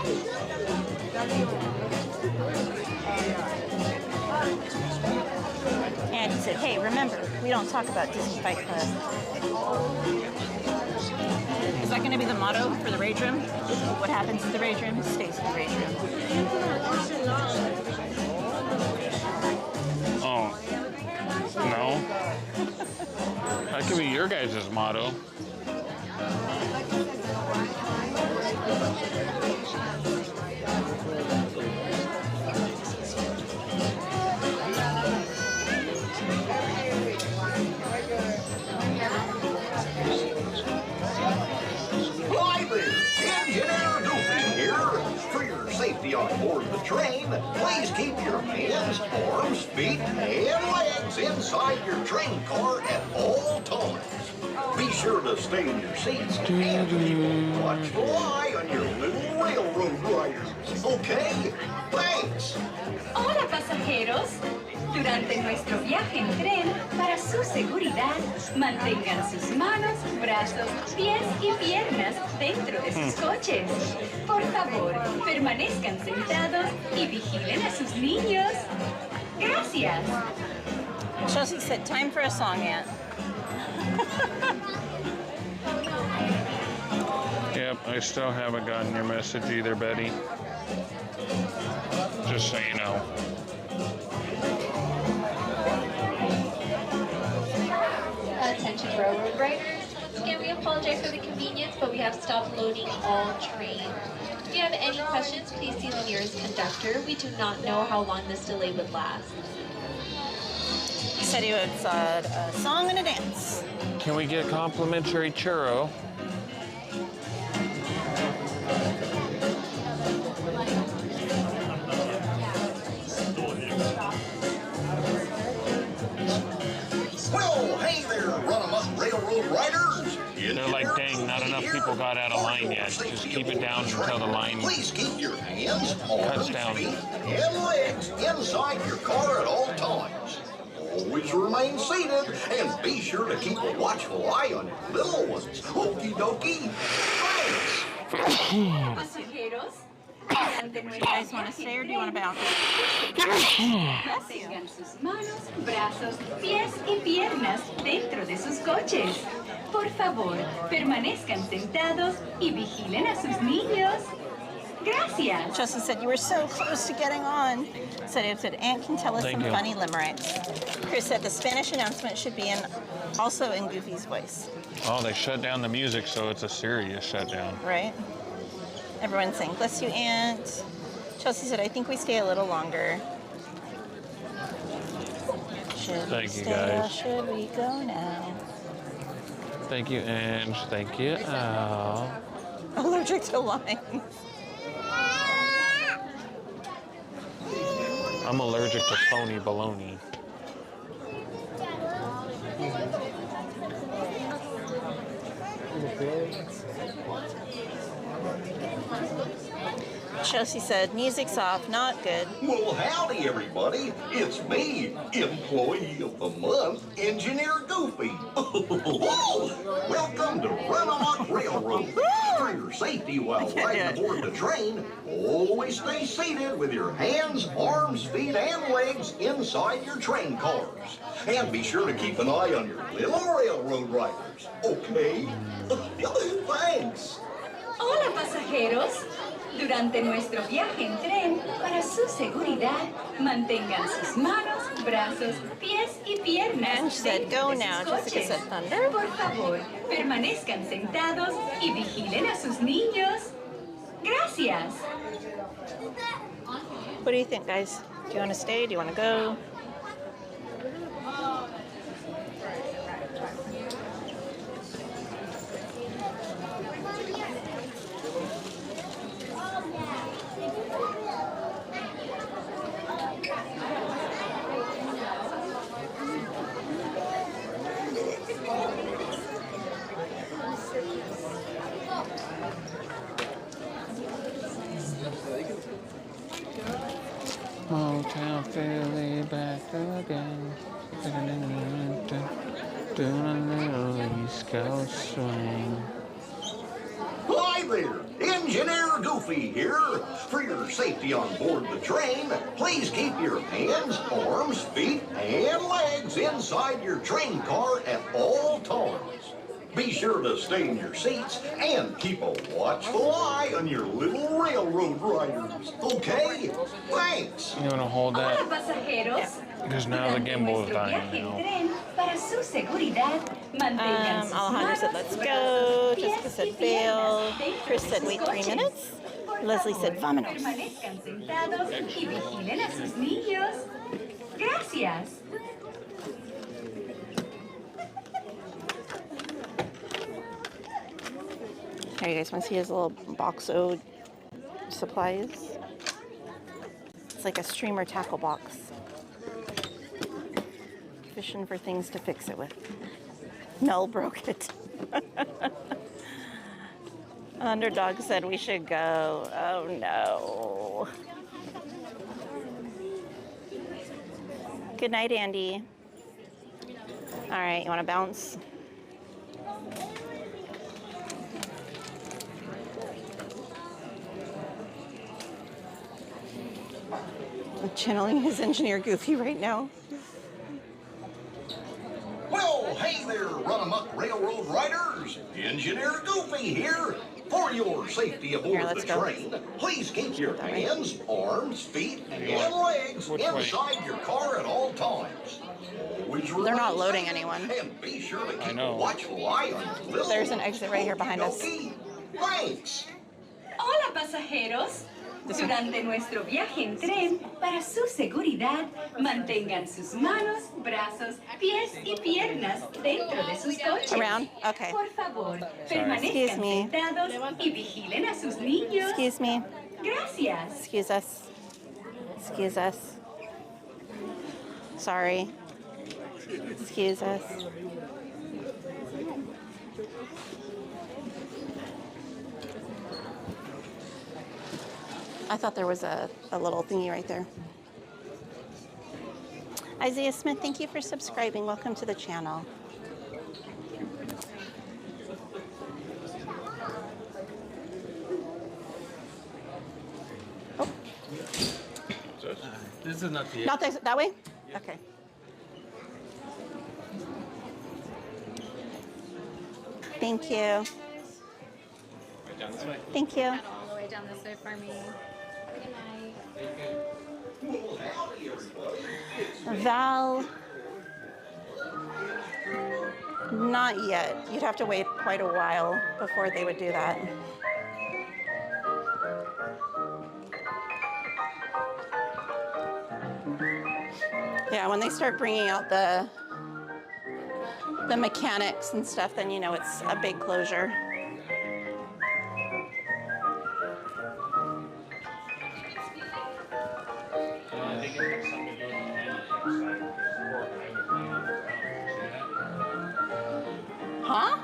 And he said, hey, remember, we don't talk about Disney Fight Club. Is that going to be the motto for the Rage Room? What happens at the Rage Room stays at the Rage Room. Oh. No. That could be your guys' motto. Hi there, Engineer Goofy here. For your safety on board the train, please keep your hands, arms, feet, and legs inside your train car at all times. Be sure to stay in your seats and keep a watchful eye on your little railroad riders. Okay? Thanks. Hola pasajeros. Durante nuestro viaje en tren, para su seguridad, mantengan sus manos, brazos, pies y piernas dentro de sus coches. Por favor, permanezcan sentados y vigilen a sus niños. Gracias. Chelsea said, time for a song, Aunt. Yep, I still haven't gotten your message either, Betty. Just so you know. Attention railroad riders. Once again, we apologize for the inconvenience, but we have stopped loading all trains. If you have any questions, please see the nearest conductor. We do not know how long this delay would last. said he would add a song and a dance. Can we get complimentary churro? Well, hey there, run-em-up railroad riders. They're like, dang, not enough people got out of line yet. Just keep it down until the line Please keep your hands, cuts arms, down. feet, and legs inside your car at all times. Always remain seated and be sure to keep a watchful eye on your little ones. Okie dokie. Thanks. Pasajeros, Do you guys want to stay or do you want to bounce? mantengan sus manos, brazos, pies y piernas dentro de sus coches. Por favor, permanezcan sentados y vigilen a sus niños. Gracias. Justin said you were so close to getting on. Said Aunt can tell us Thank some you. funny limericks. Chris said the Spanish announcement should be also in Goofy's voice. Oh, they shut down the music, so it's a serious shutdown. Right? Everyone's saying, bless you, Aunt. Chelsea said, I think we stay a little longer. Should we Thank you, stay guys. or should we go now? Thank you, Ange. Thank you, Al. Allergic to lines. I'm allergic to phony baloney. Chelsea said, music's off, not good. Well, howdy, everybody. It's me, Employee of the Month, Engineer Goofy. Welcome to Run-a-Muck Railroad. For your safety while riding aboard the train, always stay seated with your hands, arms, feet, and legs inside your train cars. And be sure to keep an eye on your little railroad riders, okay? Thanks. Hola pasajeros. Durante nuestro viaje en tren, para su seguridad, mantengan sus manos, brazos, pies y piernas Ange said, dentro go de now. sus Jessica coches. said, thunder. Por favor, permanezcan sentados y vigilen a sus niños. Gracias. What do you think, guys? Do you want to stay? Do you want to go? Motown Philly back again. Doing a little East Coast swing. Hi there, Engineer Goofy here. For your safety on board the train, please keep your hands, arms, feet, and legs inside your train car at all times. Be sure to stay in your seats and keep a watchful eye on your little railroad riders, okay? Thanks. You want to hold that? Hola pasajeros. Because now the gimbal is dying Viaje en now. tren, para su seguridad, mantengan sus Alejandro said, manos, let's brazos, go. pies Jessica said, y fail. piernas dentro Chris de said, sus wait 3 coches. minutes. Por Leslie favor, said, vámonos. permanezcan sentados y vigilen a sus niños. Gracias. Here, you guys want to see his little box of supplies? It's like a streamer tackle box. Fishing for things to fix it with. Mel broke it. Underdog said we should go. Oh no. Good night, Andy. All right, you want to bounce? I'm channeling his Engineer Goofy right now. Well, hey there, Run-a-Muck Railroad riders. Engineer Goofy here. For your safety aboard Here, let's the go. train, please keep your That way. hands, arms, feet, and legs Which way? inside your car at all times. Always They're not remain loading seated anyone. And be sure to I keep know. a watchful eye on your little There's an exit right here behind us. Okey-dokey. Thanks. Hola pasajeros. Durante nuestro viaje en tren, para su seguridad, mantengan sus manos, brazos, pies y piernas dentro de sus coches. Around? Okay. Por favor, Excuse permanezcan me. sentados y vigilen a sus niños. Excuse me. Gracias. Excuse us. Excuse us. Sorry. Excuse us. I thought there was a little thingy right there. Isaiah Smith, thank you for subscribing. Welcome to the channel. This is not the. Not that way? Okay. Thank you. Right down this way. Thank you. All the way down this way for me. Good night. Val, not yet. You'd have to wait quite a while before they would do that. Yeah, when they start bringing out the mechanics and stuff, then you know it's a big closure. Huh?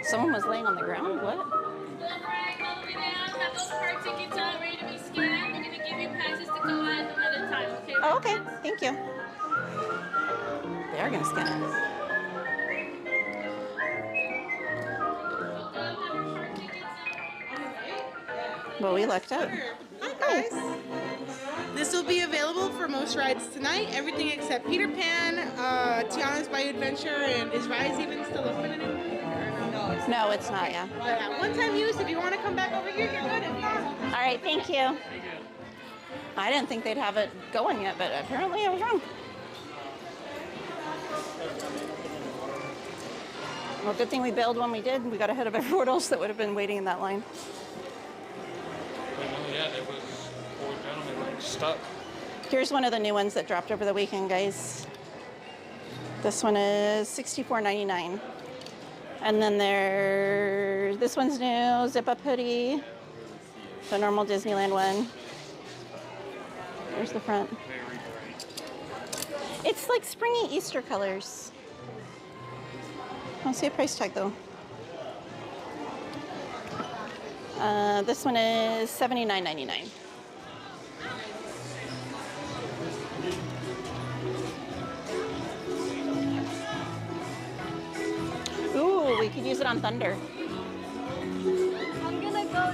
Someone was laying on the ground? What? Have those card tickets all ready to be scanned. We're gonna give you passes to go at another time, okay? Oh, okay. Thank you. They are going to scan it. Well, we lucked out. Hi guys. This will be available for most rides tonight. Everything except Peter Pan, Tiana's Bayou Adventure, and is Rise even still open anymore? No, it's not, yeah. But one-time use. If you want to come back over here, you're good. If not, All right, thank you. I didn't think they'd have it going yet, but apparently I was wrong. Well, good thing we bailed when we did. We got ahead of everyone else that would have been waiting in that line. Yeah, there was four gentlemen stuck. Here's one of the new ones that dropped over the weekend, guys. This one is $64.99. And then this one's new, zip up hoodie. The normal Disneyland one. There's the front. It's like springy Easter colors. I don't see a price tag though. This one is $79.99. Ooh, we could use it on Thunder. I'm gonna go.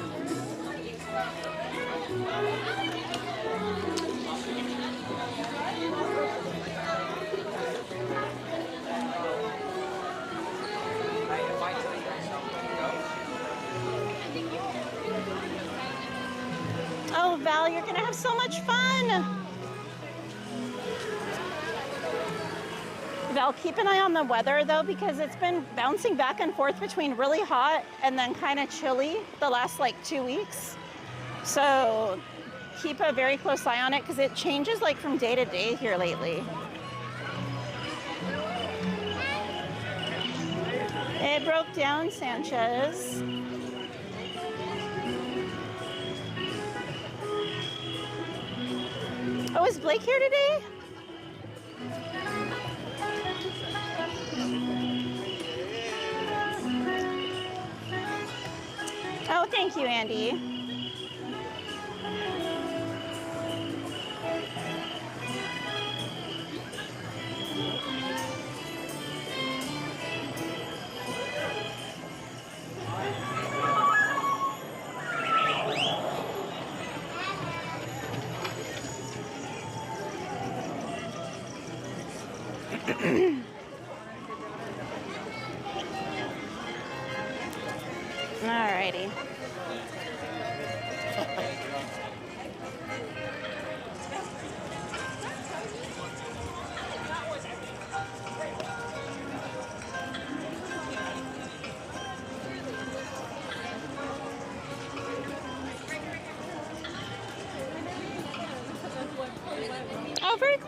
Oh, Val, you're gonna have so much fun. Val, keep an eye on the weather though, because it's been bouncing back and forth between really hot and then kind of chilly the last like 2 weeks. So keep a very close eye on it because it changes like from day to day here lately. It broke down, Sanchez. Oh, is Blake here today? Oh, thank you, Andy. Alrighty.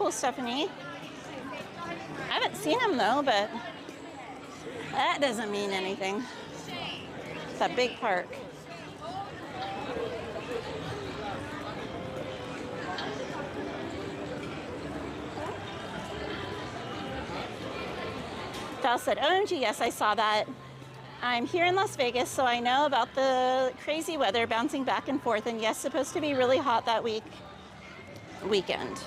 cool, Stephanie. I haven't seen him though, but that doesn't mean anything. It's a big park. Val said, OMG, yes, I saw that. I'm here in Las Vegas, so I know about the crazy weather bouncing back and forth, and yes, supposed to be really hot that weekend.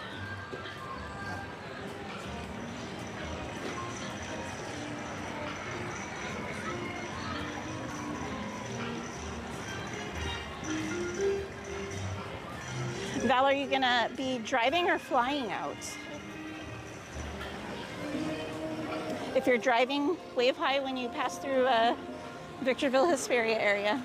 Val, are you gonna be driving or flying out? If you're driving, wave hi when you pass through Victorville, Hesperia area.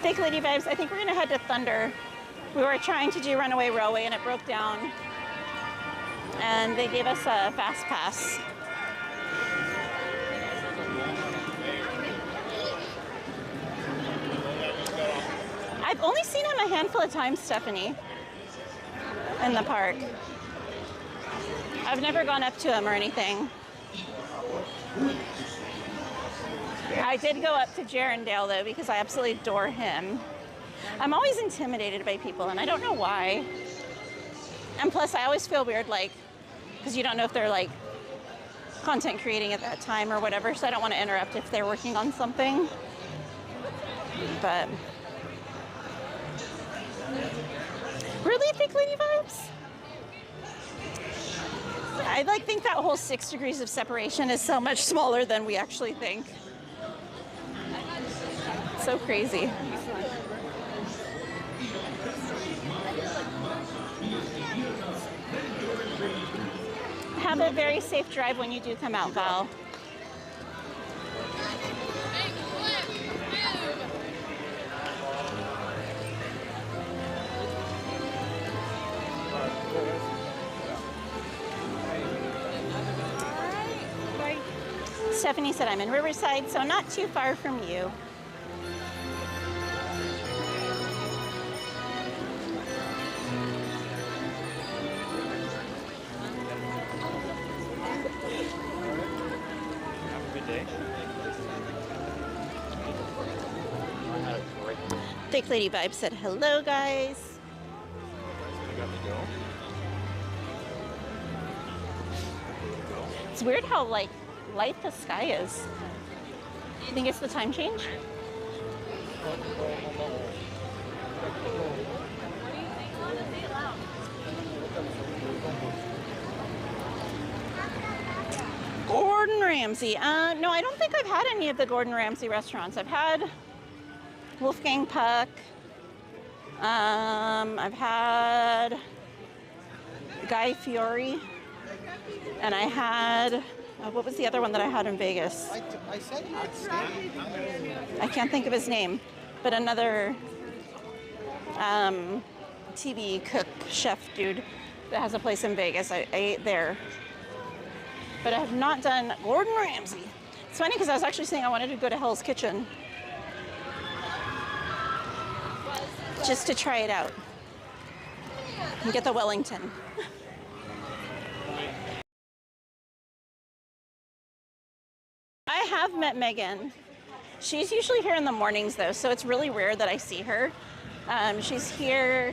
Fake Lady Vibes, I think we're gonna head to Thunder. We were trying to do Runaway Railway and it broke down. And they gave us a fast pass. I've only seen him a handful of times, Stephanie, in the park. I've never gone up to him or anything. I did go up to Jarendale though because I absolutely adore him. I'm always intimidated by people and I don't know why. And plus I always feel weird, like, because you don't know if they're like content creating at that time or whatever, so I don't want to interrupt if they're working on something. But really, Fake Lady Vibes? I like think that whole 6 degrees of separation is so much smaller than we actually think. So crazy. Have a very safe drive when you do come out, Val. Stephanie said, I'm in Riverside, so not too far from you. Fake Lady Vibe said, hello, guys. It's weird how, like, light the sky is. You think it's the time change? Gordon Ramsay. No, I don't think I've had any of the Gordon Ramsay restaurants. I've had Wolfgang Puck. I've had Guy Fieri. And I had, what was the other one that I had in Vegas? I said you would stay. I can't think of his name, but another TV cook, chef dude that has a place in Vegas. I ate there. But I have not done Gordon Ramsay. It's funny because I was actually saying I wanted to go to Hell's Kitchen just to try it out and get the Wellington. I have met Megan. She's usually here in the mornings though, so it's really rare that I see her. She's here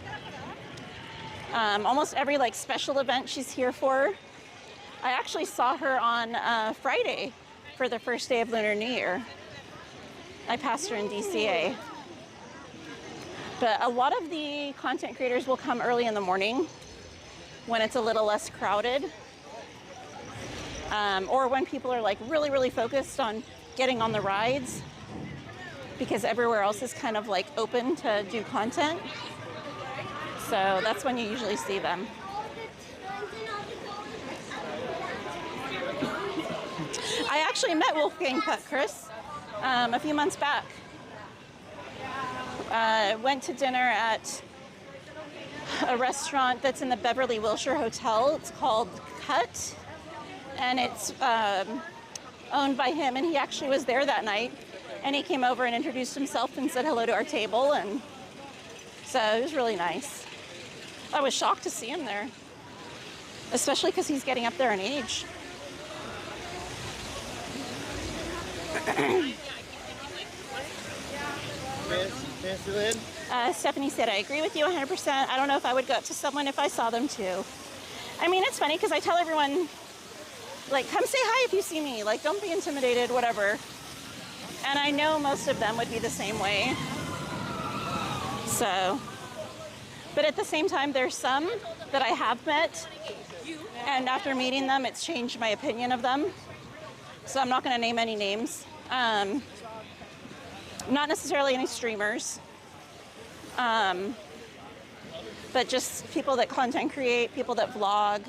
almost every like special event she's here for. I actually saw her on Friday for the first day of Lunar New Year. I passed her in DCA. But a lot of the content creators will come early in the morning when it's a little less crowded. Or when people are like really, really focused on getting on the rides because everywhere else is kind of like open to do content. So that's when you usually see them. I actually met Wolfgang Puck, Chris, a few months back. Went to dinner at a restaurant that's in the Beverly Wilshire Hotel. It's called Cut. And it's owned by him, and he actually was there that night. And he came over and introduced himself and said hello to our table, and so it was really nice. I was shocked to see him there, especially because he's getting up there in age. Fantasyland? Stephanie said, I agree with you 100%. I don't know if I would go up to someone if I saw them too. I mean, it's funny because I tell everyone, like, come say hi if you see me. Like, don't be intimidated, whatever. And I know most of them would be the same way. So, but at the same time, there's some that I have met, and after meeting them, it's changed my opinion of them. So I'm not going to name any names. Not necessarily any streamers, but just people that content create, people that vlog,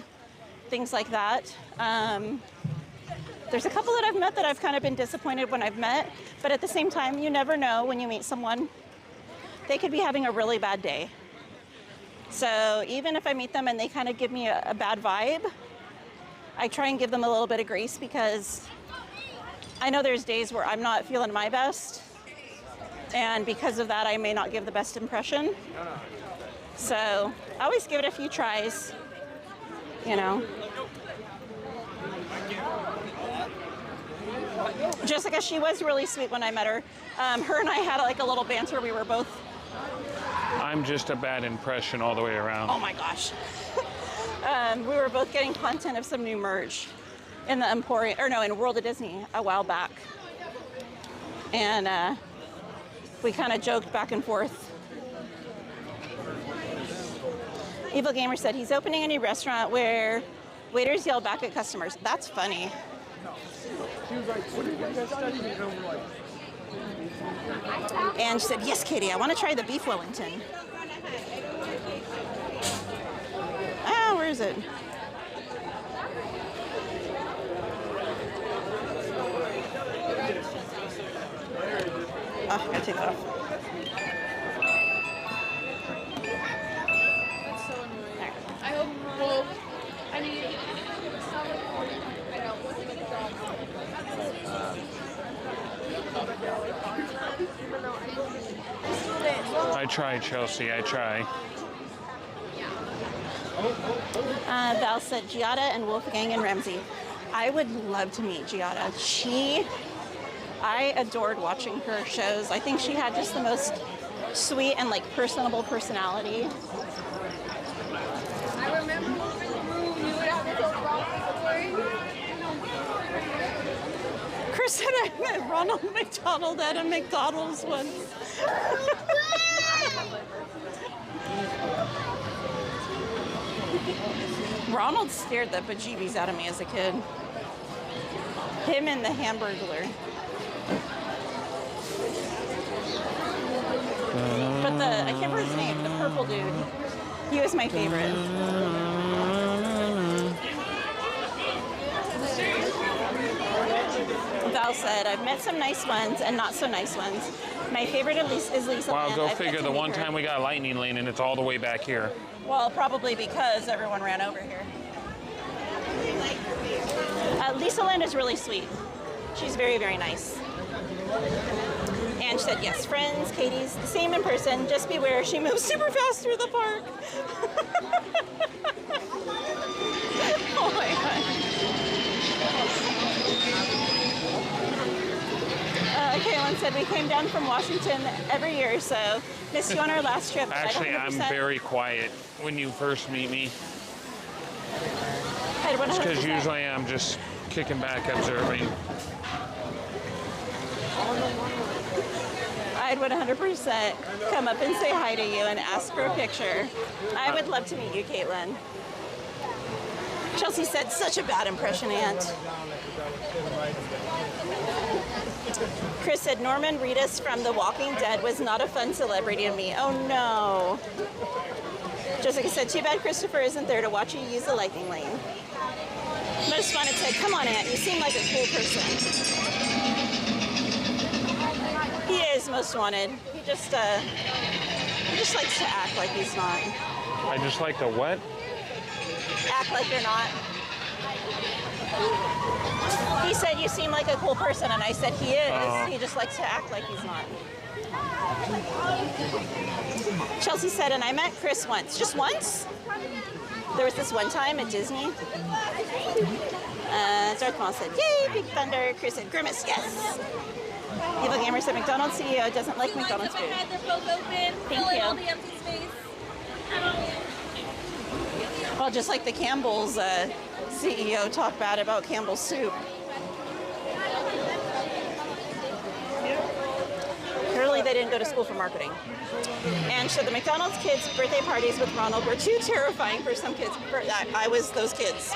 things like that. There's a couple that I've met that I've kind of been disappointed when I've met, but at the same time, you never know when you meet someone. They could be having a really bad day. So even if I meet them and they kind of give me a bad vibe, I try and give them a little bit of grace because I know there's days where I'm not feeling my best. And because of that, I may not give the best impression. So I always give it a few tries, you know. Jessica, she was really sweet when I met her. Her and I had like a little banter. We were both... I'm just a bad impression all the way around. Oh my gosh. We were both getting content of some new merch in the Emporium, or no, in World of Disney a while back. And we kind of joked back and forth. Evil Gamer said he's opening a new restaurant where waiters yell back at customers. That's funny. She was like, what are you guys studying? And we're like... And she said, yes, Katie, I want to try the beef Wellington. Ah, where is it? Oh, I gotta take that off. That's so annoying. I hope, well, I mean, I know, what's a good job? I try, Chelsea, I try. Val said Giada and Wolfgang and Ramsey. I would love to meet Giada. I adored watching her shows. I think she had just the most sweet and like personable personality. I remember when you would have to go Chris said I met Ronald McDonald at a McDonald's once. Ronald scared the bejeebies out of me as a kid. Him and the Hamburglar. But I can't remember his name, the purple dude. He was my favorite. Val said, I've met some nice ones and not so nice ones. My favorite at least is Lisa. Wow, go figure. The one time we got Lightning Lane and it's all the way back here. Well, probably because everyone ran over here. Lisa Land is really sweet. She's very, very nice. And she said, yes, friends, Katie's the same in person. Just beware, she moves super fast through the park. Oh my God. Kaylin said we came down from Washington every year, so missed you on our last trip. Actually, I'm very quiet when you first meet me. It's because usually I'm just kicking back, observing. I'd 100% come up and say hi to you and ask for a picture. I would love to meet you, Caitlin. Chelsea said, such a bad impression, Aunt. Chris said, Norman Reedus from The Walking Dead was not a fun celebrity to me. Oh, no. Jessica said, too bad Christopher isn't there to watch you use the lightning lane. Most Wanted said, come on, Aunt, you seem like a cool person. He is Most Wanted. He just likes to act like he's not. I just like to what? Act like you're not. He said you seem like a cool person, and I said he is. Oh. He just likes to act like he's not. Chelsea said, and I met Chris once. Just once? There was this one time at Disney. Darth Maul said, yay, Big Thunder. Chris said, Grimace, yes. Evil Gamer said, McDonald's CEO doesn't like McDonald's food. Thank you. Well, just like the Campbell's CEO talked bad about Campbell's soup. Clearly they didn't go to school for marketing. And so the McDonald's kids' birthday parties with Ronald were too terrifying for some kids. I was those kids.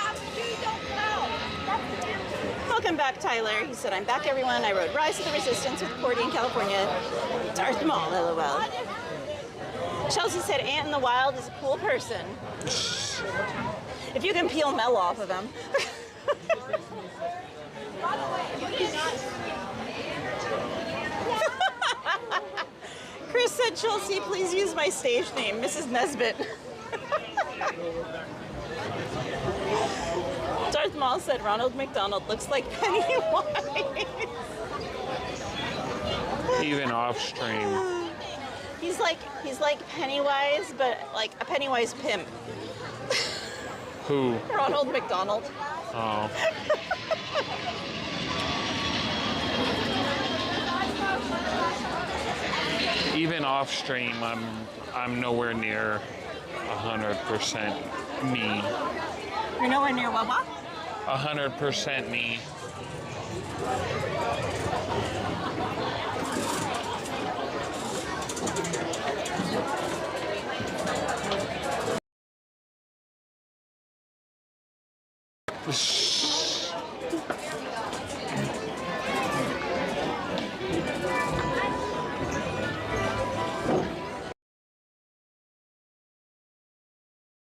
Welcome back, Tyler. He said, I'm back, everyone. I rode Rise of the Resistance with Cordy in California. Darth Maul, LOL. Chelsea said, Ant in the Wild is a cool person. If you can peel Mel off of him. Chris said, Chelsea, please use my stage name, Mrs. Nesbitt. Darth Maul said, Ronald McDonald looks like Pennywise. Even off stream. He's like Pennywise, but like a Pennywise pimp. Who? Ronald McDonald. Oh. Even off stream, I'm nowhere near 100% me. You're nowhere near what? 100% me.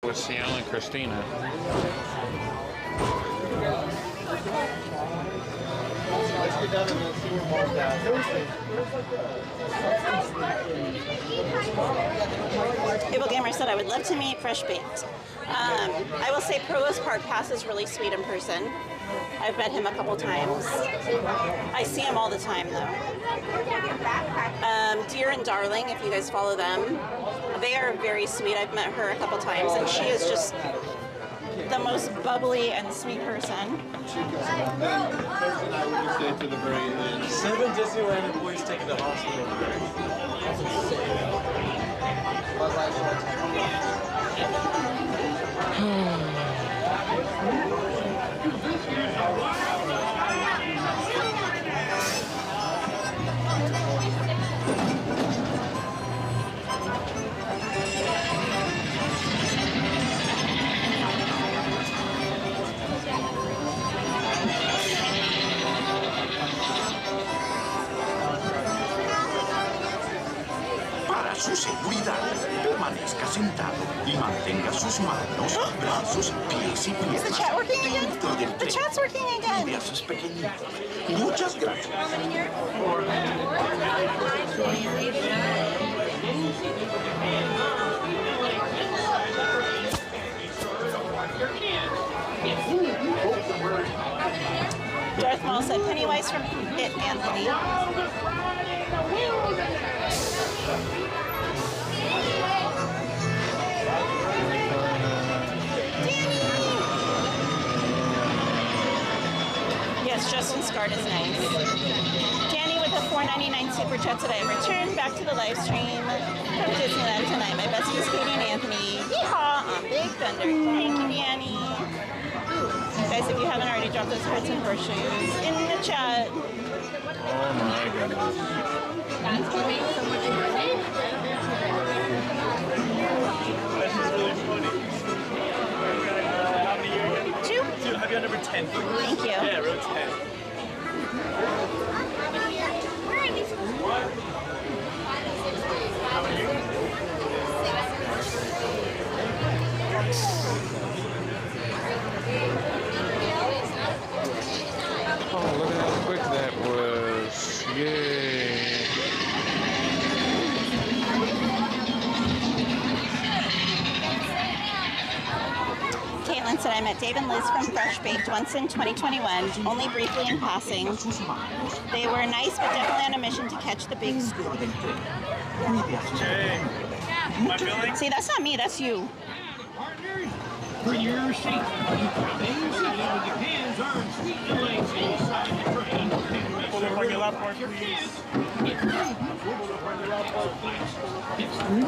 With Ciel and Christina. Evil Gamer said, I would love to meet Fresh Baked. I will say Provost Park Pass is really sweet in person. I've met him a couple times. I see him all the time, though. Dear and Darling, if you guys follow them, they are very sweet. I've met her a couple times, and she is just the most bubbly and sweet person. 7 Disneyland employees taken to hospital today. Para su seguridad, permanezca sentado y mantenga sus manos, brazos, pies y piernas Is the chat working again? dentro del The chat's working again. de sus pequeñitos. Muchas gracias. Darth Maul said, Pennywise from It, Anthony. Yes, Justin Scart is nice. Danny with the $4.99 super chat today. Return back to the live stream from Disneyland tonight. My besties Katie and Anthony. Yeehaw on Big Thunder. Thank you, Danny. Guys, if you haven't already dropped those hearts and horseshoes in the chat. Oh my goodness. That's what makes so much money. That's just really funny. How many years? 2. 2. Have you had number 10? Thank you. Yeah, row 10. Where are these? How many years? Oh, look at how quick that was. Yay. said I met Dave and Liz from Fresh Baked once in 2021, only briefly in passing. They were nice, but definitely on a mission to catch the big scoop. See, that's not me, that's you. For your seat, maintain with your hands, arms, feet, and legs inside the train. Pull up on your lap bar, please. Get ready. Pull up on your lap bar, please. It's through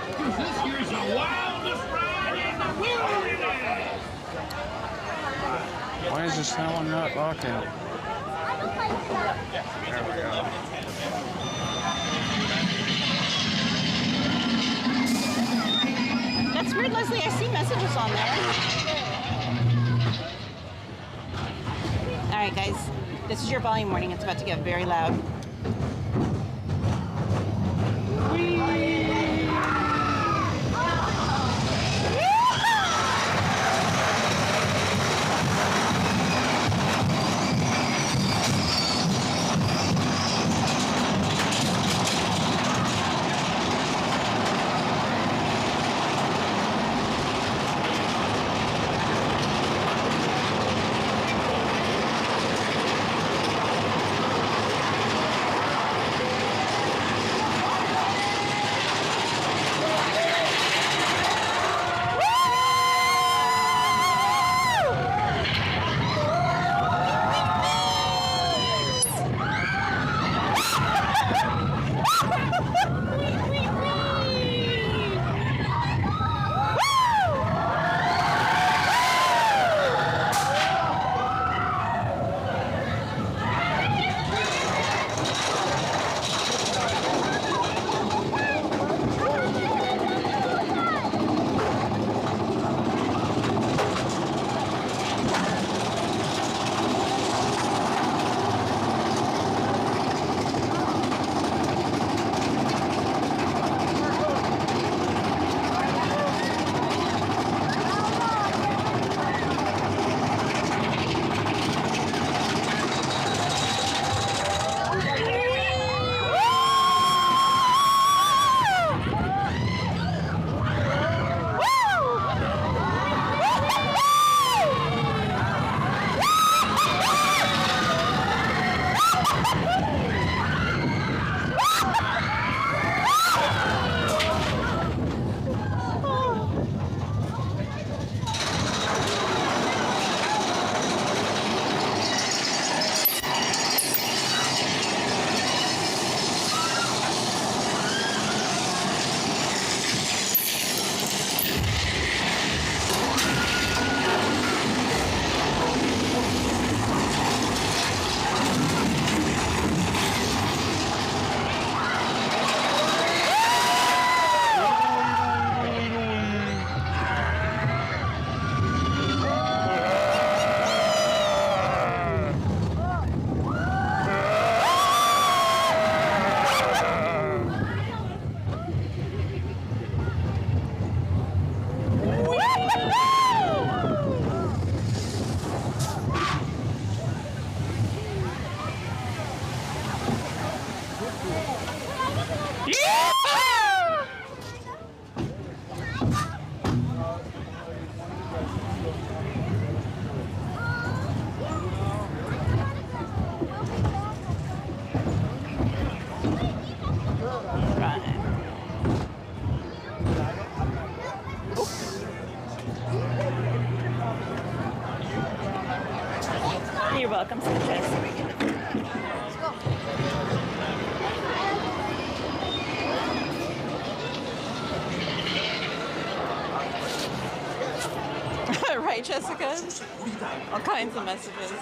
because this here's the wildest ride in the wilderness. Why is this that one not locking? There we go. That's weird, Leslie. I see messages on there. All right, guys. This is your volume warning. It's about to get very loud. You're welcome, Sanchez. Right, Jessica? All kinds of messages.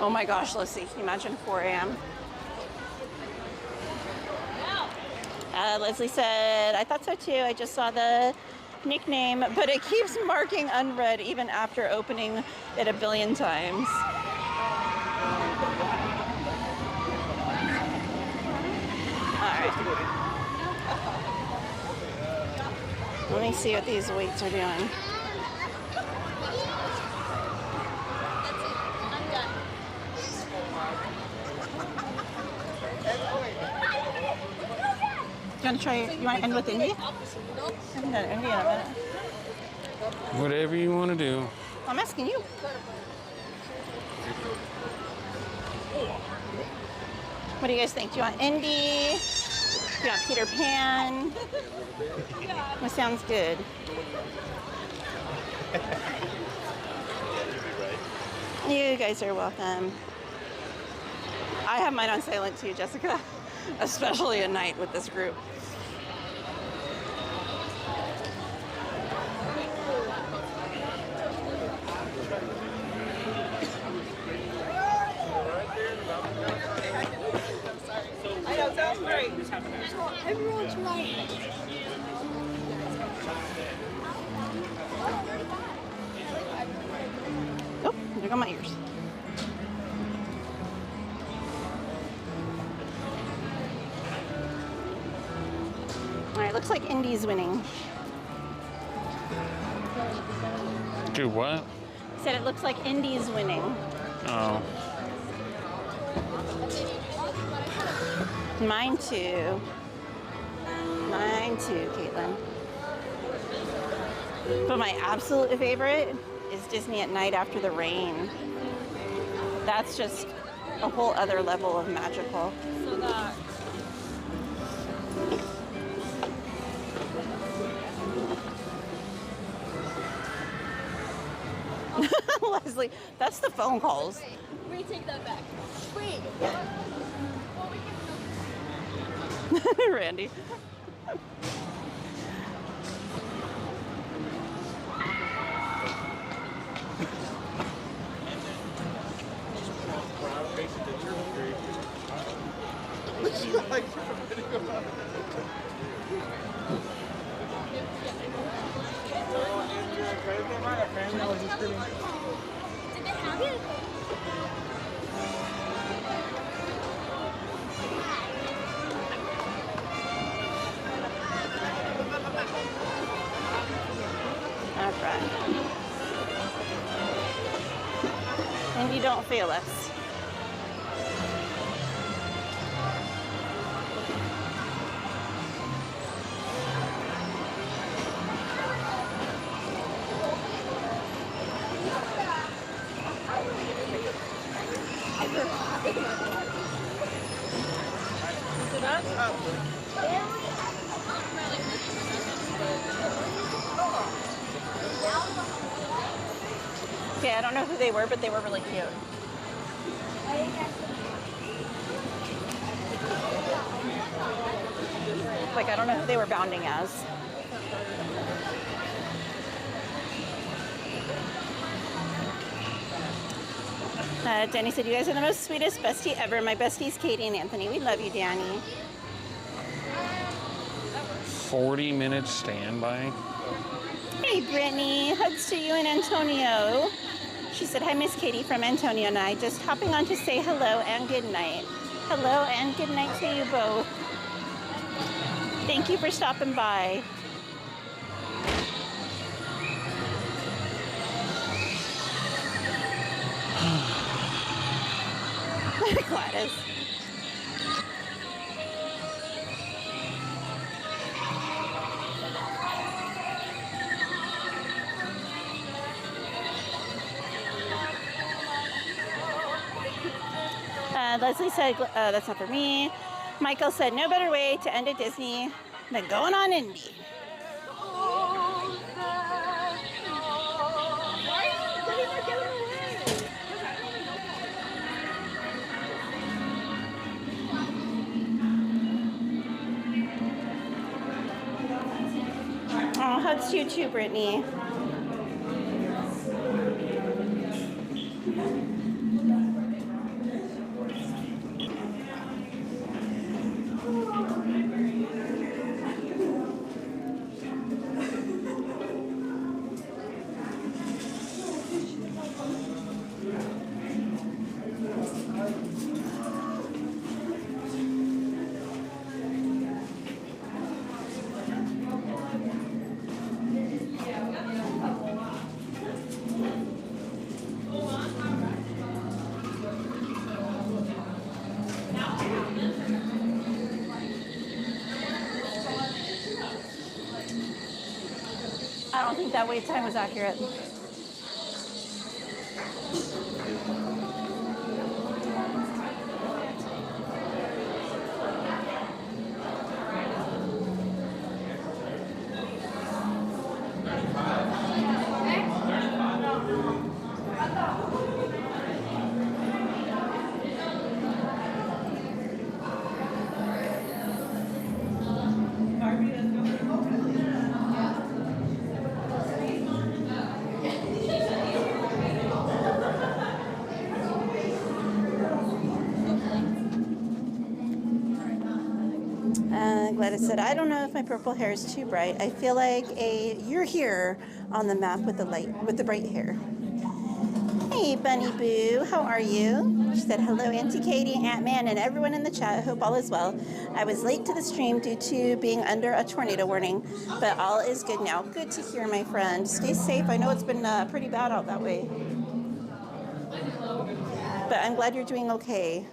Oh my gosh, let's see. Can you imagine 4 a.m.? Leslie said, I thought so too. I just saw the nickname, but it keeps marking unread even after opening it a billion times. All right. Let me see what these weights are doing. You want to try? You want to end with Indy? I haven't done Indy in a minute. Whatever you want to do. I'm asking you. What do you guys think? Do you want Indy? Do you want Peter Pan? What sounds good? You guys are welcome. I have mine on silent too, Jessica. Especially at night with this group. I know, sounds great. Everyone's right. Oh, there go my ears. All right, looks like Indy's winning. Do what? Said it looks like Indy's winning. Oh. Mine too. Mine too, Caitlin. But my absolute favorite is Disney at night after the rain. That's just a whole other level of magical. So that. Leslie, that's the phone calls. We take that back. Wait. Randy. Did they have it? All right. And you don't fail us. Okay, I don't know who they were, but they were really cute. Like, I don't know who they were bounding as. Danny said, you guys are the most sweetest bestie ever. My besties, Katie and Anthony. We love you, Danny. 40 minutes standby. Hey, Brittany. Hugs to you and Antonio. She said, hi, Miss Katie from Antonio and I. Just hopping on to say hello and good night. Hello and good night to you both. Thank you for stopping by. Gladys. Leslie said, that's not for me. Michael said, no better way to end a Disney than going on Indy. Oh, hugs to you too, Brittany. don't think that wait time was accurate. Gladys said, I don't know if my purple hair is too bright. I feel like you're here on the map with the bright hair. Hey, Bunny Boo, how are you? She said, hello, Auntie Katie, Ant-Man, and everyone in the chat. Hope all is well. I was late to the stream due to being under a tornado warning, but all is good now. Good to hear, my friend. Stay safe. I know it's been pretty bad out that way. But I'm glad you're doing okay.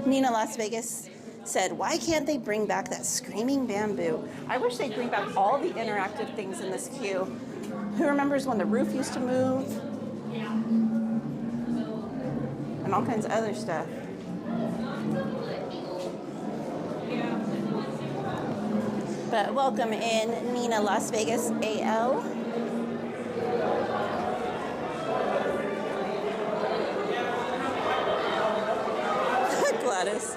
Nina Las Vegas said, why can't they bring back that screaming bamboo? I wish they'd bring back all the interactive things in this queue. Who remembers when the roof used to move? And all kinds of other stuff. But welcome in, Nina Las Vegas AL. Gladys.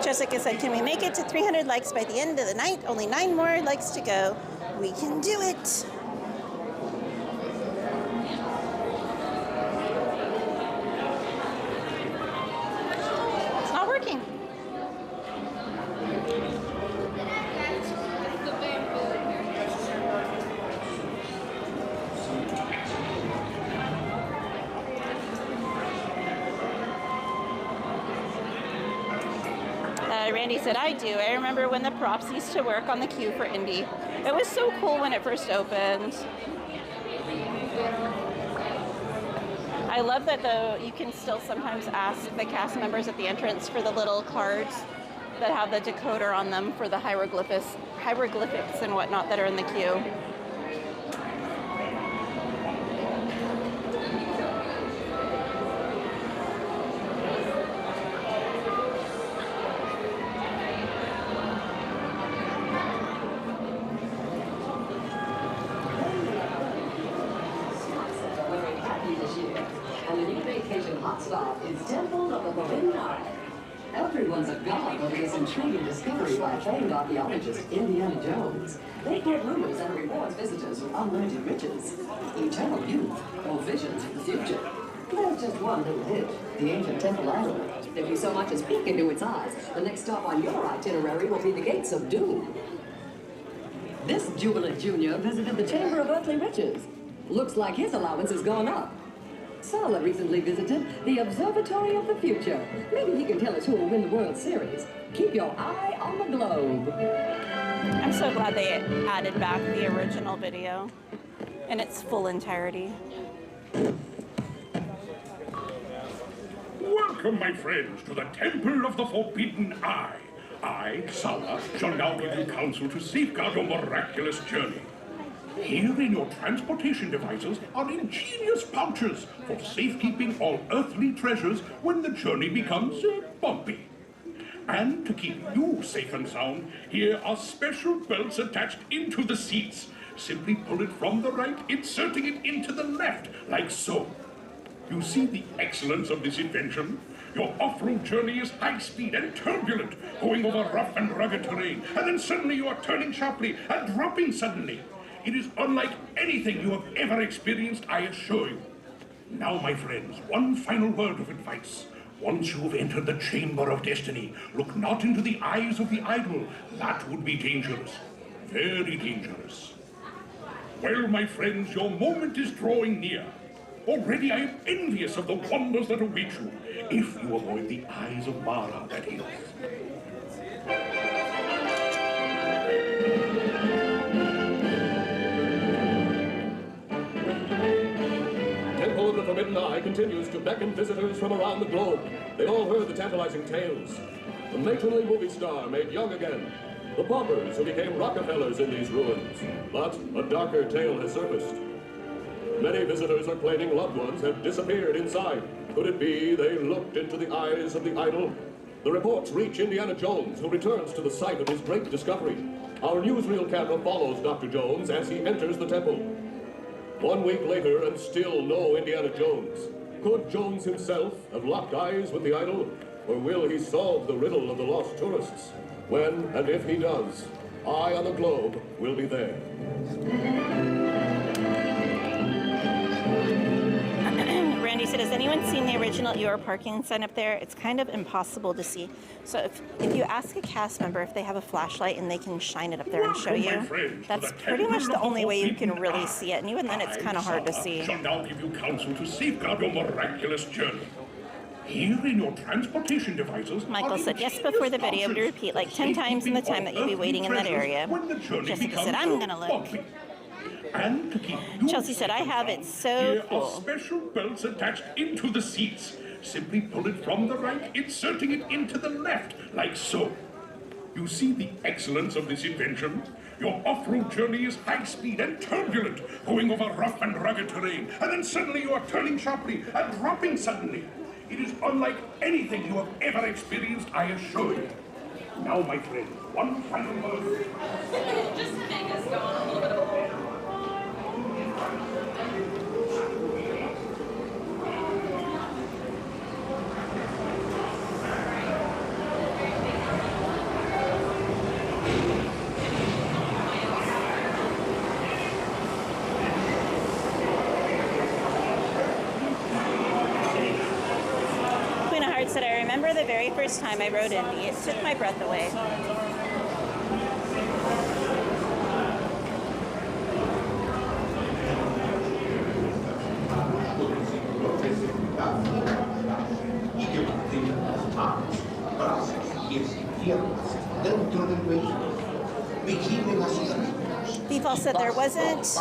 Jessica said, can we make it to 300 likes by the end of the night? Only 9 more likes to go. We can do it. It's not working. Randy said, I do. I remember when the props used to work on the queue for Indy. It was so cool when it first opened. I love that, though, you can still sometimes ask the cast members at the entrance for the little cards that have the decoder on them for the hieroglyphics and whatnot that are in the queue. Everyone's a god over this intriguing discovery by famed archaeologist Indiana Jones. They spread rumors and rewards visitors with unlimited riches, eternal youth, or visions of the future. There's just one little hitch, the ancient temple idol. If you so much as peek into its eyes, the next stop on your itinerary will be the gates of doom. This jubilant junior visited the Chamber of Earthly Riches. Looks like his allowance has gone up. Sala recently visited the Observatory of the Future. Maybe he can tell us who will win the World Series. Keep your eye on the globe. I'm so glad they added back the original video in its full entirety. Welcome, my friends, to the Temple of the Forbidden Eye. I, Sala, shall now give you counsel to safeguard your miraculous journey. Here in your transportation devices are ingenious pouches for safekeeping all earthly treasures when the journey becomes bumpy. And to keep you safe and sound, here are special belts attached into the seats. Simply pull it from the right, inserting it into the left, like so. You see the excellence of this invention? Your off-road journey is high-speed and turbulent, going over rough and rugged terrain, and then suddenly you are turning sharply and dropping suddenly. It is unlike anything you have ever experienced, I assure you. Now, my friends, one final word of advice. Once you have entered the Chamber of Destiny, look not into the eyes of the idol. That would be dangerous. Very dangerous. Well, my friends, your moment is drawing near. Already I am envious of the wonders that await you, if you avoid the eyes of Mara, that is. Temple of the Forbidden Eye continues to beckon visitors from around the globe. They all heard the tantalizing tales. The matronly movie star made young again. The paupers who became Rockefellers in these ruins. But a darker tale has surfaced. Many visitors are claiming loved ones have disappeared inside. Could it be they looked into the eyes of the idol? The reports reach Indiana Jones, who returns to the site of his great discovery. Our newsreel camera follows Dr. Jones as he enters the temple. 1 week later, and still no Indiana Jones. Could Jones himself have locked eyes with the idol? Or will he solve the riddle of the lost tourists? When and if he does, Eye on the Globe will be there. Randy said, has anyone seen the original Your Parking sign up there? It's kind of impossible to see. So if you ask a cast member if they have a flashlight and they can shine it up there and show you, that's pretty much the only way you can really see it. And even then, it's kind of hard to see. I shall now give you counsel to safeguard your miraculous journey. Here in your transportation devices, Michael said, just before the video, to repeat like 10 times in the time that you'll be waiting in that area. Jessica said, I'm gonna look. And to keep you Chelsea said, I have it. So Here cool. are special belts attached into the seats. Simply pull it from the right, inserting it into the left, like so. You see the excellence of this invention? Your off-road journey is high-speed and turbulent, going over rough and rugged terrain, and then suddenly you are turning sharply and dropping suddenly. It is unlike anything you have ever experienced, I assure you. Now, my friend, one final word. Just to make us go on a little bit of said, I remember the very first time I rode Indy. It took my breath away. Default said there wasn't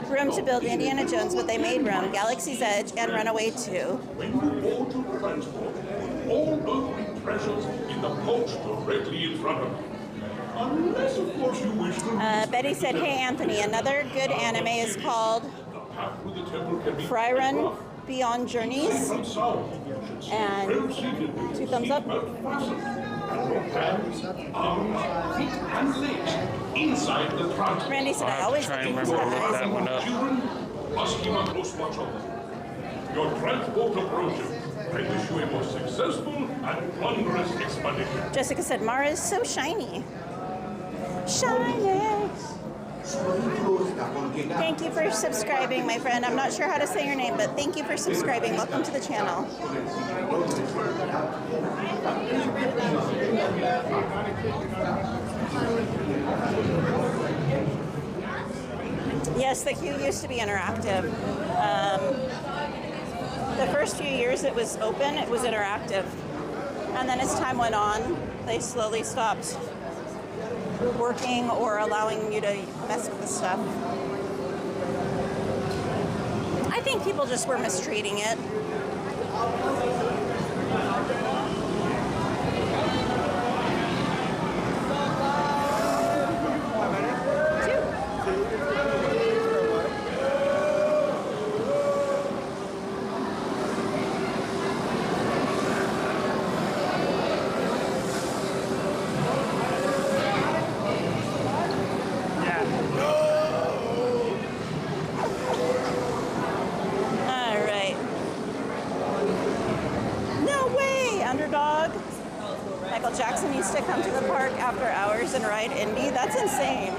room to build Indiana Jones, but they made room. Galaxy's Edge and Runaway 2. When you board to transport, all earthly treasures in the pouch directly in front of you. Unless, of course, you wish to... Betty said, hey, Anthony, another good anime is called Fryrun Beyond Journeys. And 2 thumbs up. Inside the transport. Randy said, I always look into the eyes and must keep a close watch on them. Your transport approaches. I wish you a more successful and wondrous expedition. Jessica said, Mara is so shiny. Shiny. Thank you for subscribing, my friend. I'm not sure how to say your name, but thank you for subscribing. Welcome to the channel. Yes, the queue used to be interactive. The first few years it was open, it was interactive. And then as time went on, they slowly stopped working or allowing you to mess with the stuff. I think people just were mistreating it. Jackson used to come to the park after hours and ride Indy. That's insane.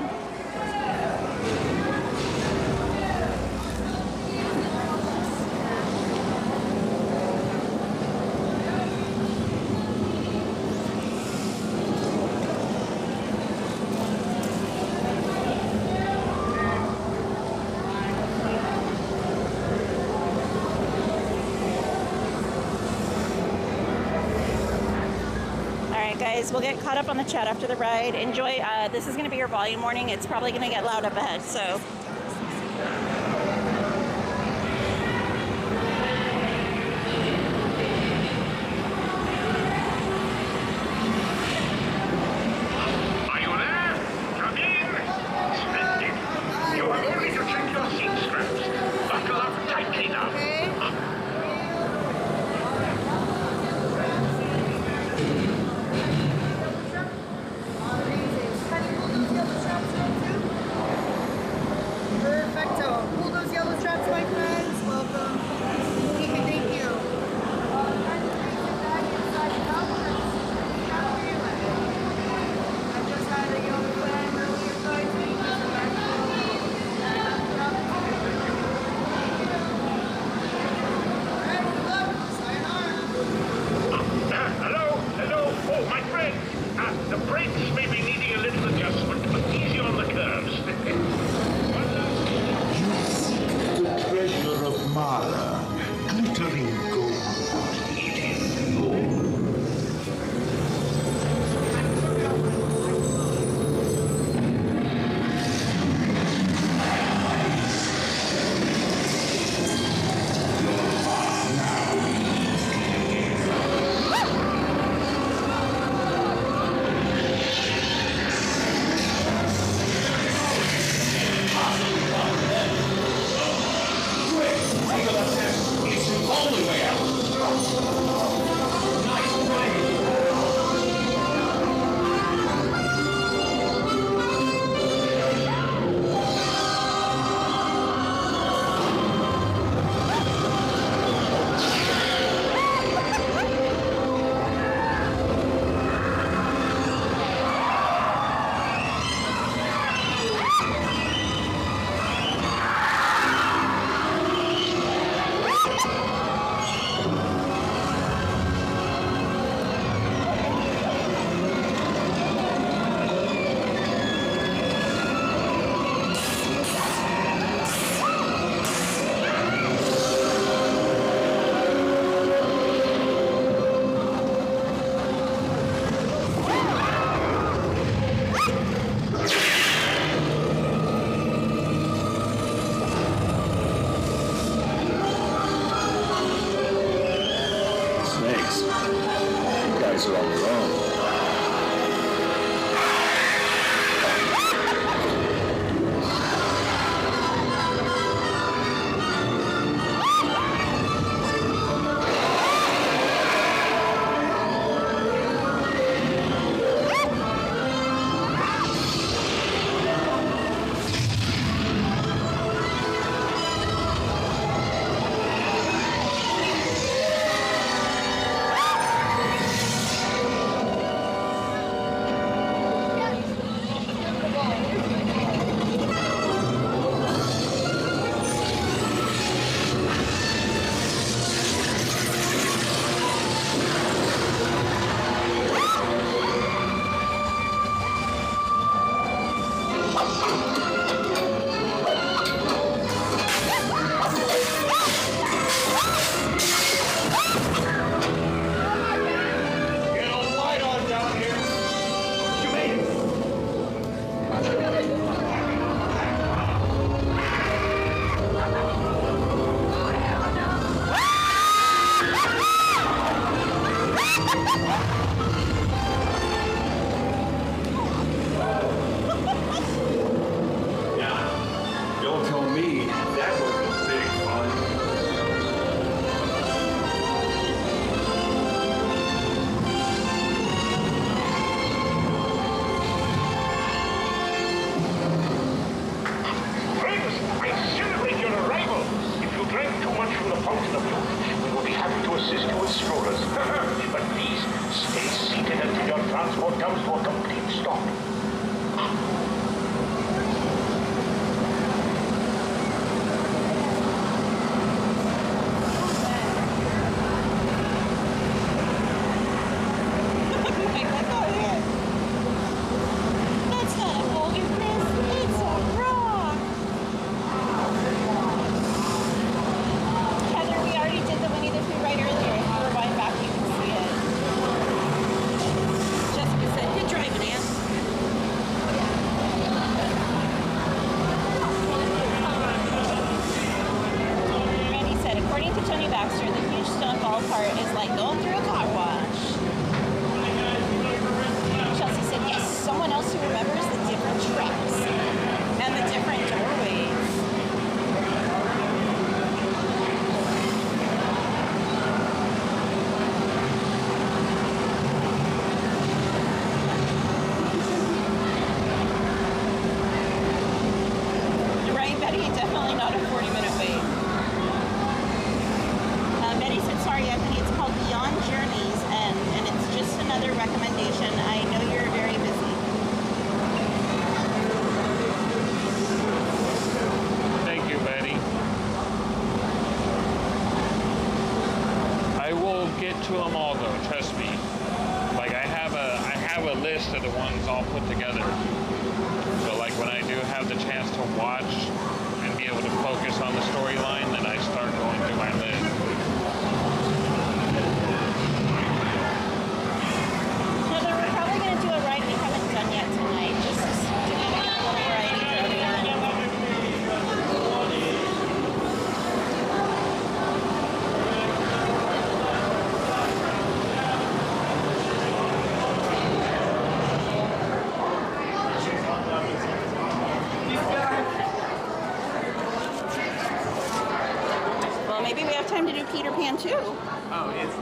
Guys, we'll get caught up on the chat after the ride. Enjoy. This is going to be your volume warning. It's probably going to get loud up ahead, so. Tony Baxter, the huge stone ball part is like going through a car wash. Chelsea said, yes, someone else who remembers the different trucks and the different doorways. You're right, Betty, definitely not a 40-minute wait. Betty said, sorry, Anthony, it's called Beyond Journeys, and it's just another recommendation. I know you're very busy. Thank you, Betty. I will get to them all, though. Trust me. Like I have a list of the ones all put together. So like when I do have the chance to watch and be able to focus on the storyline, then I start going through my list. Heather, we're probably going to do a ride we haven't done yet tonight, just to give you a little variety for everyone. Well, maybe we have time to do Peter Pan too. Oh, it's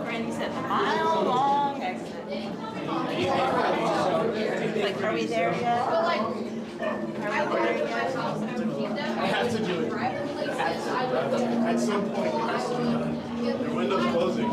Randy said the mile-long exit. Like, are we there yet? Are we there yet? I have to do it. At some point, it has to be done. The window's closing.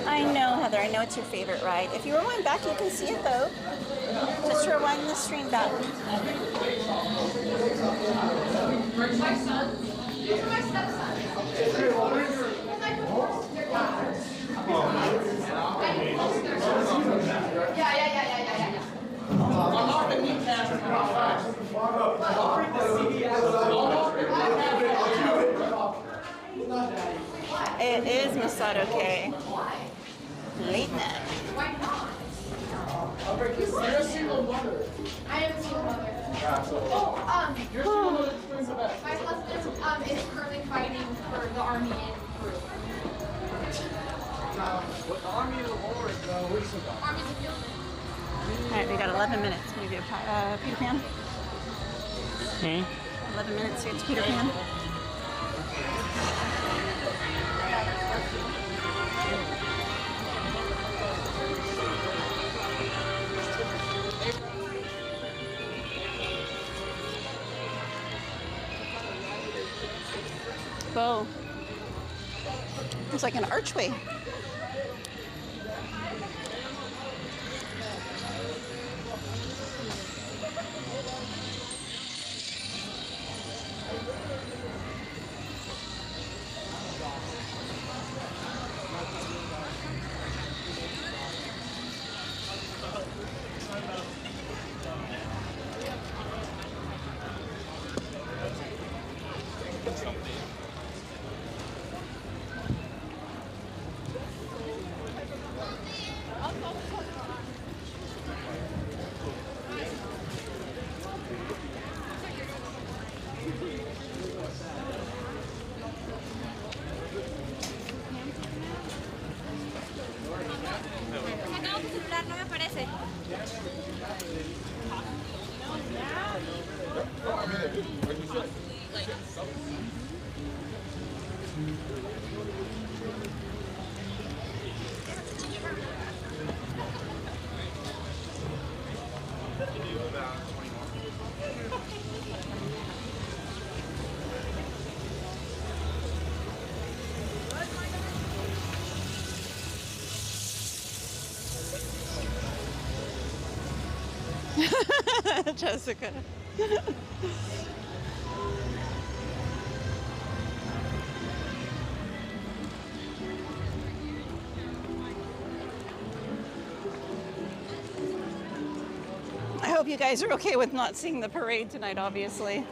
I know, Heather. I know it's your favorite ride. If you rewind back, you can see it though. Just rewind the stream back. Where's my son? These are my stepsons. Yeah. It is Masato K. Late night. Why not? You're a single mother. I am a single mother. My husband is currently fighting for the army in Peru. What the army of the Lord, where's the Army's in Gilman. Alright, we got 11 minutes. Can we do Peter Pan? 11 minutes to get to Peter Pan. Whoa. It's like an archway. Jessica. I hope you guys are okay with not seeing the parade tonight, obviously.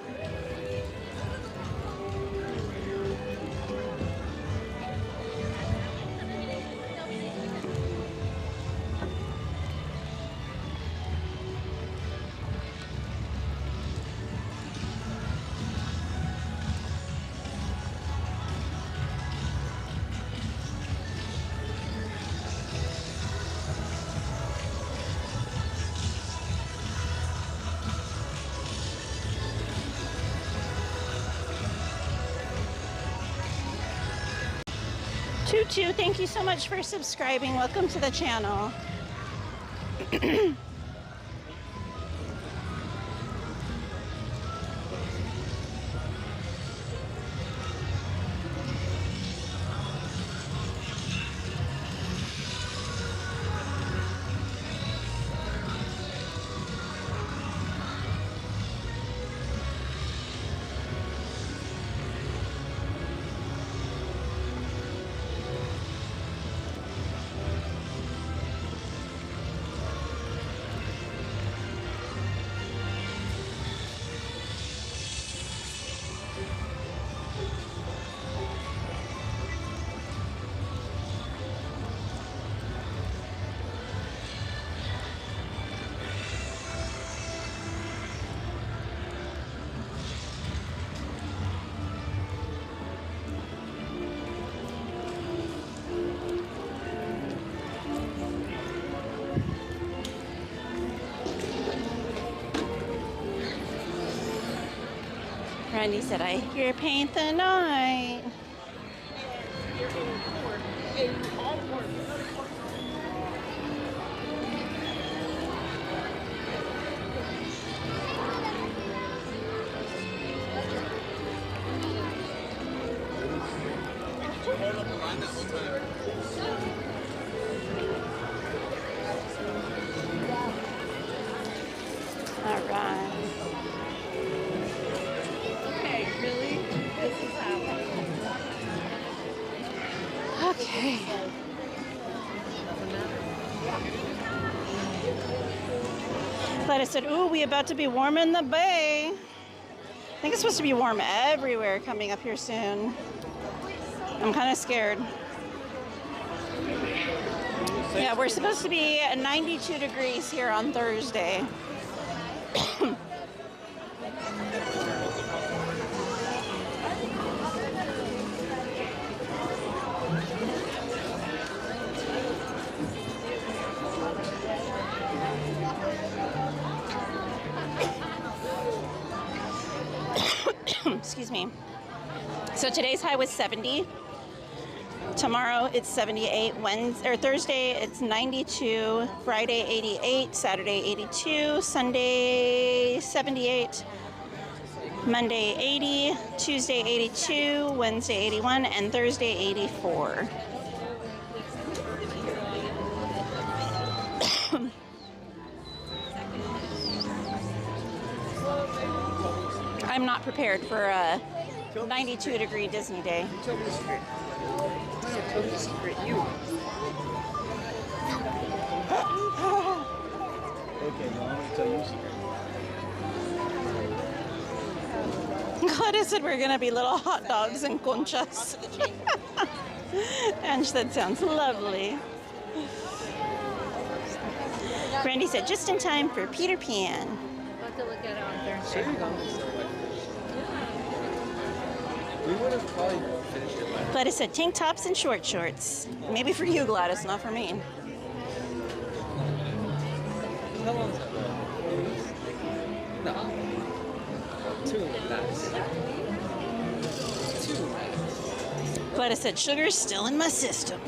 Tutu, thank you so much for subscribing. Welcome to the channel. Randy said, I hear paint the night. All right. Okay. But I said, ooh, we about to be warm in the bay. I think it's supposed to be warm everywhere coming up here soon. I'm kind of scared. Yeah, we're supposed to be at 92 degrees here on Thursday. Excuse me. So today's high was 70. Tomorrow it's 78. Wednesday or Thursday it's 92. Friday 88. Saturday 82. Sunday 78. Monday 80. Tuesday 82. Wednesday 81. And Thursday 84. I'm not prepared for a 92 degree Disney day. Tell me a secret. Tell me a secret. You. Okay, well, I'm going to tell you a secret. Gladys said we're going to be little hot dogs and conchas. And that sounds lovely. Randy said, just in time for Peter Pan. I'll have to look at it on Thursday. We would have probably finished it by now. Gladys said tank tops and short shorts. Maybe for you, Gladys, not for me. How long is that? No. 2 max. 2 max. Gladys said sugar's still in my system.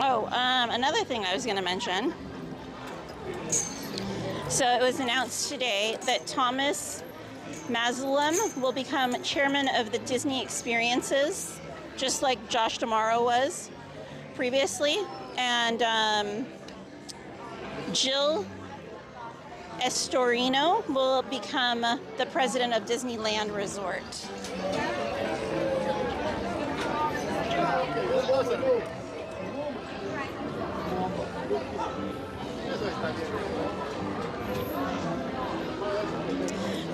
Oh, another thing I was going to mention. So it was announced today that Thomas Maslum will become chairman of the Disney Experiences, just like Josh D'Amaro was previously. And Jill Estorino will become the president of Disneyland Resort.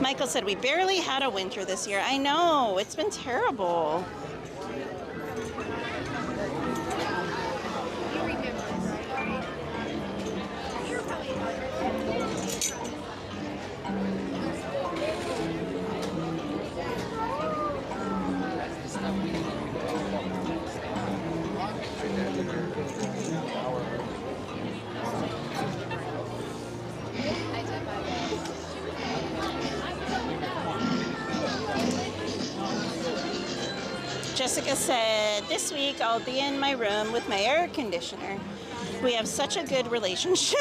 Michael said, we barely had a winter this year. I know, it's been terrible. Jessica said, this week I'll be in my room with my air conditioner. We have such a good relationship.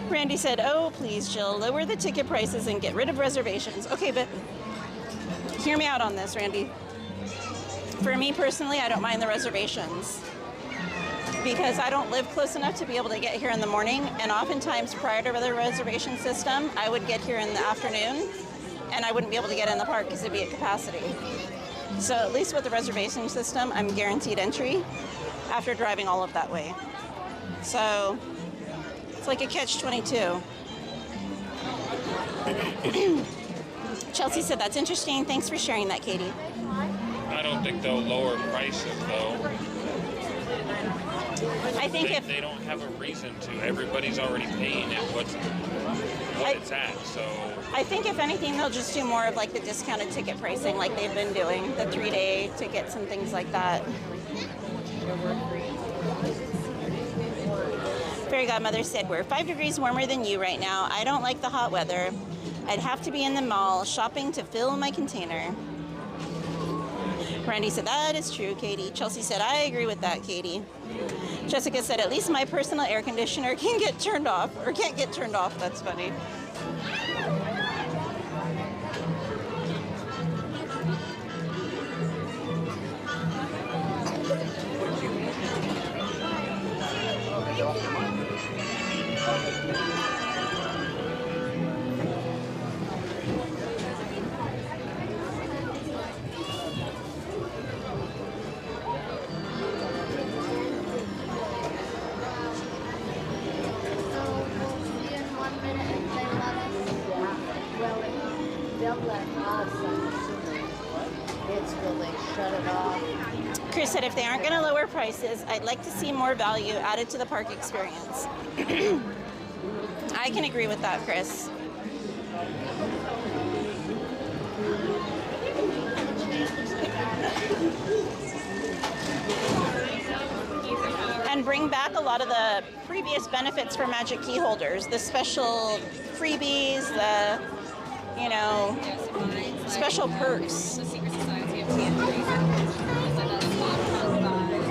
Randy said, oh, please, Jill, lower the ticket prices and get rid of reservations. Okay, but hear me out on this, Randy. For me personally, I don't mind the reservations because I don't live close enough to be able to get here in the morning. And oftentimes prior to the reservation system, I would get here in the afternoon and I wouldn't be able to get in the park because it'd be at capacity. So at least with the reservation system, I'm guaranteed entry after driving all of that way. So it's like a catch-22. Chelsea said, that's interesting. Thanks for sharing that, Katie. I don't think they'll lower prices, though. I think they don't have a reason to. Everybody's already paying it what it's at, so. I think if anything, they'll just do more of like the discounted ticket pricing like they've been doing, the 3-day tickets and things like that. Fairy Godmother said, we're 5 degrees warmer than you right now. I don't like the hot weather. I'd have to be in the mall shopping to fill my container. Randy said, that is true, Katie. Chelsea said, I agree with that, Katie. Jessica said, at least my personal air conditioner can get turned off, or can't get turned off. That's funny. Chris said, if they aren't going to lower prices, I'd like to see more value added to the park experience. I can agree with that, Chris. And bring back a lot of the previous benefits for Magic Key holders, the special freebies, the, you know, special perks.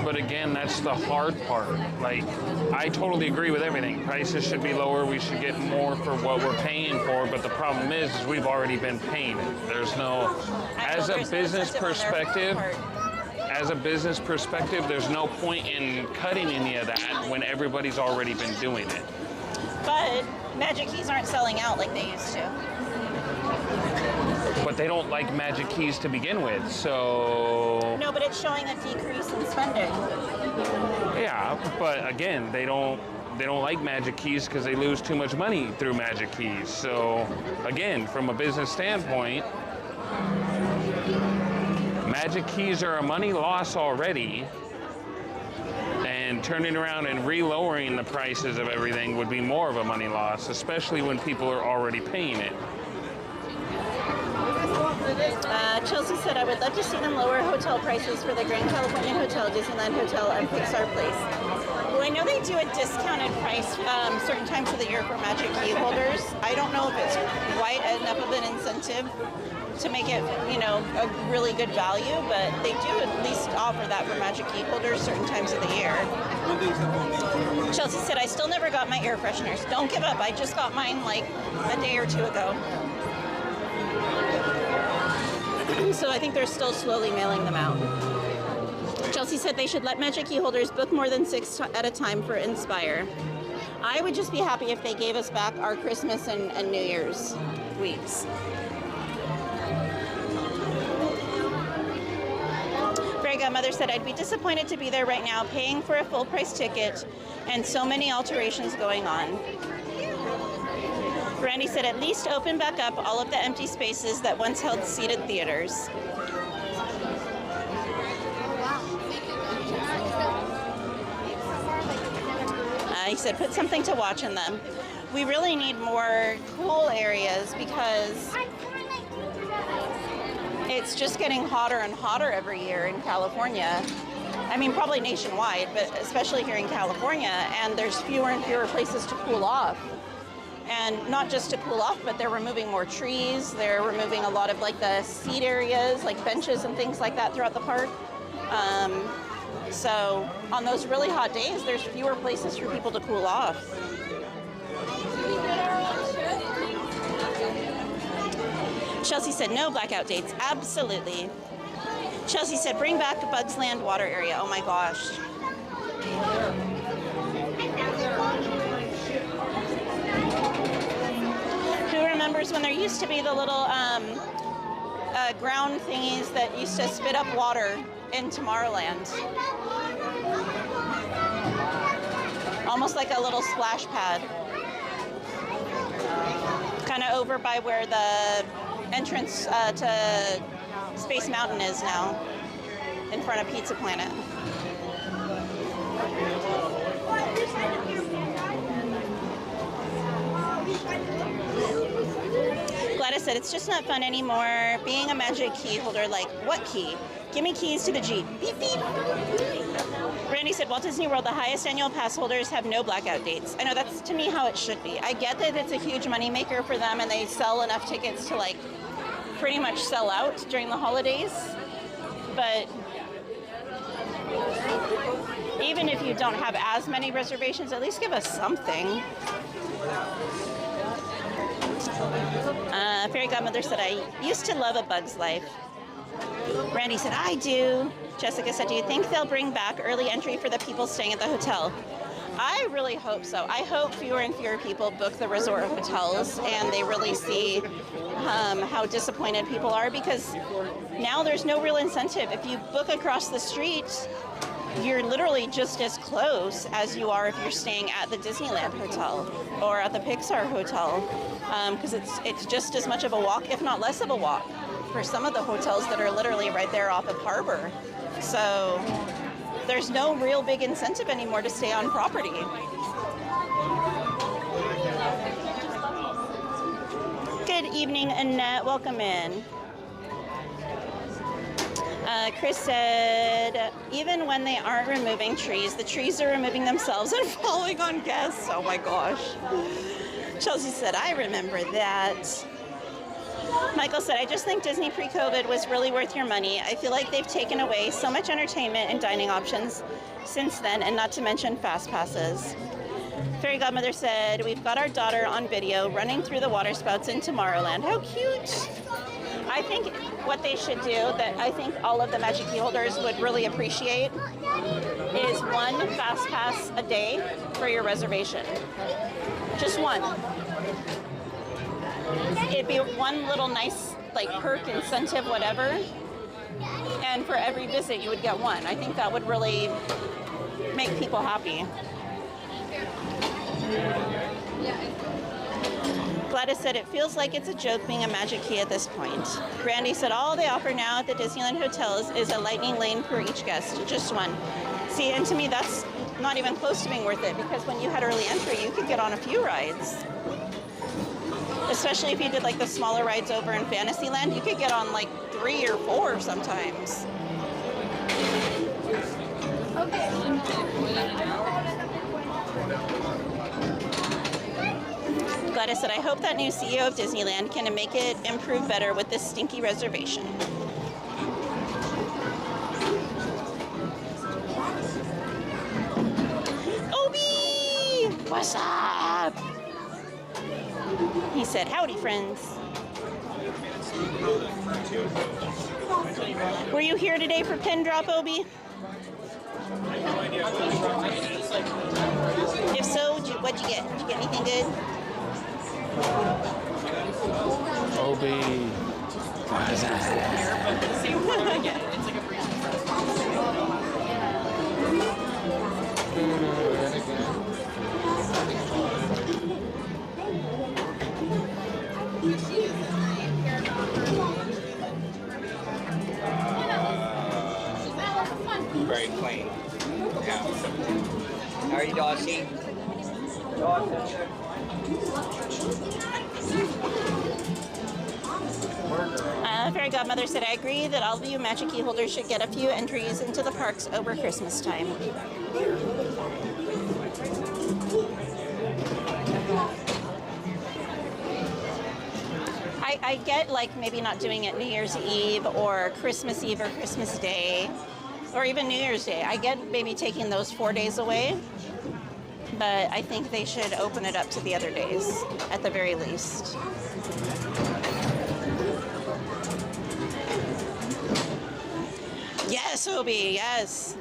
But again, that's the hard part. Like, I totally agree with everything. Prices should be lower. We should get more for what we're paying for. But the problem is we've already been paying it. There's no, as a business perspective, there's no point in cutting any of that when everybody's already been doing it. But Magic Keys aren't selling out like they used to. But they don't like Magic Keys to begin with, so... No, but it's showing a decrease in spending. Yeah, but again, they don't like Magic Keys because they lose too much money through Magic Keys. So again, from a business standpoint, Magic Keys are a money loss already, and turning around and re-lowering the prices of everything would be more of a money loss, especially when people are already paying it. Chelsea said, I would love to see them lower hotel prices for the Grand California Hotel, Disneyland Hotel, and Pixar Place. Well, I know they do a discounted price certain times of the year for Magic Key holders. I don't know if it's quite enough of an incentive to make it, you know, a really good value, but they do at least offer that for Magic Key holders certain times of the year. Chelsea said, I still never got my air fresheners. Don't give up. I just got mine like a day or two ago. So I think they're still slowly mailing them out. Chelsea said they should let Magic Key holders book more than 6 at a time for Inspire. I would just be happy if they gave us back our Christmas and New Year's weeks. Fairy Godmother said, I'd be disappointed to be there right now paying for a full price ticket and so many alterations going on. Randy said, at least open back up all of the empty spaces that once held seated theaters. He said, put something to watch in them. We really need more cool areas because it's just getting hotter and hotter every year in California. I mean, probably nationwide, but especially here in California, and there's fewer and fewer places to cool off. And not just to cool off, but they're removing more trees. They're removing a lot of like the seat areas, like benches and things like that throughout the park. So on those really hot days, there's fewer places for people to cool off. Chelsea said, no blackout dates. Absolutely. Chelsea said, bring back the Bugs Land water area. Oh my gosh. Who remembers when there used to be the little ground thingies that used to spit up water in Tomorrowland? Almost like a little splash pad. Kind of over by where the entrance to Space Mountain is now, in front of Pizza Planet. Gladys said, it's just not fun anymore being a Magic Key holder. Like, what key? Give me keys to the Jeep. Beep, beep. Randy said, Walt Disney World, the highest annual pass holders have no blackout dates. I know that's, to me, how it should be. I get that it's a huge moneymaker for them and they sell enough tickets to, like, pretty much sell out during the holidays. But even if you don't have as many reservations, at least give us something. Fairy Godmother said, I used to love A Bug's Life. Randy said, I do. Jessica said, do you think they'll bring back early entry for the people staying at the hotel? I really hope so. I hope fewer and fewer people book the resort hotels and they really see how disappointed people are, because now there's no real incentive. If you book across the street, you're literally just as close as you are if you're staying at the Disneyland hotel or at the Pixar hotel, because it's just as much of a walk, if not less of a walk, for some of the hotels that are literally right there off of Harbor. So there's no real big incentive anymore to stay on property. Good evening, Annette. Welcome in. Chris said, even when they aren't removing trees, the trees are removing themselves and falling on guests. Oh my gosh. Chelsea said, I remember that. Michael said, I just think Disney pre-COVID was really worth your money. I feel like they've taken away so much entertainment and dining options since then, and not to mention fast passes. Fairy Godmother said, we've got our daughter on video running through the water spouts in Tomorrowland. How cute. I think what they should do, that I think all of the Magic Key holders would really appreciate, is one fast pass a day for your reservation. Just one. It'd be one little nice, like, perk, incentive, whatever, and for every visit you would get one. I think that would really make people happy. Gladys said, it feels like it's a joke being a Magic Key at this point. Randy said, all they offer now at the Disneyland hotels is a lightning lane per each guest, just one. See, and to me, that's not even close to being worth it, because when you had early entry, you could get on a few rides. Especially if you did like the smaller rides over in Fantasyland, you could get on like 3 or 4 sometimes. Gladys said, I hope that new CEO of Disneyland can make it improve better with this stinky reservation. Obi! What's up? He said, howdy, friends. Were you here today for pin drop, Obi? If so, what'd you get? Did you get anything good? Obi. What's that? Very clean. Yeah. How are you, Dawsey? Fairy Godmother said, I agree that all of you Magic Key holders should get a few entries into the parks over Christmas time. I get, like, maybe not doing it New Year's Eve or Christmas Eve or Christmas Day or even New Year's Day. I get maybe taking those 4 days away, but I think they should open it up to the other days at the very least. Yes, Obi, yes.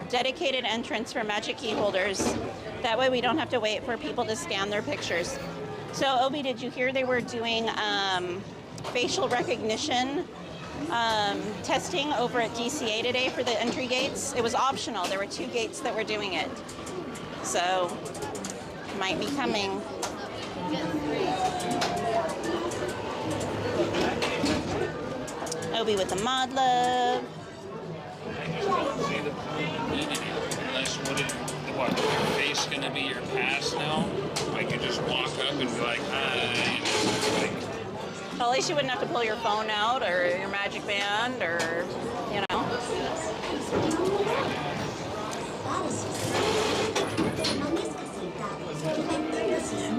Dedicated entrance for Magic Key holders. That way we don't have to wait for people to scan their pictures. So, Obi, did you hear they were doing facial recognition testing over at DCA today for the entry gates? It was optional. There were 2 gates that were doing it. So, might be coming. Obi with the mod love. What, your face gonna be your pass now? Like you just walk up and be like, hi. Well, at least you wouldn't have to pull your phone out or your magic band or, you know.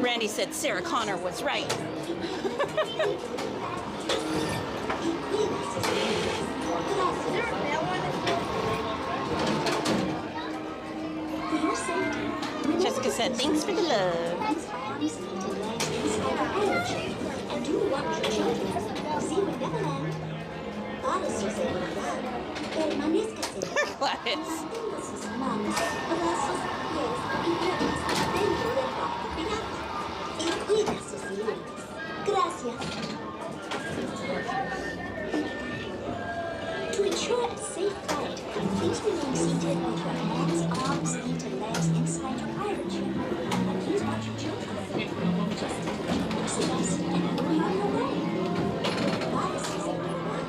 Randy said Sarah Connor was right. Jessica said, thanks for the love. Gladys. To ensure a safe flight, please remain seated with your hands, arms, feet, and legs inside your pirate ship. And please watch your children. Just exercise and go on your way. Gladys is everyone.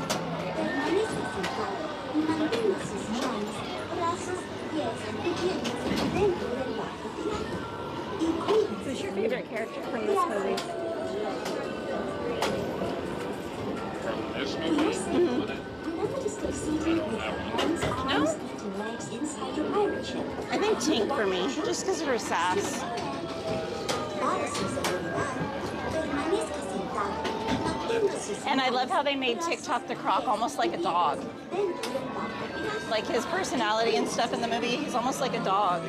Permanezca sentado y mantenga sus manos, brazos, pies y piernas dentro del barco pirata. Y cuídense. Who's your favorite character from this movie? This movie? Remember to stay seated with your hands, arms, feet, and legs inside your pirate ship. I think Tink for me, just because of her sass. And I love how they made TikTok the Croc almost like a dog. Like his personality and stuff in the movie, he's almost like a dog.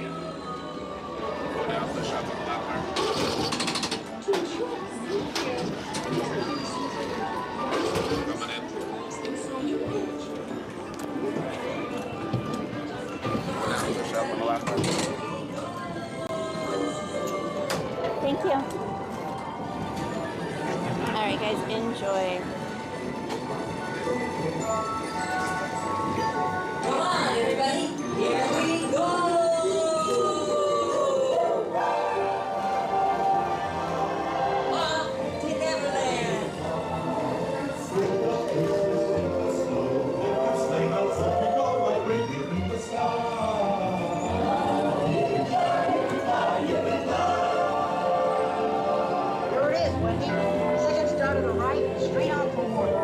Thank you. All right, guys, enjoy. Come on, everybody. Here we go. Off to Neverland. There it is, Wendy. Second star to the right, straight on for water.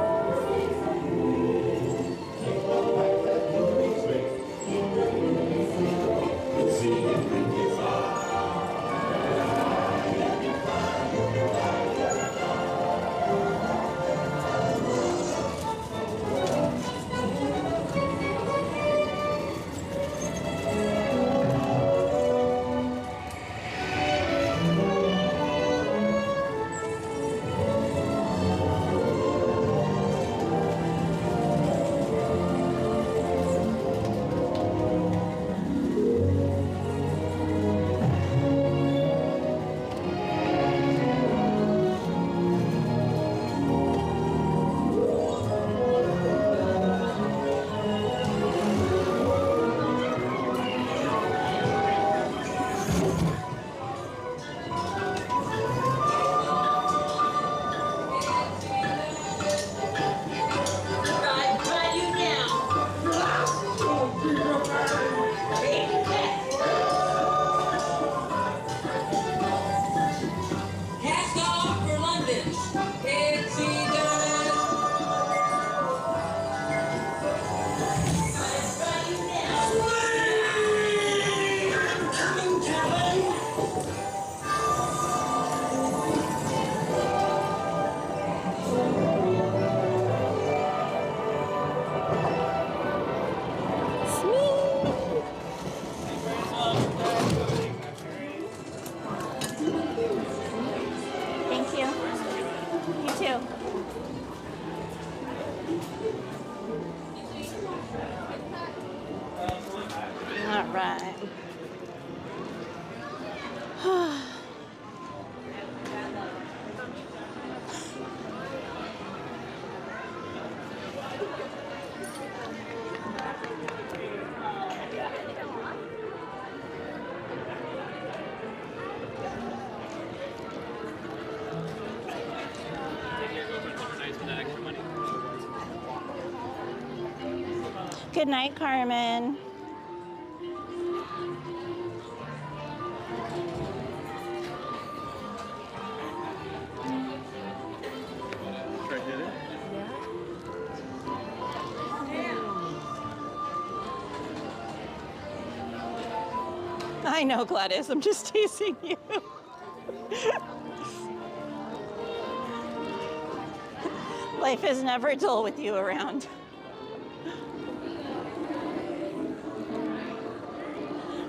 Good night, Carmen. I know, Gladys. I'm just teasing you. Life is never dull with you around.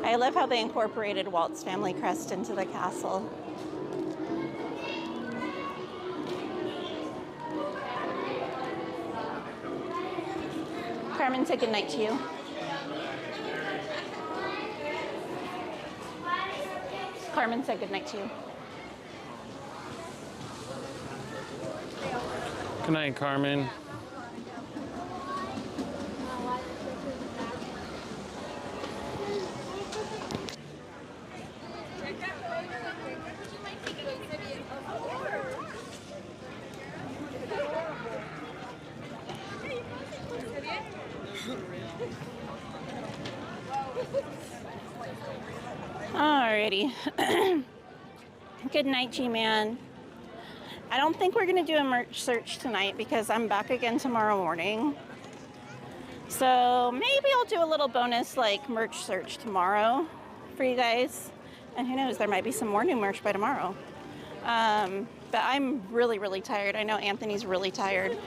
I love how they incorporated Walt's family crest into the castle. Carmen, say good night to you. Carmen said good night to you. Good night, Carmen. Alrighty. Good night, G-Man. I don't think we're going to do a merch search tonight because I'm back again tomorrow morning. So maybe I'll do a little bonus like merch search tomorrow for you guys. And who knows, there might be some more new merch by tomorrow. But I'm really, really tired. I know Anthony's really tired.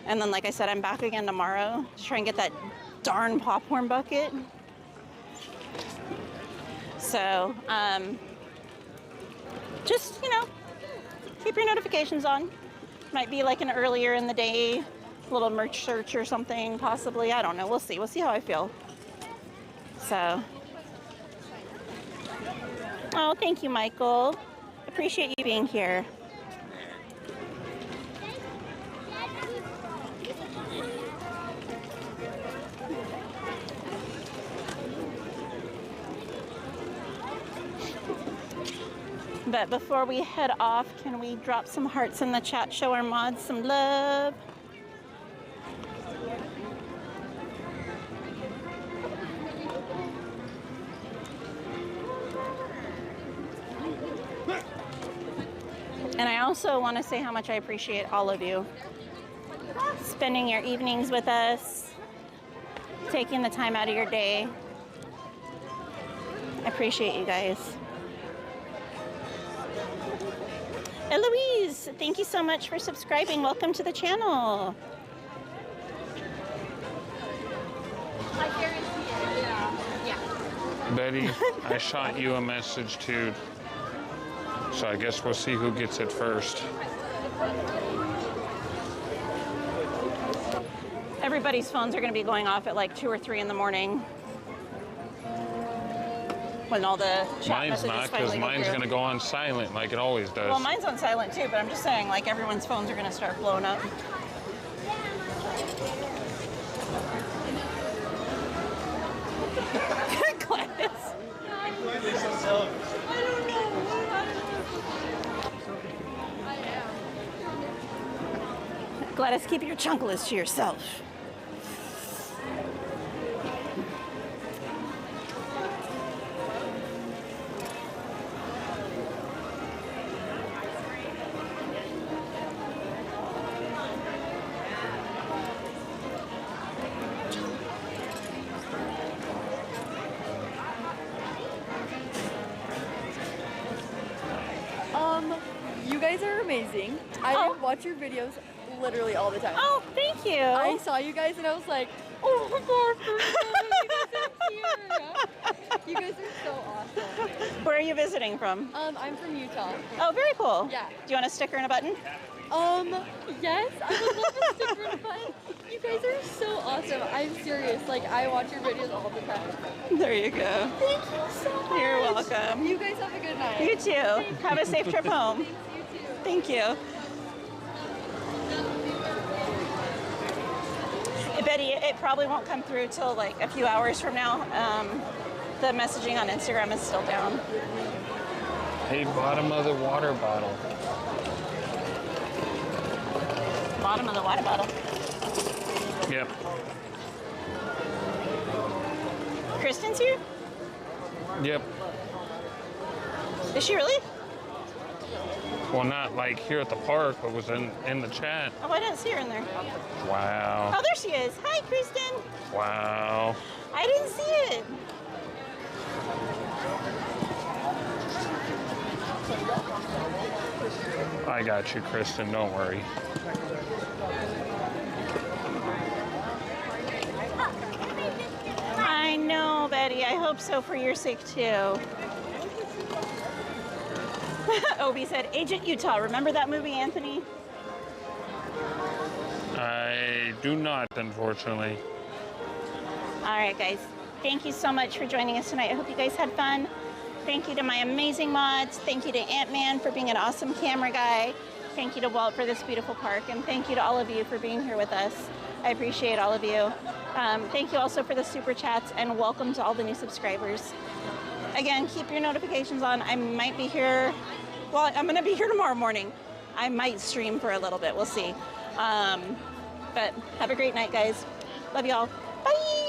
And then, like I said, I'm back again tomorrow to try and get that darn popcorn bucket. So, just, you know, keep your notifications on. Might be like an earlier in the day little merch search or something, possibly. I don't know. We'll see. We'll see how I feel. So, oh, thank you, Michael. Appreciate you being here. But before we head off, can we drop some hearts in the chat, show our mods some love? And I also want to say how much I appreciate all of you spending your evenings with us, taking the time out of your day. I appreciate you guys. Eloise, thank you so much for subscribing. Welcome to the channel. Betty, I shot you a message too. So I guess we'll see who gets it first. Everybody's phones are going to be going off at like 2 or 3 in the morning. When all the chat mine's not, because mine's going to go on silent like it always does. Well, mine's on silent too, but I'm just saying, like, everyone's phones are going to start blowing up. Gladys. Gladys, keep your chunkless to yourself. You guys are amazing. I watch your videos literally all the time. Oh, thank you. I saw you guys and I was like, oh my gosh, you guys are here. You guys are so awesome. Where are you visiting from? I'm from Utah. Oh, very cool. Yeah. Do you want a sticker and a button? Yes, I would love a sticker and a button. You guys are so awesome. I'm serious. Like, I watch your videos all the time. There you go. Thank you so much. You're welcome. You guys have a good night. You too. Have a safe trip home. Thanks, you too. Thank you. Betty, it probably won't come through till like a few hours from now. The messaging on Instagram is still down. Hey, bottom of the water bottle. Bottom of the water bottle. Yep. Kristen's here? Yep. Is she really? Well, not like here at the park, but was in the chat. Oh, I didn't see her in there. Wow. Oh, there she is. Hi, Kristen. Wow. I didn't see it. I got you, Kristen. Don't worry. I know, Betty. I hope so for your sake, too. Obi said, Agent Utah. Remember that movie, Anthony? I do not, unfortunately. All right, guys. Thank you so much for joining us tonight. I hope you guys had fun. Thank you to my amazing mods. Thank you to Ant-Man for being an awesome camera guy. Thank you to Walt for this beautiful park. And thank you to all of you for being here with us. I appreciate all of you. Thank you also for the super chats, and welcome to all the new subscribers. Again, keep your notifications on. I might be here. Well, I'm going to be here tomorrow morning. I might stream for a little bit. We'll see. But have a great night, guys. Love y'all. Bye.